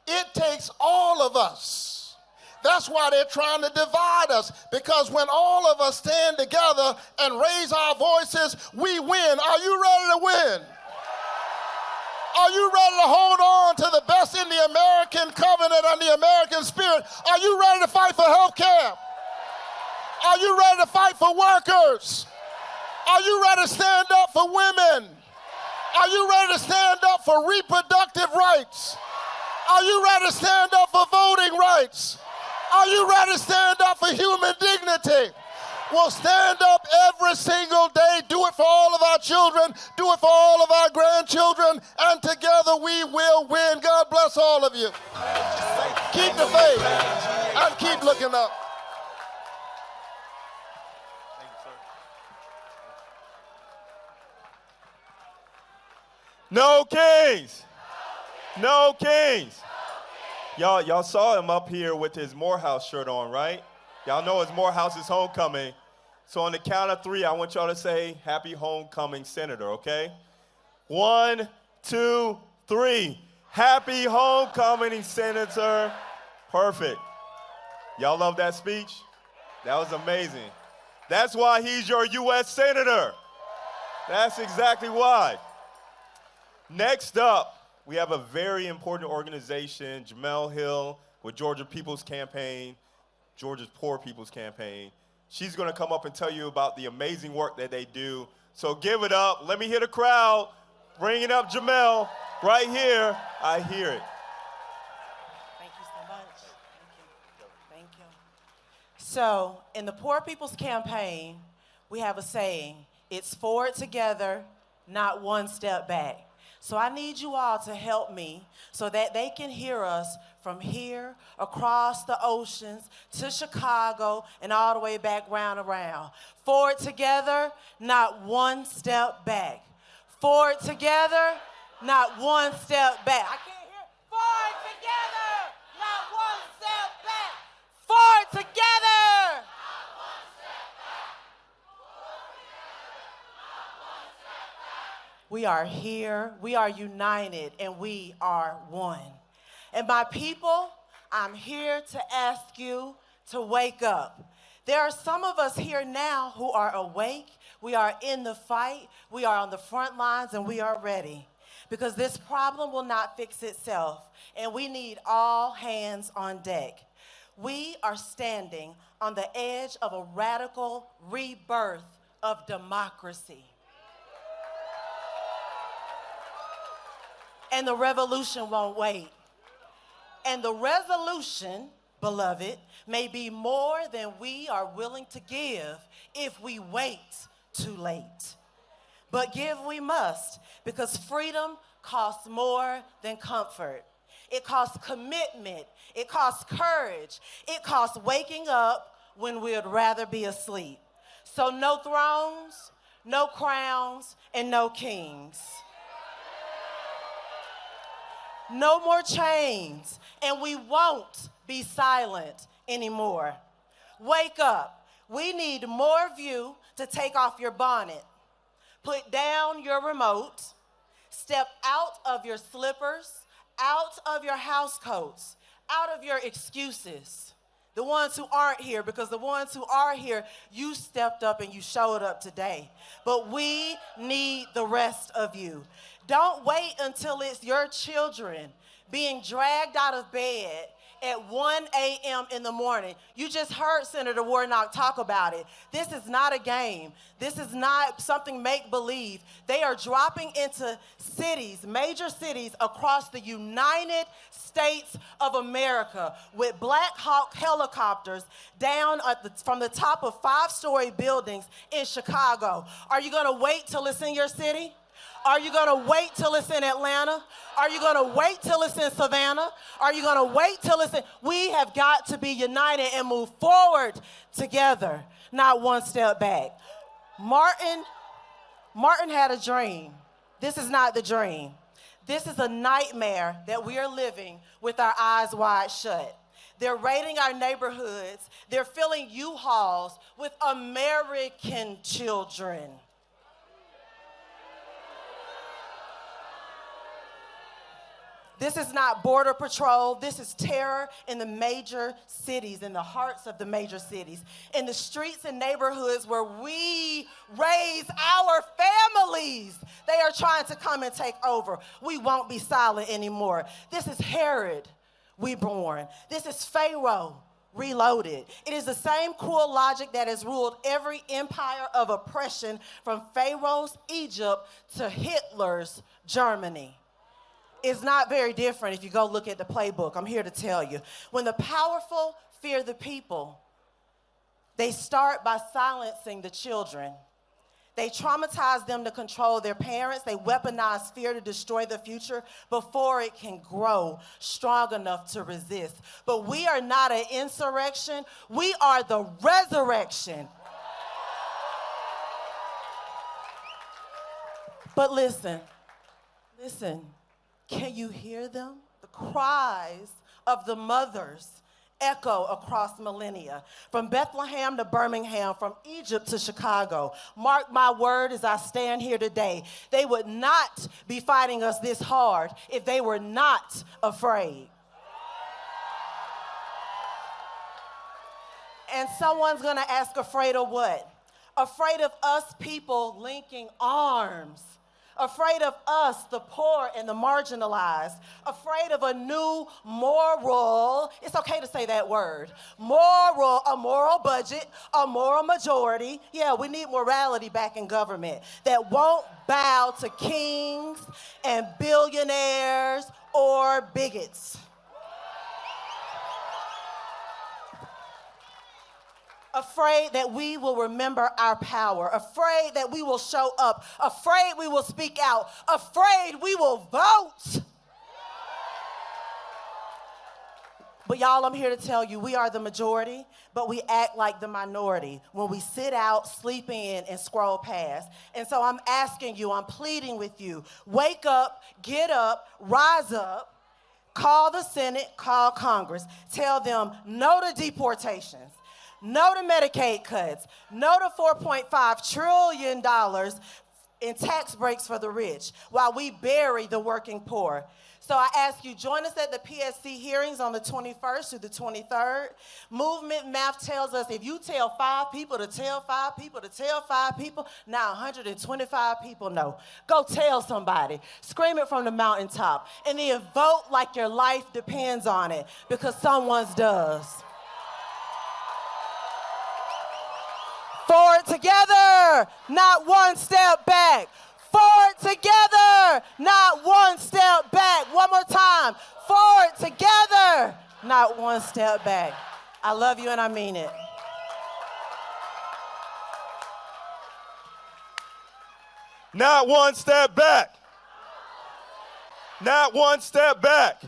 Speaker 3: It takes all of us. That's why they're trying to divide us, because when all of us stand together and raise our voices, we win. Are you ready to win? Are you ready to hold on to the best in the American covenant and the American spirit? Are you ready to fight for health care? Are you ready to fight for workers? Are you ready to stand up for women? Are you ready to stand up for reproductive rights? Are you ready to stand up for voting rights? Are you ready to stand up for human dignity? We'll stand up every single day, do it for all of our children, do it for all of our grandchildren, and together we will win. God bless all of you. Keep the faith and keep looking up.
Speaker 19: No kings! No kings! Y'all saw him up here with his Morehouse shirt on, right? Y'all know it's Morehouse's homecoming. So on the count of 3, I want y'all to say, happy homecoming, Senator, okay? 1, 2, 3. Happy homecoming, Senator. Perfect. Y'all love that speech? That was amazing. That's why he's your U.S. Senator. That's exactly why. Next up, we have a very important organization, Jamel Hill with Georgia People's Campaign, Georgia's Poor People's Campaign. She's going to come up and tell you about the amazing work that they do. So give it up. Let me hear the crowd. Bringing up Jamel right here. I hear it.
Speaker 6: Thank you so much. Thank you. So in the Poor People's Campaign, we have a saying, it's forward together, not one step back. So I need you all to help me so that they can hear us from here across the oceans to Chicago and all the way back round around. Forward together, not one step back. Forward together, not one step back. I can't hear. Forward together, not one step back. Forward together. We are here, we are united, and we are one. And my people, I'm here to ask you to wake up. There are some of us here now who are awake, we are in the fight, we are on the front lines, and we are ready. Because this problem will not fix itself, and we need all hands on deck. We are standing on the edge of a radical rebirth of democracy. And the revolution won't wait. And the resolution, beloved, may be more than we are willing to give if we wait too late. But give we must, because freedom costs more than comfort. It costs commitment. It costs courage. It costs waking up when we'd rather be asleep. So no thrones, no crowns, and no kings. No more chains, and we won't be silent anymore. Wake up. We need more of you to take off your bonnet, put down your remote, step out of your slippers, out of your house coats, out of your excuses. The ones who aren't here, because the ones who are here, you stepped up and you showed up today. But we need the rest of you. Don't wait until it's your children being dragged out of bed at 1 a.m. in the morning. You just heard Senator Warnock talk about it. This is not a game. This is not something make-believe. They are dropping into cities, major cities across the United States of America with Black Hawk helicopters down from the top of 5-story buildings in Chicago. Are you gonna wait till it's in your city? Are you going to wait till it's in Atlanta? Are you going to wait till it's in Savannah? Are you going to wait till it's in... We have got to be united and move forward together, not one step back. Martin had a dream. This is not the dream. This is a nightmare that we are living with our eyes wide shut. They're raiding our neighborhoods. They're filling U-Hauls with American children. This is not border patrol. This is terror in the major cities, in the hearts of the major cities, in the streets and neighborhoods where we raise our families. They are trying to come and take over. We won't be silent anymore. This is Herod reborn. This is Pharaoh reloaded. It is the same cruel logic that has ruled every empire of oppression from Pharaoh's Egypt to Hitler's Germany. It's not very different if you go look at the playbook. I'm here to tell you. When the powerful fear the people, they start by silencing the children. They traumatize them to control their parents. They weaponize fear to destroy the future before it can grow strong enough to resist. But we are not an insurrection. We are the resurrection. But listen. Can you hear them? The cries of the mothers echo across millennia, from Bethlehem to Birmingham, from Egypt to Chicago. Mark my word as I stand here today, they would not be fighting us this hard if they were not afraid. And someone's gonna ask, afraid of what? Afraid of us people linking arms. Afraid of us, the poor and the marginalized. Afraid of a new moral, it's okay to say that word, a moral budget, a moral majority. Yeah, we need morality back in government that won't bow to kings and billionaires or bigots. Afraid that we will remember our power, afraid that we will show up, afraid we will speak out, afraid we will vote. But y'all, I'm here to tell you, we are the majority, but we act like the minority when we sit out, sleep in, and scroll past. And so I'm asking you, I'm pleading with you, wake up, get up, rise up, call the Senate, call Congress, tell them no to deportations. No to Medicaid cuts. No to $4.5 trillion in tax breaks for the rich while we bury the working poor. So I ask you, join us at the PSC hearings on the 21st through the 23rd. Movement math tells us if you tell 5 people to tell 5 people to tell 5 people, now 125 people know. Go tell somebody. Scream it from the mountaintop. And then vote like your life depends on it, because someone's does. Forward together, not one step back. Forward together, not one step back. One more time. Forward together, not one step back. I love you and I mean it.
Speaker 19: Not one step back. Not one step back.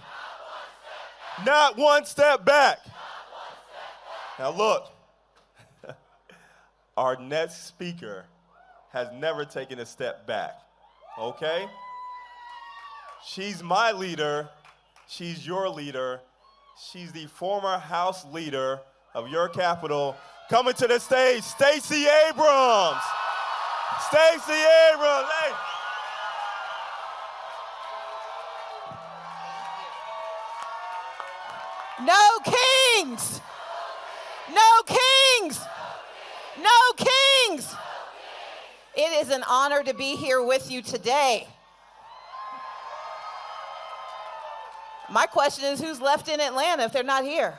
Speaker 19: Not one step back. Now look. Our next speaker has never taken a step back, okay? She's my leader. She's your leader. She's the former House leader of your capital. Coming to the stage, Stacey Abrams. Stacey Abrams, hey.
Speaker 20: No kings! No kings! No kings! It is an honor to be here with you today.
Speaker 6: My question is, who's left in Atlanta if they're not here?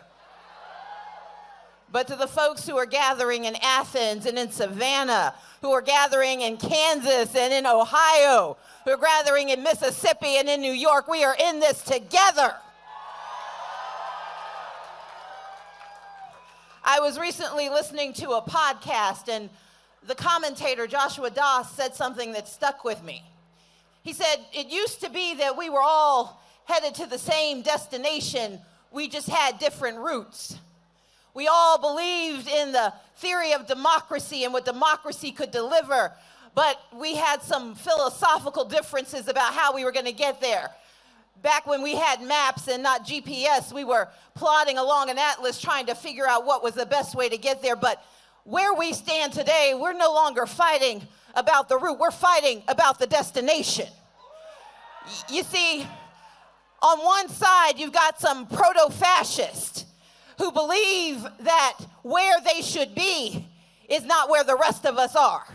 Speaker 6: But to the folks who are gathering in Athens and in Savannah, who are gathering in Kansas and in Ohio, who are gathering in Mississippi and in New York, we are in this together. I was recently listening to a podcast, and the commentator, Joshua Doss, said something that stuck with me. He said, it used to be that we were all headed to the same destination, we just had different routes. We all believed in the theory of democracy and what democracy could deliver, but we had some philosophical differences about how we were going to get there. Back when we had maps and not GPS, we were plodding along an atlas trying to figure out what was the best way to get there. But where we stand today, we're no longer fighting about the route. We're fighting about the destination. You see, on one side, you've got some proto-fascists who believe that where they should be is not where the rest of us are.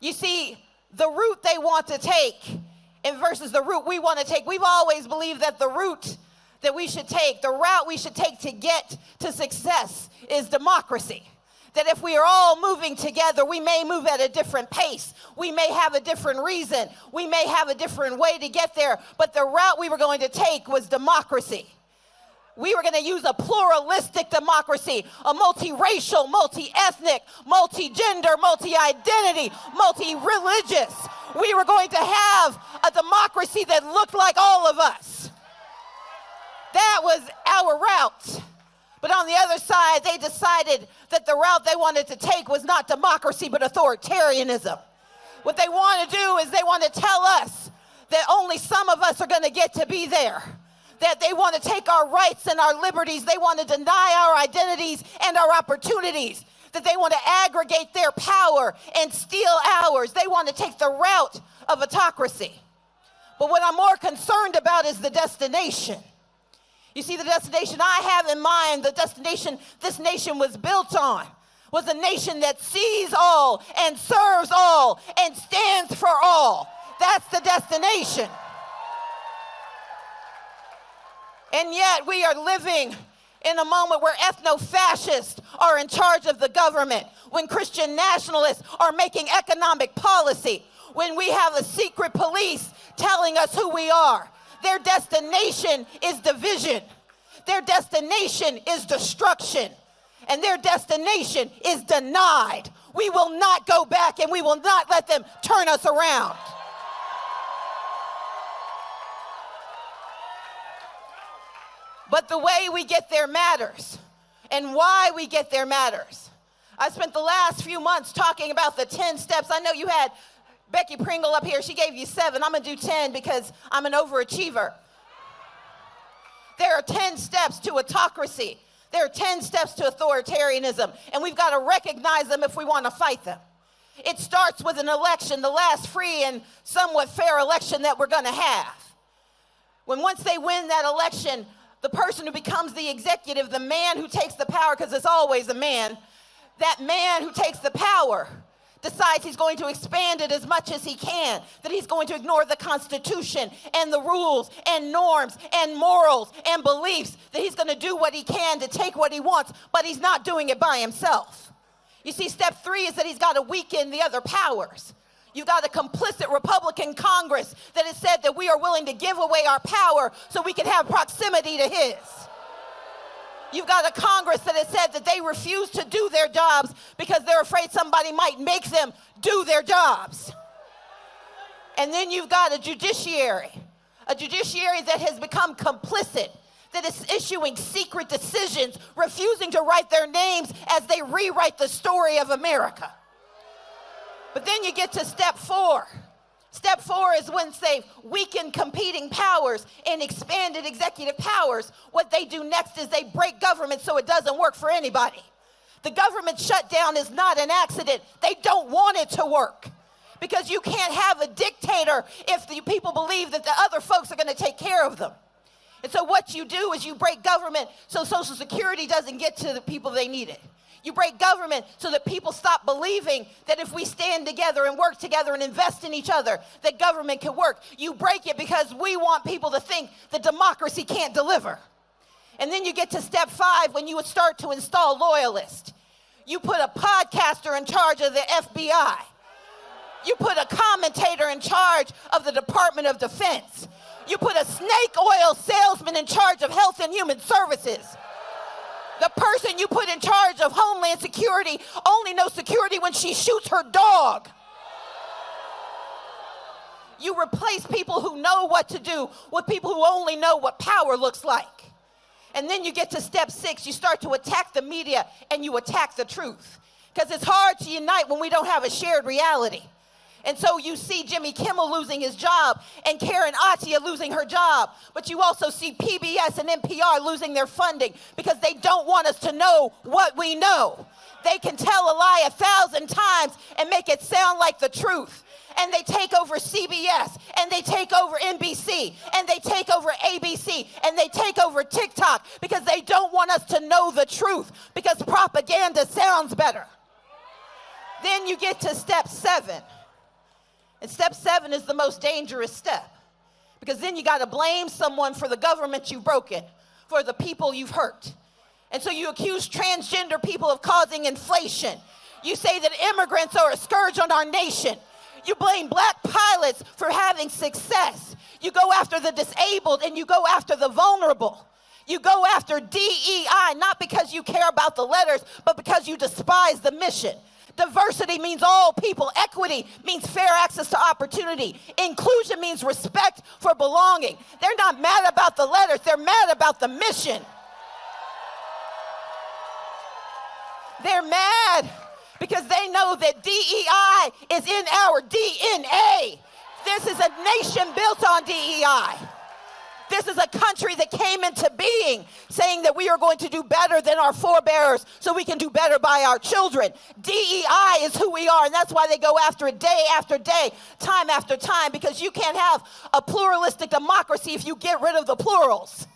Speaker 6: You see, the route they want to take and versus the route we want to take, we've always believed that the route that we should take, the route we should take to get to success is democracy. That if we are all moving together, we may move at a different pace. We may have a different reason. We may have a different way to get there, but the route we were going to take was democracy. We were going to use a pluralistic democracy, a multiracial, multi-ethnic, multi-gender, multi-identity, multi-religious. We were going to have a democracy that looked like all of us. That was our route. But on the other side, they decided that the route they wanted to take was not democracy, but authoritarianism. What they want to do is they want to tell us that only some of us are going to get to be there. That they want to take our rights and our liberties. They want to deny our identities and our opportunities. That they want to aggregate their power and steal ours. They want to take the route of autocracy. But what I'm more concerned about is the destination. You see, the destination I have in mind, the destination this nation was built on, was a nation that sees all and serves all and stands for all. That's the destination. And yet we are living in a moment where ethno-fascists are in charge of the government, when Christian nationalists are making economic policy, when we have a secret police telling us who we are. Their destination is division. Their destination is destruction. And their destination is denied. We will not go back, and we will not let them turn us around. But the way we get there matters, and why we get there matters. I spent the last few months talking about the 10 steps. I know you had Becky Pringle up here. She gave you 7. I'm going to do 10 because I'm an overachiever. There are 10 steps to autocracy. There are 10 steps to authoritarianism, and we've got to recognize them if we want to fight them. It starts with an election, the last free and somewhat fair election that we're going to have. When once they win that election, the person who becomes the executive, the man who takes the power, because it's always a man, that man who takes the power decides he's going to expand it as much as he can, that he's going to ignore the Constitution and the rules and norms and morals and beliefs, that he's going to do what he can to take what he wants, but he's not doing it by himself. You see, step 3 is that he's got to weaken the other powers. You've got a complicit Republican Congress that has said that we are willing to give away our power so we can have proximity to his. You've got a Congress that has said that they refuse to do their jobs because they're afraid somebody might make them do their jobs. And then you've got a judiciary that has become complicit, that is issuing secret decisions, refusing to write their names as they rewrite the story of America. But then you get to step 4. Step 4 is once they've weakened competing powers and expanded executive powers, what they do next is they break government so it doesn't work for anybody. The government shutdown is not an accident. They don't want it to work, because you can't have a dictator if the people believe that the other folks are going to take care of them. And so what you do is you break government so Social Security doesn't get to the people they need it.
Speaker 7: You break government so that people stop believing that if we stand together and work together and invest in each other, that government can work. You break it because we want people to think that democracy can't deliver. And then you get to step 5 when you would start to install loyalists. You put a podcaster in charge of the FBI. You put a commentator in charge of the Department of Defense. You put a snake oil salesman in charge of Health and Human Services. The person you put in charge of Homeland Security only knows security when she shoots her dog. You replace people who know what to do with people who only know what power looks like. And then you get to step 6, you start to attack the media and you attack the truth. Because it's hard to unite when we don't have a shared reality. And so you see Jimmy Kimmel losing his job and Karen Atia losing her job. But you also see PBS and NPR losing their funding because they don't want us to know what we know. They can tell a lie 1,000 times and make it sound like the truth. And they take over CBS, and they take over NBC, and they take over ABC, and they take over TikTok because they don't want us to know the truth because propaganda sounds better. Then you get to step 7. And step 7 is the most dangerous step because then you got to blame someone for the government you've broken, for the people you've hurt. And so you accuse transgender people of causing inflation. You say that immigrants are a scourge on our nation. You blame black pilots for having success. You go after the disabled and you go after the vulnerable. You go after DEI, not because you care about the letters, but because you despise the mission. Diversity means all people. Equity means fair access to opportunity. Inclusion means respect for belonging. They're not mad about the letters. They're mad about the mission. They're mad because they know that DEI is in our DNA. This is a nation built on DEI. This is a country that came into being saying that we are going to do better than our forebears so we can do better by our children. DEI is who we are, and that's why they go after it day after day, time after time, because you can't have a pluralistic democracy if you get rid of the plurals.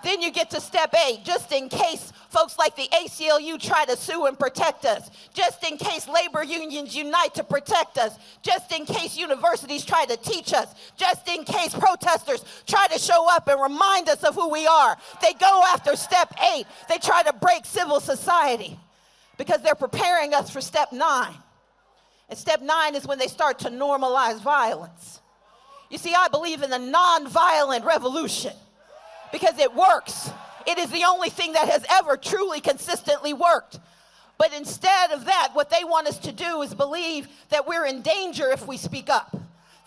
Speaker 7: Then you get to step 8, just in case folks like the ACLU try to sue and protect us, just in case labor unions unite to protect us, just in case universities try to teach us, just in case protesters try to show up and remind us of who we are. They go after step 8. They try to break civil society because they're preparing us for step 9. And step 9 is when they start to normalize violence. You see, I believe in the nonviolent revolution. Because it works. It is the only thing that has ever truly consistently worked. But instead of that, what they want us to do is believe that we're in danger if we speak up,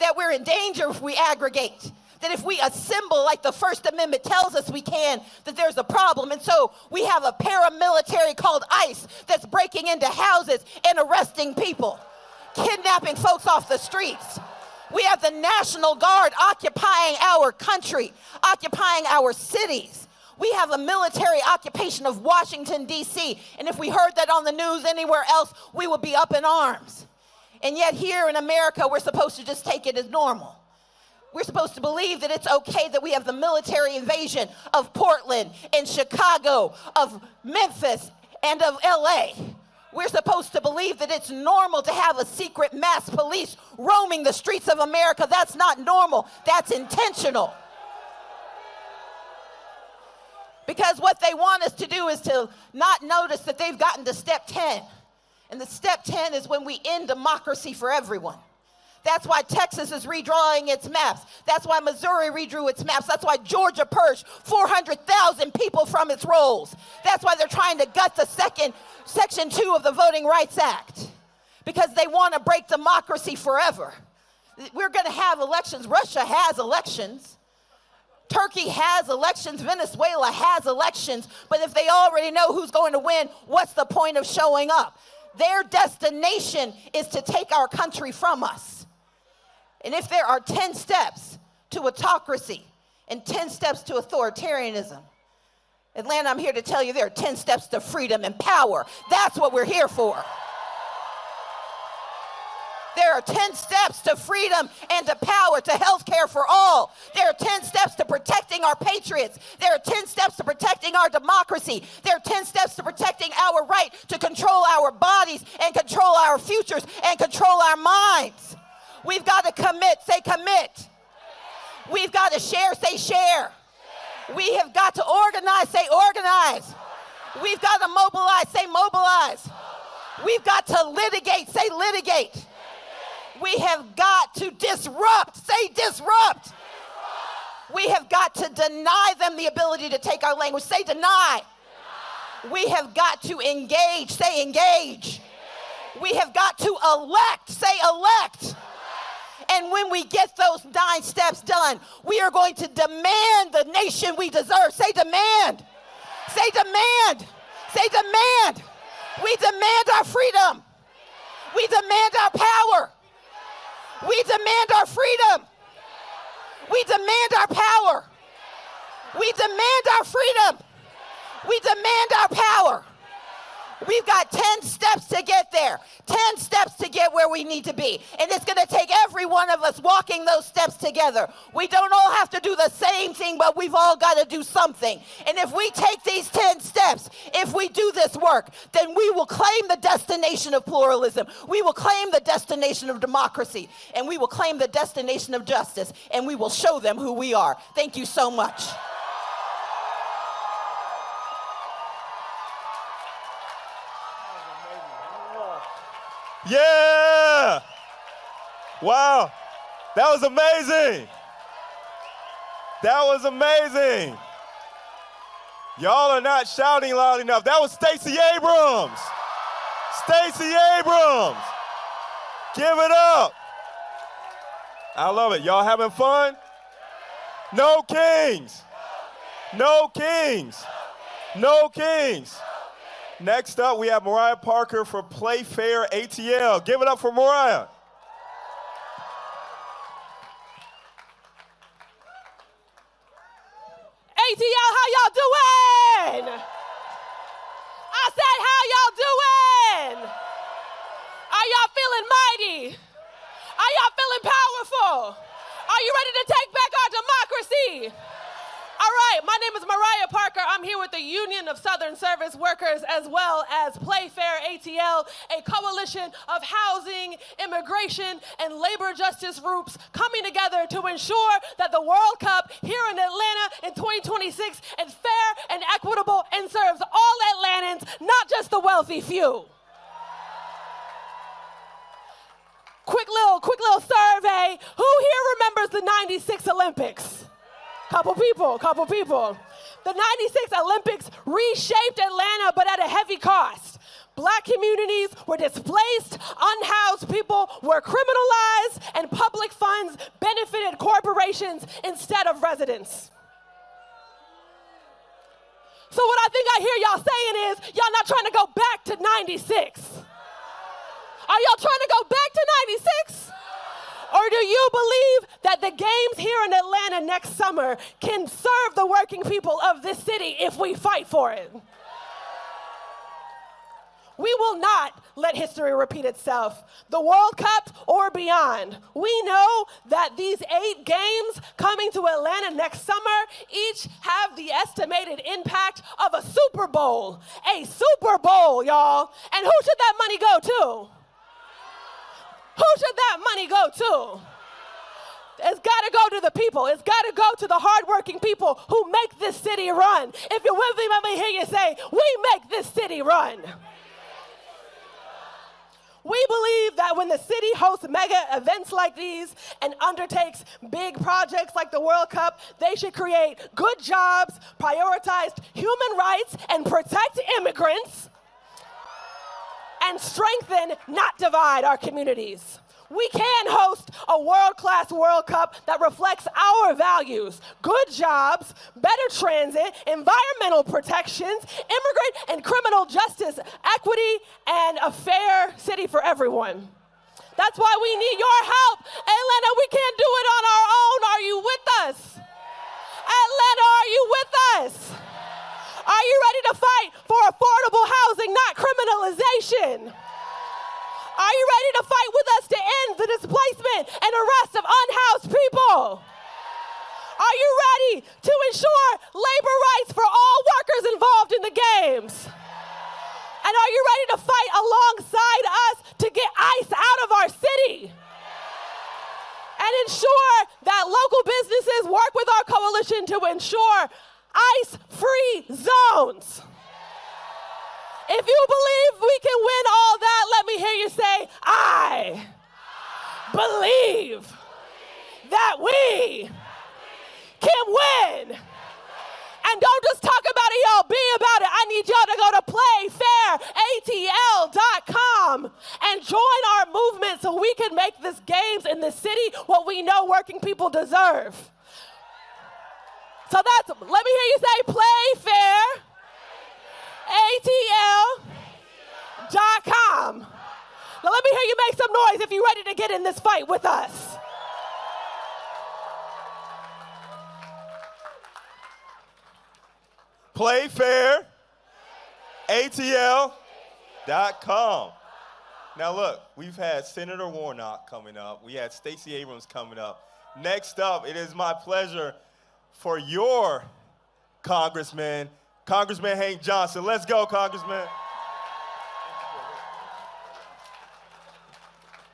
Speaker 7: that we're in danger if we aggregate, that if we assemble like the First Amendment tells us we can, that there's a problem. And so we have a paramilitary called ICE that's breaking into houses and arresting people, kidnapping folks off the streets. We have the National Guard occupying our country, occupying our cities. We have a military occupation of Washington, D.C. And if we heard that on the news anywhere else, we would be up in arms. And yet here in America, we're supposed to just take it as normal. We're supposed to believe that it's okay that we have the military invasion of Portland and Chicago, of Memphis and of L.A. We're supposed to believe that it's normal to have a secret mass police roaming the streets of America. That's not normal. That's intentional. Because what they want us to do is to not notice that they've gotten to step 10. And the step 10 is when we end democracy for everyone. That's why Texas is redrawing its maps. That's why Missouri redrew its maps. That's why Georgia purged 400,000 people from its rolls. That's why they're trying to gut the Section 2 of the Voting Rights Act, because they want to break democracy forever. We're going to have elections. Russia has elections. Turkey has elections. Venezuela has elections. But if they already know who's going to win, what's the point of showing up? Their destination is to take our country from us. And if there are 10 steps to autocracy and 10 steps to authoritarianism, Atlanta, I'm here to tell you there are 10 steps to freedom and power. That's what we're here for. There are 10 steps to freedom and to power, to health care for all. There are 10 steps to protecting our patriots. There are 10 steps to protecting our democracy. There are 10 steps to protecting our right to control our bodies and control our futures and control our minds. We've got to commit, say commit. We've got to share, say share. We have got to organize, say organize. We've got to mobilize, say mobilize. We've got to litigate, say litigate. We have got to disrupt, say disrupt. We have got to deny them the ability to take our language, say deny. We have got to engage, say engage. We have got to elect, say elect. And when we get those 9 steps done, we are going to demand the nation we deserve. Say demand. Say demand. Say demand. We demand our freedom. We demand our power. We demand our freedom. We demand our power. We demand our freedom. We demand our power. We've got 10 steps to get there, 10 steps to get where we need to be. And it's going to take every one of us walking those steps together. We don't all have to do the same thing, but we've all got to do something. And if we take these 10 steps, if we do this work, then we will claim the destination of pluralism. We will claim the destination of democracy. And we will claim the destination of justice. And we will show them who we are. Thank you so much.
Speaker 19: Yeah! Wow, that was amazing. That was amazing. Y'all are not shouting loud enough. That was Stacey Abrams. Stacey Abrams. Give it up. I love it. Y'all having fun? No kings. No kings. No kings. Next up, we have Mariah Parker for Playfair ATL. Give it up for Mariah.
Speaker 1: ATL, how y'all doing? I said, how y'all doing? Are y'all feeling mighty? Are y'all feeling powerful? Are you ready to take back our democracy? All right, my name is Mariah Parker. I'm here with the Union of Southern Service Workers as well as Playfair ATL, a coalition of housing, immigration, and labor justice groups coming together to ensure that the World Cup here in Atlanta in 2026 is fair and equitable and serves all Atlantans, not just the wealthy few. Quick little survey. Who here remembers the 96 Olympics? Couple people. The 96 Olympics reshaped Atlanta, but at a heavy cost. Black communities were displaced, unhoused people were criminalized, and public funds benefited corporations instead of residents. So what I think I hear y'all saying is, y'all not trying to go back to 96. Are y'all trying to go back to 96? Or do you believe that the games here in Atlanta next summer can serve the working people of this city if we fight for it? We will not let history repeat itself. The World Cup or beyond. We know that these 8 games coming to Atlanta next summer each have the estimated impact of a Super Bowl. A Super Bowl, y'all. And who should that money go to? Who should that money go to? It's got to go to the people. It's got to go to the hardworking people who make this city run. If you're with me, let me hear you say, we make this city run. We believe that when the city hosts mega events like these and undertakes big projects like the World Cup, they should create good jobs, prioritize human rights, and protect immigrants, and strengthen, not divide, our communities. We can host a world-class World Cup that reflects our values: good jobs, better transit, environmental protections, immigrant and criminal justice, equity, and a fair city for everyone. That's why we need your help. Atlanta, we can't do it on our own. Are you with us? Atlanta, are you with us? Are you ready to fight for affordable housing, not criminalization?
Speaker 5: Are you ready to fight with us to end the displacement and arrest of unhoused people? Are you ready to ensure labor rights for all workers involved in the games? And are you ready to fight alongside us to get ICE out of our city? And ensure that local businesses work with our coalition to ensure ICE-free zones. If you believe we can win all that, let me hear you say, I believe that we can win. And don't just talk about it, y'all, be about it. I need y'all to go to playfairatl.com and join our movement so we can make this games in this city what we know working people deserve. So that's, let me hear you say playfairatl.com. Now let me hear you make some noise if you're ready to get in this fight with us.
Speaker 19: playfairatl.com. Now look, we've had Senator Warnock coming up. We had Stacey Abrams coming up. Next up, it is my pleasure for your Congressman, Congressman Hank Johnson. Let's go, Congressman.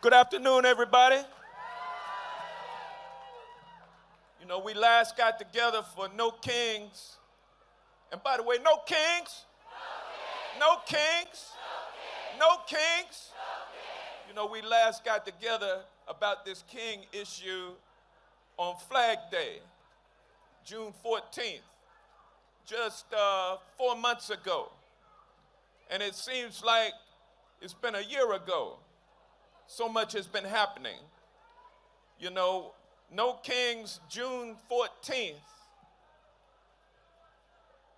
Speaker 19: Good afternoon, everybody. You know, we last got together for No Kings. And by the way, no kings. No kings. No kings. You know, we last got together about this king issue on Flag Day, June 14th, just 4 months ago. And it seems like it's been a year ago. So much has been happening. You know, No Kings, June 14th,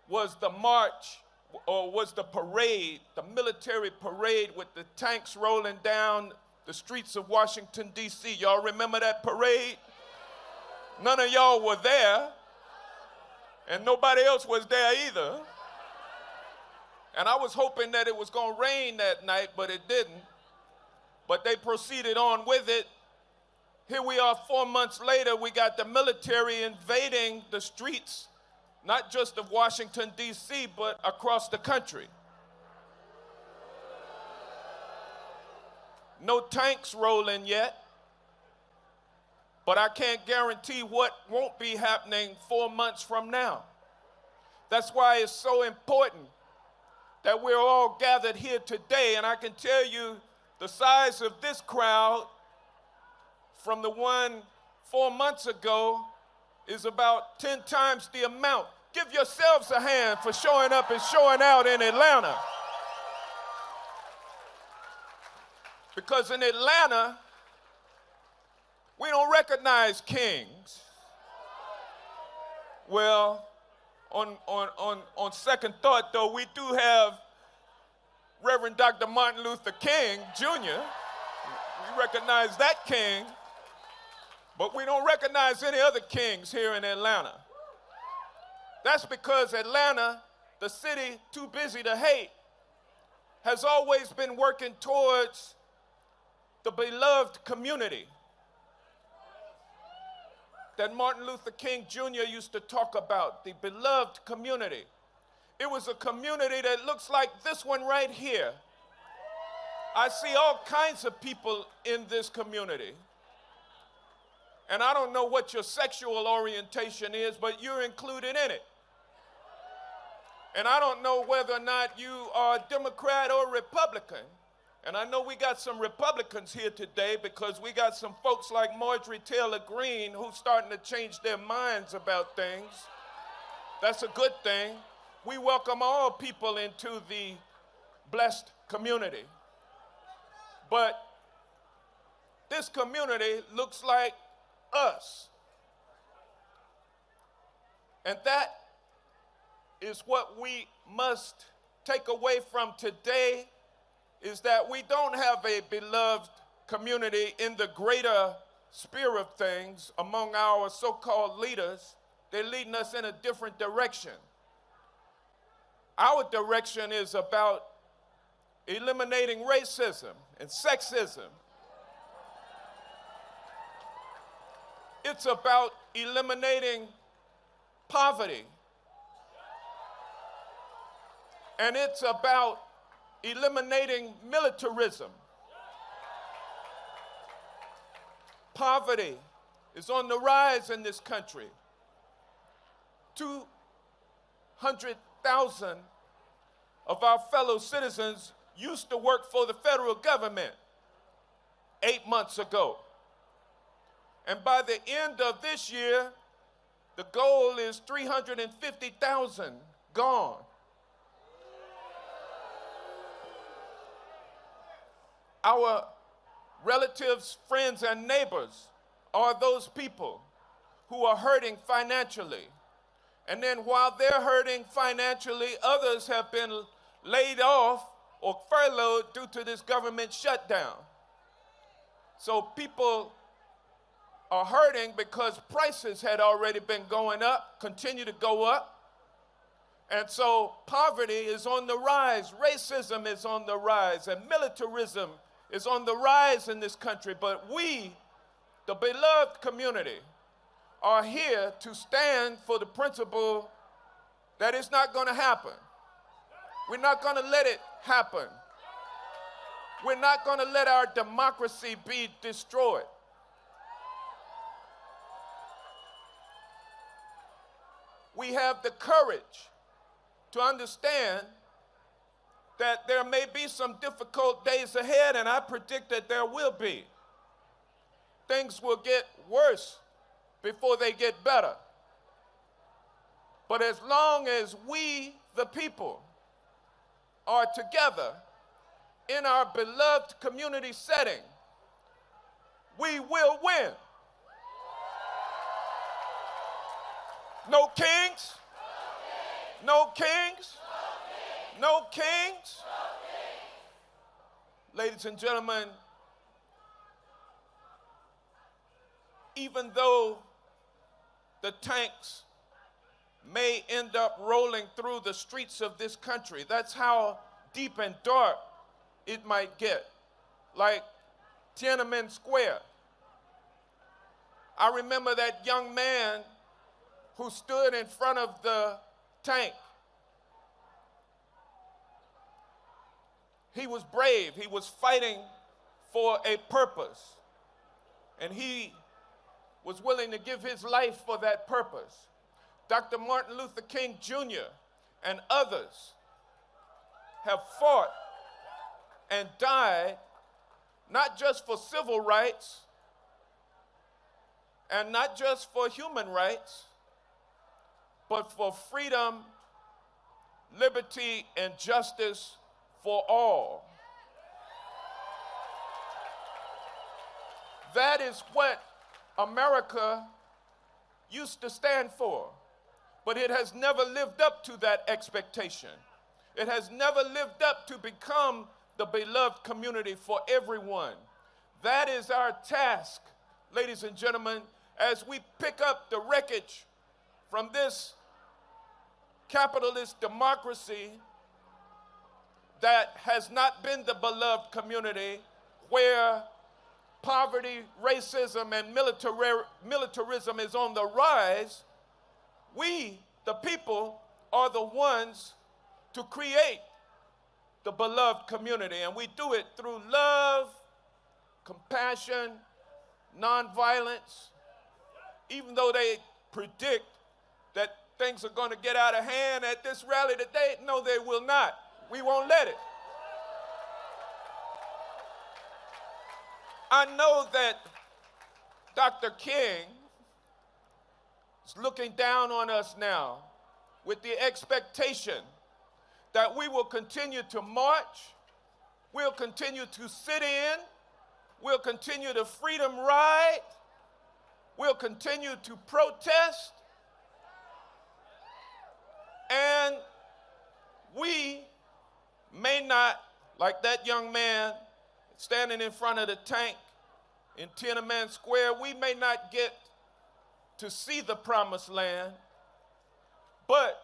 Speaker 19: was the march, or was the parade, the military parade with the tanks rolling down the streets of Washington, D.C. Y'all remember that parade? None of y'all were there, and nobody else was there either. And I was hoping that it was going to rain that night, but it didn't. But they proceeded on with it. Here we are 4 months later, we got the military invading the streets, not just of Washington, D.C., but across the country. No tanks rolling yet, but I can't guarantee what won't be happening 4 months from now. That's why it's so important that we're all gathered here today, and I can tell you the size of this crowd from the one 4 months ago is about 10 times the amount. Give yourselves a hand for showing up and showing out in Atlanta. Because in Atlanta, we don't recognize kings. Well, on second thought, though, we do have Reverend Dr. Martin Luther King, Jr. We recognize that king, but we don't recognize any other kings here in Atlanta. That's because Atlanta, the city too busy to hate, has always been working towards the beloved community that Martin Luther King Jr. used to talk about, the beloved community. It was a community that looks like this one right here. I see all kinds of people in this community. And I don't know what your sexual orientation is, but you're included in it. And I don't know whether or not you are Democrat or Republican. And I know we got some Republicans here today because we got some folks like Marjorie Taylor Greene who's starting to change their minds about things. That's a good thing. We welcome all people into the blessed community. But this community looks like us. And that is what we must take away from today, is that we don't have a beloved community in the greater sphere of things among our so-called leaders. They're leading us in a different direction. Our direction is about
Speaker 10: eliminating racism and sexism. It's about eliminating poverty. And it's about eliminating militarism. Poverty is on the rise in this country. 200,000 of our fellow citizens used to work for the federal government 8 months ago. And by the end of this year, the goal is 350,000 gone. Our relatives, friends, and neighbors are those people who are hurting financially. And then while they're hurting financially, others have been laid off or furloughed due to this government shutdown. So people are hurting because prices had already been going up, continue to go up. And so poverty is on the rise, racism is on the rise, and militarism is on the rise in this country. But we, the beloved community, are here to stand for the principle that it's not going to happen. We're not going to let it happen. We're not going to let our democracy be destroyed. We have the courage to understand that there may be some difficult days ahead, and I predict that there will be. Things will get worse before they get better. But as long as we, the people, are together in our beloved community setting, we will win. No kings, no kings, no kings. Ladies and gentlemen, even though the tanks may end up rolling through the streets of this country, that's how deep and dark it might get, like Tiananmen Square. I remember that young man who stood in front of the tank. He was brave. He was fighting for a purpose. And he was willing to give his life for that purpose. Dr. Martin Luther King Jr. and others have fought and died not just for civil rights and not just for human rights, but for freedom, liberty, and justice for all. That is what America used to stand for, but it has never lived up to that expectation. It has never lived up to become the beloved community for everyone. That is our task, ladies and gentlemen, as we pick up the wreckage from this capitalist democracy that has not been the beloved community, where poverty, racism, and militarism is on the rise. We, the people, are the ones to create the beloved community, and we do it through love, compassion, nonviolence. Even though they predict that things are going to get out of hand at this rally today, no, they will not. We won't let it. I know that Dr. King is looking down on us now with the expectation that we will continue to march, we'll continue to sit in, we'll continue to freedom ride, we'll continue to protest, and we may not, like that young man standing in front of the tank in Tiananmen Square, we may not get to see the promised land, but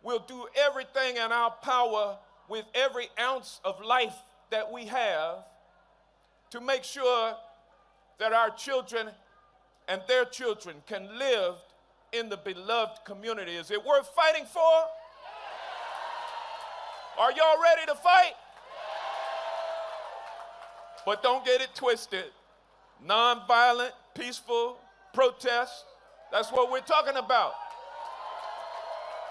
Speaker 10: we'll do everything in our power with every ounce of life that we have to make sure that our children and their children can live in the beloved community. Is it worth fighting for? Are y'all ready to fight? But don't get it twisted. Nonviolent, peaceful protest, that's what we're talking about.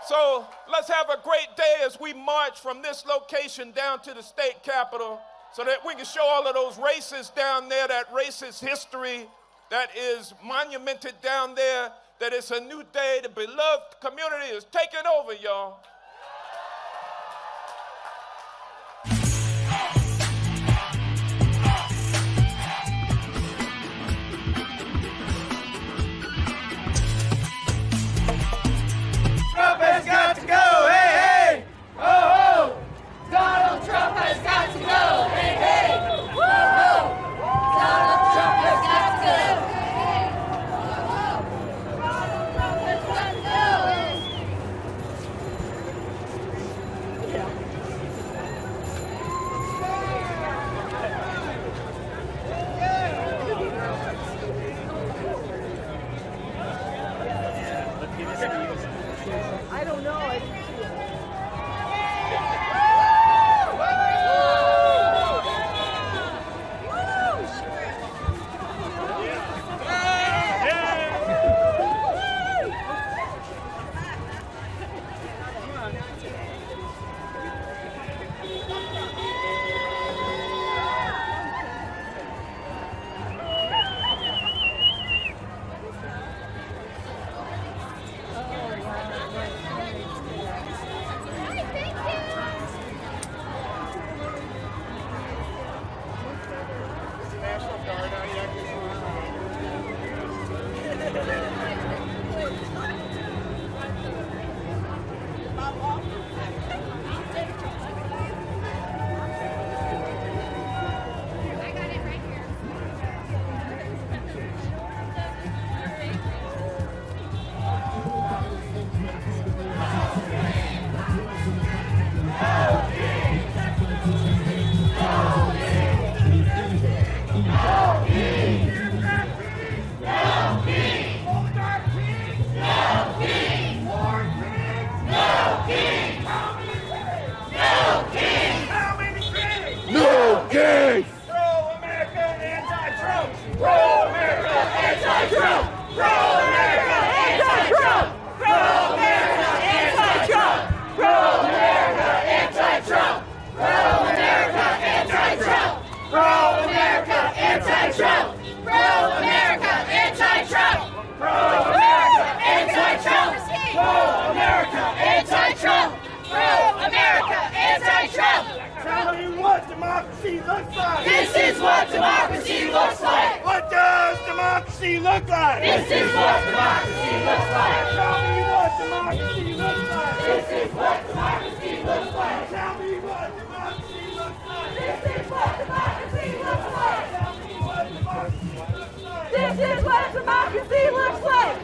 Speaker 10: So let's have a great day as we march from this location down to the state capitol so that we can show all of those racists down there, that racist history that is monumented down there, that it's a new day. The beloved community is taking over, y'all.
Speaker 4: Trump has got to go, hey, hey! Ho, ho! Donald Trump has got to go, hey, hey! Ho, ho! Donald Trump has got to go, hey, hey! Ho, ho! Donald Trump has got to go, I don't know. This is what democracy looks like. What does democracy look like? This is what democracy looks like. Tell me what democracy looks like. This is what democracy looks like. Tell me what democracy looks like. This is what democracy looks like. Tell me what democracy looks like. This is what democracy looks like.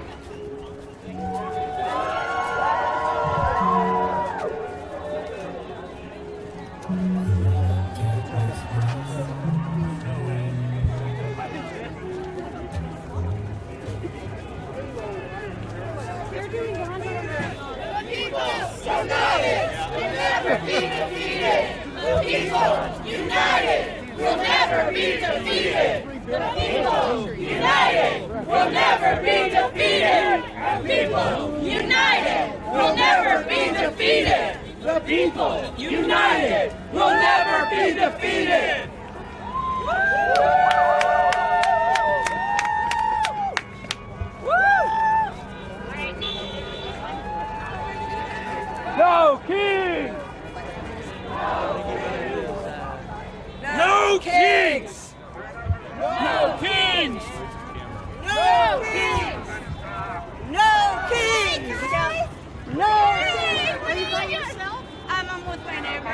Speaker 4: United will never be defeated. The people united will never be defeated. The people united will never be defeated. The people united will never be defeated. No king! No kings! No kings! No kings! No kings! No kings!
Speaker 12: Are you by yourself? I'm with my neighbors.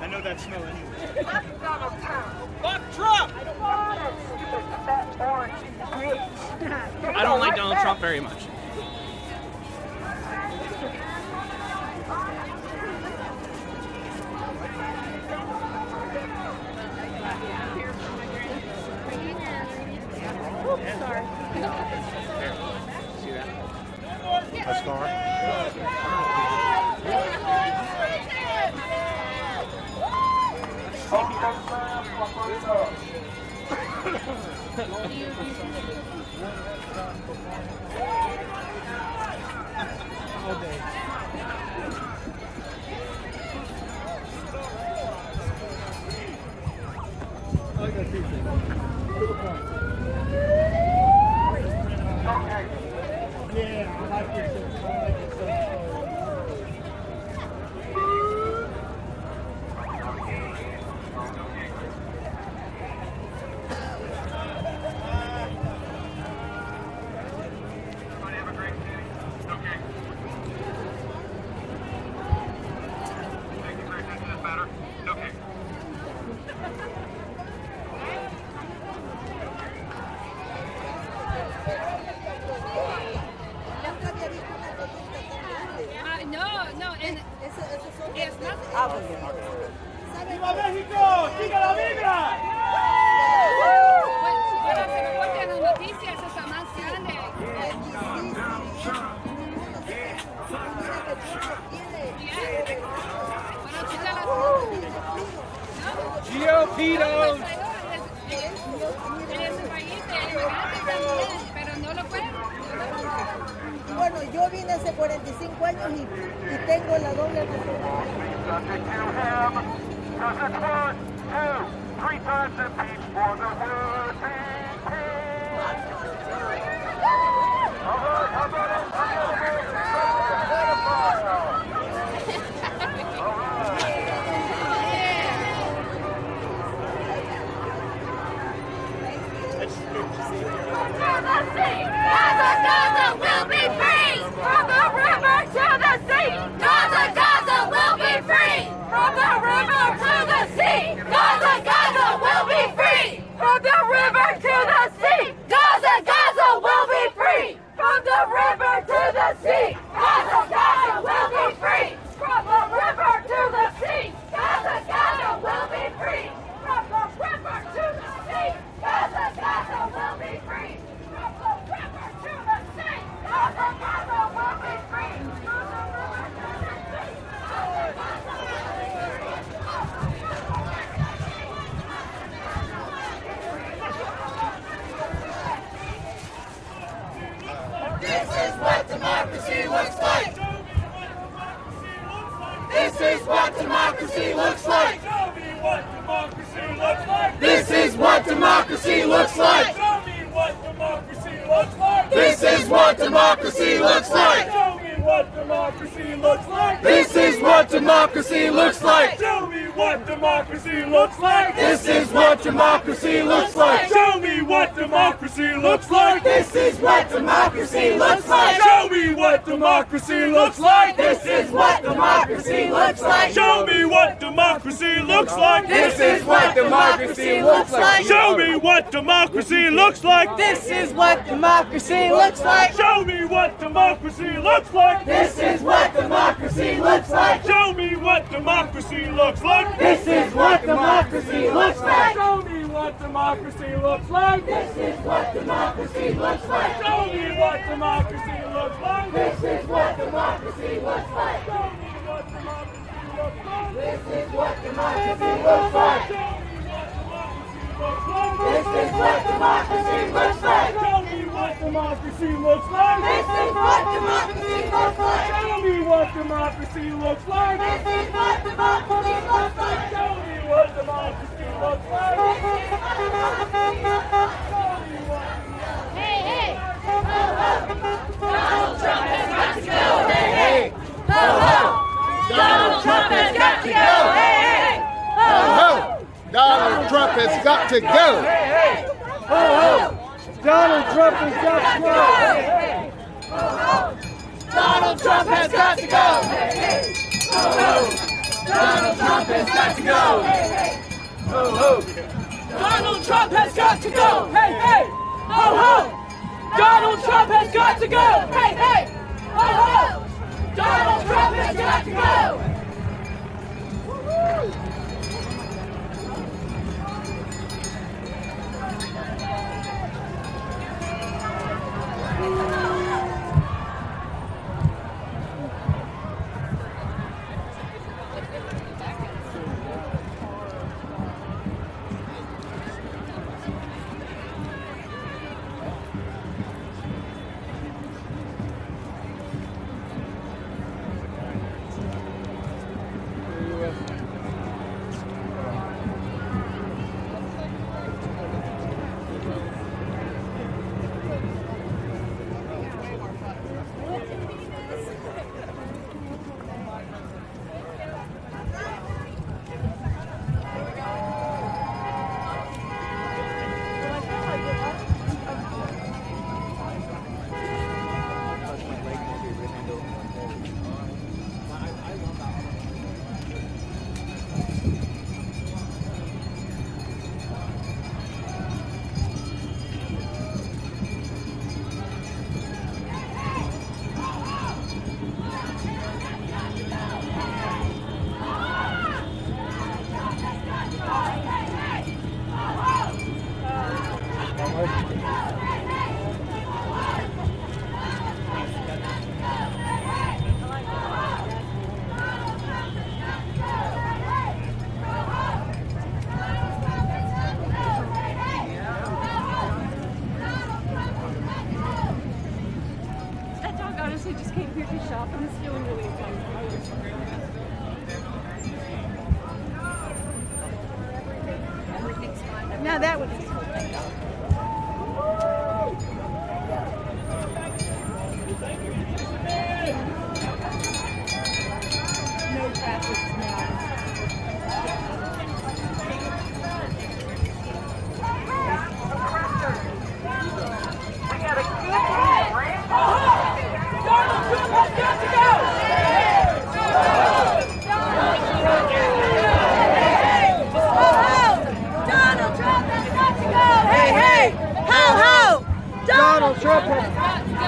Speaker 4: I know that smell anyway. Fuck Trump! I don't want it. That orange bitch.
Speaker 8: I don't like Donald Trump very much.
Speaker 3: That's
Speaker 4: ¡Viva México! ¡Siga la vibra!
Speaker 12: Bueno, se reportan las noticias, eso está más grande.
Speaker 4: GOP-dos.
Speaker 12: En ese país también, pero no lo pueden.
Speaker 9: Bueno, yo vine hace 45 años y tengo la doble
Speaker 4: Gaza will be free! From the river to the sea! Gaza will be free! From the river to the sea! Gaza will be free! From the river to the sea! Gaza will be free! From the river to the sea! Gaza will be free! From the river to the sea! Gaza will be free! From the river to the sea! Gaza will be free! From the river to the sea! Gaza will be free! From the river to the sea! This is what democracy looks like! This is what democracy looks like! Show me what democracy looks like! This is what democracy looks like! Show me what democracy looks like! This is what democracy looks like! Show me what democracy looks like! This is what democracy looks like! Show me what democracy looks like! This is what democracy looks like! Show me what democracy looks like! This is what democracy looks like! Show me what democracy looks like! This is what democracy looks like! Show me what democracy looks like! This is what democracy looks like! Show me what democracy looks like! This is what democracy looks like! Show me what democracy looks like! This is what democracy looks like! Show me what democracy looks like! This is what democracy looks like! Show me what democracy looks like! This is what democracy looks like! Show me what democracy looks like! This is what democracy looks like! Show me what democracy looks like! This is what democracy looks like! This is what democracy looks like! Show me what democracy looks like! This is what democracy looks like! Show me what democracy looks like! This is what democracy looks like! Show me what democracy looks like! Hey, hey! Ho, ho! Donald Trump has got to go! Hey, hey! Ho, ho! Donald Trump has got to go! Hey, hey! Ho, ho!
Speaker 3: Donald Trump has got to go.
Speaker 4: Hey, hey! Ho, ho! Donald Trump has got to go. Hey, hey! Ho, ho! Donald Trump has got to go. Hey, hey! Ho, ho! Donald Trump has got to go. Hey, hey! Ho, ho! Donald Trump has got to go. Hey, hey! Ho, ho! go! Hey, hey! Ho, ho! Donald Trump has got to go!
Speaker 9: Now that would be no traffic now.
Speaker 4: Donald Trump has got to go.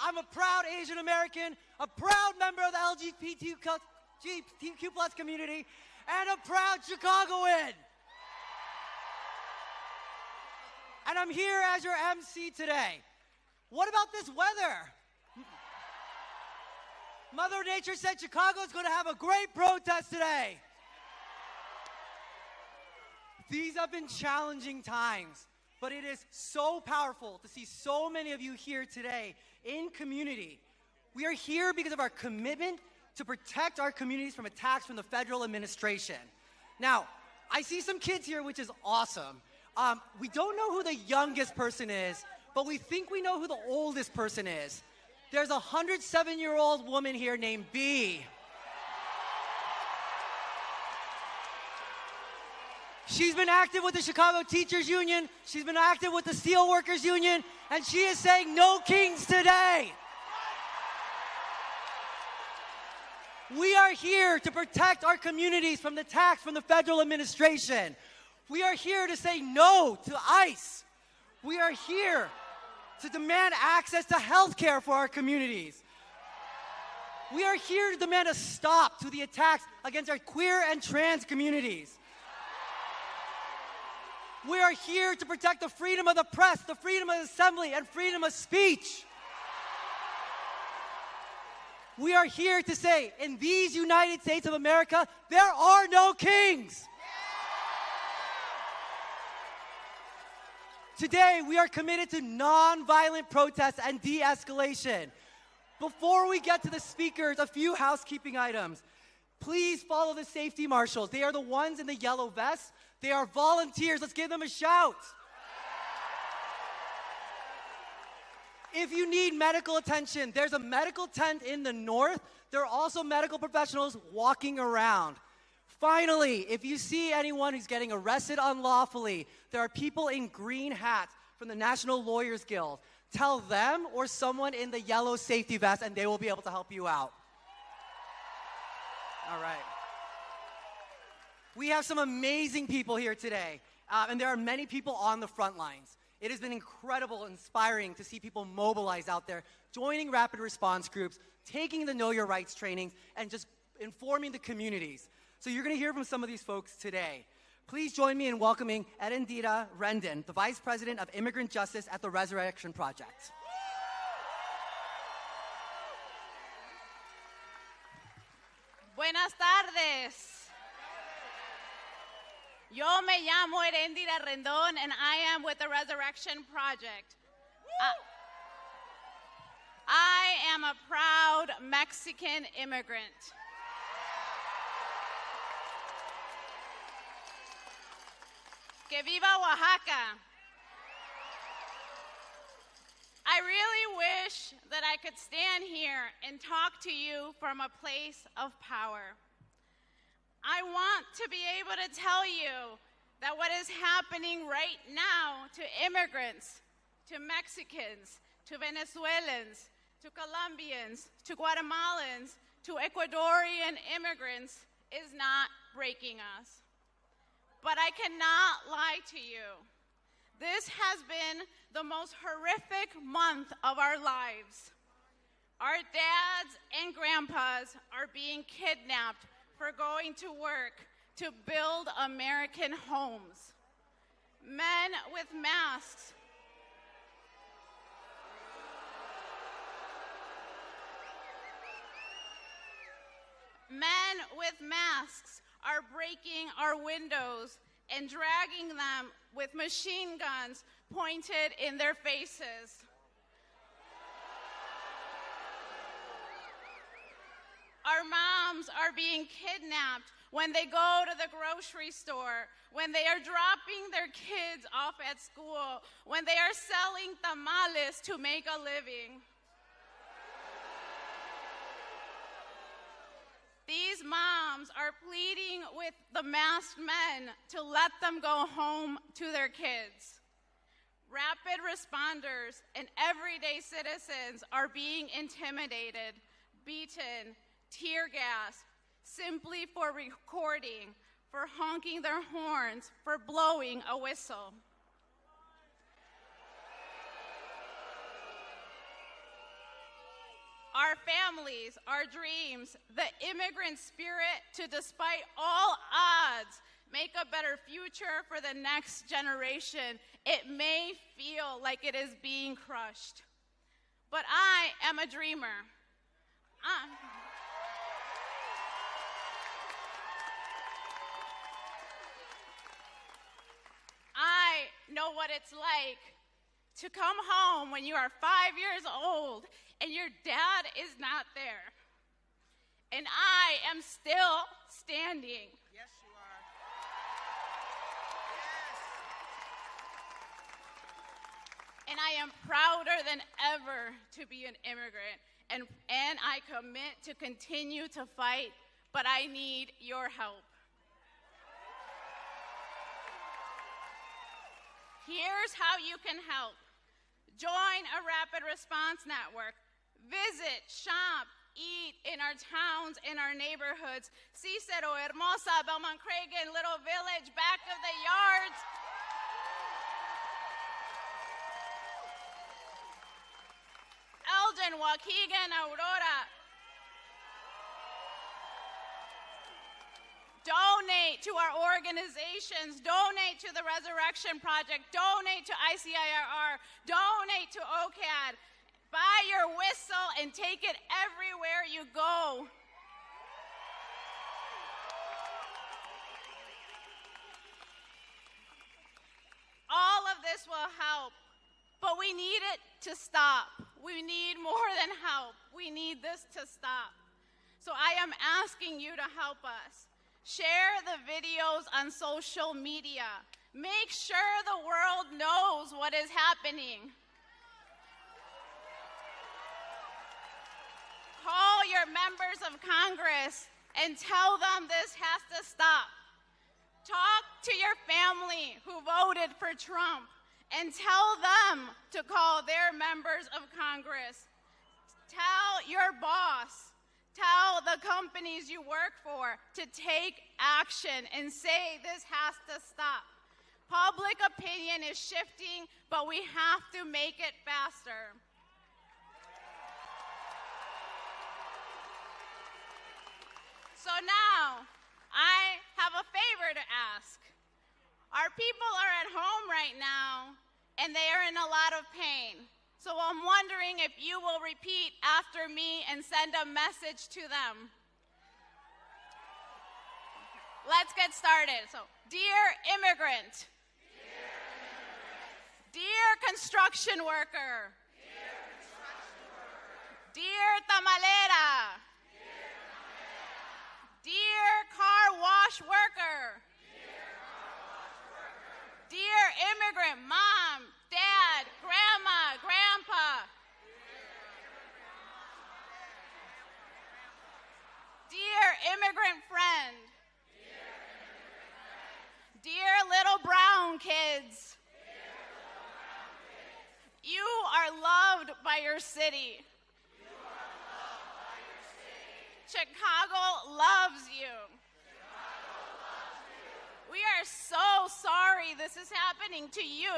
Speaker 14: I'm a proud Asian American, a proud member of the LGBTQ plus community, and a proud Chicagoan. And I'm here as your MC today. What about this weather? Mother Nature said Chicago is going to have a great protest today. These have been challenging times, but it is so powerful to see so many of you here today in community. We are here because of our commitment to protect our communities from attacks from the federal administration. Now, I see some kids here, which is awesome. We don't know who the youngest person is, but we think we know who the oldest person is. There's a 107-year-old woman here named B. She's been active with the Chicago Teachers Union. She's been active with the Steelworkers Union. And she is saying no kings today. We are here to protect our communities from the attacks from the federal administration. We are here to say no to ICE. We are here to demand access to health care for our communities. We are here to demand a stop to the attacks against our queer and trans communities. We are here to protect the freedom of the press, the freedom of assembly, and freedom of speech. We are here to say, in these United States of America, there are no kings. Today, we are committed to nonviolent protests and de-escalation. Before we get to the speakers, a few housekeeping items. Please follow the safety marshals. They are the ones in the yellow vests. They are volunteers. Let's give them a shout. If you need medical attention, there's a medical tent in the north. There are also medical professionals walking around. Finally, if you see anyone who's getting arrested unlawfully, there are people in green hats from the National Lawyers Guild. Tell them or someone in the yellow safety vest and they will be able to help you out. All right. We have some amazing people here today, and there are many people on the front lines. It has been incredible, inspiring to see people mobilize out there, joining rapid response groups, taking the Know Your Rights trainings, and just informing the communities. So you're going to hear from some of these folks today. Please join me in welcoming Erendira Rendon, the Vice President of Immigrant Justice at the Resurrection Project.
Speaker 11: Buenas tardes. Yo me llamo Erendira Rendon, and I am with the Resurrection Project. I am a proud Mexican immigrant. Que viva Oaxaca. I really wish that I could stand here and talk to you from a place of power. I want to be able to tell you that what is happening right now to immigrants, to Mexicans, to Venezuelans, to Colombians, to Guatemalans, to Ecuadorian immigrants is not breaking us. But I cannot lie to you. This has been the most horrific month of our lives. Our dads and grandpas are being kidnapped for going to work to build American homes. Men with masks. Men with masks are breaking our windows and dragging them with machine guns pointed in their faces. Our moms are being kidnapped when they go to the grocery store, when they are dropping their kids off at school, when they are selling tamales to make a living. These moms are pleading with the masked men to let them go home to their kids. Rapid responders and everyday citizens are being intimidated, beaten, tear gas, simply for recording, for honking their horns, for blowing a whistle. Our families, our dreams, the immigrant spirit to, despite all odds, make a better future for the next generation. It may feel like it is being crushed, but I am a dreamer. I know what it's like to come home when you are 5 years old and your dad is not there. And I am still standing.
Speaker 6: Yes, you are.
Speaker 11: And I am prouder than ever to be an immigrant. And I commit to continue to fight, but I need your help. Here's how you can help. Join a rapid response network. Visit, shop, eat in our towns, in our neighborhoods. Cicero, Hermosa, Belmont Cragen, Little Village, back of the yards. Elgin, Waukegan, Aurora. donate to our organizations, donate to the Resurrection Project, donate to ICIRR, donate to OCAD. Buy your whistle and take it everywhere you go. All of this will help, but we need it to stop. We need more than help. We need this to stop. So I am asking you to help us. Share the videos on social media. Make sure the world knows what is happening. Call your members of Congress and tell them this has to stop. Talk to your family who voted for Trump and tell them to call their members of Congress. Tell your boss, tell the companies you work for to take action and say this has to stop. Public opinion is shifting, but we have to make it faster. So now, I have a favor to ask. Our people are at home right now, and they are in a lot of pain. So I'm wondering if you will repeat after me and send a message to them. Let's get started. So, dear immigrant, dear construction worker, dear tamalera, dear car wash worker, dear immigrant mom, dad, grandma, grandpa, dear immigrant friend, dear little brown kids, you are loved by your city. Chicago loves you. We are so sorry this is happening to you.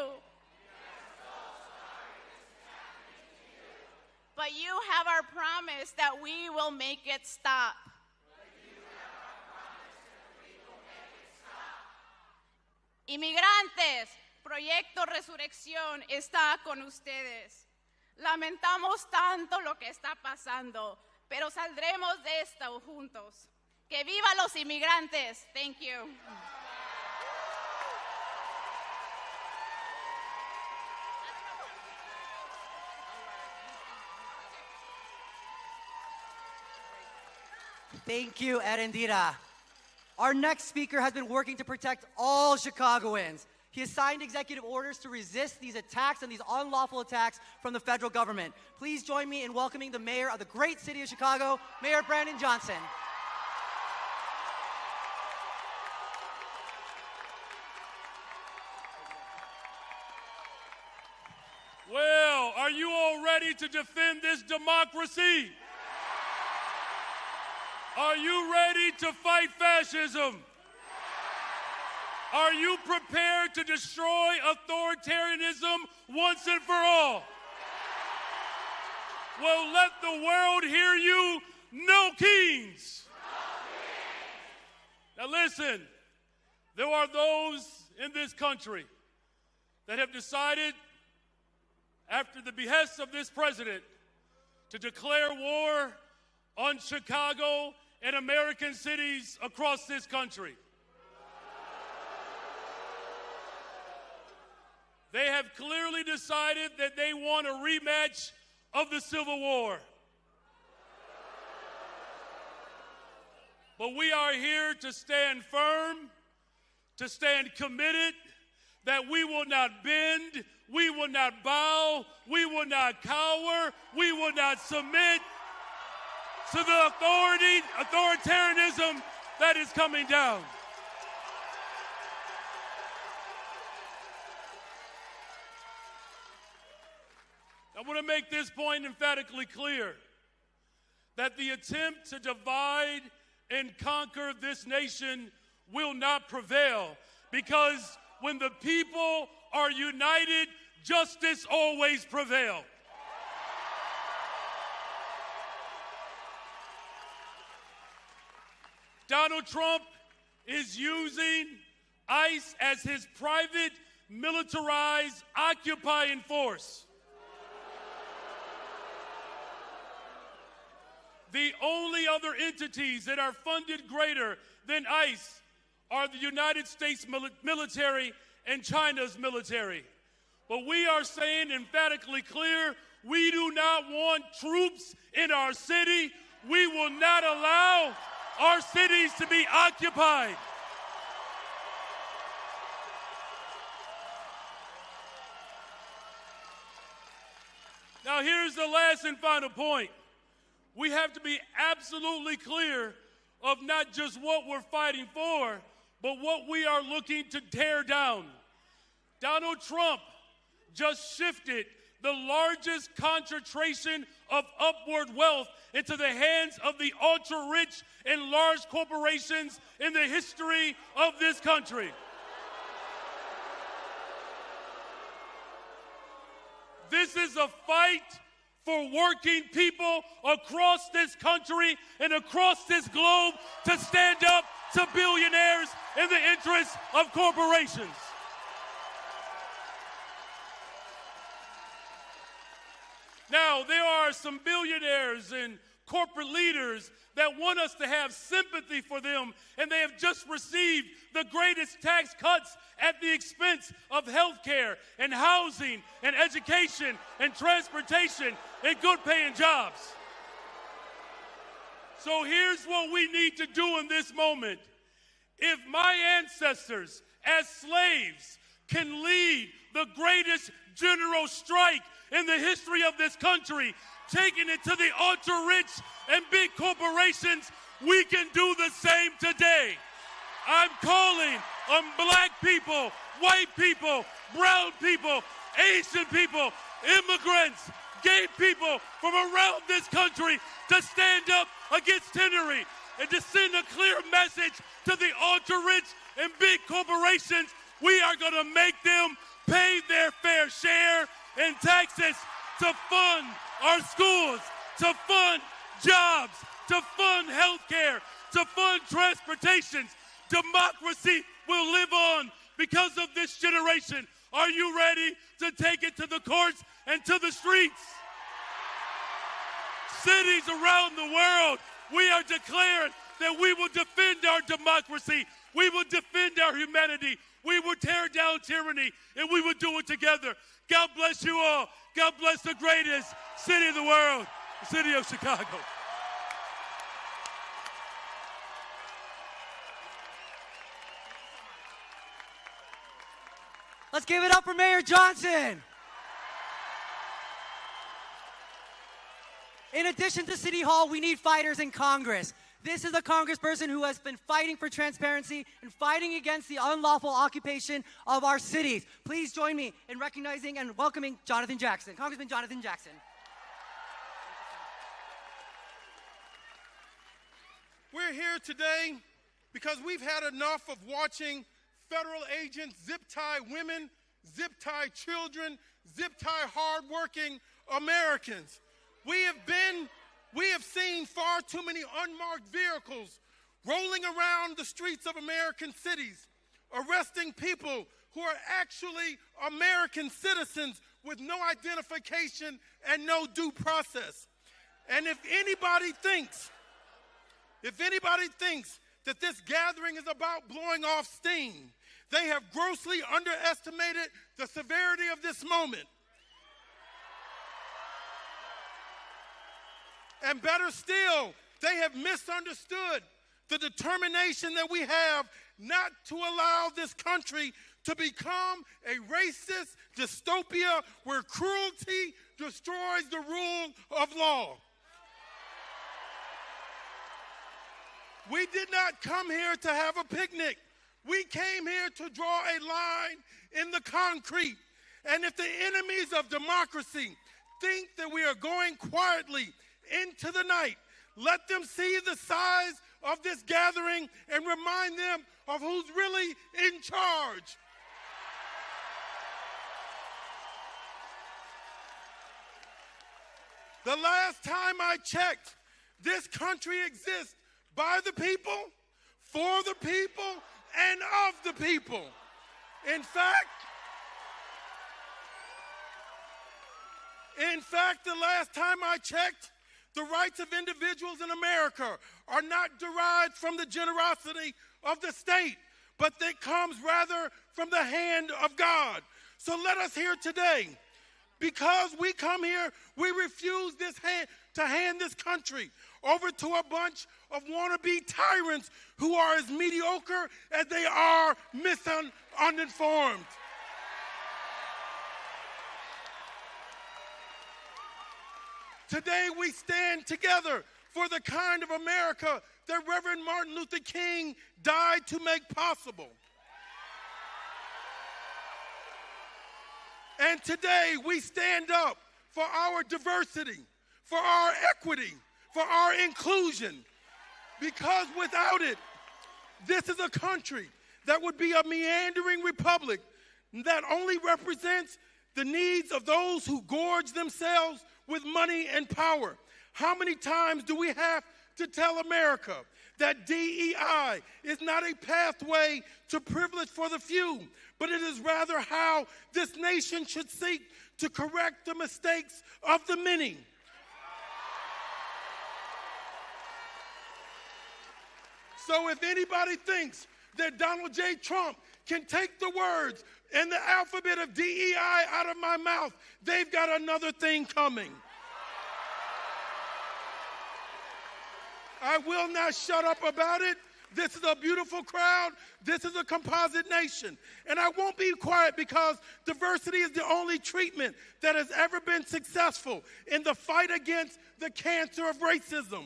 Speaker 11: But you have our promise that we will make it stop. Inmigrantes, Proyecto Resurrección está con ustedes. Lamentamos tanto lo que está pasando, pero saldremos de esto juntos. ¡Que viva los inmigrantes! Thank you.
Speaker 14: Thank you, Erendira. Our next speaker has been working to protect all Chicagoans. He has signed executive orders to resist these attacks and these unlawful attacks from the federal government. Please join me in welcoming the mayor of the great city of Chicago, Mayor Brandon Johnson.
Speaker 15: Well, are you all ready to defend this democracy? Are you ready to fight fascism? Are you prepared to destroy authoritarianism once and for all? Well, let the world hear you. No kings. Now listen, there are those in this country that have decided, after the behest of this president, to declare war on Chicago and American cities across this country. They have clearly decided that they want a rematch of the Civil War. But we are here to stand firm, to stand committed, that we will not bend, we will not bow, we will not cower, we will not submit to the authoritarianism that is coming down. I want to make this point emphatically clear, that the attempt to divide and conquer this nation will not prevail, because when the people are united, justice always prevails. Donald Trump is using ICE as his private militarized occupying force. The only other entities that are funded greater than ICE are the United States military and China's military. But we are saying emphatically clear, we do not want troops in our city. We will not allow our cities to be occupied. Now here's the last and final point. We have to be absolutely clear of not just what we're fighting for, but what we are looking to tear down. Donald Trump just shifted the largest concentration of upward wealth into the hands of the ultra-rich and large corporations in the history of this country. This is a fight for working people across this country and across this globe to stand up to billionaires in the interests of corporations. Now, there are some billionaires and corporate leaders that want us to have sympathy for them, and they have just received the greatest tax cuts at the expense of health care and housing and education and transportation and good-paying jobs. So here's what we need to do in this moment. If my ancestors as slaves can lead the greatest general strike in the history of this country, taking it to the ultra-rich and big corporations, we can do the same today. I'm calling on black people, white people, brown people, Asian people, immigrants, gay people from around this country to stand up against tyranny and to send a clear message to the ultra-rich and big corporations. We are going to make them pay their fair share in taxes to fund our schools, to fund jobs, to fund health care, to fund transportation. Democracy will live on because of this generation. Are you ready to take it to the courts and to the streets? Cities around the world, we are declaring that we will defend our democracy. We will defend our humanity. We will tear down tyranny, and we will do it together. God bless you all. God bless the greatest city in the world, the city of Chicago.
Speaker 14: Let's give it up for Mayor Johnson. In addition to City Hall, we need fighters in Congress. This is a congressperson who has been fighting for transparency and fighting against the unlawful occupation of our cities. Please join me in recognizing and welcoming Jonathan Jackson, Congressman Jonathan Jackson.
Speaker 17: We're here today because we've had enough of watching federal agents zip-tie women, zip-tie children, zip-tie hardworking Americans. We have seen far too many unmarked vehicles rolling around the streets of American cities, arresting people who are actually American citizens with no identification and no due process. And if anybody thinks that this gathering is about blowing off steam, they have grossly underestimated the severity of this moment. And better still, they have misunderstood the determination that we have not to allow this country to become a racist dystopia where cruelty destroys the rule of law. We did not come here to have a picnic. We came here to draw a line in the concrete. And if the enemies of democracy think that we are going quietly into the night, let them see the size of this gathering and remind them of who's really in charge. The last time I checked, this country exists by the people, for the people, and of the people. In fact, the last time I checked, the rights of individuals in America are not derived from the generosity of the state, but that comes rather from the hand of God. So let us hear today, because we come here, we refuse to hand this country over to a bunch of wannabe tyrants who are as mediocre as they are uninformed. Today we stand together for the kind of America that Reverend Martin Luther King died to make possible. And today we stand up for our diversity, for our equity, for our inclusion, because without it, this is a country that would be a meandering republic that only represents the needs of those who gorge themselves with money and power. How many times do we have to tell America that DEI is not a pathway to privilege for the few, but it is rather how this nation should seek to correct the mistakes of the many? So if anybody thinks that Donald J. Trump can take the words and the alphabet of DEI out of my mouth, they've got another thing coming. I will not shut up about it. This is a beautiful crowd. This is a composite nation. And I won't be quiet, because diversity is the only treatment that has ever been successful in the fight against the cancer of racism.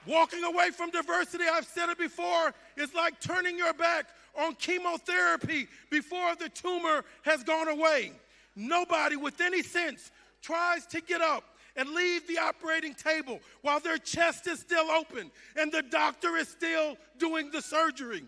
Speaker 17: Walking away from diversity, I've said it before, is like turning your back on chemotherapy before the tumor has gone away. Nobody with any sense tries to get up and leave the operating table while their chest is still open and the doctor is still doing the surgery.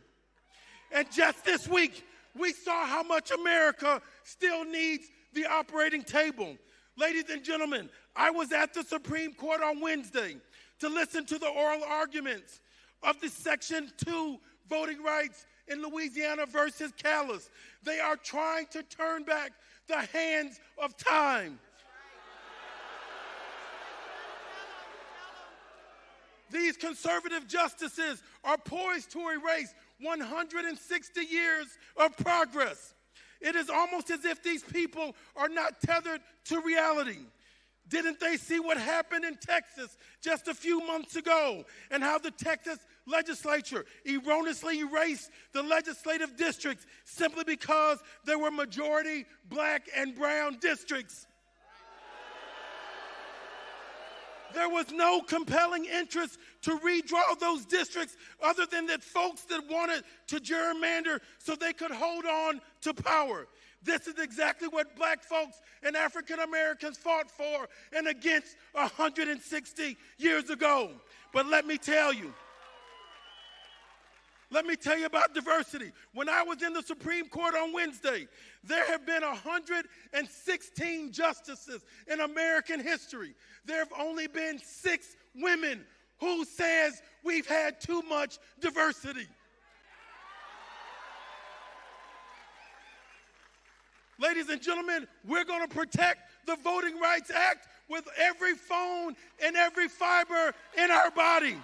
Speaker 17: And just this week, we saw how much America still needs the operating table. Ladies and gentlemen, I was at the Supreme Court on Wednesday to listen to the oral arguments of the Section 2 voting rights in Louisiana versus Callis. They are trying to turn back the hands of time. These conservative justices are poised to erase 160 years of progress. It is almost as if these people are not tethered to reality. Didn't they see what happened in Texas just a few months ago, and how the Texas legislature erroneously erased the legislative districts simply because there were majority black and brown districts? There was no compelling interest to redraw those districts other than that folks that wanted to gerrymander so they could hold on to power. This is exactly what black folks and African Americans fought for and against 160 years ago. But let me tell you about diversity. When I was in the Supreme Court on Wednesday, there have been 116 justices in American history. There have only been 6 women who says we've had too much diversity. Ladies and gentlemen, we're going to protect the Voting Rights Act with every phone and every fiber in our body.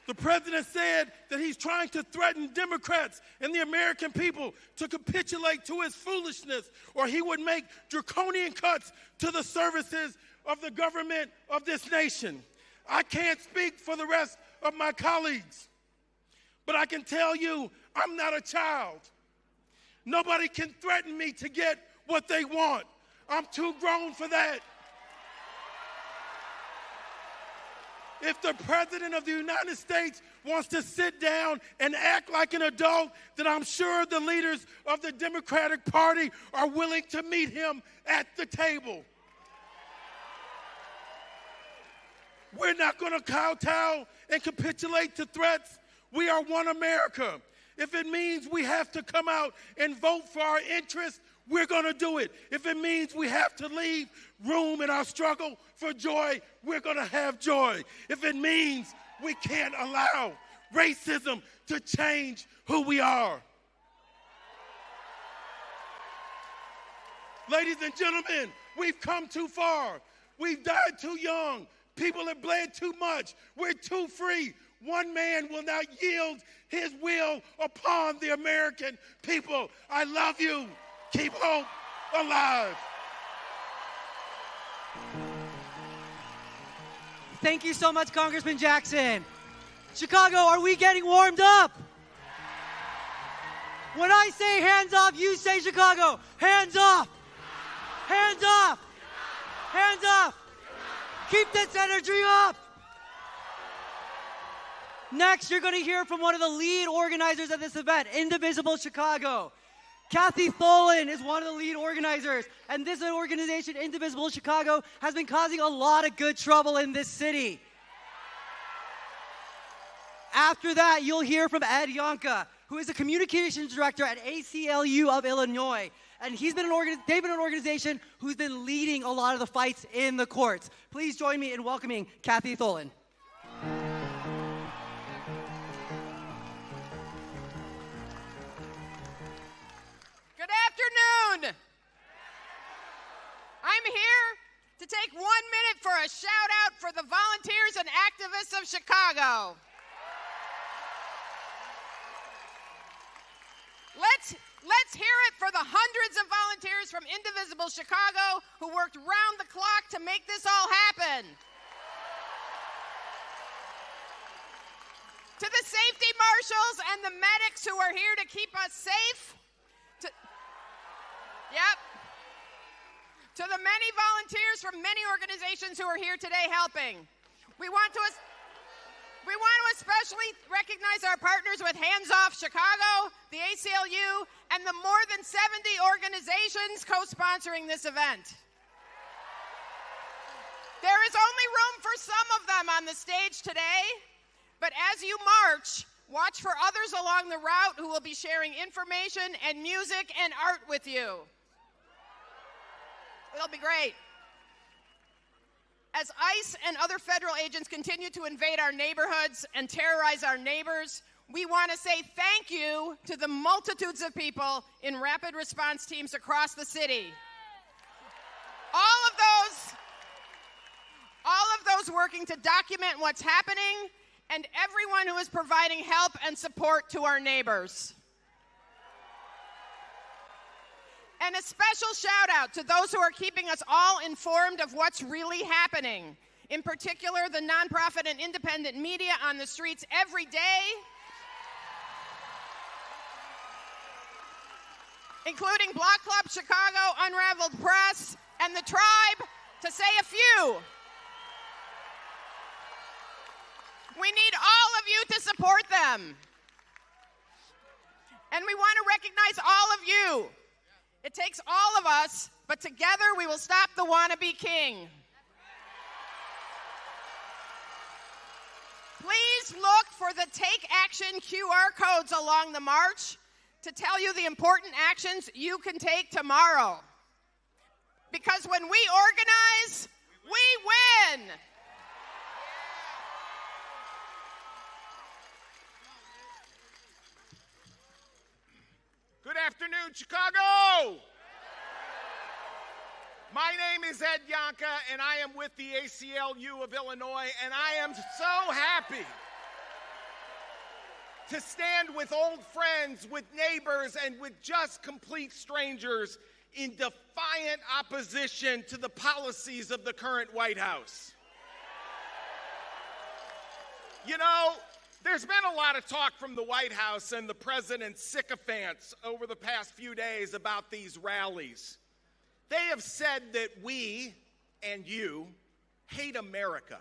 Speaker 17: The president said that he's trying to threaten Democrats and the American people to capitulate to his foolishness, or he would make draconian cuts to the services of the government of this nation. I can't speak for the rest of my colleagues, but I can tell you I'm not a child. Nobody can threaten me to get what they want. I'm too grown for that. If the President of the United States wants to sit down and act like an adult, then I'm sure the leaders of the Democratic Party are willing to meet him at the table. We're not going to kowtow and capitulate to threats. We are one America. If it means we have to come out and vote for our interests, we're going to do it. If it means we have to leave room in our struggle for joy, we're going to have joy. If it means we can't allow racism to change who we are. Ladies and gentlemen, we've come too far. We've died too young. People have bled too much. We're too free. One man will not yield his will upon the American people. I love you. Keep hope alive.
Speaker 14: Thank you so much, Congressman Jackson. Chicago, are we getting warmed up? When I say hands off, you say Chicago. Hands off. Hands off. Hands off. Keep this energy up. Next, you're going to hear from one of the lead organizers of this event, Indivisible Chicago. Kathy Tholen is one of the lead organizers, and this organization, Indivisible Chicago, has been causing a lot of good trouble in this city. After that, you'll hear from Ed Yonka, who is the communications director at ACLU of Illinois. And they've been an organization who's been leading a lot of the fights in the courts. Please join me in welcoming Kathy Tholen.
Speaker 2: Good afternoon. I'm here to take 1 minute for a shout out for the volunteers and activists of Chicago. Let's hear it for the hundreds of volunteers from Indivisible Chicago who worked round the clock to make this all happen. To the safety marshals and the medics who are here to keep us safe. To the many volunteers from many organizations who are here today helping. We want to especially recognize our partners with Hands Off Chicago, the ACLU, and the more than 70 organizations co-sponsoring this event. There is only room for some of them on the stage today, but as you march, watch for others along the route who will be sharing information and music and art with you. It'll be great. As ICE and other federal agents continue to invade our neighborhoods and terrorize our neighbors, we want to say thank you to the multitudes of people in rapid response teams across the city. All of those working to document what's happening, and everyone who is providing help and support to our neighbors. And a special shout out to those who are keeping us all informed of what's really happening. In particular, the nonprofit and independent media on the streets every day, including Block Club Chicago, Unraveled Press, and The Tribe, to say a few. We need all of you to support them. And we want to recognize all of you. It takes all of us, but together we will stop the wannabe king. Please look for the Take Action QR codes along the march to tell you the important actions you can take tomorrow. Because when we organize, we win.
Speaker 18: Good afternoon, Chicago! My name is Ed Yonka, and I am with the ACLU of Illinois, and I am so happy to stand with old friends, with neighbors, and with just complete strangers in defiant opposition to the policies of the current White House. You know, there's been a lot of talk from the White House and the president's sycophants over the past few days about these rallies. They have said that we and you hate America.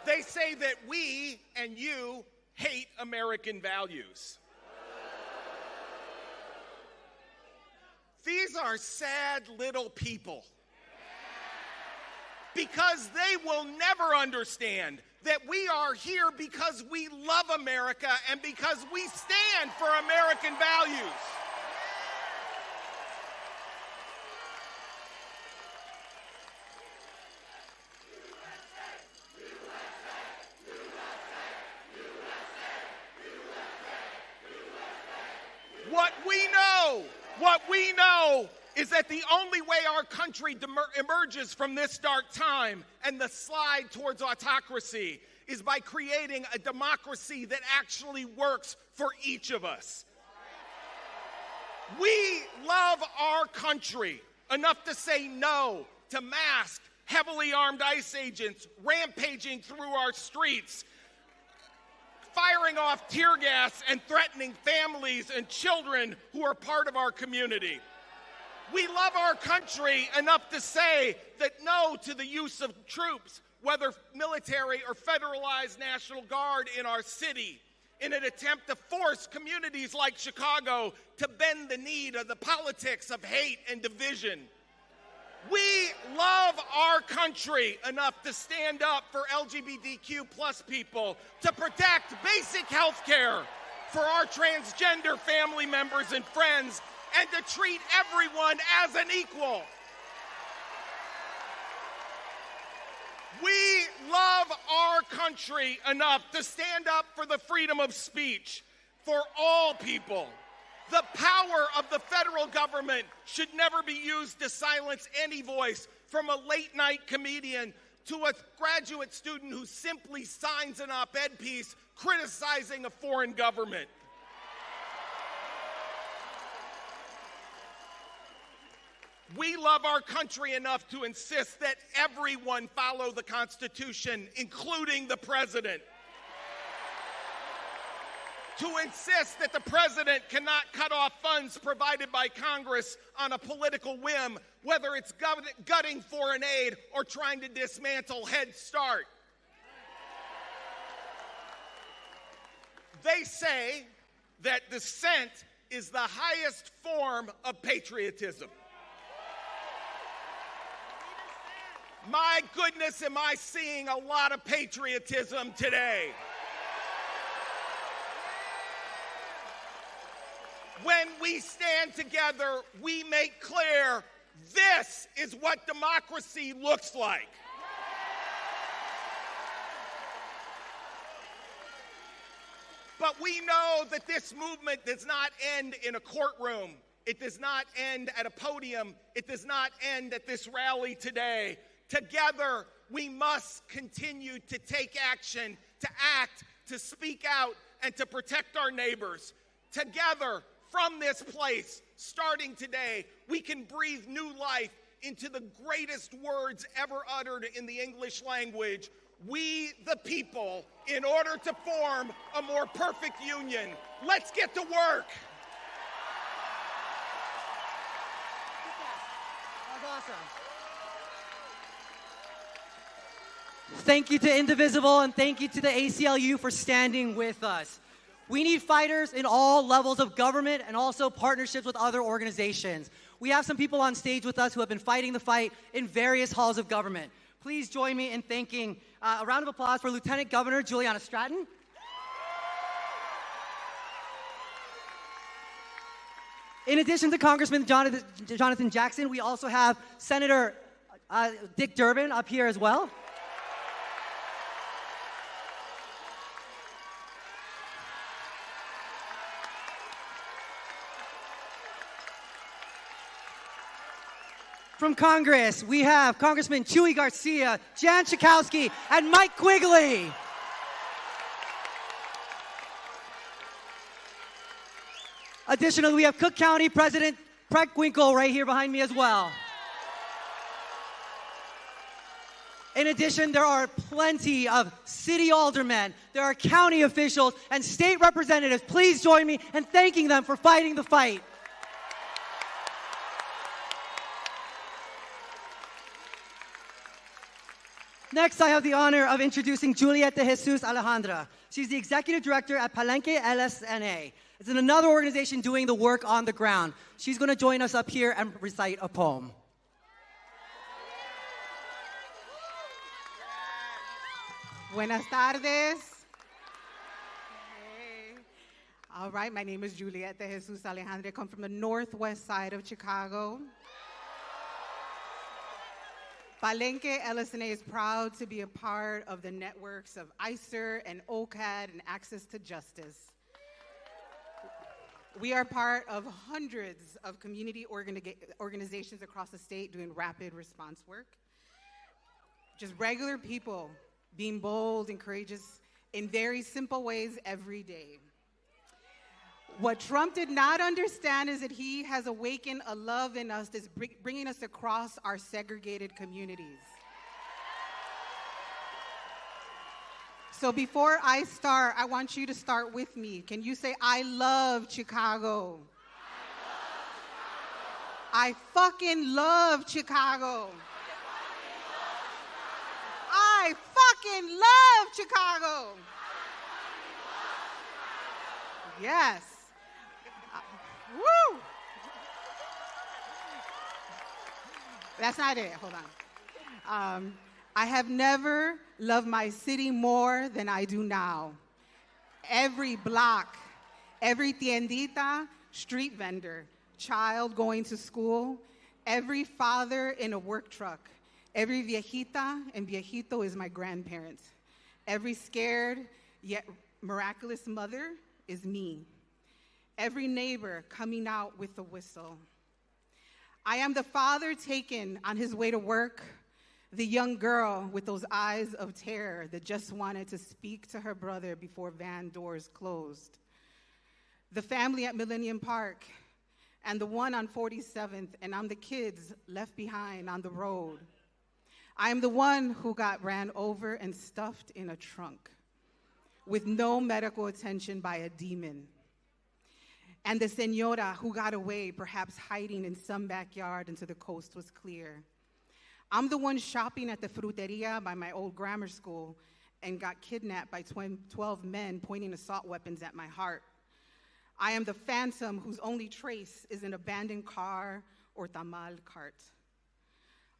Speaker 18: They say that we and you hate American values. These are sad little people. Because they will never understand that we are here because we love America and because we stand for American values. What we know is that the only way our country emerges from this dark time and the slide towards autocracy is by creating a democracy that actually works for each of us. We love our country enough to say no to masked, heavily armed ICE agents rampaging through our streets, firing off tear gas and threatening families and children who are part of our community. We love our country enough to say that no to the use of troops, whether military or federalized National Guard in our city, in an attempt to force communities like Chicago to bend the knee to the politics of hate and division. We love our country enough to stand up for LGBTQ plus people, to protect basic health care for our transgender family members and friends, and to treat everyone as an equal. We love our country enough to stand up for the freedom of speech for all people. The power of the federal government should never be used to silence any voice, from a late-night comedian to a graduate student who simply signs an op-ed piece criticizing a foreign government. We love our country enough to insist that everyone follow the Constitution, including the president. To insist that the president cannot cut off funds provided by Congress on a political whim, whether it's gutting foreign aid or trying to dismantle Head Start. They say that dissent is the highest form of patriotism. My goodness, am I seeing a lot of patriotism today. When we stand together, we make clear this is what democracy looks like. But we know that this movement does not end in a courtroom. It does not end at a podium. It does not end at this rally today. Together, we must continue to take action, to act, to speak out, and to protect our neighbors. Together, from this place, starting today, we can breathe new life into the greatest words ever uttered in the English language. We, the people, in order to form a more perfect union. Let's get to work.
Speaker 14: That was awesome. Thank you to Indivisible, and thank you to the ACLU for standing with us. We need fighters in all levels of government and also partnerships with other organizations. We have some people on stage with us who have been fighting the fight in various halls of government. Please join me in thanking, a round of applause for Lieutenant Governor Juliana Stratton. In addition to Congressman Jonathan Jackson, we also have Senator Dick Durbin up here as well. From Congress, we have Congressman Chuy Garcia, Jan Schakowsky, and Mike Quigley. Additionally, we have Cook County President Preck Winkle right here behind me as well. In addition, there are plenty of city aldermen, there are county officials, and state representatives. Please join me in thanking them for fighting the fight. Next, I have the honor of introducing Juliet de Jesus Alejandra. She's the executive director at Palenque LSNA. It's another organization doing the work on the ground. She's going to join us up here and recite a poem.
Speaker 13: Buenas tardes. Hey. All right, my name is Juliet de Jesus Alejandre. I come from the northwest side of Chicago. Palenque LSNA is proud to be a part of the networks of ICER and OCAD and Access to Justice. We are part of hundreds of community organizations across the state doing rapid response work. Just regular people being bold and courageous in very simple ways every day. What Trump did not understand is that he has awakened a love in us that's bringing us across our segregated communities. So before I start, I want you to start with me. Can you say, I love Chicago? I fucking love Chicago. I fucking love Chicago. Yes. Woo! That's not it. Hold on. I have never loved my city more than I do now. Every block, every tiendita, street vendor, child going to school, every father in a work truck, every viejita and viejito is my grandparents. Every scared yet miraculous mother is me. Every neighbor coming out with a whistle. I am the father taken on his way to work, the young girl with those eyes of terror that just wanted to speak to her brother before van doors closed. The family at Millennium Park, and the one on 47th, and I'm the kids left behind on the road. I am the one who got ran over and stuffed in a trunk with no medical attention by a demon. And the señora who got away, perhaps hiding in some backyard until the coast was clear. I'm the one shopping at the fruteria by my old grammar school and got kidnapped by 12 men pointing assault weapons at my heart. I am the phantom whose only trace is an abandoned car or tamal cart.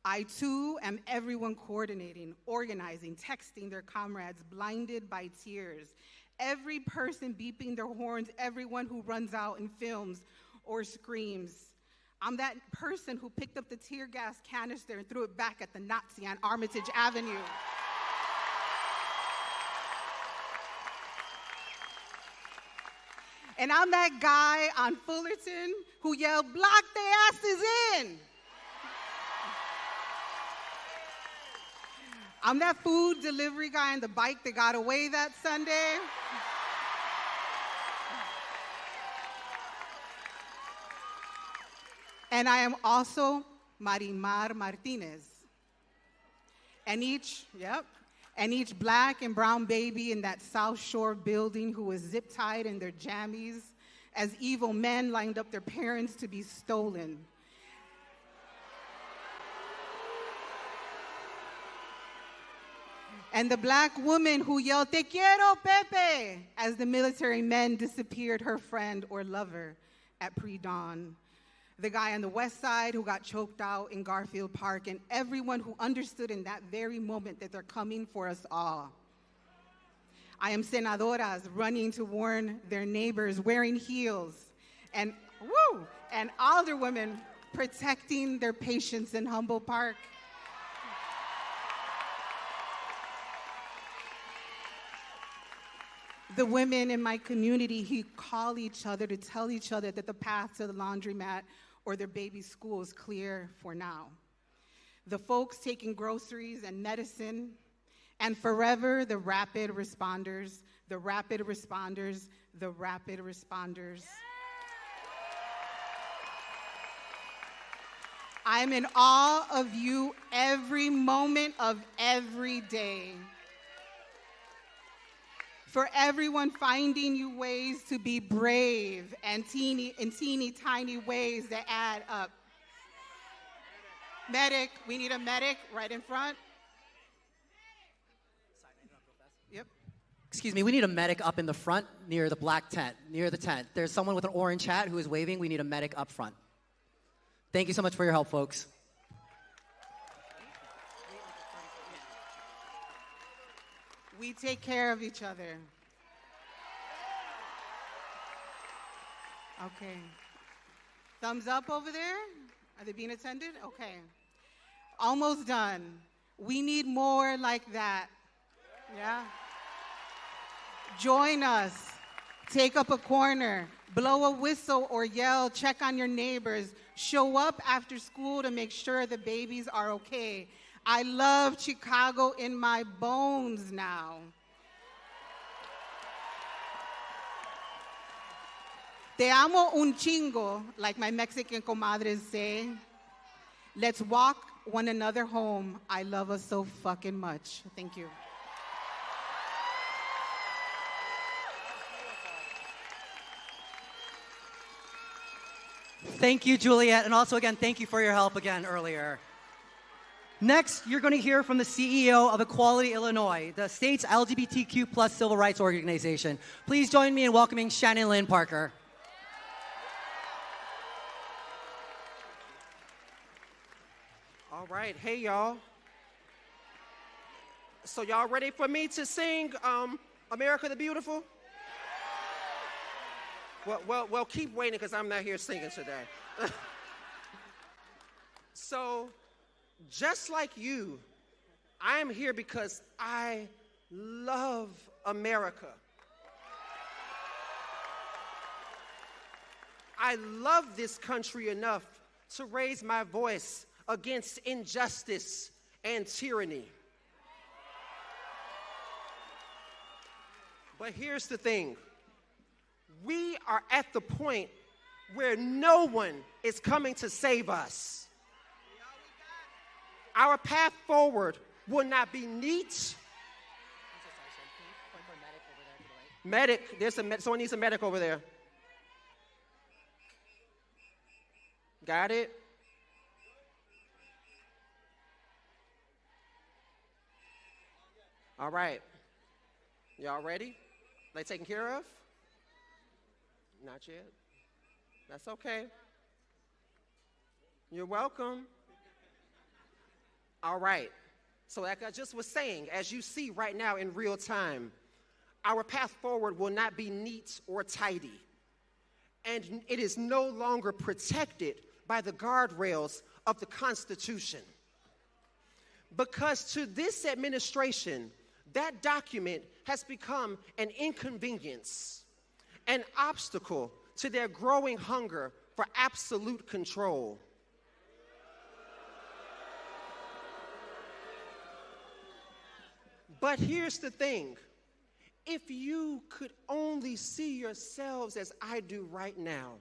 Speaker 13: I too am everyone coordinating, organizing, texting their comrades, blinded by tears. Every person beeping their horns, everyone who runs out and films or screams. I'm that person who picked up the tear gas canister and threw it back at the Nazi on Armitage Avenue. And I'm that guy on Fullerton who yelled, "Block their asses in." I'm that food delivery guy on the bike that got away that Sunday. And I am also Marimar Martinez. And each black and brown baby in that South Shore building who was zip-tied in their jammies as evil men lined up their parents to be stolen. And the black woman who yelled, "Te quiero, Pepe," as the military men disappeared her friend or lover at pre-dawn. The guy on the west side who got choked out in Garfield Park, and everyone who understood in that very moment that they're coming for us all. I am senadoras running to warn their neighbors, wearing heels, and alderwomen protecting their patients in Humboldt Park. The women in my community who call each other to tell each other that the path to the laundromat or their baby's school is clear for now. The folks taking groceries and medicine, and forever the rapid responders, the rapid responders, the rapid responders. I'm in awe of you every moment of every day. For everyone finding you ways to be brave and teeny tiny ways that add up. Medic, we need a medic right in front. Yep.
Speaker 16: Excuse me, we need a medic up in the front near the black tent, near the tent. There's someone with an orange hat who is waving. We need a medic up front. Thank you so much for your help, folks.
Speaker 13: We take care of each other. Okay. Thumbs up over there? Are they being attended? Okay. Almost done. We need more like that. Yeah? Join us. Take up a corner. Blow a whistle or yell. Check on your neighbors. Show up after school to make sure the babies are okay. I love Chicago in my bones now. Te amo un chingo, like my Mexican comadres say. Let's walk one another home. I love us so fucking much. Thank you.
Speaker 16: Thank you, Juliet, and also again, thank you for your help again earlier. Next, you're going to hear from the CEO of Equality Illinois, the state's LGBTQ plus civil rights organization. Please join me in welcoming Shannon Lynn Parker.
Speaker 21: All right, hey y'all. So y'all ready for me to sing America the Beautiful? Well, keep waiting because I'm not here singing today. So, just like you, I am here because I love America. I love this country enough to raise my voice against injustice and tyranny. But here's the thing. We are at the point where no one is coming to save us. Our path forward will not be neat. Medic, someone needs a medic over there. Got it? All right. Y'all ready? They taken care of? Not yet. That's okay. You're welcome. All right. So like I just was saying, as you see right now in real time, our path forward will not be neat or tidy. And it is no longer protected by the guardrails of the Constitution. Because to this administration, that document has become an inconvenience, an obstacle to their growing hunger for absolute control. But here's the thing. If you could only see yourselves as I do right now,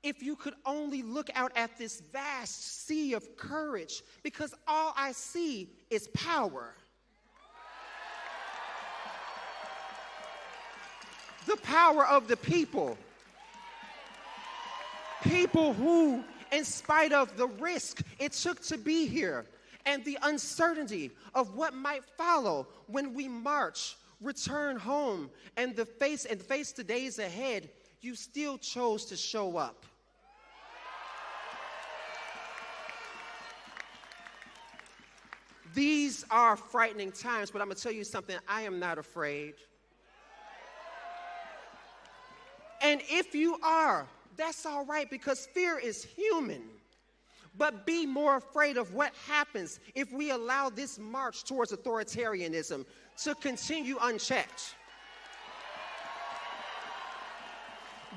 Speaker 21: if you could only look out at this vast sea of courage, because all I see is power. The power of the people. People who, in spite of the risk it took to be here and the uncertainty of what might follow when we march, return home, and face the days ahead, you still chose to show up. These are frightening times, but I'm going to tell you something. I am not afraid. And if you are, that's all right, because fear is human. But be more afraid of what happens if we allow this march towards authoritarianism to continue unchecked.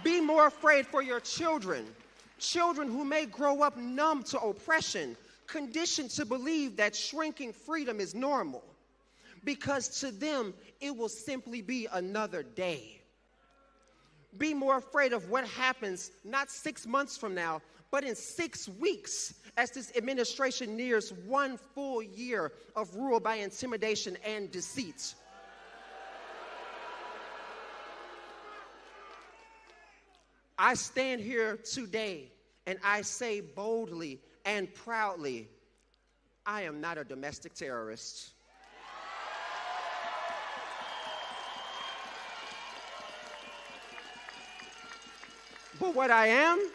Speaker 21: Be more afraid for your children, children who may grow up numb to oppression, conditioned to believe that shrinking freedom is normal, because to them it will simply be another day. Be more afraid of what happens not 6 months from now, but in 6 weeks as this administration nears 1 full year of rule by intimidation and deceit. I stand here today and I say boldly and proudly, I am not a domestic terrorist. But what I am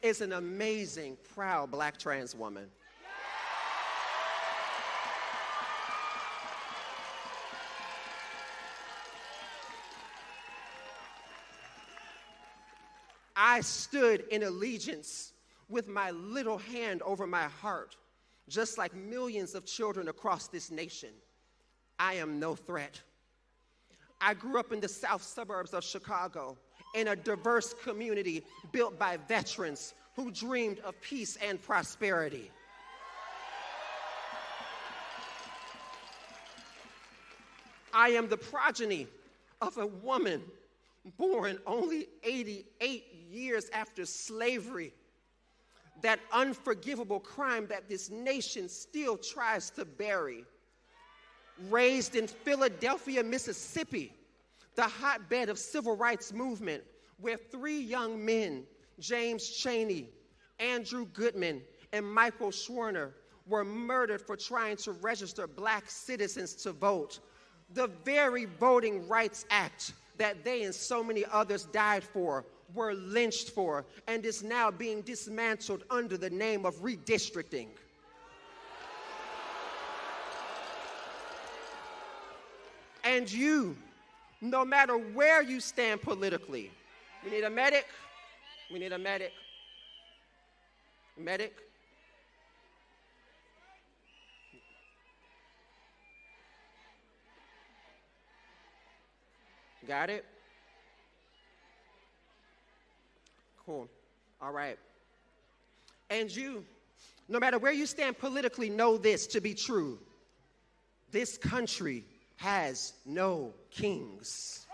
Speaker 21: is an amazing, proud black trans woman. I stood in allegiance with my little hand over my heart, just like millions of children across this nation. I am no threat. I grew up in the south suburbs of Chicago, in a diverse community built by veterans who dreamed of peace and prosperity. I am the progeny of a woman born only 88 years after slavery, that unforgivable crime that this nation still tries to bury. Raised in Philadelphia, Mississippi, the hotbed of civil rights movement, where 3 young men, James Chaney, Andrew Goodman, and Michael Schwerner, were murdered for trying to register black citizens to vote. The very Voting Rights Act that they and so many others died for, were lynched for, and is now being dismantled under the name of redistricting. And you, no matter where you stand politically, we need a medic, we need a medic. Medic. Got it? Cool. All right. And you, no matter where you stand politically, know this to be true. This country has no kings.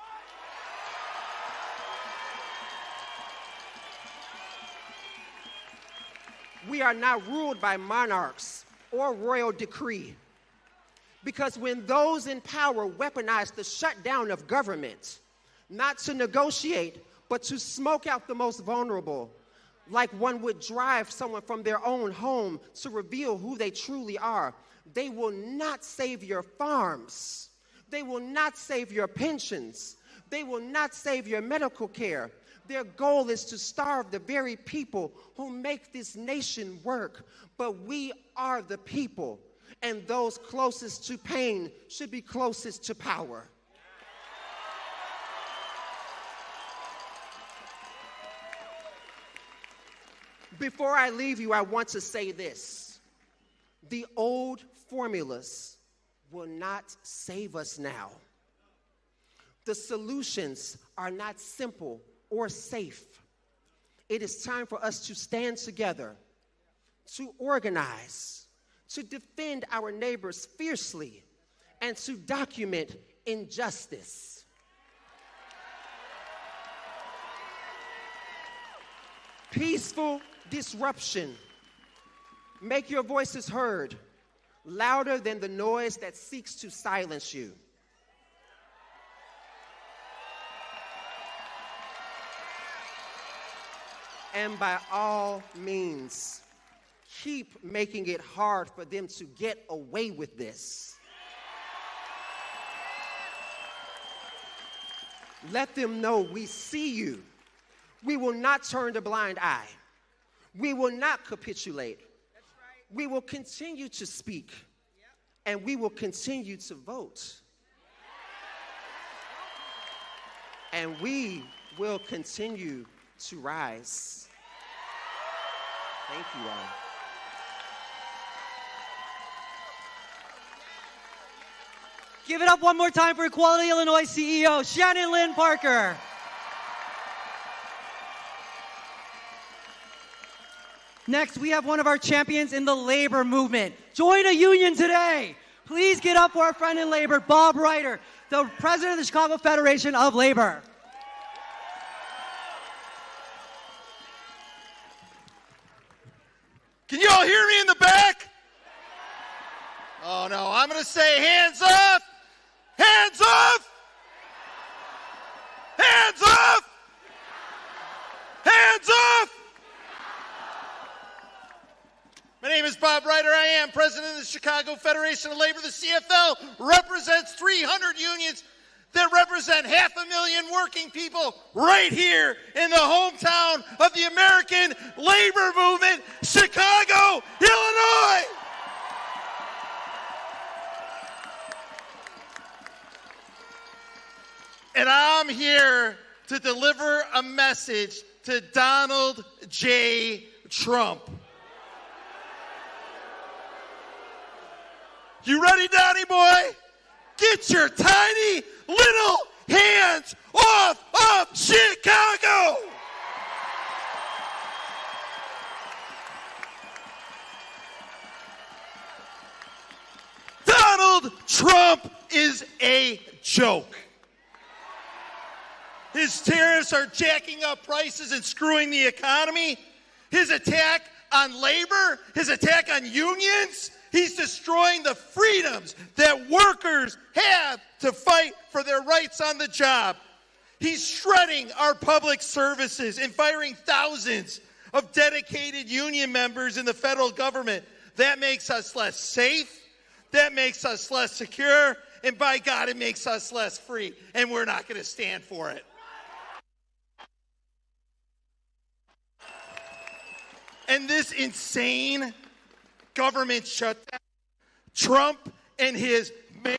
Speaker 21: We are not ruled by monarchs or royal decree. Because when those in power weaponize the shutdown of government, not to negotiate, but to smoke out the most vulnerable, like one would drive someone from their own home to reveal who they truly are, they will not save your farms. They will not save your pensions. They will not save your medical care. Their goal is to starve the very people who make this nation work. But we are the people. And those closest to pain should be closest to power. Before I leave you, I want to say this. The old formulas will not save us now. The solutions are not simple or safe. It is time for us to stand together, to organize, to defend our neighbors fiercely, and to document injustice. Peaceful disruption. Make your voices heard, louder than the noise that seeks to silence you. And by all means, keep making it hard for them to get away with this. Let them know we see you. We will not turn a blind eye. We will not capitulate. We will continue to speak. And we will continue to vote. And we will continue to rise. Thank you all.
Speaker 16: Give it up one more time for Equality Illinois CEO, Shannon Lynn Parker. Next, we have one of our champions in the labor movement. Join a union today. Please get up for our friend in labor, Bob Ryder, the president of the Chicago Federation of Labor.
Speaker 20: Can you all hear me in the back? Oh no, I'm going to say hands off, hands off, hands off, hands off. My name is Bob Ryder. I am president of the Chicago Federation of Labor. The CFL represents 300 unions that represent 500,000 working people right here in the hometown of the American labor movement, Chicago, Illinois. And I'm here to deliver a message to Donald J. Trump. You ready, Donnie boy? Get your tiny little hands off of Chicago! Donald Trump is a joke. His tariffs are jacking up prices and screwing the economy. His attack on labor, his attack on unions, he's destroying the freedoms that workers have to fight for their rights on the job. He's shredding our public services and firing thousands of dedicated union members in the federal government. That makes us less safe. That makes us less secure. And by God, it makes us less free. And we're not going to stand for it. And this insane government shutdown, Trump and his merry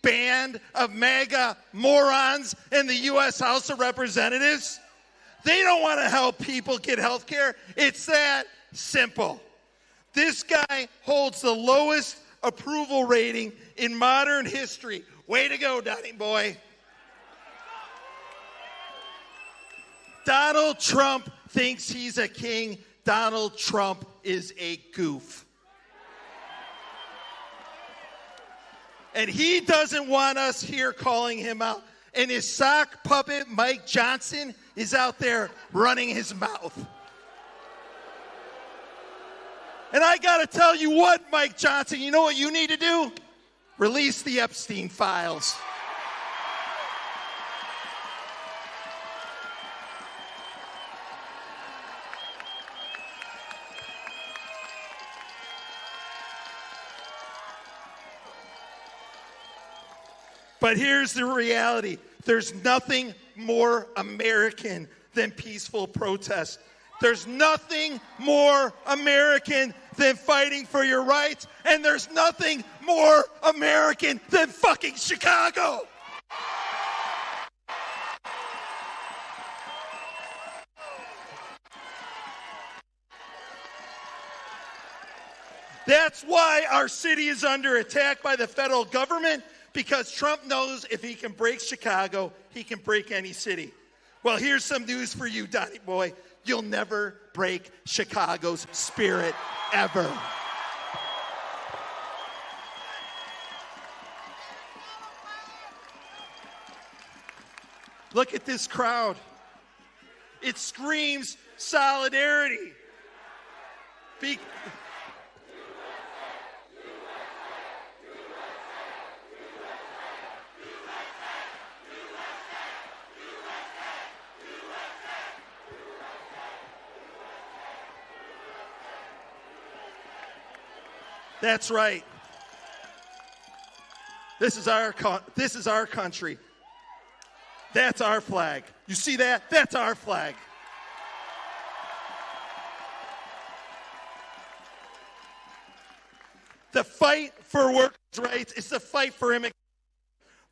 Speaker 20: band of MAGA morons in the U.S. House of Representatives, they don't want to help people get health care. It's that simple. This guy holds the lowest approval rating in modern history. Way to go, Donnie boy. Donald Trump thinks he's a king. Donald Trump is a goof. And he doesn't want us here calling him out. And his sock puppet, Mike Johnson, is out there running his mouth. And I got to tell you what, Mike Johnson, you know what you need to do? Release the Epstein files. But here's the reality. There's nothing more American than peaceful protest. There's nothing more American than fighting for your rights. And there's nothing more American than fucking Chicago. That's why our city is under attack by the federal government, because Trump knows if he can break Chicago, he can break any city. Well, here's some news for you, Donnie boy. You'll never break Chicago's spirit, ever. Look at this crowd. It screams solidarity. That's right. This is our country. That's our flag. You see that? That's our flag. The fight for workers' rights is the fight for immigration.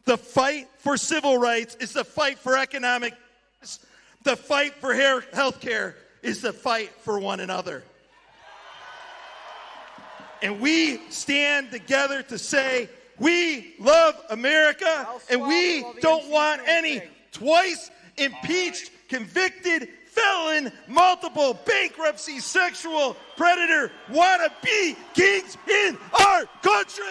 Speaker 20: The fight for civil rights is the fight for economic justice. The fight for health care is the fight for one another. And we stand together to say, we love America, and we don't want any twice impeached, convicted, felon, multiple bankruptcy, sexual predator, wannabe kings in our country.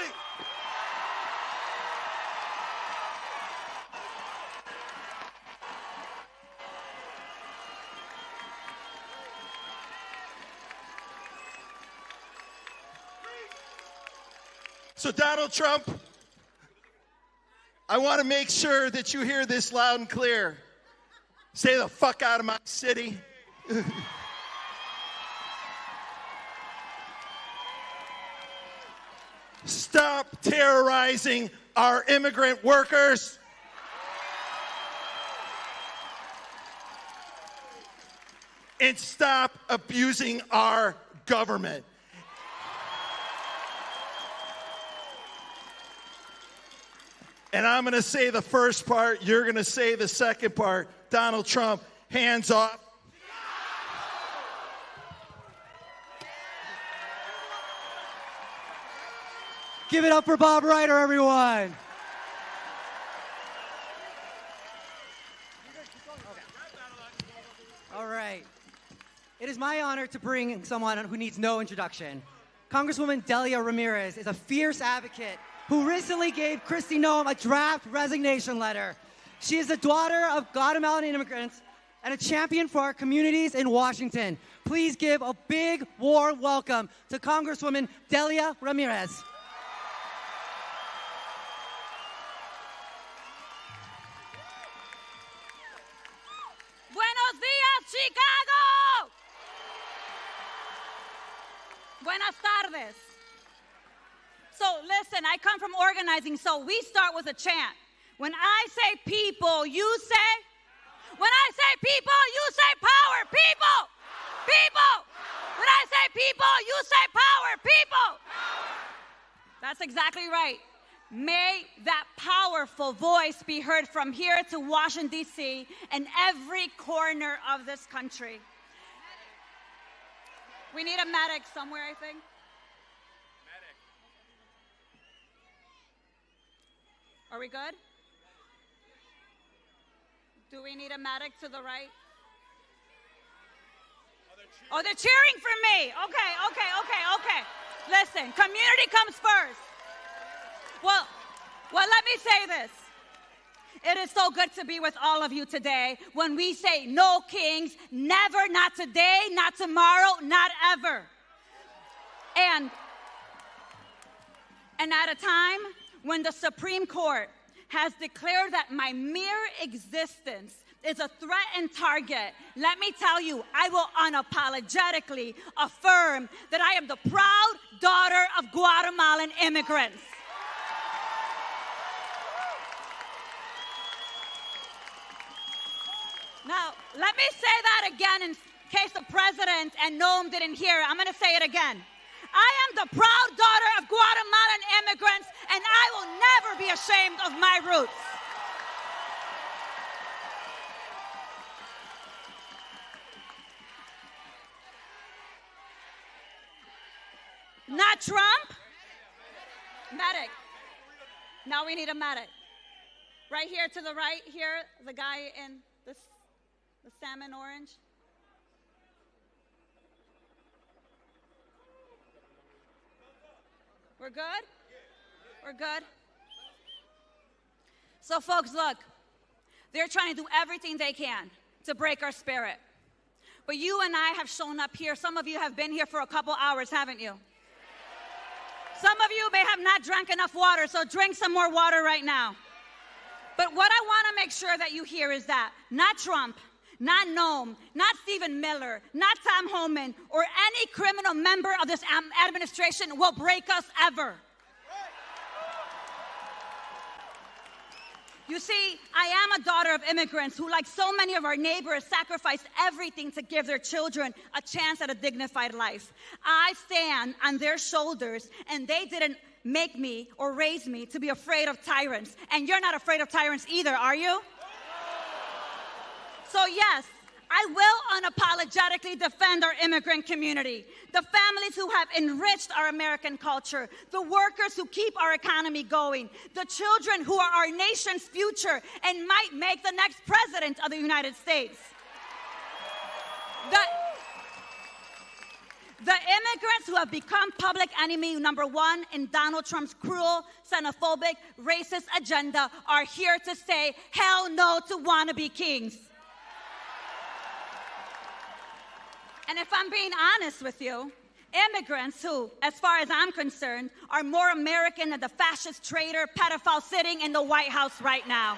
Speaker 20: So Donald Trump, I want to make sure that you hear this loud and clear. Stay the fuck out of my city. Stop terrorizing our immigrant workers. And stop abusing our government. And I'm going to say the first part, you're going to say the second part. Donald Trump, hands off.
Speaker 16: Give it up for Bob Ryder, everyone. All right. It is my honor to bring someone who needs no introduction. Congresswoman Delia Ramirez is a fierce advocate who recently gave Kristi Noem a draft resignation letter. She is the daughter of Guatemalan immigrants and a champion for our communities in Washington. Please give a big, warm welcome to Congresswoman Delia Ramirez.
Speaker 7: Buenos días, Chicago! Buenas tardes. So listen, I come from organizing, so we start with a chant. When I say people, you say? When I say people, you say power. People! People! When I say people, you say power. People! That's exactly right. May that powerful voice be heard from here to Washington, D.C. and every corner of this country. We need a medic somewhere, I think. Medic. Are we good? Do we need a medic to the right? Oh, they're cheering for me. Okay. Listen, community comes first. Well, let me say this. It is so good to be with all of you today when we say no kings, never, not today, not tomorrow, not ever. And at a time when the Supreme Court has declared that my mere existence is a threat and target, let me tell you, I will unapologetically affirm that I am the proud daughter of Guatemalan immigrants. Now, let me say that again in case the president and Noam didn't hear. I'm going to say it again. I am the proud daughter of Guatemalan immigrants, and I will never be ashamed of my roots. Not Trump. Medic. Now we need a medic. Right here to the right, here, the guy in the salmon orange. We're good? We're good? So folks, look, they're trying to do everything they can to break our spirit. But you and I have shown up here. Some of you have been here for a couple hours, haven't you? Some of you may have not drank enough water, so drink some more water right now. But what I want to make sure that you hear is that not Trump, not Noam, not Stephen Miller, not Tom Homan, or any criminal member of this administration will break us ever. You see, I am a daughter of immigrants who, like so many of our neighbors, sacrificed everything to give their children a chance at a dignified life. I stand on their shoulders, and they didn't make me or raise me to be afraid of tyrants. And you're not afraid of tyrants either, are you? So yes, I will unapologetically defend our immigrant community, the families who have enriched our American culture, the workers who keep our economy going, the children who are our nation's future and might make the next president of the United States. The immigrants who have become public enemy number one in Donald Trump's cruel, xenophobic, racist agenda are here to say hell no to wannabe kings. And if I'm being honest with you, immigrants who, as far as I'm concerned, are more American than the fascist traitor pedophile sitting in the White House right now.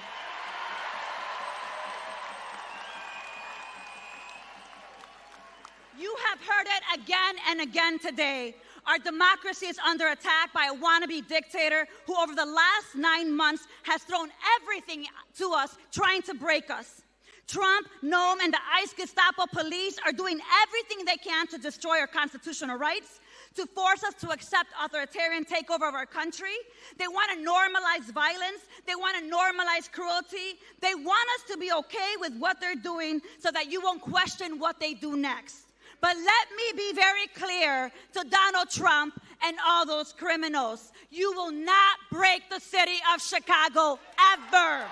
Speaker 7: You have heard it again and again today. Our democracy is under attack by a wannabe dictator who over the last 9 months has thrown everything to us, trying to break us. Trump, Noam, and the ICE Gestapo police are doing everything they can to destroy our constitutional rights, to force us to accept authoritarian takeover of our country. They want to normalize violence. They want to normalize cruelty. They want us to be okay with what they're doing so that you won't question what they do next. But let me be very clear to Donald Trump and all those criminals. You will not break the city of Chicago ever.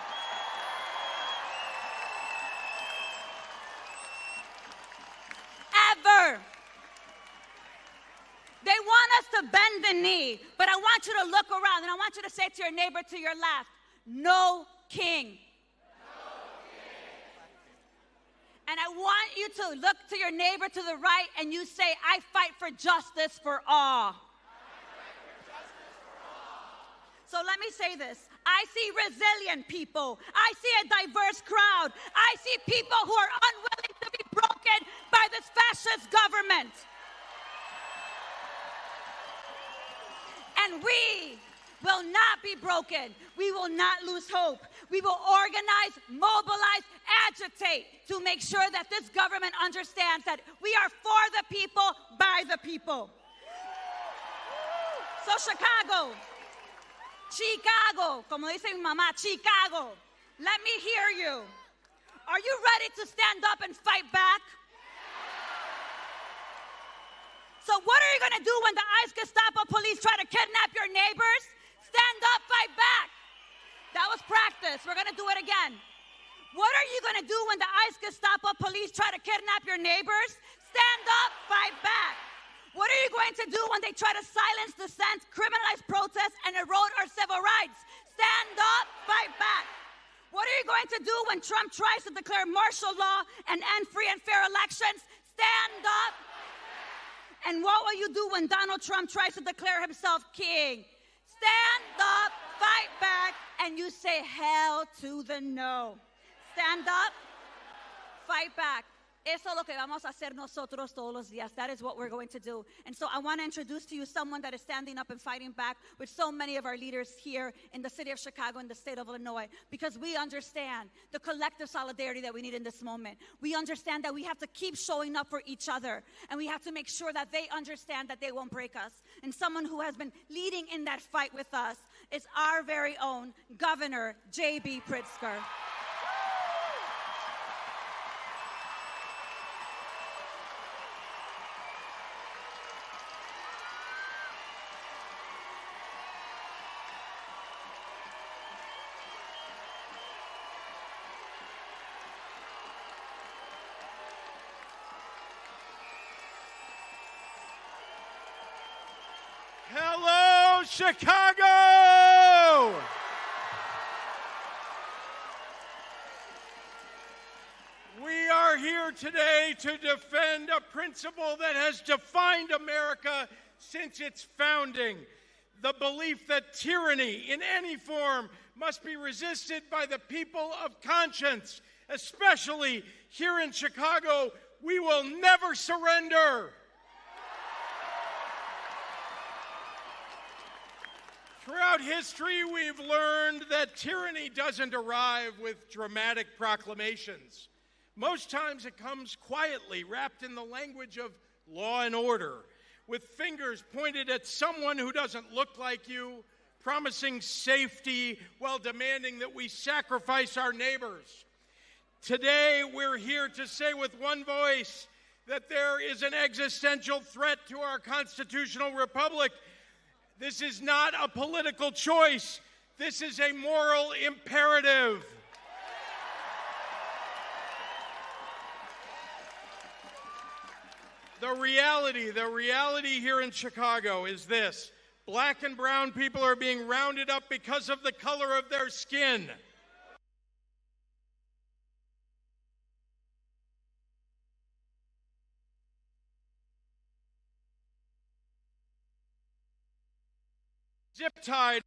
Speaker 7: Ever. They want us to bend the knee, but I want you to look around and I want you to say to your neighbor to your left, no king. And I want you to look to your neighbor to the right and you say, I fight for justice for all. So let me say this. I see resilient people. I see a diverse crowd. I see people who are unwilling to be broken by this fascist government. And we will not be broken. We will not lose hope. We will organize, mobilize, agitate to make sure that this government understands that we are for the people, by the people. So Chicago, como dice mi mamá, Chicago, let me hear you. Are you ready to stand up and fight back? So what are you going to do when the ICE Gestapo police try to kidnap your neighbors? Stand up, fight back. That was practice. We're going to do it again. What are you going to do when the ICE Gestapo police try to kidnap your neighbors? Stand up, fight back. What are you going to do when they try to silence dissent, criminalize protests, and erode our civil rights? Stand up, fight back. What are you going to do when Trump tries to declare martial law and end free and fair elections? Stand up. And what will you do when Donald Trump tries to declare himself king? Stand up, fight back, and you say hell to the no. Stand up, fight back. Eso es lo que vamos a hacer nosotros todos los días. That is what we're going to do. And so I want to introduce to you someone that is standing up and fighting back with so many of our leaders here in the city of Chicago and the state of Illinois, because we understand the collective solidarity that we need in this moment. We understand that we have to keep showing up for each other, and we have to make sure that they understand that they won't break us. And someone who has been leading in that fight with us is our very own Governor J.B. Pritzker.
Speaker 1: Hello, Chicago! We are here today to defend a principle that has defined America since its founding. The belief that tyranny in any form must be resisted by the people of conscience. Especially here in Chicago, we will never surrender. Throughout history, we've learned that tyranny doesn't arrive with dramatic proclamations. Most times it comes quietly, wrapped in the language of law and order, with fingers pointed at someone who doesn't look like you, promising safety while demanding that we sacrifice our neighbors. Today, we're here to say with one voice that there is an existential threat to our constitutional republic. This is not a political choice. This is a moral imperative. The reality here in Chicago is this. Black and brown people are being rounded up because of the color of their skin. Zip-tied.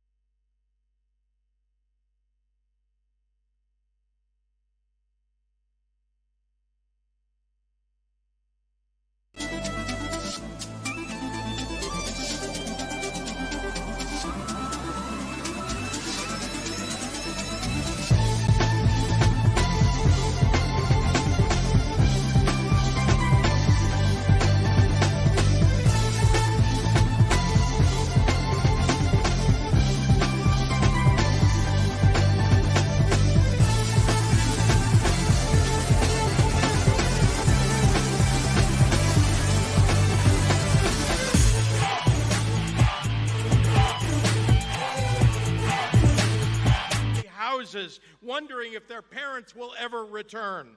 Speaker 1: houses, wondering if their parents will ever return.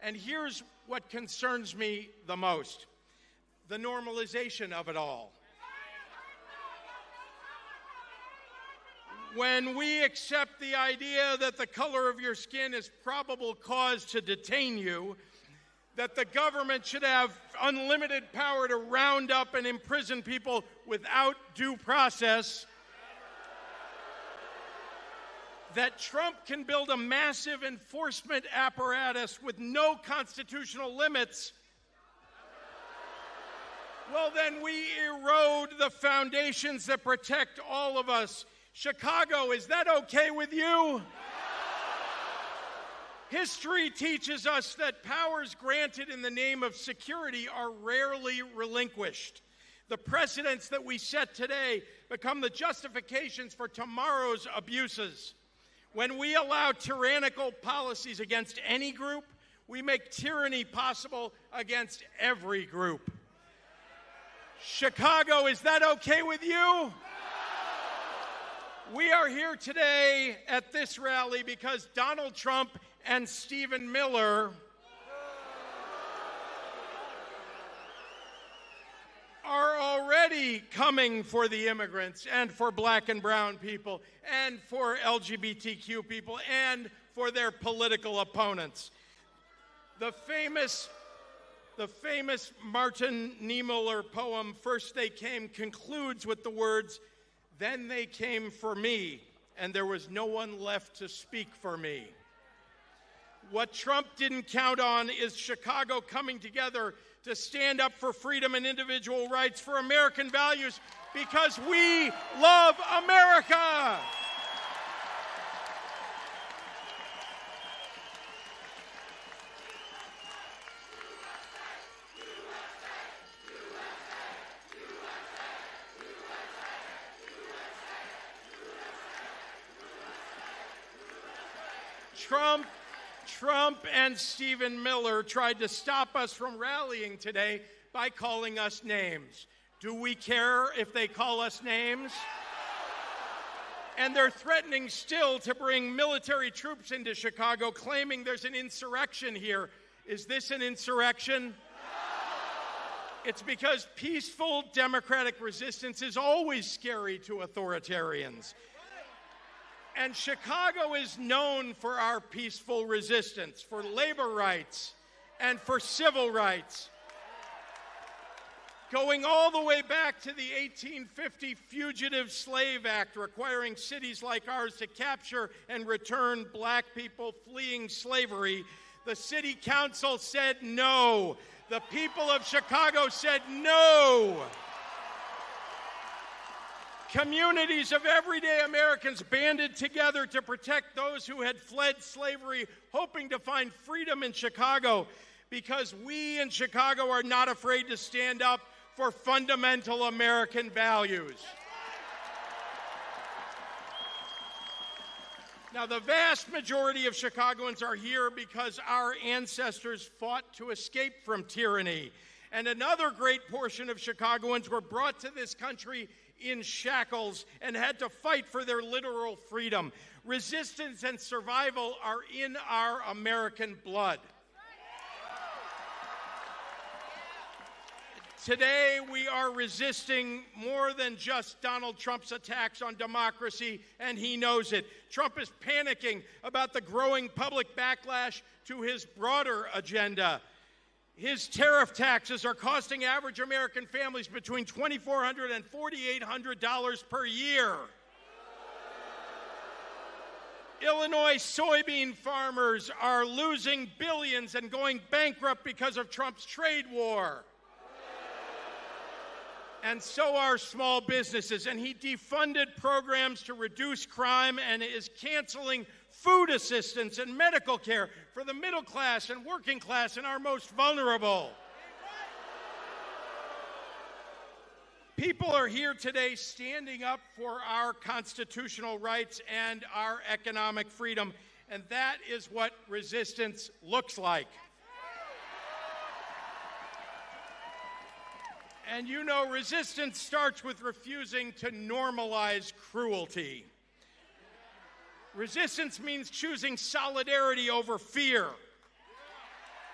Speaker 1: And here's what concerns me the most: the normalization of it all. When we accept the idea that the color of your skin is probable cause to detain you, that the government should have unlimited power to round up and imprison people without due process, that Trump can build a massive enforcement apparatus with no constitutional limits, well, then we erode the foundations that protect all of us. Chicago, is that okay with you? History teaches us that powers granted in the name of security are rarely relinquished. The precedents that we set today become the justifications for tomorrow's abuses. When we allow tyrannical policies against any group, we make tyranny possible against every group. Chicago, is that okay with you? We are here today at this rally because Donald Trump and Stephen Miller are already coming for the immigrants and for black and brown people and for LGBTQ people and for their political opponents. The famous Martin Niemöller poem, First They Came, concludes with the words, "Then they came for me, and there was no one left to speak for me." What Trump didn't count on is Chicago coming together to stand up for freedom and individual rights, for American values, because we love America. Trump and Stephen Miller tried to stop us from rallying today by calling us names. Do we care if they call us names? And they're threatening still to bring military troops into Chicago, claiming there's an insurrection here. Is this an insurrection? It's because peaceful democratic resistance is always scary to authoritarians. And Chicago is known for our peaceful resistance, for labor rights and for civil rights. Going all the way back to the 1850 Fugitive Slave Act, requiring cities like ours to capture and return black people fleeing slavery, the city council said no. The people of Chicago said no. Communities of everyday Americans banded together to protect those who had fled slavery, hoping to find freedom in Chicago, because we in Chicago are not afraid to stand up for fundamental American values. Now, the vast majority of Chicagoans are here because our ancestors fought to escape from tyranny. And another great portion of Chicagoans were brought to this country in shackles and had to fight for their literal freedom. Resistance and survival are in our American blood. Today, we are resisting more than just Donald Trump's attacks on democracy, and he knows it. Trump is panicking about the growing public backlash to his broader agenda. His tariff taxes are costing average American families between $2,400 and $4,800 per year. Illinois soybean farmers are losing billions and going bankrupt because of Trump's trade war. And so are small businesses. And he defunded programs to reduce crime and is canceling food assistance and medical care for the middle class and working class and our most vulnerable. People are here today standing up for our constitutional rights and our economic freedom, and that is what resistance looks like. And you know, resistance starts with refusing to normalize cruelty. Resistance means choosing solidarity over fear.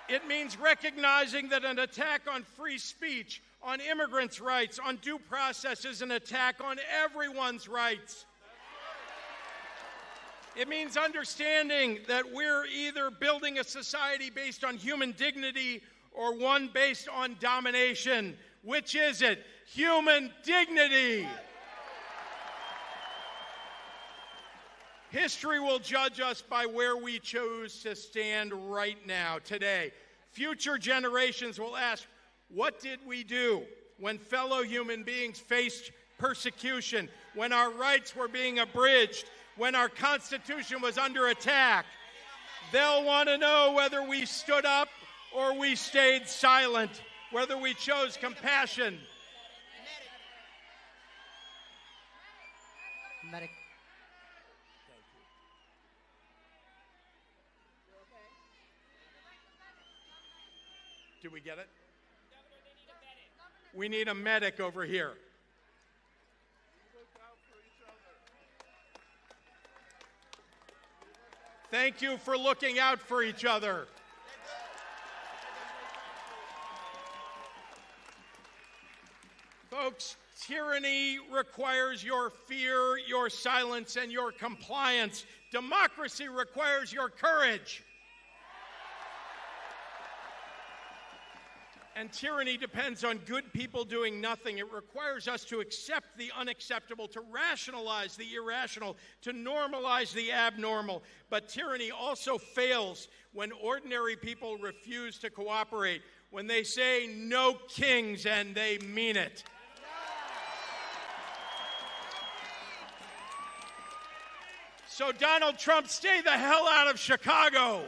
Speaker 1: It means recognizing that an attack on free speech, on immigrants' rights, on due process is an attack on everyone's rights. It means understanding that we're either building a society based on human dignity or one based on domination. Which is it? Human dignity. History will judge us by where we choose to stand right now, today. Future generations will ask, what did we do when fellow human beings faced persecution, when our rights were being abridged, when our Constitution was under attack? They'll want to know whether we stood up or we stayed silent, whether we chose compassion.
Speaker 16: Medic.
Speaker 1: Do we get it? We need a medic over here. Thank you for looking out for each other. Folks, tyranny requires your fear, your silence, and your compliance. Democracy requires your courage. And tyranny depends on good people doing nothing. It requires us to accept the unacceptable, to rationalize the irrational, to normalize the abnormal. But tyranny also fails when ordinary people refuse to cooperate, when they say no kings and they mean it. So Donald Trump, stay the hell out of Chicago.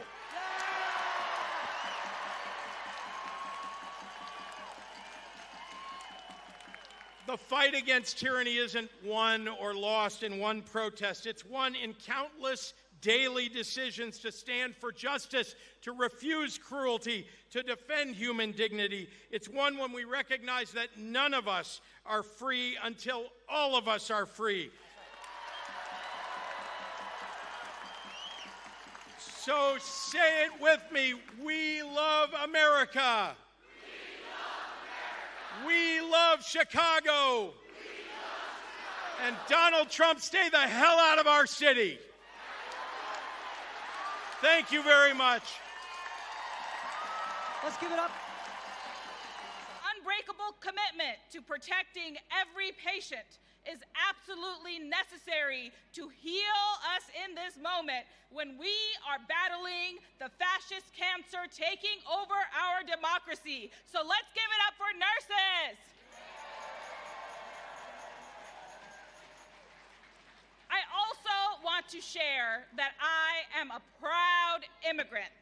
Speaker 1: The fight against tyranny isn't won or lost in one protest. It's won in countless daily decisions to stand for justice, to refuse cruelty, to defend human dignity. It's won when we recognize that none of us are free until all of us are free. So say it with me. We love America. We love Chicago. And Donald Trump, stay the hell out of our city. Thank you very much.
Speaker 16: Let's give it up.
Speaker 5: Unbreakable commitment to protecting every patient is absolutely necessary to heal us in this moment when we are battling the fascist cancer taking over our democracy. So let's give it up for nurses. I also want to share that I am a proud immigrant.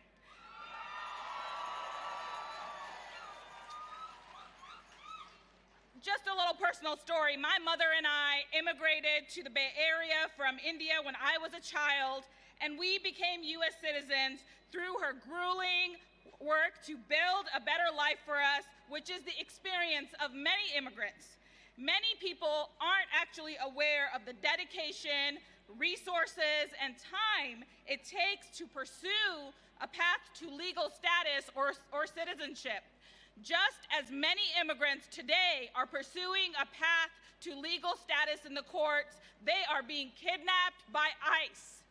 Speaker 5: Just a little personal story. My mother and I immigrated to the Bay Area from India when I was a child, and we became U.S. citizens through her grueling work to build a better life for us, which is the experience of many immigrants. Many people aren't actually aware of the dedication, resources, and time it takes to pursue a path to legal status or citizenship. Just as many immigrants today are pursuing a path to legal status in the courts, they are being kidnapped by ICE.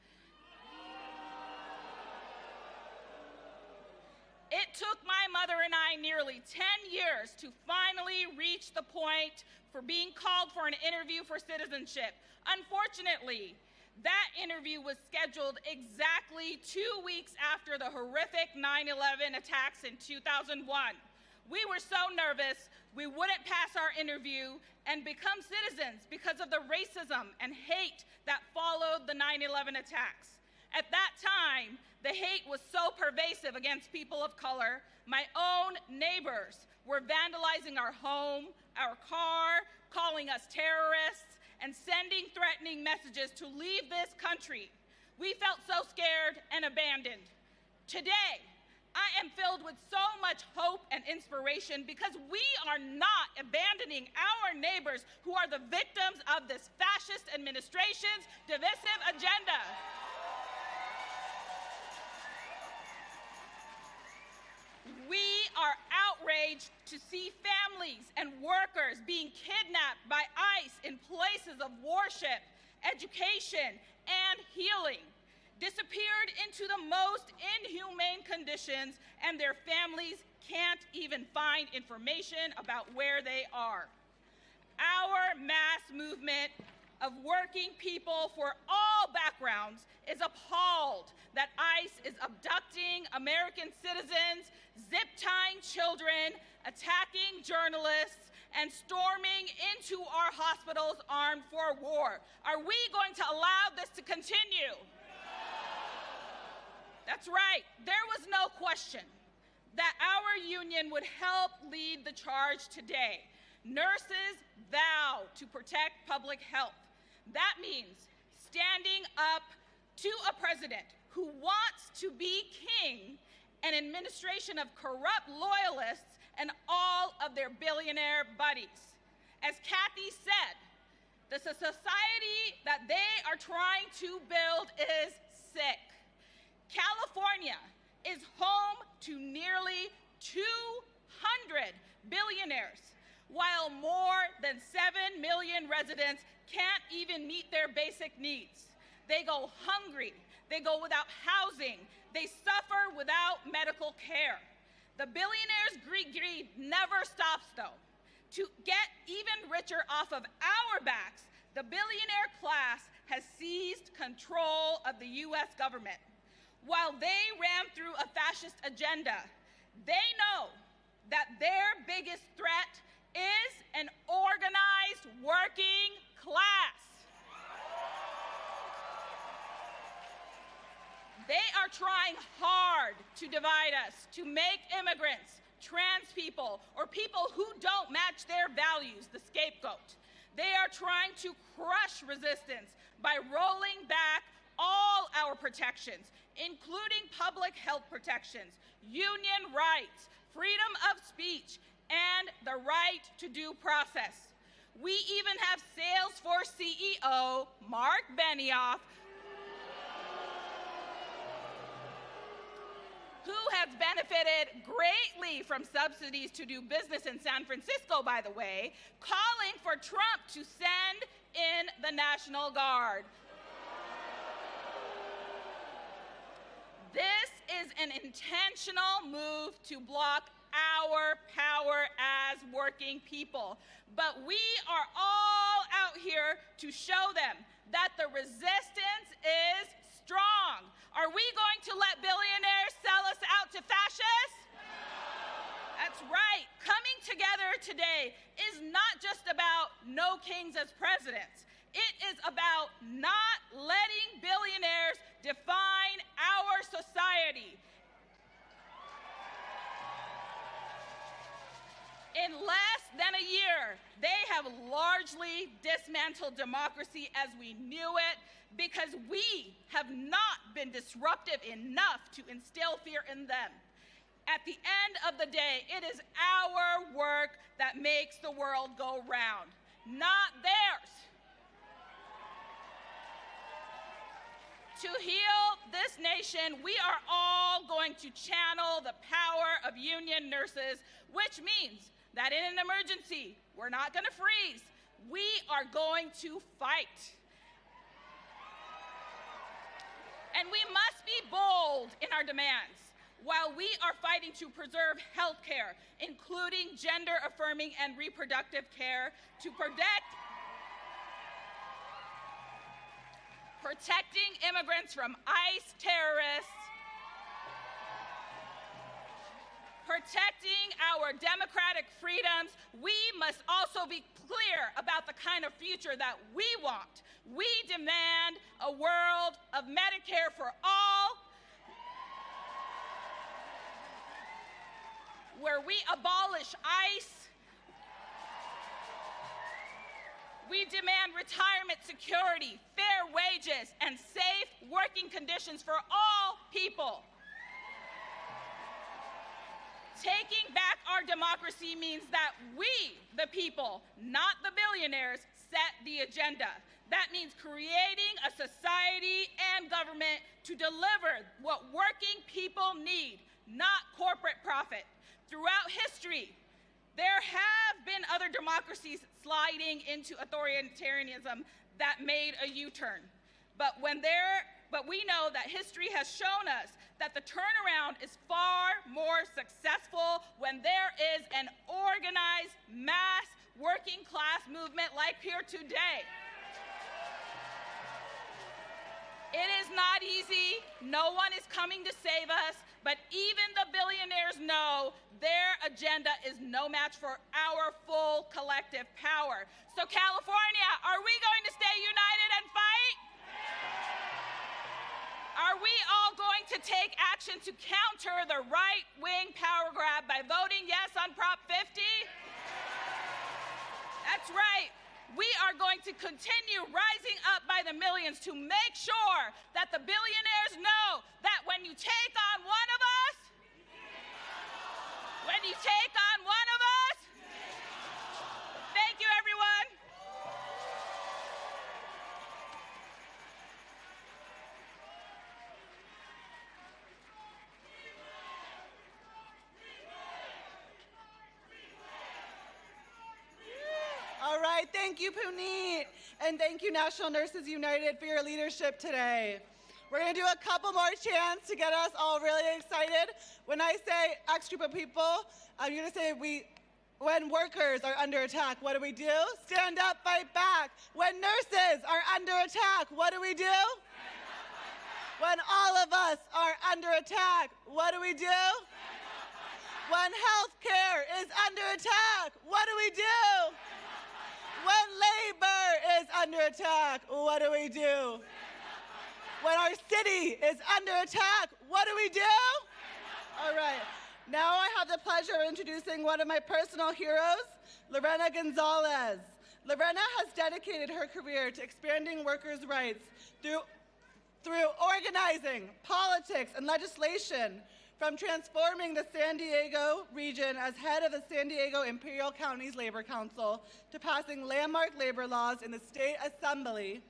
Speaker 5: It took my mother and I nearly 10 years to finally reach the point for being called for an interview for citizenship. Unfortunately, that interview was scheduled exactly 2 weeks after the horrific 9/11 attacks in 2001. We were so nervous we wouldn't pass our interview and become citizens because of the racism and hate that followed the 9/11 attacks. At that time, the hate was so pervasive against people of color, my own neighbors were vandalizing our home, our car, calling us terrorists, and sending threatening messages to leave this country. We felt so scared and abandoned. Today, I am filled with so much hope and inspiration because we are not abandoning our neighbors who are the victims of this fascist administration's divisive agenda. outraged to see families and workers being kidnapped by ICE in places of worship, education, and healing, disappeared into the most inhumane conditions, and their families can't even find information about where they are. Our mass movement of working people for all backgrounds is appalled that ICE is abducting American citizens, zip-tying children, attacking journalists, and storming into our hospitals armed for war. Are we going to allow this to continue? That's right. There was no question that our union would help lead the charge today. Nurses vow to protect public health. That means standing up to a president who wants to be king, an administration of corrupt loyalists, and all of their billionaire buddies. As Kathy said, the society that they are trying to build is sick. California is home to nearly 200 billionaires, while more than 7 million residents can't even meet their basic needs. They go hungry, they go without housing, they suffer without medical care. The billionaires' greed never stops, though. To get even richer off of our backs, the billionaire class has seized control of the US government. While they ran through a fascist agenda, they know that their biggest threat is an organized working class. They are trying hard to divide us, to make immigrants, trans people, or people who don't match their values the scapegoat. They are trying to crush resistance by rolling back all our protections, including public health protections, union rights, freedom of speech, and the right to due process. We even have Salesforce CEO Mark Benioff, who has benefited greatly from subsidies to do business in San Francisco, by the way, calling for Trump to send in the National Guard. This is an intentional move to block our power as working people. But we are all out here to show them that the resistance is strong. Are we going to let billionaires sell us out to fascists? That's right. Coming together today is not just about no kings as presidents. It is about not letting billionaires define our society. In less than a year, they have largely dismantled democracy as we knew it because we have not been disruptive enough to instill fear in them. At the end of the day, it is our work that makes the world go round, not theirs. To heal this nation, we are all going to channel the power of union nurses, which means that in an emergency, we're not going to freeze. We are going to fight. And we must be bold in our demands. While we are fighting to preserve health care, including gender-affirming and reproductive care, to protecting immigrants from ICE terrorists, protecting our democratic freedoms, we must also be clear about the kind of future that we want. We demand a world of Medicare for all, where we abolish ICE. We demand retirement security, fair wages, and safe working conditions for all people. Taking back our democracy means that we, the people, not the billionaires, set the agenda. That means creating a society and government to deliver what working people need, not corporate profit. Throughout history, there have been other democracies sliding into authoritarianism that made a U-turn. But we know that history has shown us that the turnaround is far more successful when there is an organized mass working class movement like here today. It is not easy. No one is coming to save us, but even the billionaires know their agenda is no match for our full collective power. So California, are we going to stay united and fight? Are we all going to take action to counter the right-wing power grab by voting yes on Prop 50? That's right. We are going to continue rising up by the millions to make sure that the billionaires know that when you take on one of us, thank you, everyone.
Speaker 19: All right, thank you, Puneet, and thank you, National Nurses United, for your leadership today. We're going to do a couple more chants to get us all really excited. When I say X group of people, I'm going to say when workers are under attack, what do we do? Stand up, fight back. When nurses are under attack, what do we do? When all of us are under attack, what do we do? When healthcare is under attack, what do we do? When labor is under attack, what do we do? When our city is under attack, what do we do? All right. Now I have the pleasure of introducing one of my personal heroes, Lorena Gonzalez. Lorena has dedicated her career to expanding workers' rights through organizing, politics, and legislation, from transforming the San Diego region as head of the San Diego Imperial County's Labor Council to passing landmark labor laws in the State Assembly,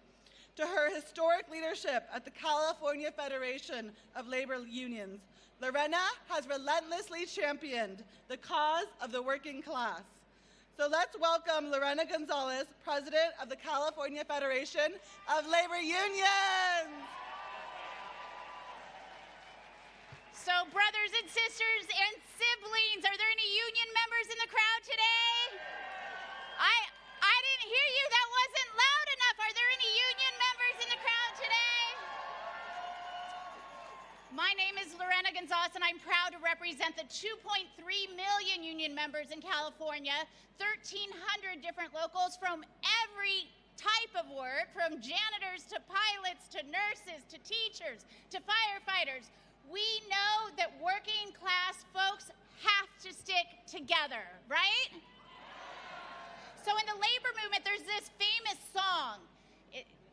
Speaker 19: to her historic leadership at the California Federation of Labor Unions. Lorena has relentlessly championed the cause of the working class. So let's welcome Lorena Gonzalez, President of the California Federation of Labor Unions.
Speaker 22: So brothers and sisters and siblings, are there any union members in the crowd today? I didn't hear you. That wasn't loud enough. Are there any union members in the crowd today? My name is Lorena Gonzalez, and I'm proud to represent the 2.3 million union members in California, 1,300 different locals from every type of work, from janitors to pilots to nurses to teachers to firefighters. We know that working class folks have to stick together, right? So in the labor movement, there's this famous song.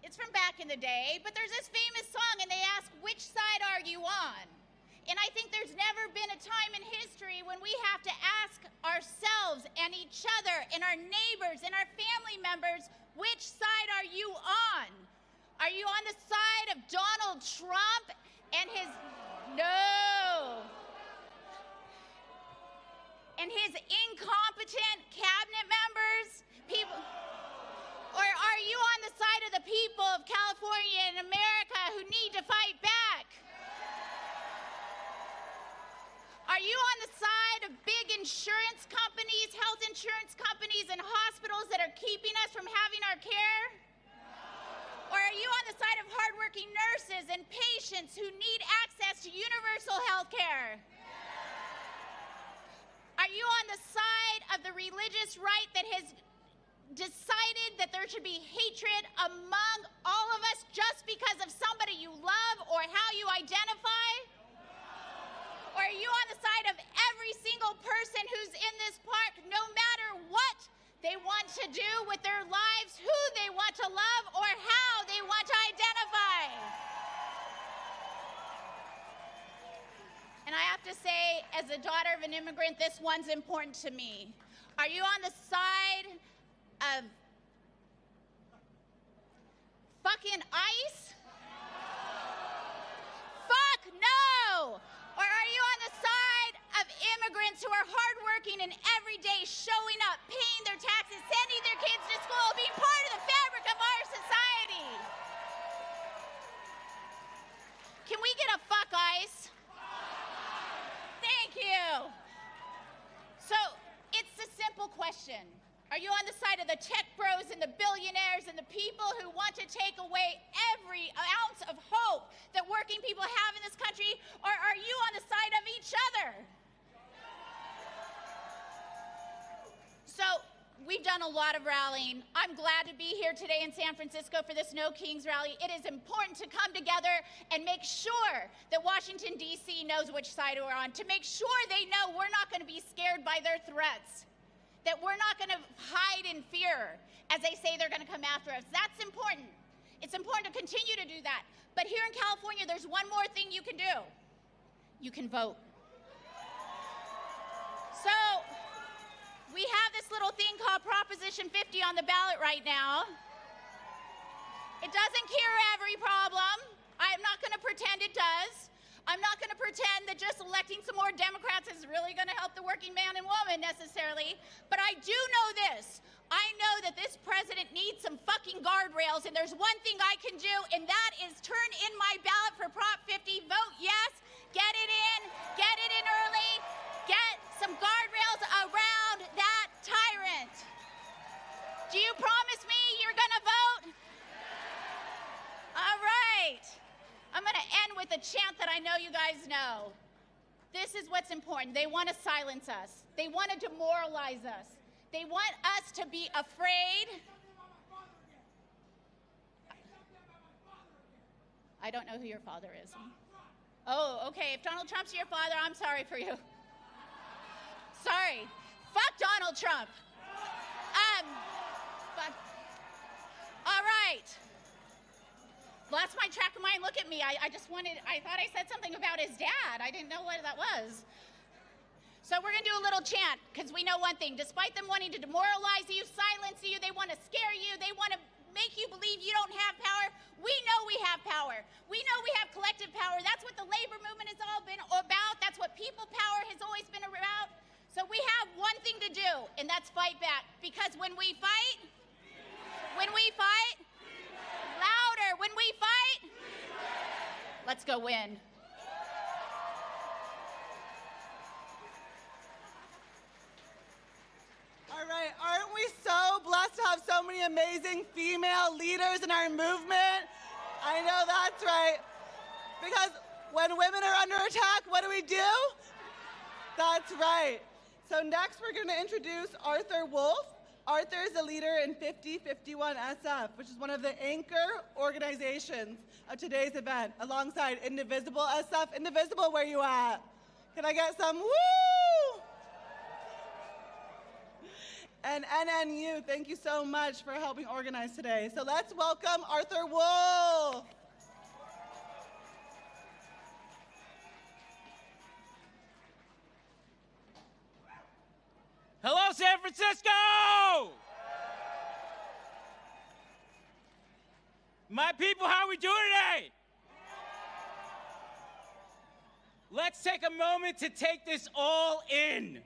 Speaker 22: It's from back in the day, but there's this famous song, and they ask, which side are you on? And I think there's never been a time in history when we have to ask ourselves and each other and our neighbors and our family members, which side are you on? Are you on the side of Donald Trump and his... No. And his incompetent cabinet members, people, or are you on the side of the people of California and America who need to fight back? Are you on the side of big insurance companies, health insurance companies, and hospitals that are keeping us from having our care? Or are you on the side of hardworking nurses and patients who need access to universal health care? Are you on the side of the religious right that has decided that there should be hatred among all of us just because of somebody you love or how you identify? Or are you on the side of every single person who's in this park, no matter what they want to do with their lives, who they want to love, or how they want to identify? And I have to say, as a daughter of an immigrant, this one's important to me. Are you on the side of fucking ICE? Fuck no! Or are you on the side of of immigrants who are hardworking and every day showing up, paying their taxes, sending their kids to school, being part of the fabric of our society. Can we get a fuck ice? Thank you. So it's a simple question. Are you on the side of the tech bros and the billionaires and the people who want to take away every ounce of hope that working people have in this country, or are you on the side of each other? So we've done a lot of rallying. I'm glad to be here today in San Francisco for this No Kings rally. It is important to come together and make sure that Washington, D.C. knows which side we're on, to make sure they know we're not going to be scared by their threats, that we're not going to hide in fear as they say they're going to come after us. That's important. It's important to continue to do that. But here in California, there's one more thing you can do. You can vote. So we have this little thing called Proposition 50 on the ballot right now. It doesn't cure every problem. I'm not going to pretend it does. I'm not going to pretend that just electing some more Democrats is really going to help the working man and woman necessarily. But I do know this. I know that this president needs some fucking guardrails, and there's one thing I can do, and that is turn in my ballot for Prop 50, vote yes, get it in early, get some guardrails around that tyrant. Do you promise me you're going to vote? All right. I'm going to end with a chant that I know you guys know. This is what's important. They want to silence us. They want to demoralize us. They want us to be afraid. I don't know who your father is. Oh, okay. If Donald Trump's your father, I'm sorry for you. Sorry. Fuck Donald Trump. All right. Lost my track of mind. Look at me. I thought I said something about his dad. I didn't know what that was. So we're going to do a little chant, because we know one thing. Despite them wanting to demoralize you, silence you, they want to scare you, they want to make you believe you don't have power, we know we have power. We know we have collective power. That's what the labor movement has all been about. That's what people power has always been about. So we have one thing to do, and that's fight back. Because when we fight, louder, when we fight, let's go win.
Speaker 19: All right, aren't we so blessed to have so many amazing female leaders in our movement? I know that's right. Because when women are under attack, what do? That's right. So next we're going to introduce Arthur Wolf. Arthur is a leader in 5051 SF, which is one of the anchor organizations of today's event, alongside Indivisible SF. Indivisible, where you at? Can I get some woo? And NNU, thank you so much for helping organize today. So let's welcome Arthur Wolf.
Speaker 8: Hello, San Francisco! My people, how are we doing today? Let's take a moment to take this all in.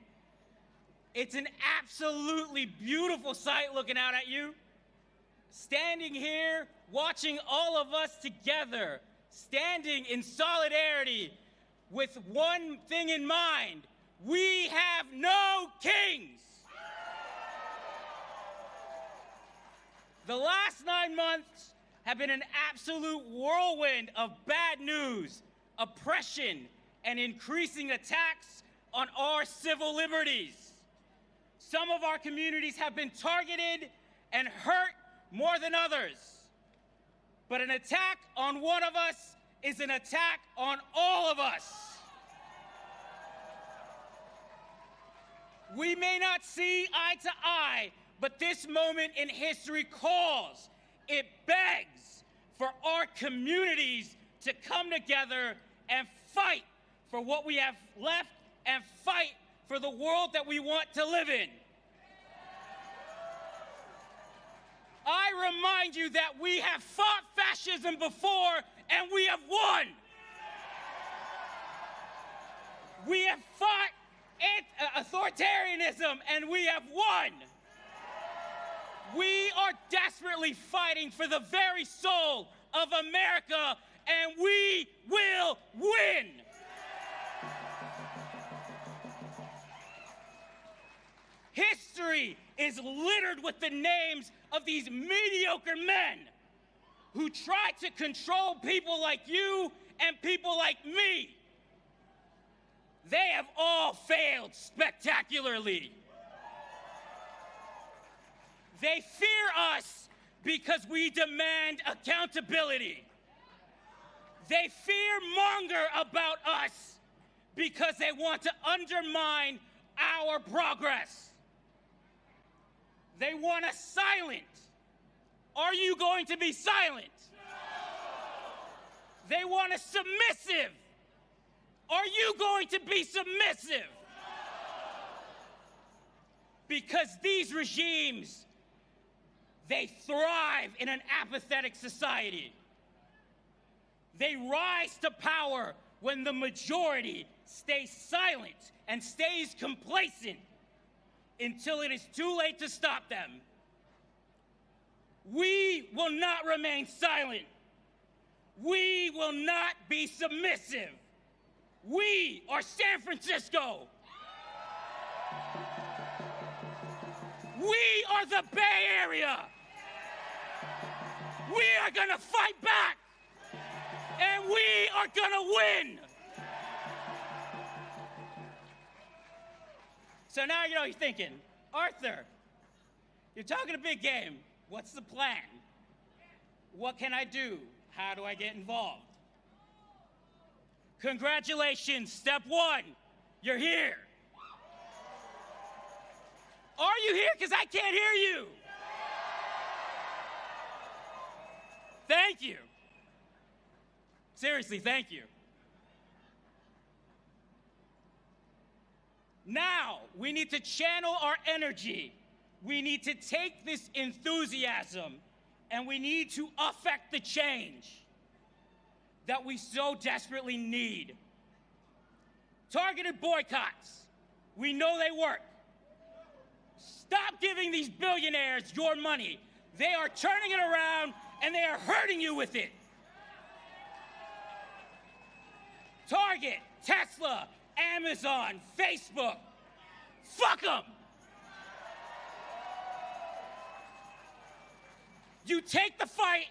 Speaker 8: It's an absolutely beautiful sight looking out at you. Standing here, watching all of us together, standing in solidarity with one thing in mind. We have no kings. The last 9 months have been an absolute whirlwind of bad news, oppression, and increasing attacks on our civil liberties. Some of our communities have been targeted and hurt more than others. But an attack on one of us is an attack on all of us. We may not see eye to eye, but this moment in history calls, it begs for our communities to come together and fight for what we have left and fight for the world that we want to live in. I remind you that we have fought fascism before and we have won. We have fought authoritarianism, and we have won. We are desperately fighting for the very soul of America, and we will win. History is littered with the names of these mediocre men who try to control people like you and people like me. They have all failed spectacularly. They fear us because we demand accountability. They fear-monger about us because they want to undermine our progress. They want us silent. Are you going to be silent? No. They want us submissive. Are you going to be submissive? No. Because these regimes, they thrive in an apathetic society. They rise to power when the majority stays silent and stays complacent until it is too late to stop them. We will not remain silent. We will not be submissive. We are San Francisco. We are the Bay Area. We are gonna fight back. And we are gonna win. So now you know you're thinking, Arthur, you're talking a big game. What's the plan? What can I do? How do I get involved? Congratulations, step one, you're here. Are you here? Because I can't hear you. Thank you. Seriously, thank you. Now, we need to channel our energy. We need to take this enthusiasm and we need to affect the change that we so desperately need. Targeted boycotts. We know they work. Stop giving these billionaires your money. They are turning it around and they are hurting you with it. Target, Tesla, Amazon, Facebook. Fuck them. You take the fight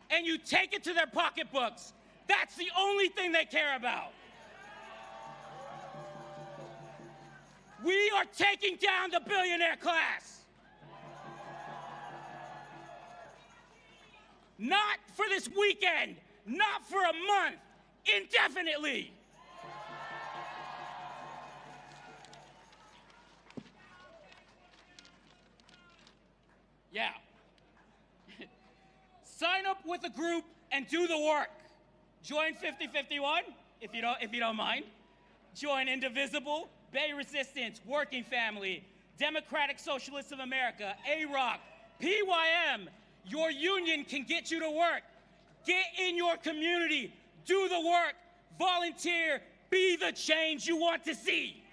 Speaker 8: and you take it to their pocketbooks. That's the only thing they care about. We are taking down the billionaire class. Not for this weekend, not for a month, indefinitely. Yeah. Sign up with a group and do the work. Join 5051, if you don't mind. Join Indivisible, Bay Resistance, Working Family, Democratic Socialists of America, AROC, PYM. Your union can get you to work. Get in your community, do the work, volunteer, be the change you want to see.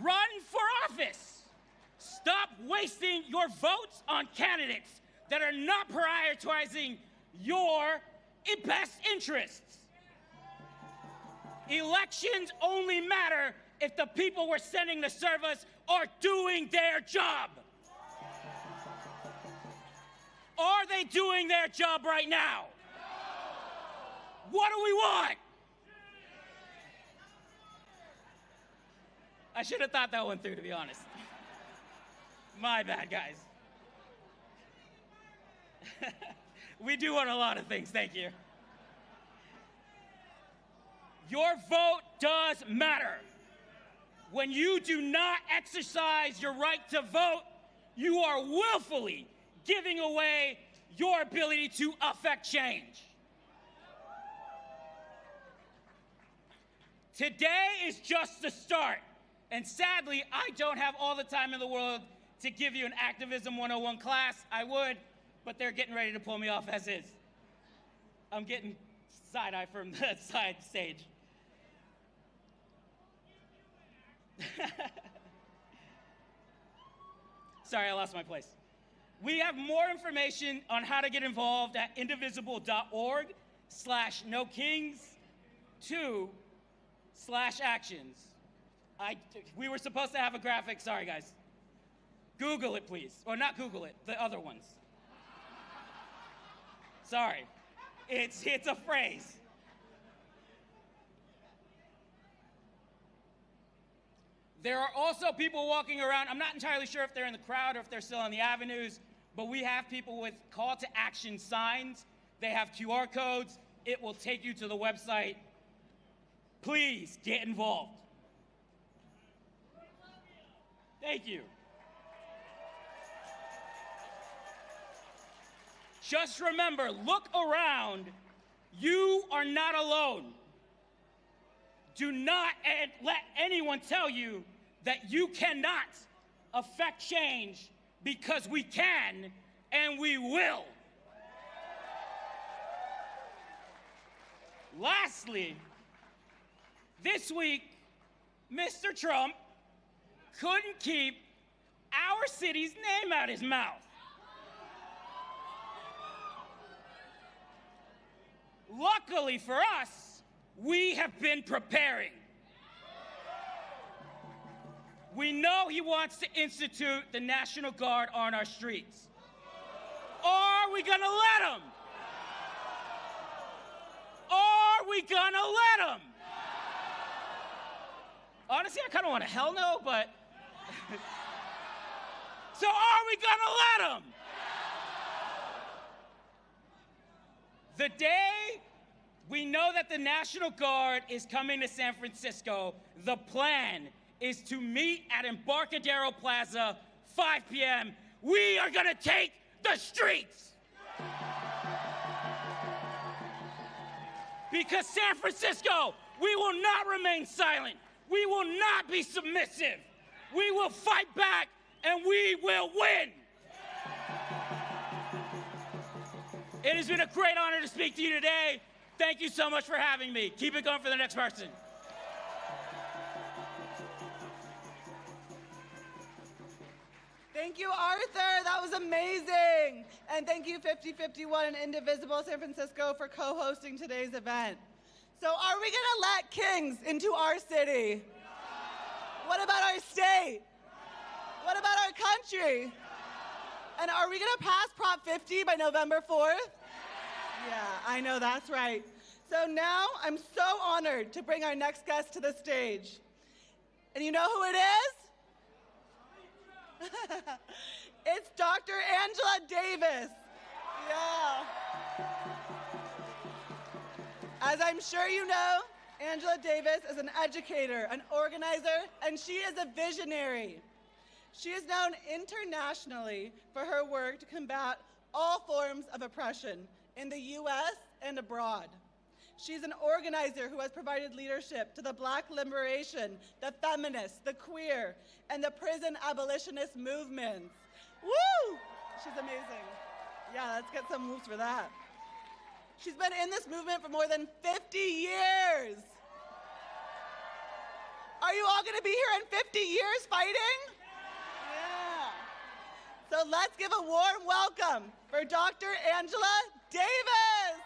Speaker 8: Run for office. Stop wasting your votes on candidates that are not prioritizing your best interests. Elections only matter if the people we're sending to serve us are doing their job. Are they doing their job right now? What do we want? I should have thought that one through, to be honest. My bad, guys. We do want a lot of things, thank you. Your vote does matter. When you do not exercise your right to vote, you are willfully giving away your ability to affect change. Today is just the start. And sadly, I don't have all the time in the world to give you an Activism 101 class. I would, but they're getting ready to pull me off as is. I'm getting side-eye from the side stage. Sorry, I lost my place. We have more information on how to get involved at indivisible.org/NoKings2/actions. We were supposed to have a graphic. Sorry, guys. Google it, please. Or not Google it, the other ones. Sorry. It's a phrase. There are also people walking around. I'm not entirely sure if they're in the crowd or if they're still on the avenues, but we have people with call to action signs. They have QR codes. It will take you to the website. Please get involved. Thank you. Just remember, look around. You are not alone. Do not let anyone tell you that you cannot affect change, because we can and we will. Lastly, this week, Mr. Trump couldn't keep our city's name out his mouth. Luckily for us, we have been preparing. We know he wants to institute the National Guard on our streets. Are we gonna let him? Are we gonna let him? Honestly, I kind of want a hell no, but... So are we gonna let him? The day we know that the National Guard is coming to San Francisco, the plan is to meet at Embarcadero Plaza, 5 p.m. We are gonna take the streets! Because San Francisco, we will not remain silent. We will not be submissive. We will fight back, and we will win. It has been a great honor to speak to you today. Thank you so much for having me. Keep it going for the next person.
Speaker 19: Thank you, Arthur. That was amazing. And thank you, 5051 and Indivisible San Francisco, for co-hosting today's event. So are we going to let kings into our city? What about our state? What about our country? And are we going to pass Prop 50 by November 4th? Yeah, I know, that's right. So now I'm so honored to bring our next guest to the stage. And you know who it is? It's Dr. Angela Davis. Yeah. As I'm sure you know, Angela Davis is an educator, an organizer, and she is a visionary. She is known internationally for her work to combat all forms of oppression in the U.S. and abroad. She's an organizer who has provided leadership to the Black liberation, the feminists, the queer, and the prison abolitionist movements. Woo! She's amazing. Yeah, let's get some moves for that. She's been in this movement for more than 50 years. Are you all gonna be here in 50 years fighting? Yeah. So let's give a warm welcome for Dr. Angela Davis.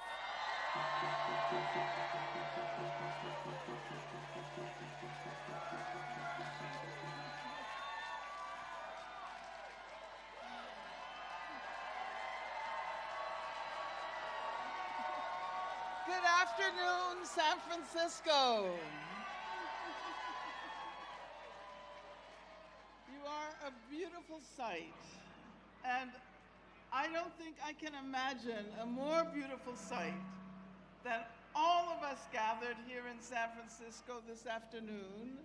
Speaker 10: Good afternoon, San Francisco. You are a beautiful sight, and I don't think I can imagine a more beautiful sight than all of us gathered here in San Francisco this afternoon,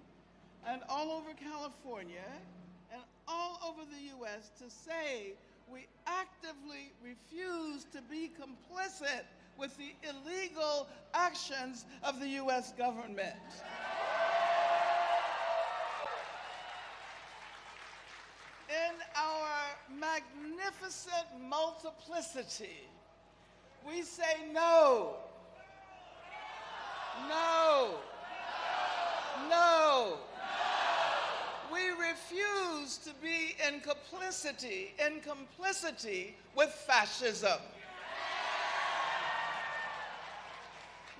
Speaker 10: and all over California, and all over the U.S. to say we actively refuse to be complicit with the illegal actions of the U.S. government. In our magnificent multiplicity, we say no, no, no, in complicity with fascism.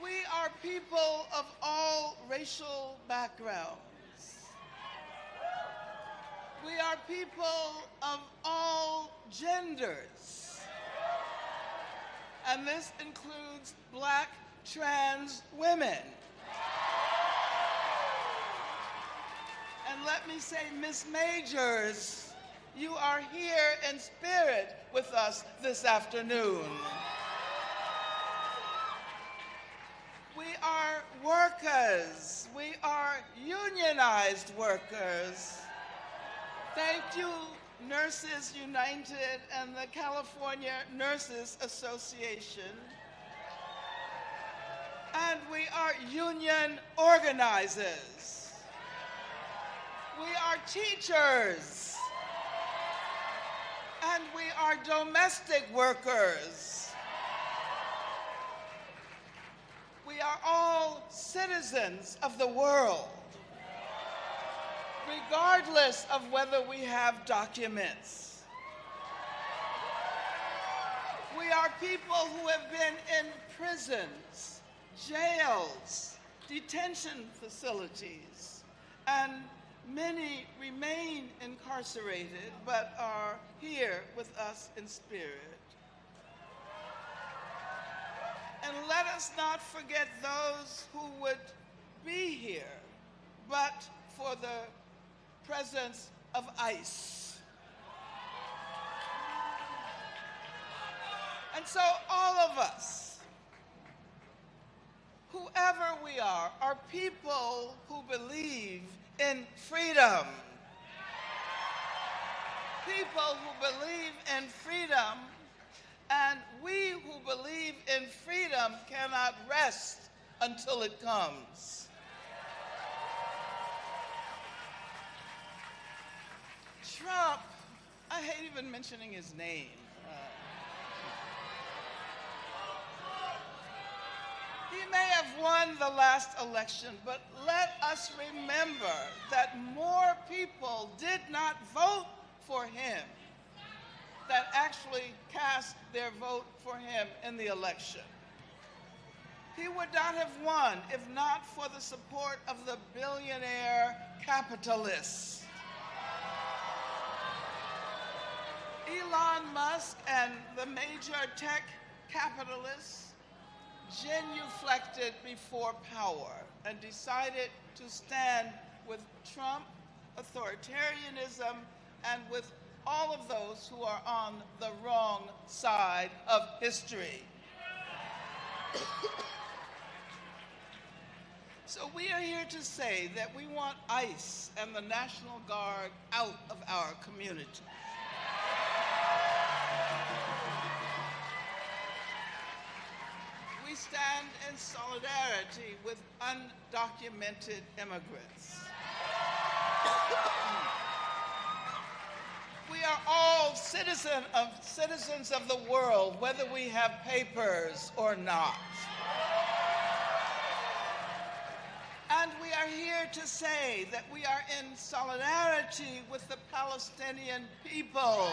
Speaker 10: We are people of all racial backgrounds. We are people of all genders. And this includes Black trans women. And let me say, Miss Majors, you are here in spirit with us this afternoon. We are workers. We are unionized workers. Thank you, Nurses United and the California Nurses Association. And we are union organizers. We are teachers. And we are domestic workers. We are all citizens of the world, regardless of whether we have documents. We are people who have been in prisons, jails, detention facilities, and many remain incarcerated but are here with us in spirit. And let us not forget those who would be here but for the presence of ICE. And so all of us, whoever we are people who believe in freedom. People who believe in freedom, and we who believe in freedom cannot rest until it comes. Trump, I hate even mentioning his name. He may have won the last election, but let us remember that more people did not vote for him that actually cast their vote for him in the election. He would not have won if not for the support of the billionaire capitalists. Elon Musk and the major tech capitalists genuflected before power and decided to stand with Trump, authoritarianism, and with all of those who are on the wrong side of history. So we are here to say that we want ICE and the National Guard out of our community. We stand in solidarity with undocumented immigrants. We are all citizens of the world, whether we have papers or not. And we are here to say that we are in solidarity with the Palestinian people.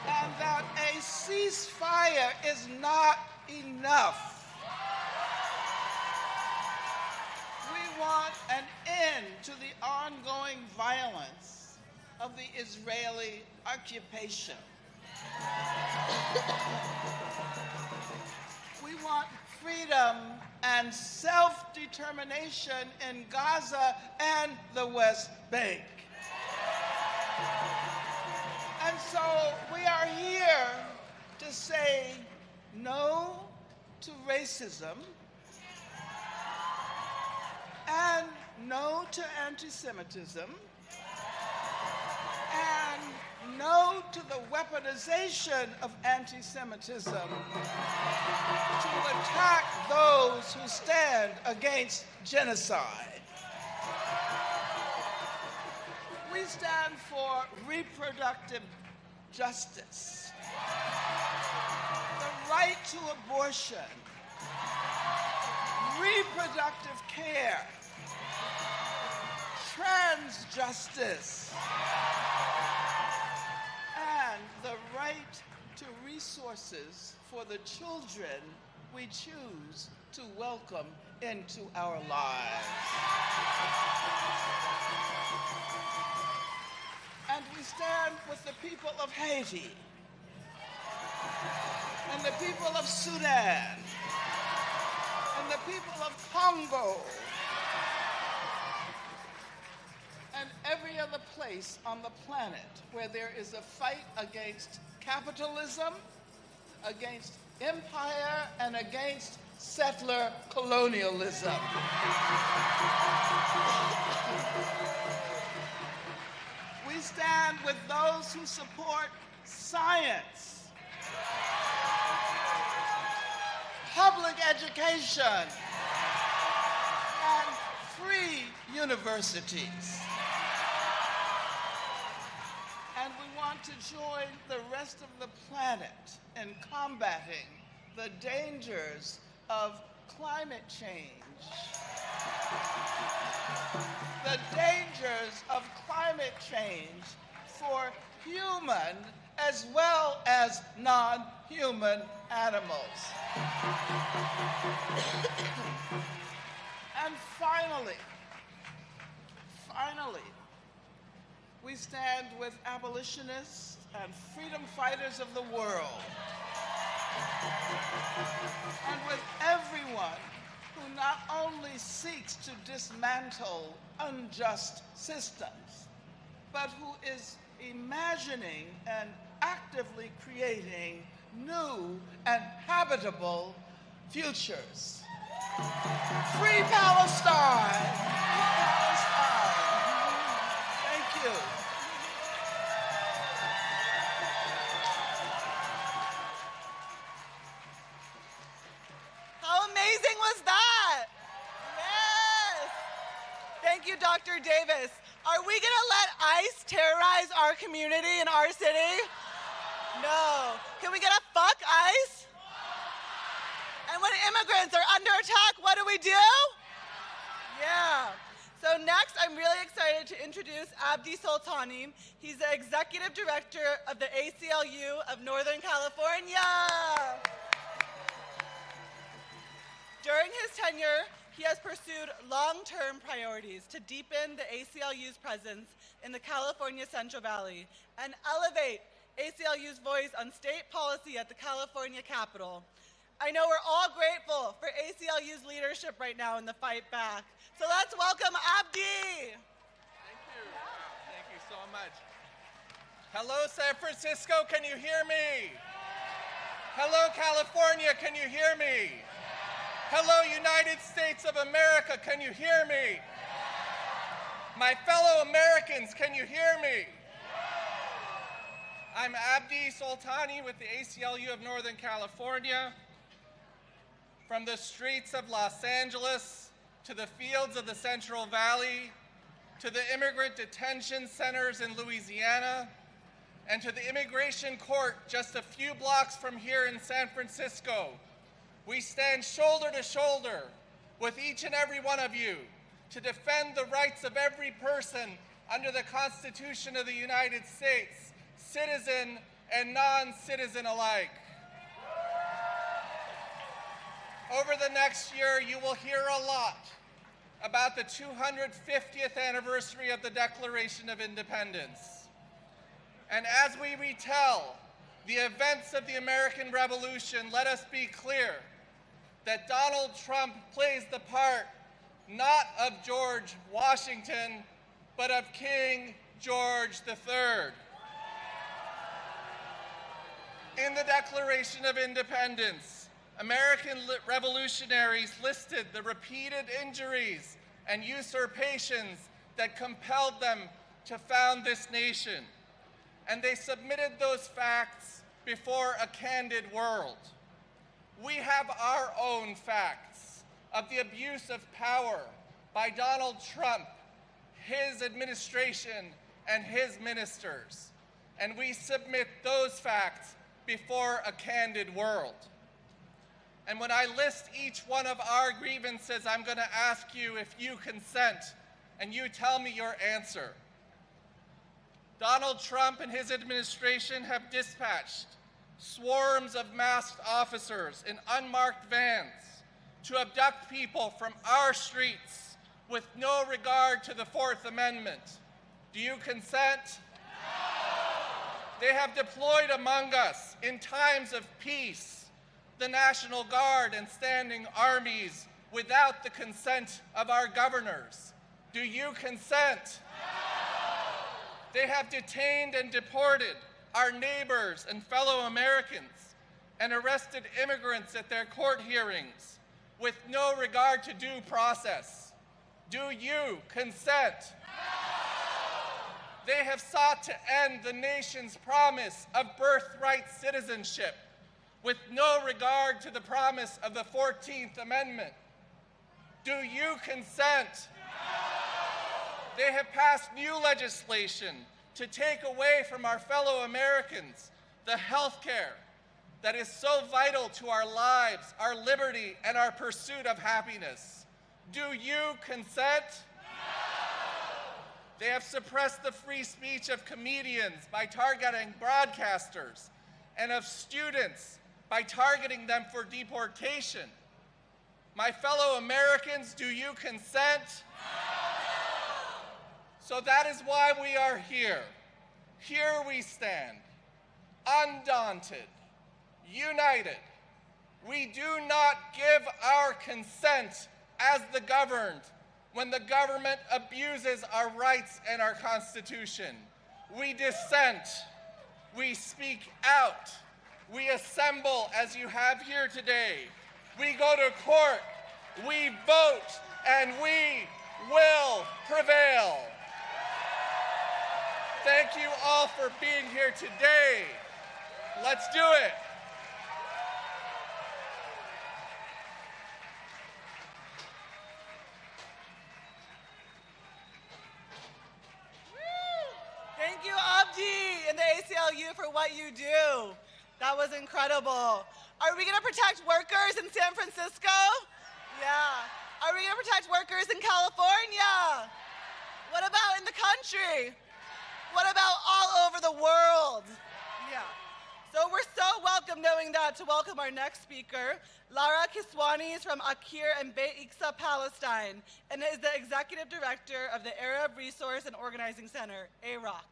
Speaker 10: And that a ceasefire is not enough. We want an end to the ongoing violence of the Israeli occupation. We want freedom and self-determination in Gaza and the West Bank. And so we are here to say no to racism and no to anti-Semitism and no to the weaponization of anti-Semitism to attack those who stand against genocide. We stand for reproductive justice, the right to abortion, reproductive care, trans justice, and the right to resources for the children we choose to welcome into our lives. And we stand with the people of Haiti, and the people of Sudan, and the people of Congo, and every other place on the planet where there is a fight against capitalism, against empire, and against settler colonialism. We stand with those who support science, public education, and free universities. And we want to join the rest of the planet in combating the dangers of climate change. The dangers of climate change for human as well as non-human animals. And finally, we stand with abolitionists and freedom fighters of the world, and with everyone who not only seeks to dismantle unjust systems, but who is imagining and actively creating new and habitable futures. Free Palestine! Free Palestine! Thank you.
Speaker 19: How amazing was that? Yes! Thank you, Dr. Davis. Are we gonna let ICE terrorize our community in our city? No. Can we get a fuck ICE? And when immigrants are under attack, what do we do? Yeah. So next, I'm really excited to introduce Abdi Soltani. He's the Executive Director of the ACLU of Northern California. During his tenure, he has pursued long-term priorities to deepen the ACLU's presence in the California Central Valley and elevate ACLU's voice on state policy at the California Capitol. I know we're all grateful for ACLU's leadership right now in the fight back. So let's welcome Abdi.
Speaker 3: Thank you. Wow, thank you so much. Hello, San Francisco, can you hear me? Hello, California, can you hear me? Hello, United States of America, can you hear me? My fellow Americans, can you hear me? I'm Abdi Soltani with the ACLU of Northern California. From the streets of Los Angeles to the fields of the Central Valley, to the immigrant detention centers in Louisiana, and to the immigration court just a few blocks from here in San Francisco, we stand shoulder to shoulder with each and every one of you to defend the rights of every person under the Constitution of the United States, citizen and non-citizen alike. Over the next year, you will hear a lot about the 250th anniversary of the Declaration of Independence. And as we retell the events of the American Revolution, let us be clear that Donald Trump plays the part not of George Washington, but of King George III. In the Declaration of Independence, American revolutionaries listed the repeated injuries and usurpations that compelled them to found this nation, and they submitted those facts before a candid world. We have our own facts of the abuse of power by Donald Trump, his administration, and his ministers, and we submit those facts before a candid world. And when I list each one of our grievances, I'm going to ask you if you consent, and you tell me your answer. Donald Trump and his administration have dispatched swarms of masked officers in unmarked vans to abduct people from our streets with no regard to the Fourth Amendment. Do you consent? No! They have deployed among us in times of peace the National Guard and standing armies without the consent of our governors. Do you consent? No! They have detained and deported our neighbors and fellow Americans and arrested immigrants at their court hearings with no regard to due process. Do you consent? No! They have sought to end the nation's promise of birthright citizenship with no regard to the promise of the 14th Amendment. Do you consent? No! They have passed new legislation to take away from our fellow Americans the health care that is so vital to our lives, our liberty, and our pursuit of happiness. Do you consent? No! They have suppressed the free speech of comedians by targeting broadcasters and of students by targeting them for deportation. My fellow Americans, do you consent? No! So that is why we are here. Here we stand, undaunted, united. We do not give our consent as the governed when the government abuses our rights and our Constitution. We dissent. We speak out. We assemble as you have here today. We go to court. We vote, and we will prevail. Thank you all for being here today. Let's do it.
Speaker 19: Thank you, Abdi and the ACLU, for what you do. That was incredible. Are we going to protect workers in San Francisco? Yeah. Are we going to protect workers in California? What about in the country? What about all over the world? Yeah. So we're so welcome knowing that to welcome our next speaker. Lara Kiswani is from Akir and Beit Iksa, Palestine, and is the executive director of the Arab Resource and Organizing Center, AROC.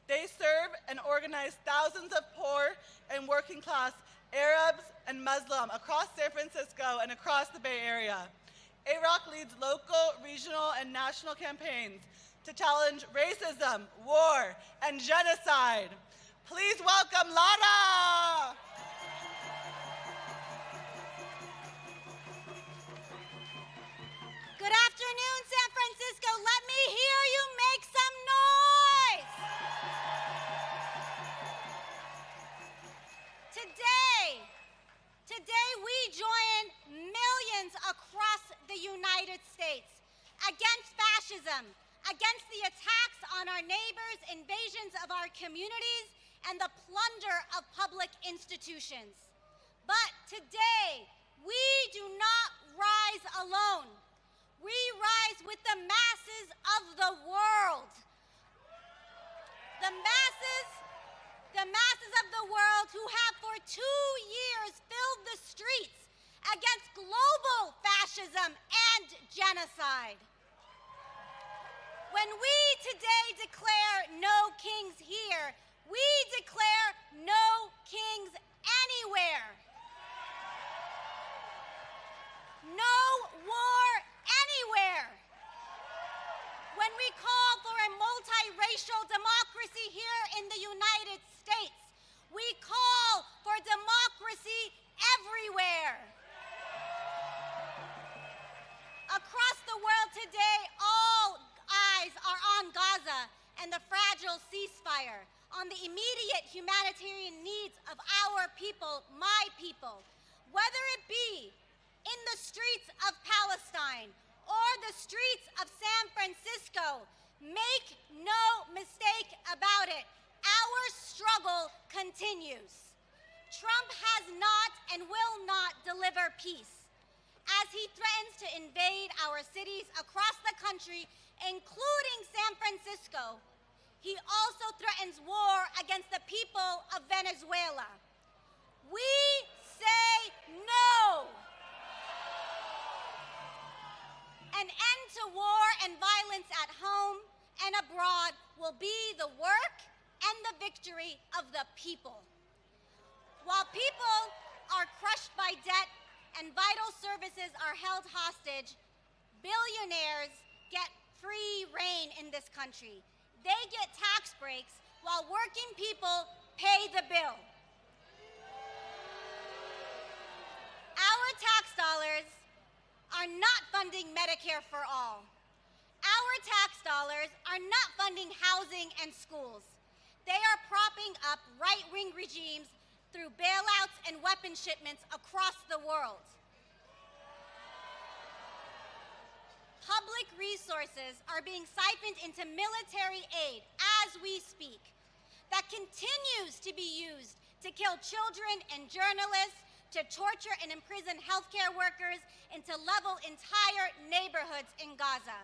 Speaker 19: They serve and organize thousands of poor and working class Arabs and Muslim across San Francisco and across the Bay Area. AROC leads local, regional, and national campaigns to challenge racism, war, and genocide. Please welcome Lara.
Speaker 9: Good afternoon, San Francisco. Let me hear you make some noise. Today we join millions across the United States against fascism, against the attacks on our neighbors, invasions of our communities, and the plunder of public institutions. But today, we do not rise alone. We rise with the masses of the world. The masses of the world who have for 2 years filled the streets against global fascism and genocide. When we today declare no kings here, we declare no kings anywhere. No war anywhere. When we call for a multiracial democracy here in the United States, we call for democracy everywhere. Across the world today, all eyes are on Gaza and the fragile ceasefire, on the immediate humanitarian needs of our people, my people, whether it be in the streets of Palestine or the streets of San Francisco. Make no mistake about it, our struggle continues. Trump has not and will not deliver peace, as he threatens to invade our cities across the country, including San Francisco. He also threatens war against the people of Venezuela. We say no. An end to war and violence at home and abroad will be the work and the victory of the people. While people are crushed by debt and vital services are held hostage, billionaires get free rein in this country. They get tax breaks while working people pay the bill. Our tax dollars are not funding Medicare for all. Our tax dollars are not funding housing and schools. They are propping up right-wing regimes through bailouts and weapon shipments across the world. Public resources are being siphoned into military aid as we speak that continues to be used to kill children and journalists, to torture and imprison healthcare workers, and to level entire neighborhoods in Gaza.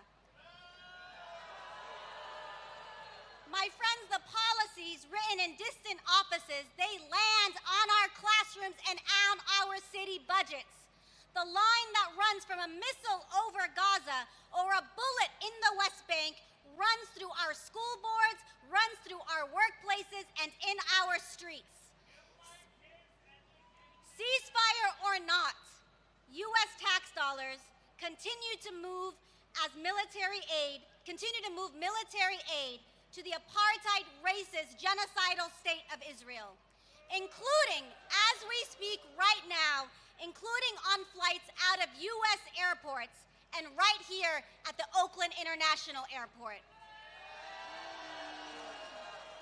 Speaker 9: My friends, the policies written in distant offices, they land on our classrooms and on our city budgets. The line that runs from a missile over Gaza or a bullet in the West Bank runs through our school boards, runs through our workplaces, and in our streets. Ceasefire or not, U.S. tax dollars continue to move military aid to the apartheid, racist, genocidal state of Israel, including, as we speak right now, including on flights out of U.S. airports and right here at the Oakland International Airport.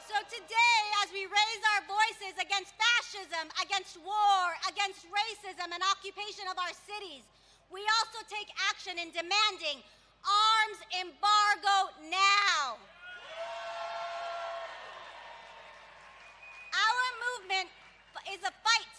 Speaker 9: So today, as we raise our voices against fascism, against war, against racism and occupation of our cities, we also take action in demanding arms embargo now. Our movement is a fight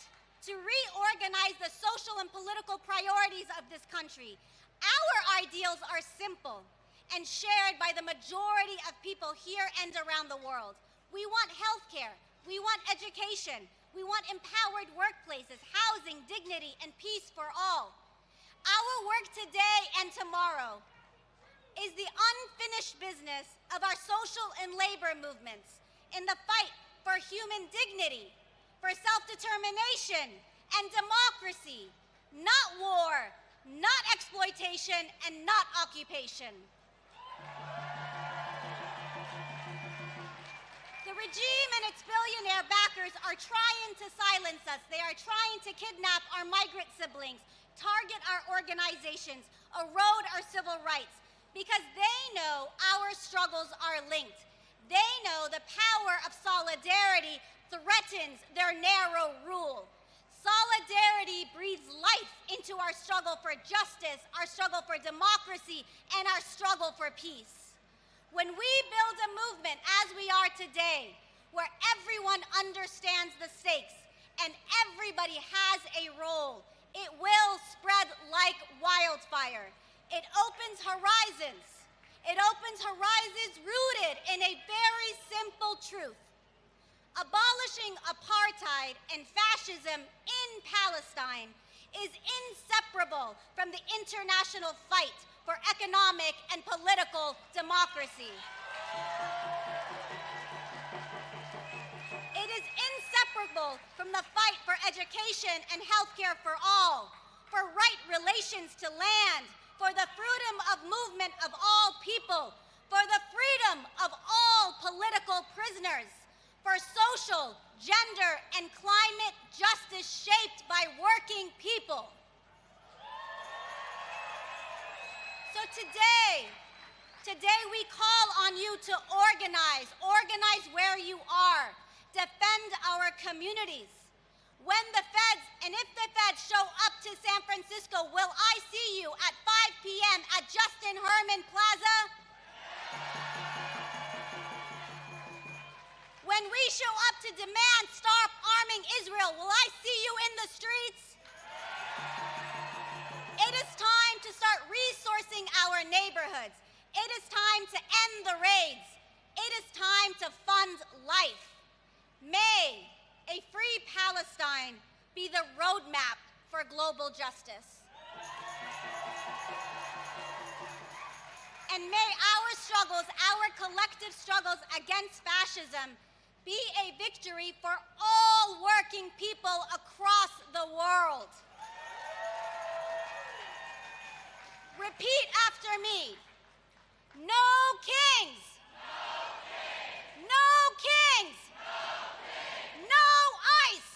Speaker 9: to reorganize the social and political priorities of this country. Our ideals are simple and shared by the majority of people here and around the world. We want health care, we want education, we want empowered workplaces, housing, dignity, and peace for all. Our work today and tomorrow is the unfinished business of our social and labor movements in the fight for human dignity, for self-determination and democracy, not war, not exploitation, and not occupation. The regime and its billionaire backers are trying to silence us. They are trying to kidnap our migrant siblings, target our organizations, erode our civil rights, because they know our struggles are linked. They know the power of solidarity threatens their narrow rule. Solidarity breathes life into our struggle for justice, our struggle for democracy, and our struggle for peace. When we build a movement, as we are today, where everyone understands the stakes and everybody has a role, it will spread like wildfire. It opens horizons. It opens horizons rooted in a very simple truth. Abolishing apartheid and fascism in Palestine is inseparable from the international fight for economic and political democracy. It is inseparable from the fight for education and healthcare for all, for right relations to land, for the freedom of movement of all people, for the freedom of all political prisoners, for social, gender, and climate justice shaped by working people. So today we call on you to organize where you are, defend our communities. When the feds, and if the feds show up to San Francisco, will I see you at 5 p.m. at Justin Herman Plaza? When we show up to demand stop arming Israel, will I see you in the streets? It is time to start resourcing our neighborhoods. It is time to end the raids. It is time to fund life. May a free Palestine be the roadmap for global justice. And may our struggles, our collective struggles against fascism, be a victory for all working people across the world. Repeat after me. No kings. No kings. No ICE.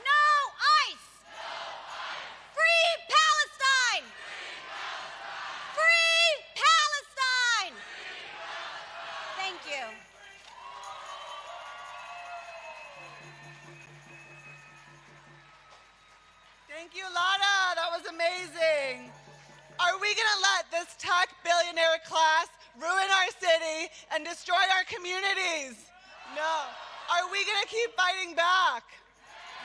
Speaker 9: No ICE. Free Palestine. Free Palestine. Thank you.
Speaker 19: Thank you, Lana. That was amazing. Are we going to let this tech billionaire class ruin our city and destroy our communities? No. Are we going to keep fighting back?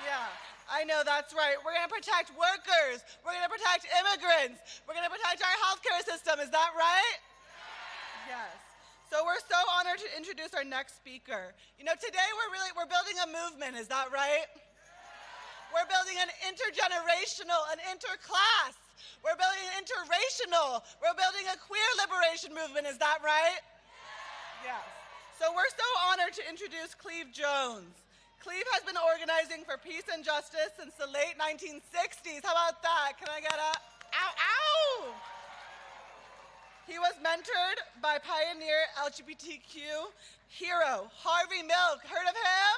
Speaker 19: Yeah, I know that's right. We're going to protect workers. We're going to protect immigrants. We're going to protect our healthcare system. Is that right? Yes. So we're so honored to introduce our next speaker. You know, today we're building a movement. Is that right? We're building an intergenerational, an interclass. We're building an interracial. We're building a queer liberation movement. Is that right? Yes. So we're so honored to introduce Cleve Jones. Cleve has been organizing for peace and justice since the late 1960s. How about that? Can I get a ow, ow? He was mentored by pioneer LGBTQ hero Harvey Milk. Heard of him?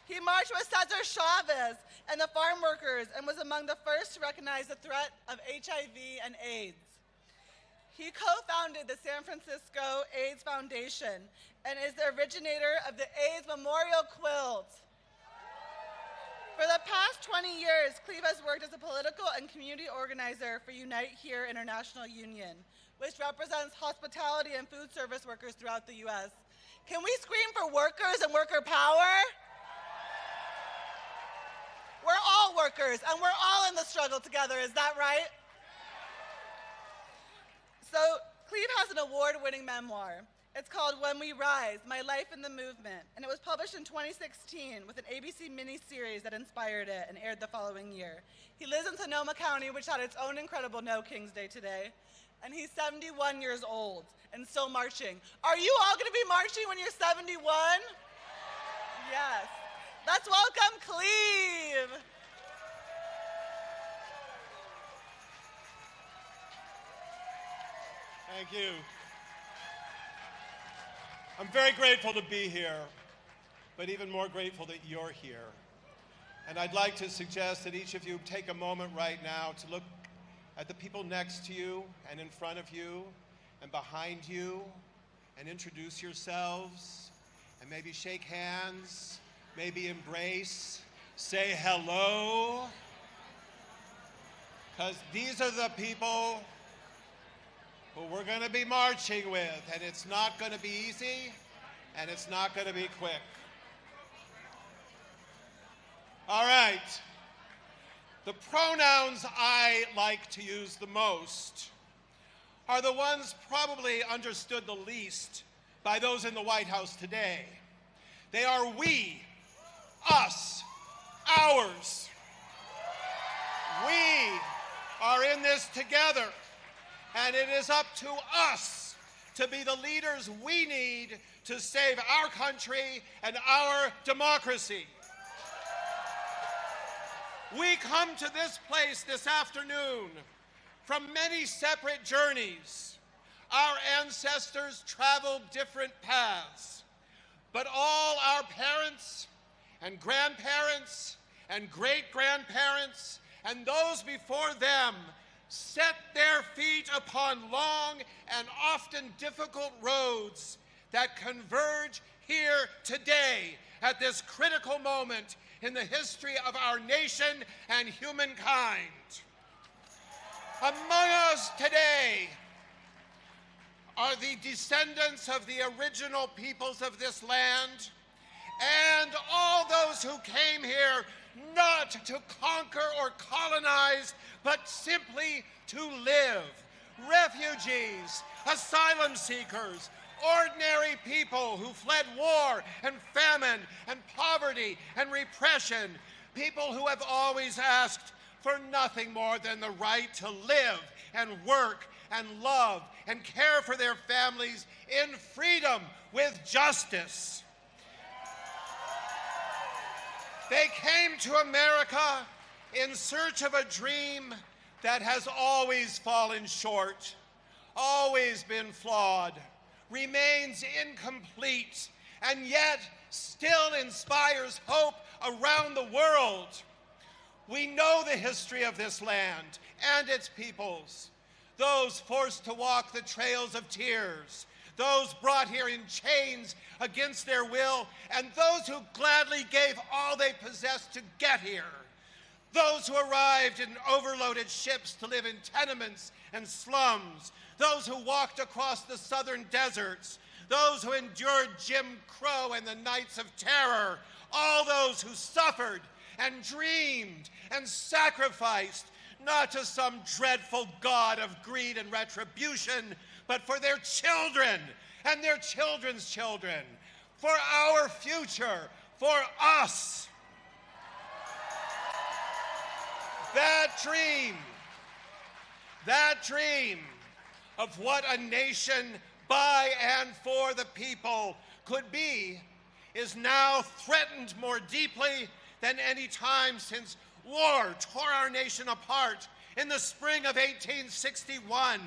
Speaker 19: He marched with Cesar Chavez and the farm workers and was among the first to recognize the threat of HIV and AIDS. He co-founded the San Francisco AIDS Foundation and is the originator of the AIDS Memorial Quilt. For the past 20 years, Cleve has worked as a political and community organizer for Unite Here International Union, which represents hospitality and food service workers throughout the U.S. Can we scream for workers and worker power? We're all workers, and we're all in the struggle together. Is that right? So Cleve has an award-winning memoir. It's called When We Rise, My Life in the Movement, and it was published in 2016 with an ABC miniseries that inspired it and aired the following year. He lives in Sonoma County, which had its own incredible No Kings Day today, and he's 71 years old and still marching. Are you all going to be marching when you're 71? Yes. Let's welcome Cleve.
Speaker 20: Thank you. I'm very grateful to be here, but even more grateful that you're here. And I'd like to suggest that each of you take a moment right now to look at the people next to you and in front of you and behind you and introduce yourselves and maybe shake hands. Maybe embrace, say hello, because these are the people who we're going to be marching with, and it's not going to be easy, and it's not going to be quick. All right. The pronouns I like to use the most are the ones probably understood the least by those in the White House today. They are we. Us, ours. We are in this together, and it is up to us to be the leaders we need to save our country and our democracy. We come to this place this afternoon from many separate journeys. Our ancestors traveled different paths, but all our parents and grandparents and great-grandparents and those before them set their feet upon long and often difficult roads that converge here today at this critical moment in the history of our nation and humankind. Among us today are the descendants of the original peoples of this land
Speaker 18: and all those who came here not to conquer or colonize, but simply to live. Refugees, asylum seekers, ordinary people who fled war and famine and poverty and repression, people who have always asked for nothing more than the right to live and work and love and care for their families in freedom with justice. They came to America in search of a dream that has always fallen short, always been flawed, remains incomplete, and yet still inspires hope around the world. We know the history of this land and its peoples, those forced to walk the trails of tears, those brought here in chains against their will, and those who gladly gave all they possessed to get here. Those who arrived in overloaded ships to live in tenements and slums, those who walked across the southern deserts, those who endured Jim Crow and the nights of terror, all those who suffered and dreamed and sacrificed, not to some dreadful god of greed and retribution, but for their children and their children's children, for our future, for us. That dream of what a nation by and for the people could be is now threatened more deeply than any time since war tore our nation apart in the spring of 1861,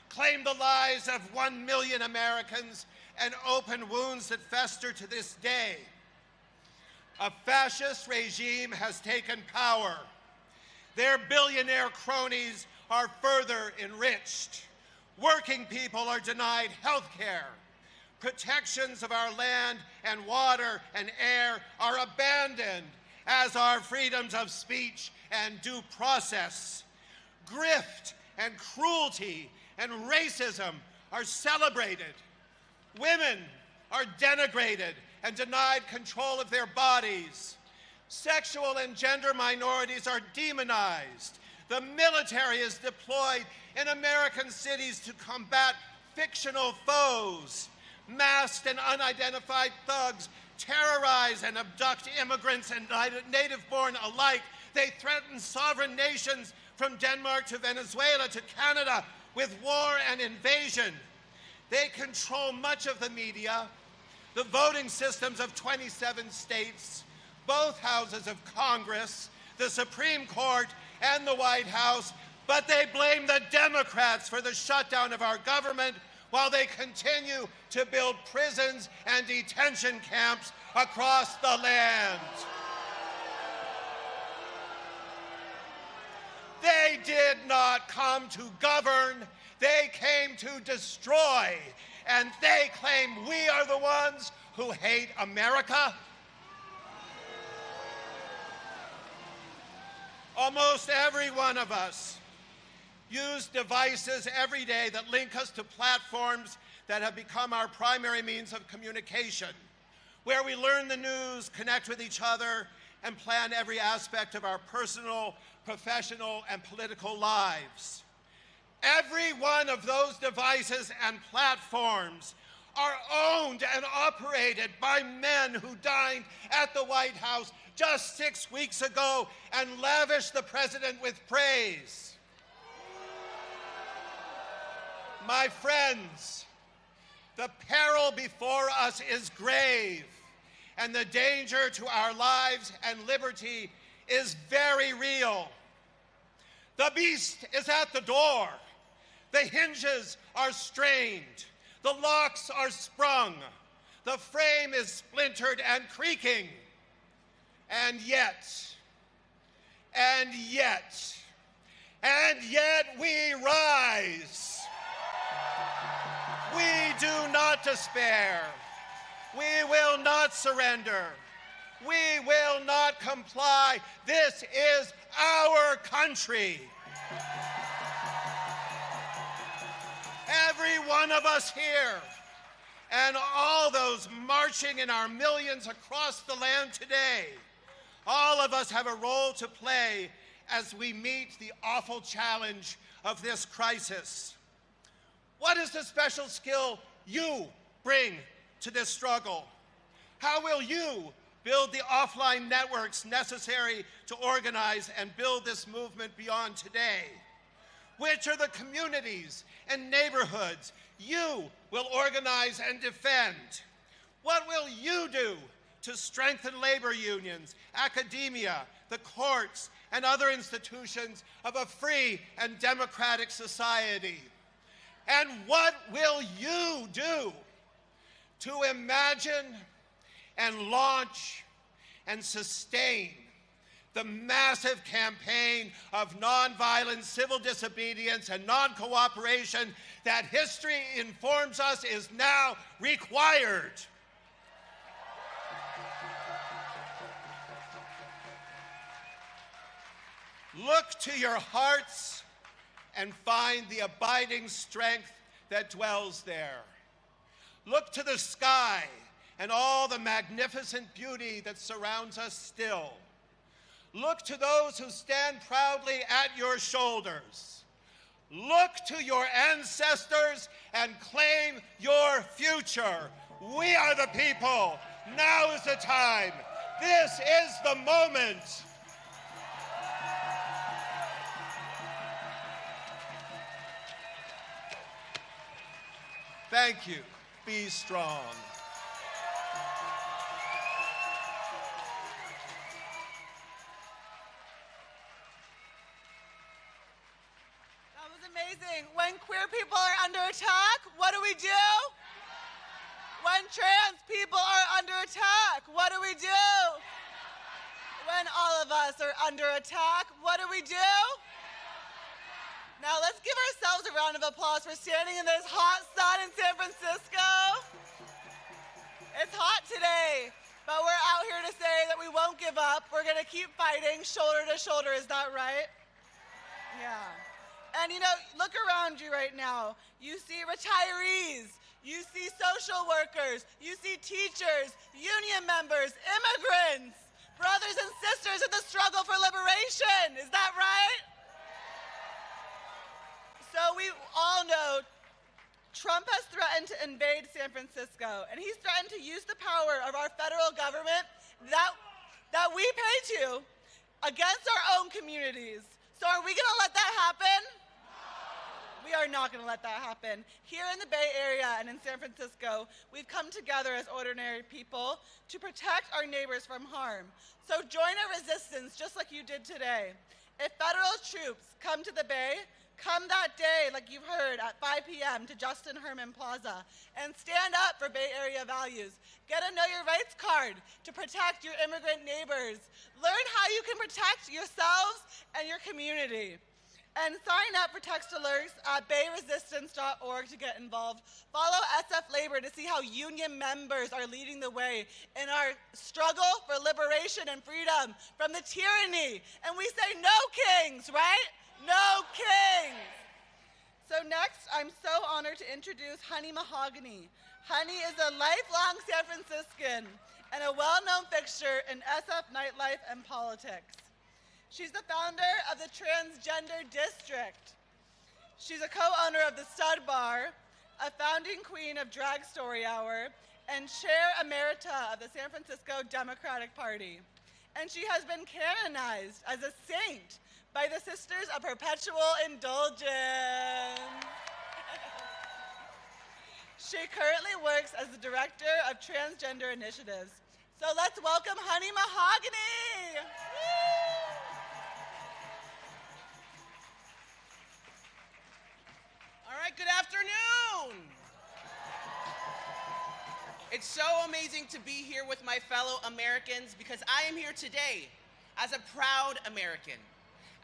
Speaker 18: claimed the lives of 1 million Americans, and opened wounds that fester to this day. A fascist regime has taken power. Their billionaire cronies are further enriched. Working people are denied health care. Protections of our land and water and air are abandoned, as are freedoms of speech and due process. Grift and cruelty and racism are celebrated. Women are denigrated and denied control of their bodies. Sexual and gender minorities are demonized. The military is deployed in American cities to combat fictional foes. Masked and unidentified thugs terrorize and abduct immigrants and native-born alike. They threaten sovereign nations from Denmark to Venezuela to Canada with war and invasion. They control much of the media, the voting systems of 27 states, both houses of Congress, the Supreme Court, and the White House, but they blame the Democrats for the shutdown of our government while they continue to build prisons and detention camps across the land. They did not come to govern, they came to destroy, and they claim we are the ones who hate America. Almost every one of us use devices every day that link us to platforms that have become our primary means of communication, where we learn the news, connect with each other, and plan every aspect of our personal, professional, and political lives. Every one of those devices and platforms are owned and operated by men who dined at the White House just 6 weeks ago and lavished the president with praise. My friends, the peril before us is grave, and the danger to our lives and liberty is very real. The beast is at the door. The hinges are strained. The locks are sprung. The frame is splintered and creaking. And yet we rise. We do not despair. We will not surrender. We will not comply. This is our country. Every one of us here,
Speaker 20: and all those marching in our millions across the land today. All of us have a role to play as we meet the awful challenge of this crisis. What is the special skill you bring to this struggle? How will you build the offline networks necessary to organize and build this movement beyond today? Which are the communities and neighborhoods you will organize and defend? What will you do to strengthen labor unions, academia, the courts, and other institutions of a free and democratic society? And what will you do to imagine and launch and sustain the massive campaign of nonviolent civil disobedience and non-cooperation that history informs us is now required? Look to your hearts and find the abiding strength that dwells there. Look to the sky and all the magnificent beauty that surrounds us still. Look to those who stand proudly at your shoulders. Look to your ancestors and claim your future. We are the people. Now is the time. This is the moment. Thank you. Be strong.
Speaker 19: That was amazing. When queer people are under attack, what do we do? When trans people are under attack, what do we do? When all of us are under attack, what do we do? Now let's give ourselves a round of applause for standing in this hot sun in San Francisco. It's hot today, but we're out here to say that we won't give up. We're gonna keep fighting shoulder to shoulder, is that right? Yeah. And you know, look around you right now. You see retirees, you see social workers, you see teachers, union members, immigrants, brothers and sisters in the struggle for liberation, is that right? So we all know Trump has threatened to invade San Francisco, and he's threatened to use the power of our federal government that we pay to against our own communities. So are we gonna let that happen? No. We are not gonna let that happen. Here in the Bay Area and in San Francisco, we've come together as ordinary people to protect our neighbors from harm. So join our resistance just like you did today. If federal troops come to the Bay, come that day, like you've heard, at 5 p.m. to Justin Herman Plaza and stand up for Bay Area values. Get a Know Your Rights card to protect your immigrant neighbors. Learn how you can protect yourselves and your community. And sign up for text alerts at bayresistance.org to get involved. Follow SF Labor to see how union members are leading the way in our struggle for liberation and freedom from the tyranny. And we say no kings, right? No kings! So next, I'm so honored to introduce Honey Mahogany. Honey is a lifelong San Franciscan and a well-known fixture in SF nightlife and politics. She's the founder of the Transgender District. She's a co-owner of the Stud Bar, a founding queen of Drag Story Hour, and chair emerita of the San Francisco Democratic Party. And she has been canonized as a saint by the Sisters of Perpetual Indulgence. She currently works as the director of transgender initiatives. So let's welcome Honey Mahogany.
Speaker 4: All right, good afternoon. It's so amazing to be here with my fellow Americans because I am here today as a proud American,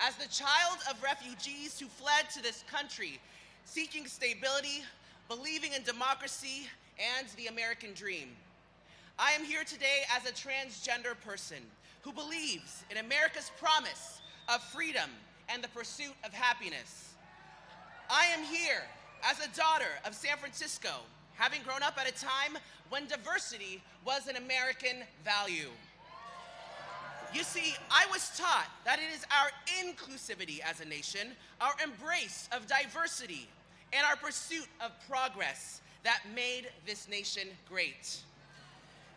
Speaker 4: as the child of refugees who fled to this country, seeking stability, believing in democracy, and the American dream. I am here today as a transgender person who believes in America's promise of freedom and the pursuit of happiness. I am here as a daughter of San Francisco, having grown up at a time when diversity was an American value. You see, I was taught that it is our inclusivity as a nation, our embrace of diversity, and our pursuit of progress that made this nation great.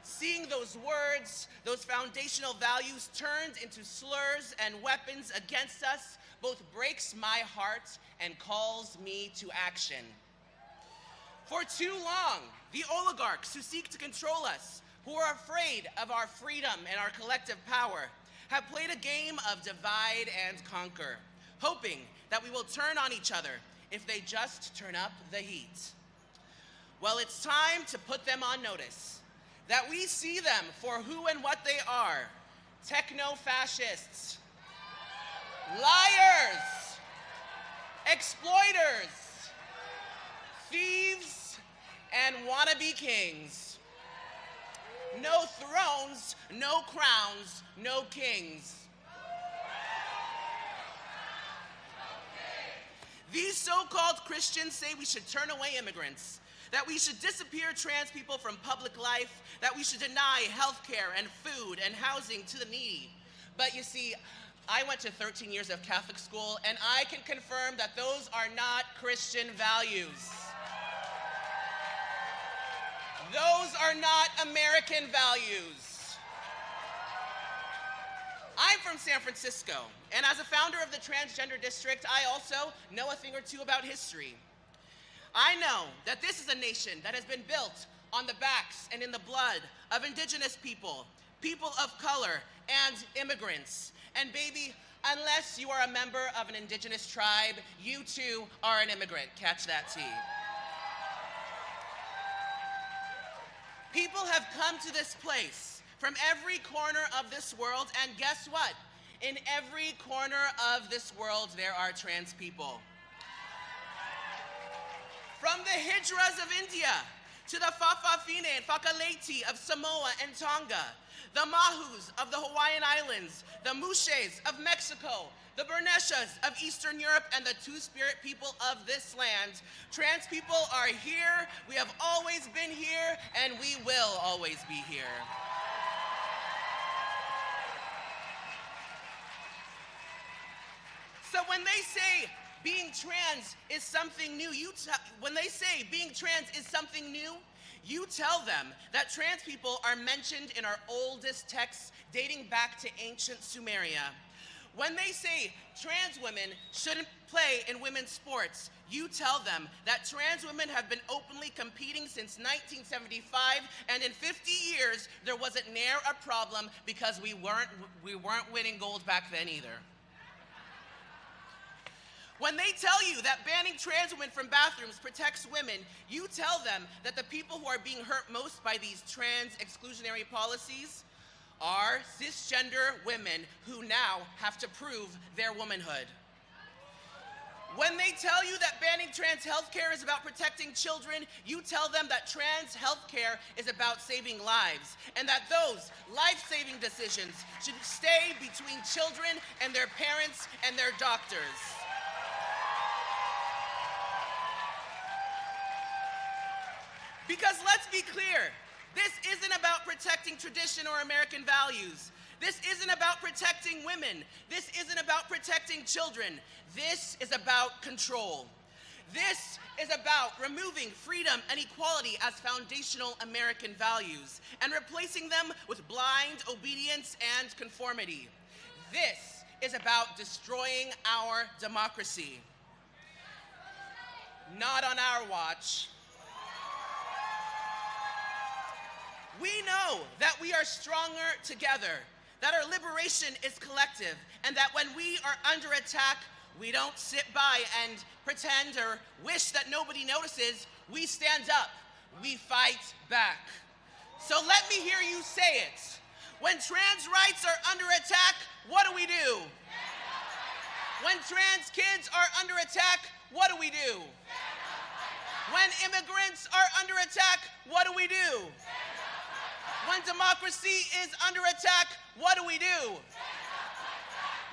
Speaker 4: Seeing those words, those foundational values turned into slurs and weapons against us both breaks my heart and calls me to action. For too long, the oligarchs who seek to control us, who are afraid of our freedom and our collective power, have played a game of divide and conquer, hoping that we will turn on each other if they just turn up the heat. Well, it's time to put them on notice, that we see them for who and what they are: techno-fascists, liars, exploiters, thieves, and wannabe kings. No thrones, no crowns, no kings. These so-called Christians say we should turn away immigrants, that we should disappear trans people from public life, that we should deny health care and food and housing to the needy. But you see, I went to 13 years of Catholic school, and I can confirm that those are not Christian values. Those are not American values. I'm from San Francisco, and as a founder of the Transgender District, I also know a thing or two about history. I know that this is a nation that has been built on the backs and in the blood of indigenous people, people of color, and immigrants. And baby, unless you are a member of an indigenous tribe, you too are an immigrant. Catch that tea. People have come to this place from every corner of this world, and guess what? In every corner of this world, there are trans people. From the Hijras of India, to the Fa'afafine and Fakaleti of Samoa and Tonga, the Mahus of the Hawaiian Islands, the Mushes of Mexico, the Berneshas of Eastern Europe, and the Two-Spirit people of this land. Trans people are here, we have always been here, and we will always be here. So when they say being trans is something new, when they say being trans is something new, you tell them that trans people are mentioned in our oldest texts dating back to ancient Sumeria. When they say trans women shouldn't play in women's sports, you tell them that trans women have been openly competing since 1975, and in 50 years, there wasn't near a problem because we weren't winning gold back then either. When they tell you that banning trans women from bathrooms protects women, you tell them that the people who are being hurt most by these trans exclusionary policies are cisgender women who now have to prove their womanhood. When they tell you that banning trans healthcare is about protecting children, you tell them that trans healthcare is about saving lives, and that those life-saving decisions should stay between children and their parents and their doctors. Because let's be clear, this isn't about protecting tradition or American values. This isn't about protecting women. This isn't about protecting children. This is about control. This is about removing freedom and equality as foundational American values and replacing them with blind obedience and conformity. This is about destroying our democracy. Not on our watch. We know that we are stronger together, that our liberation is collective, and that when we are under attack, we don't sit by and pretend or wish that nobody notices. We stand up. We fight back. So let me hear you say it. When trans rights are under attack, what do we do? When trans kids are under attack, what do we do? When immigrants are under attack, what do we do? When democracy is under attack, what do we do?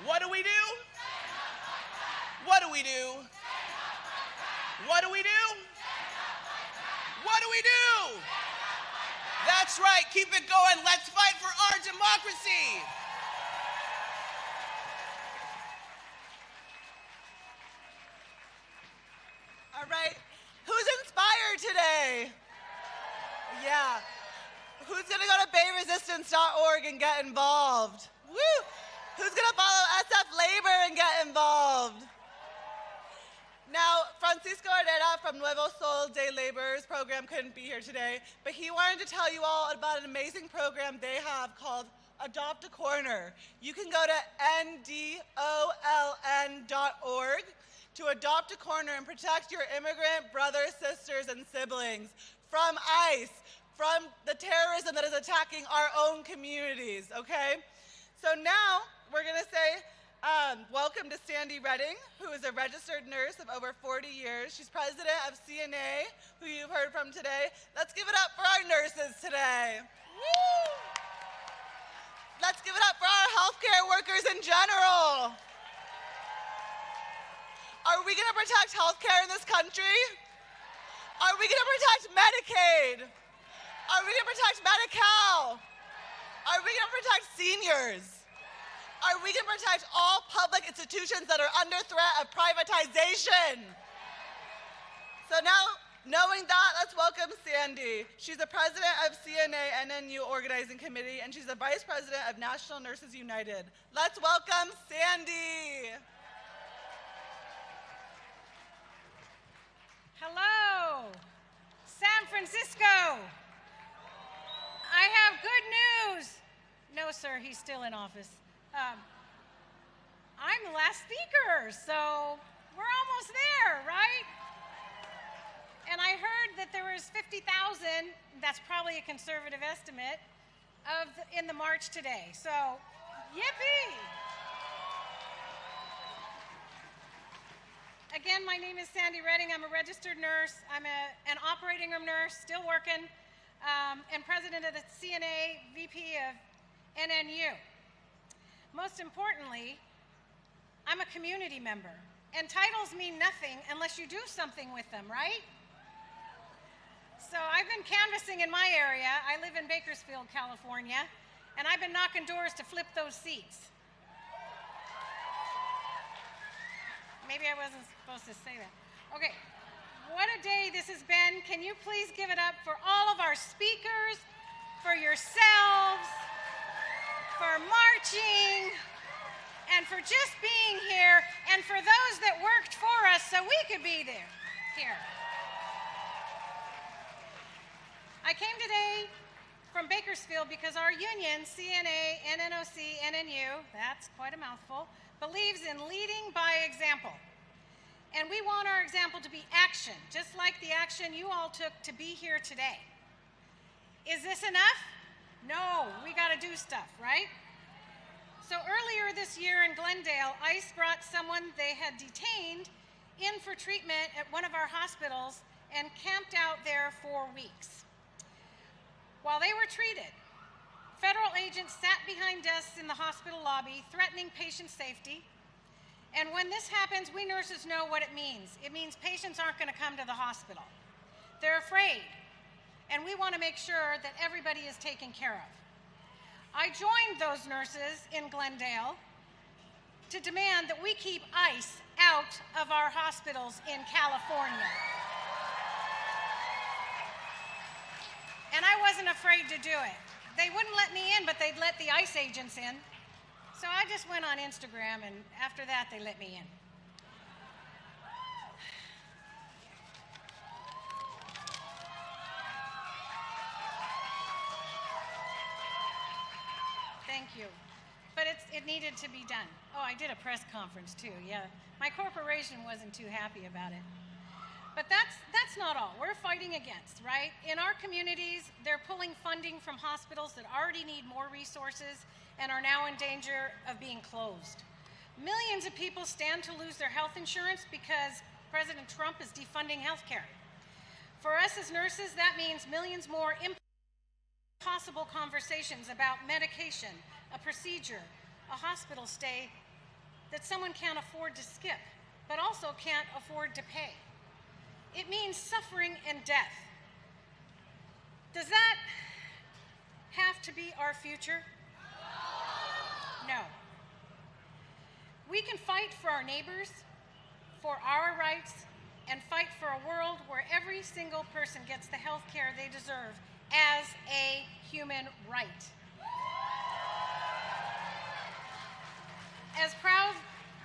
Speaker 4: What do we do? What do we do? What do we do? What do? That's right, keep it going. Let's fight for our democracy.
Speaker 19: All right, who's inspired today? Yeah. Who's gonna go to bayresistance.org and get involved? Woo! Who's gonna follow SF Labor and get involved? Now, Francisco Herrera from Nuevo Sol de Laborers program couldn't be here today, but he wanted to tell you all about an amazing program they have called Adopt a Corner. You can go to ndoln.org to adopt a corner and protect your immigrant brothers, sisters, and siblings from ICE, from the terrorism that is attacking our own communities, okay? So now we're gonna say welcome to Sandy Redding, who is a registered nurse of over 40 years. She's president of CNA, who you've heard from today. Let's give it up for our nurses today. Woo! Let's give it up for our healthcare workers in general. Are we gonna protect healthcare in this country? Are we gonna protect Medicaid? Are we gonna protect Medi-Cal? Are we gonna protect seniors? Are we gonna protect all public institutions that are under threat of privatization? So now, knowing that, let's welcome Sandy. She's the president of CNA NNU Organizing Committee, and she's the vice president of National Nurses United. Let's welcome Sandy.
Speaker 6: Hello, San Francisco. I have good news. No, sir, he's still in office. I'm the last speaker, so we're almost there, right? And I heard that there was 50,000, that's probably a conservative estimate, in the march today. So, yippee! Again, my name is Sandy Redding. I'm a registered nurse. I'm an operating room nurse, still working, and president of the CNA VP of NNU. Most importantly, I'm a community member, and titles mean nothing unless you do something with them, right? So I've been canvassing in my area. I live in Bakersfield, California, and I've been knocking doors to flip those seats. Maybe I wasn't supposed to say that. Okay, what a day this has been. Can you please give it up for all of our speakers, for yourselves, for marching, and for just being here, and for those that worked for us so we could be here. I came today from Bakersfield because our union, CNA, NNOC, NNU, that's quite a mouthful, believes in leading by example. And we want our example to be action, just like the action you all took to be here today. Is this enough? No, we gotta do stuff, right? So earlier this year in Glendale, ICE brought someone they had detained in for treatment at one of our hospitals and camped out there for weeks. While they were treated, federal agents sat behind desks in the hospital lobby, threatening patient safety. And when this happens, we nurses know what it means. It means patients aren't gonna come to the hospital. They're afraid, and we wanna make sure that everybody is taken care of. I joined those nurses in Glendale to demand that we keep ICE out of our hospitals in California. And I wasn't afraid to do it. They wouldn't let me in, but they'd let the ICE agents in. So I just went on Instagram, and after that, they let me in. Thank you. But it needed to be done. Oh, I did a press conference too, yeah. My corporation wasn't too happy about it. But that's not all. We're fighting against, right? In our communities, they're pulling funding from hospitals that already need more resources and are now in danger of being closed. Millions of people stand to lose their health insurance because President Trump is defunding healthcare. For us as nurses, that means millions more impossible conversations about medication, a procedure, a hospital stay that someone can't afford to skip, but also can't afford to pay. It means suffering and death. Does that have to be our future? No. We can fight for our neighbors, for our rights, and fight for a world where every single person gets the health care they deserve as a human right. As proud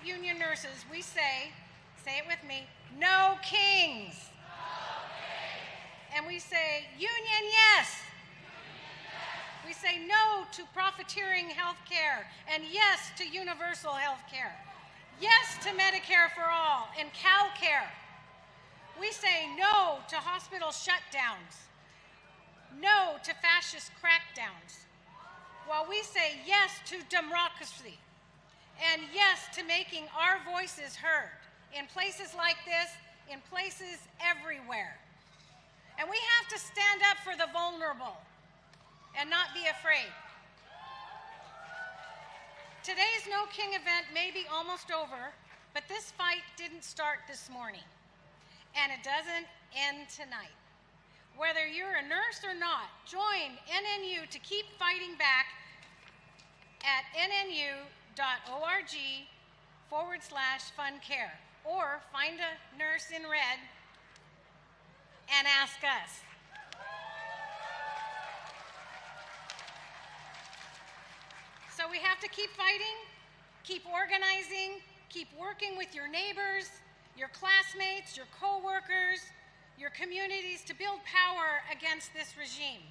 Speaker 6: union nurses, we say it with me, no kings. No kings. And we say, union, yes. We say no to profiteering health care, and yes to universal health care. Yes to Medicare for all and CalCare. We say no to hospital shutdowns. No to fascist crackdowns. While we say yes to democracy, and yes to making our voices heard in places like this, in places everywhere. And we have to stand up for the vulnerable and not be afraid. Today's No King event may be almost over, but this fight didn't start this morning, and it doesn't end tonight. Whether you're a nurse or not, join NNU to keep fighting back at nnu.org/fundcare, or find a nurse in red and ask us. So we have to keep fighting, keep organizing, keep working with your neighbors, your classmates, your coworkers, your communities to build power against this regime.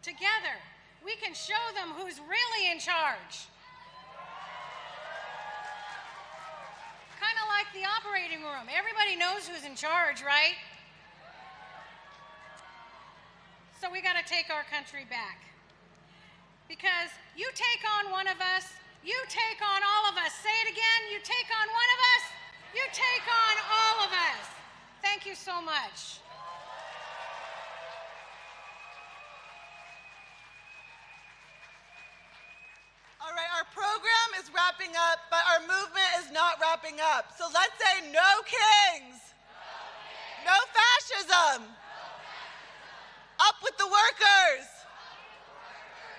Speaker 6: Together, we can show them who's really in charge. Kind of like the operating room. Everybody knows who's in charge, right? So we got to take our country back. Because you take on one of us, you take on all of us. Say it again, you take on one of us, you take on all of us. Thank you so much.
Speaker 19: All right, our program is wrapping up, but our movement is not wrapping up. So let's say no kings, no fascism, up with the workers,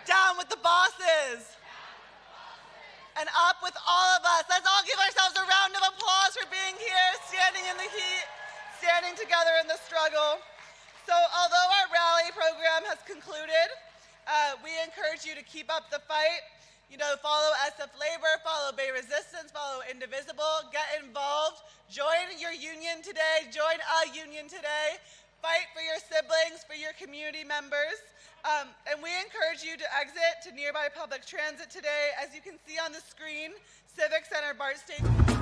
Speaker 19: down with the bosses, and up with all of us. Let's all give ourselves a round of applause for being here, standing in the heat, standing together in the struggle. So although our rally program has concluded, we encourage you to keep up the fight. You know, follow SF Labor, follow Bay Resistance, follow Indivisible, get involved, join your union today, join a union today, fight for your siblings, for your community members. And we encourage you to exit to nearby public transit today. As you can see on the screen, Civic Center BART Station.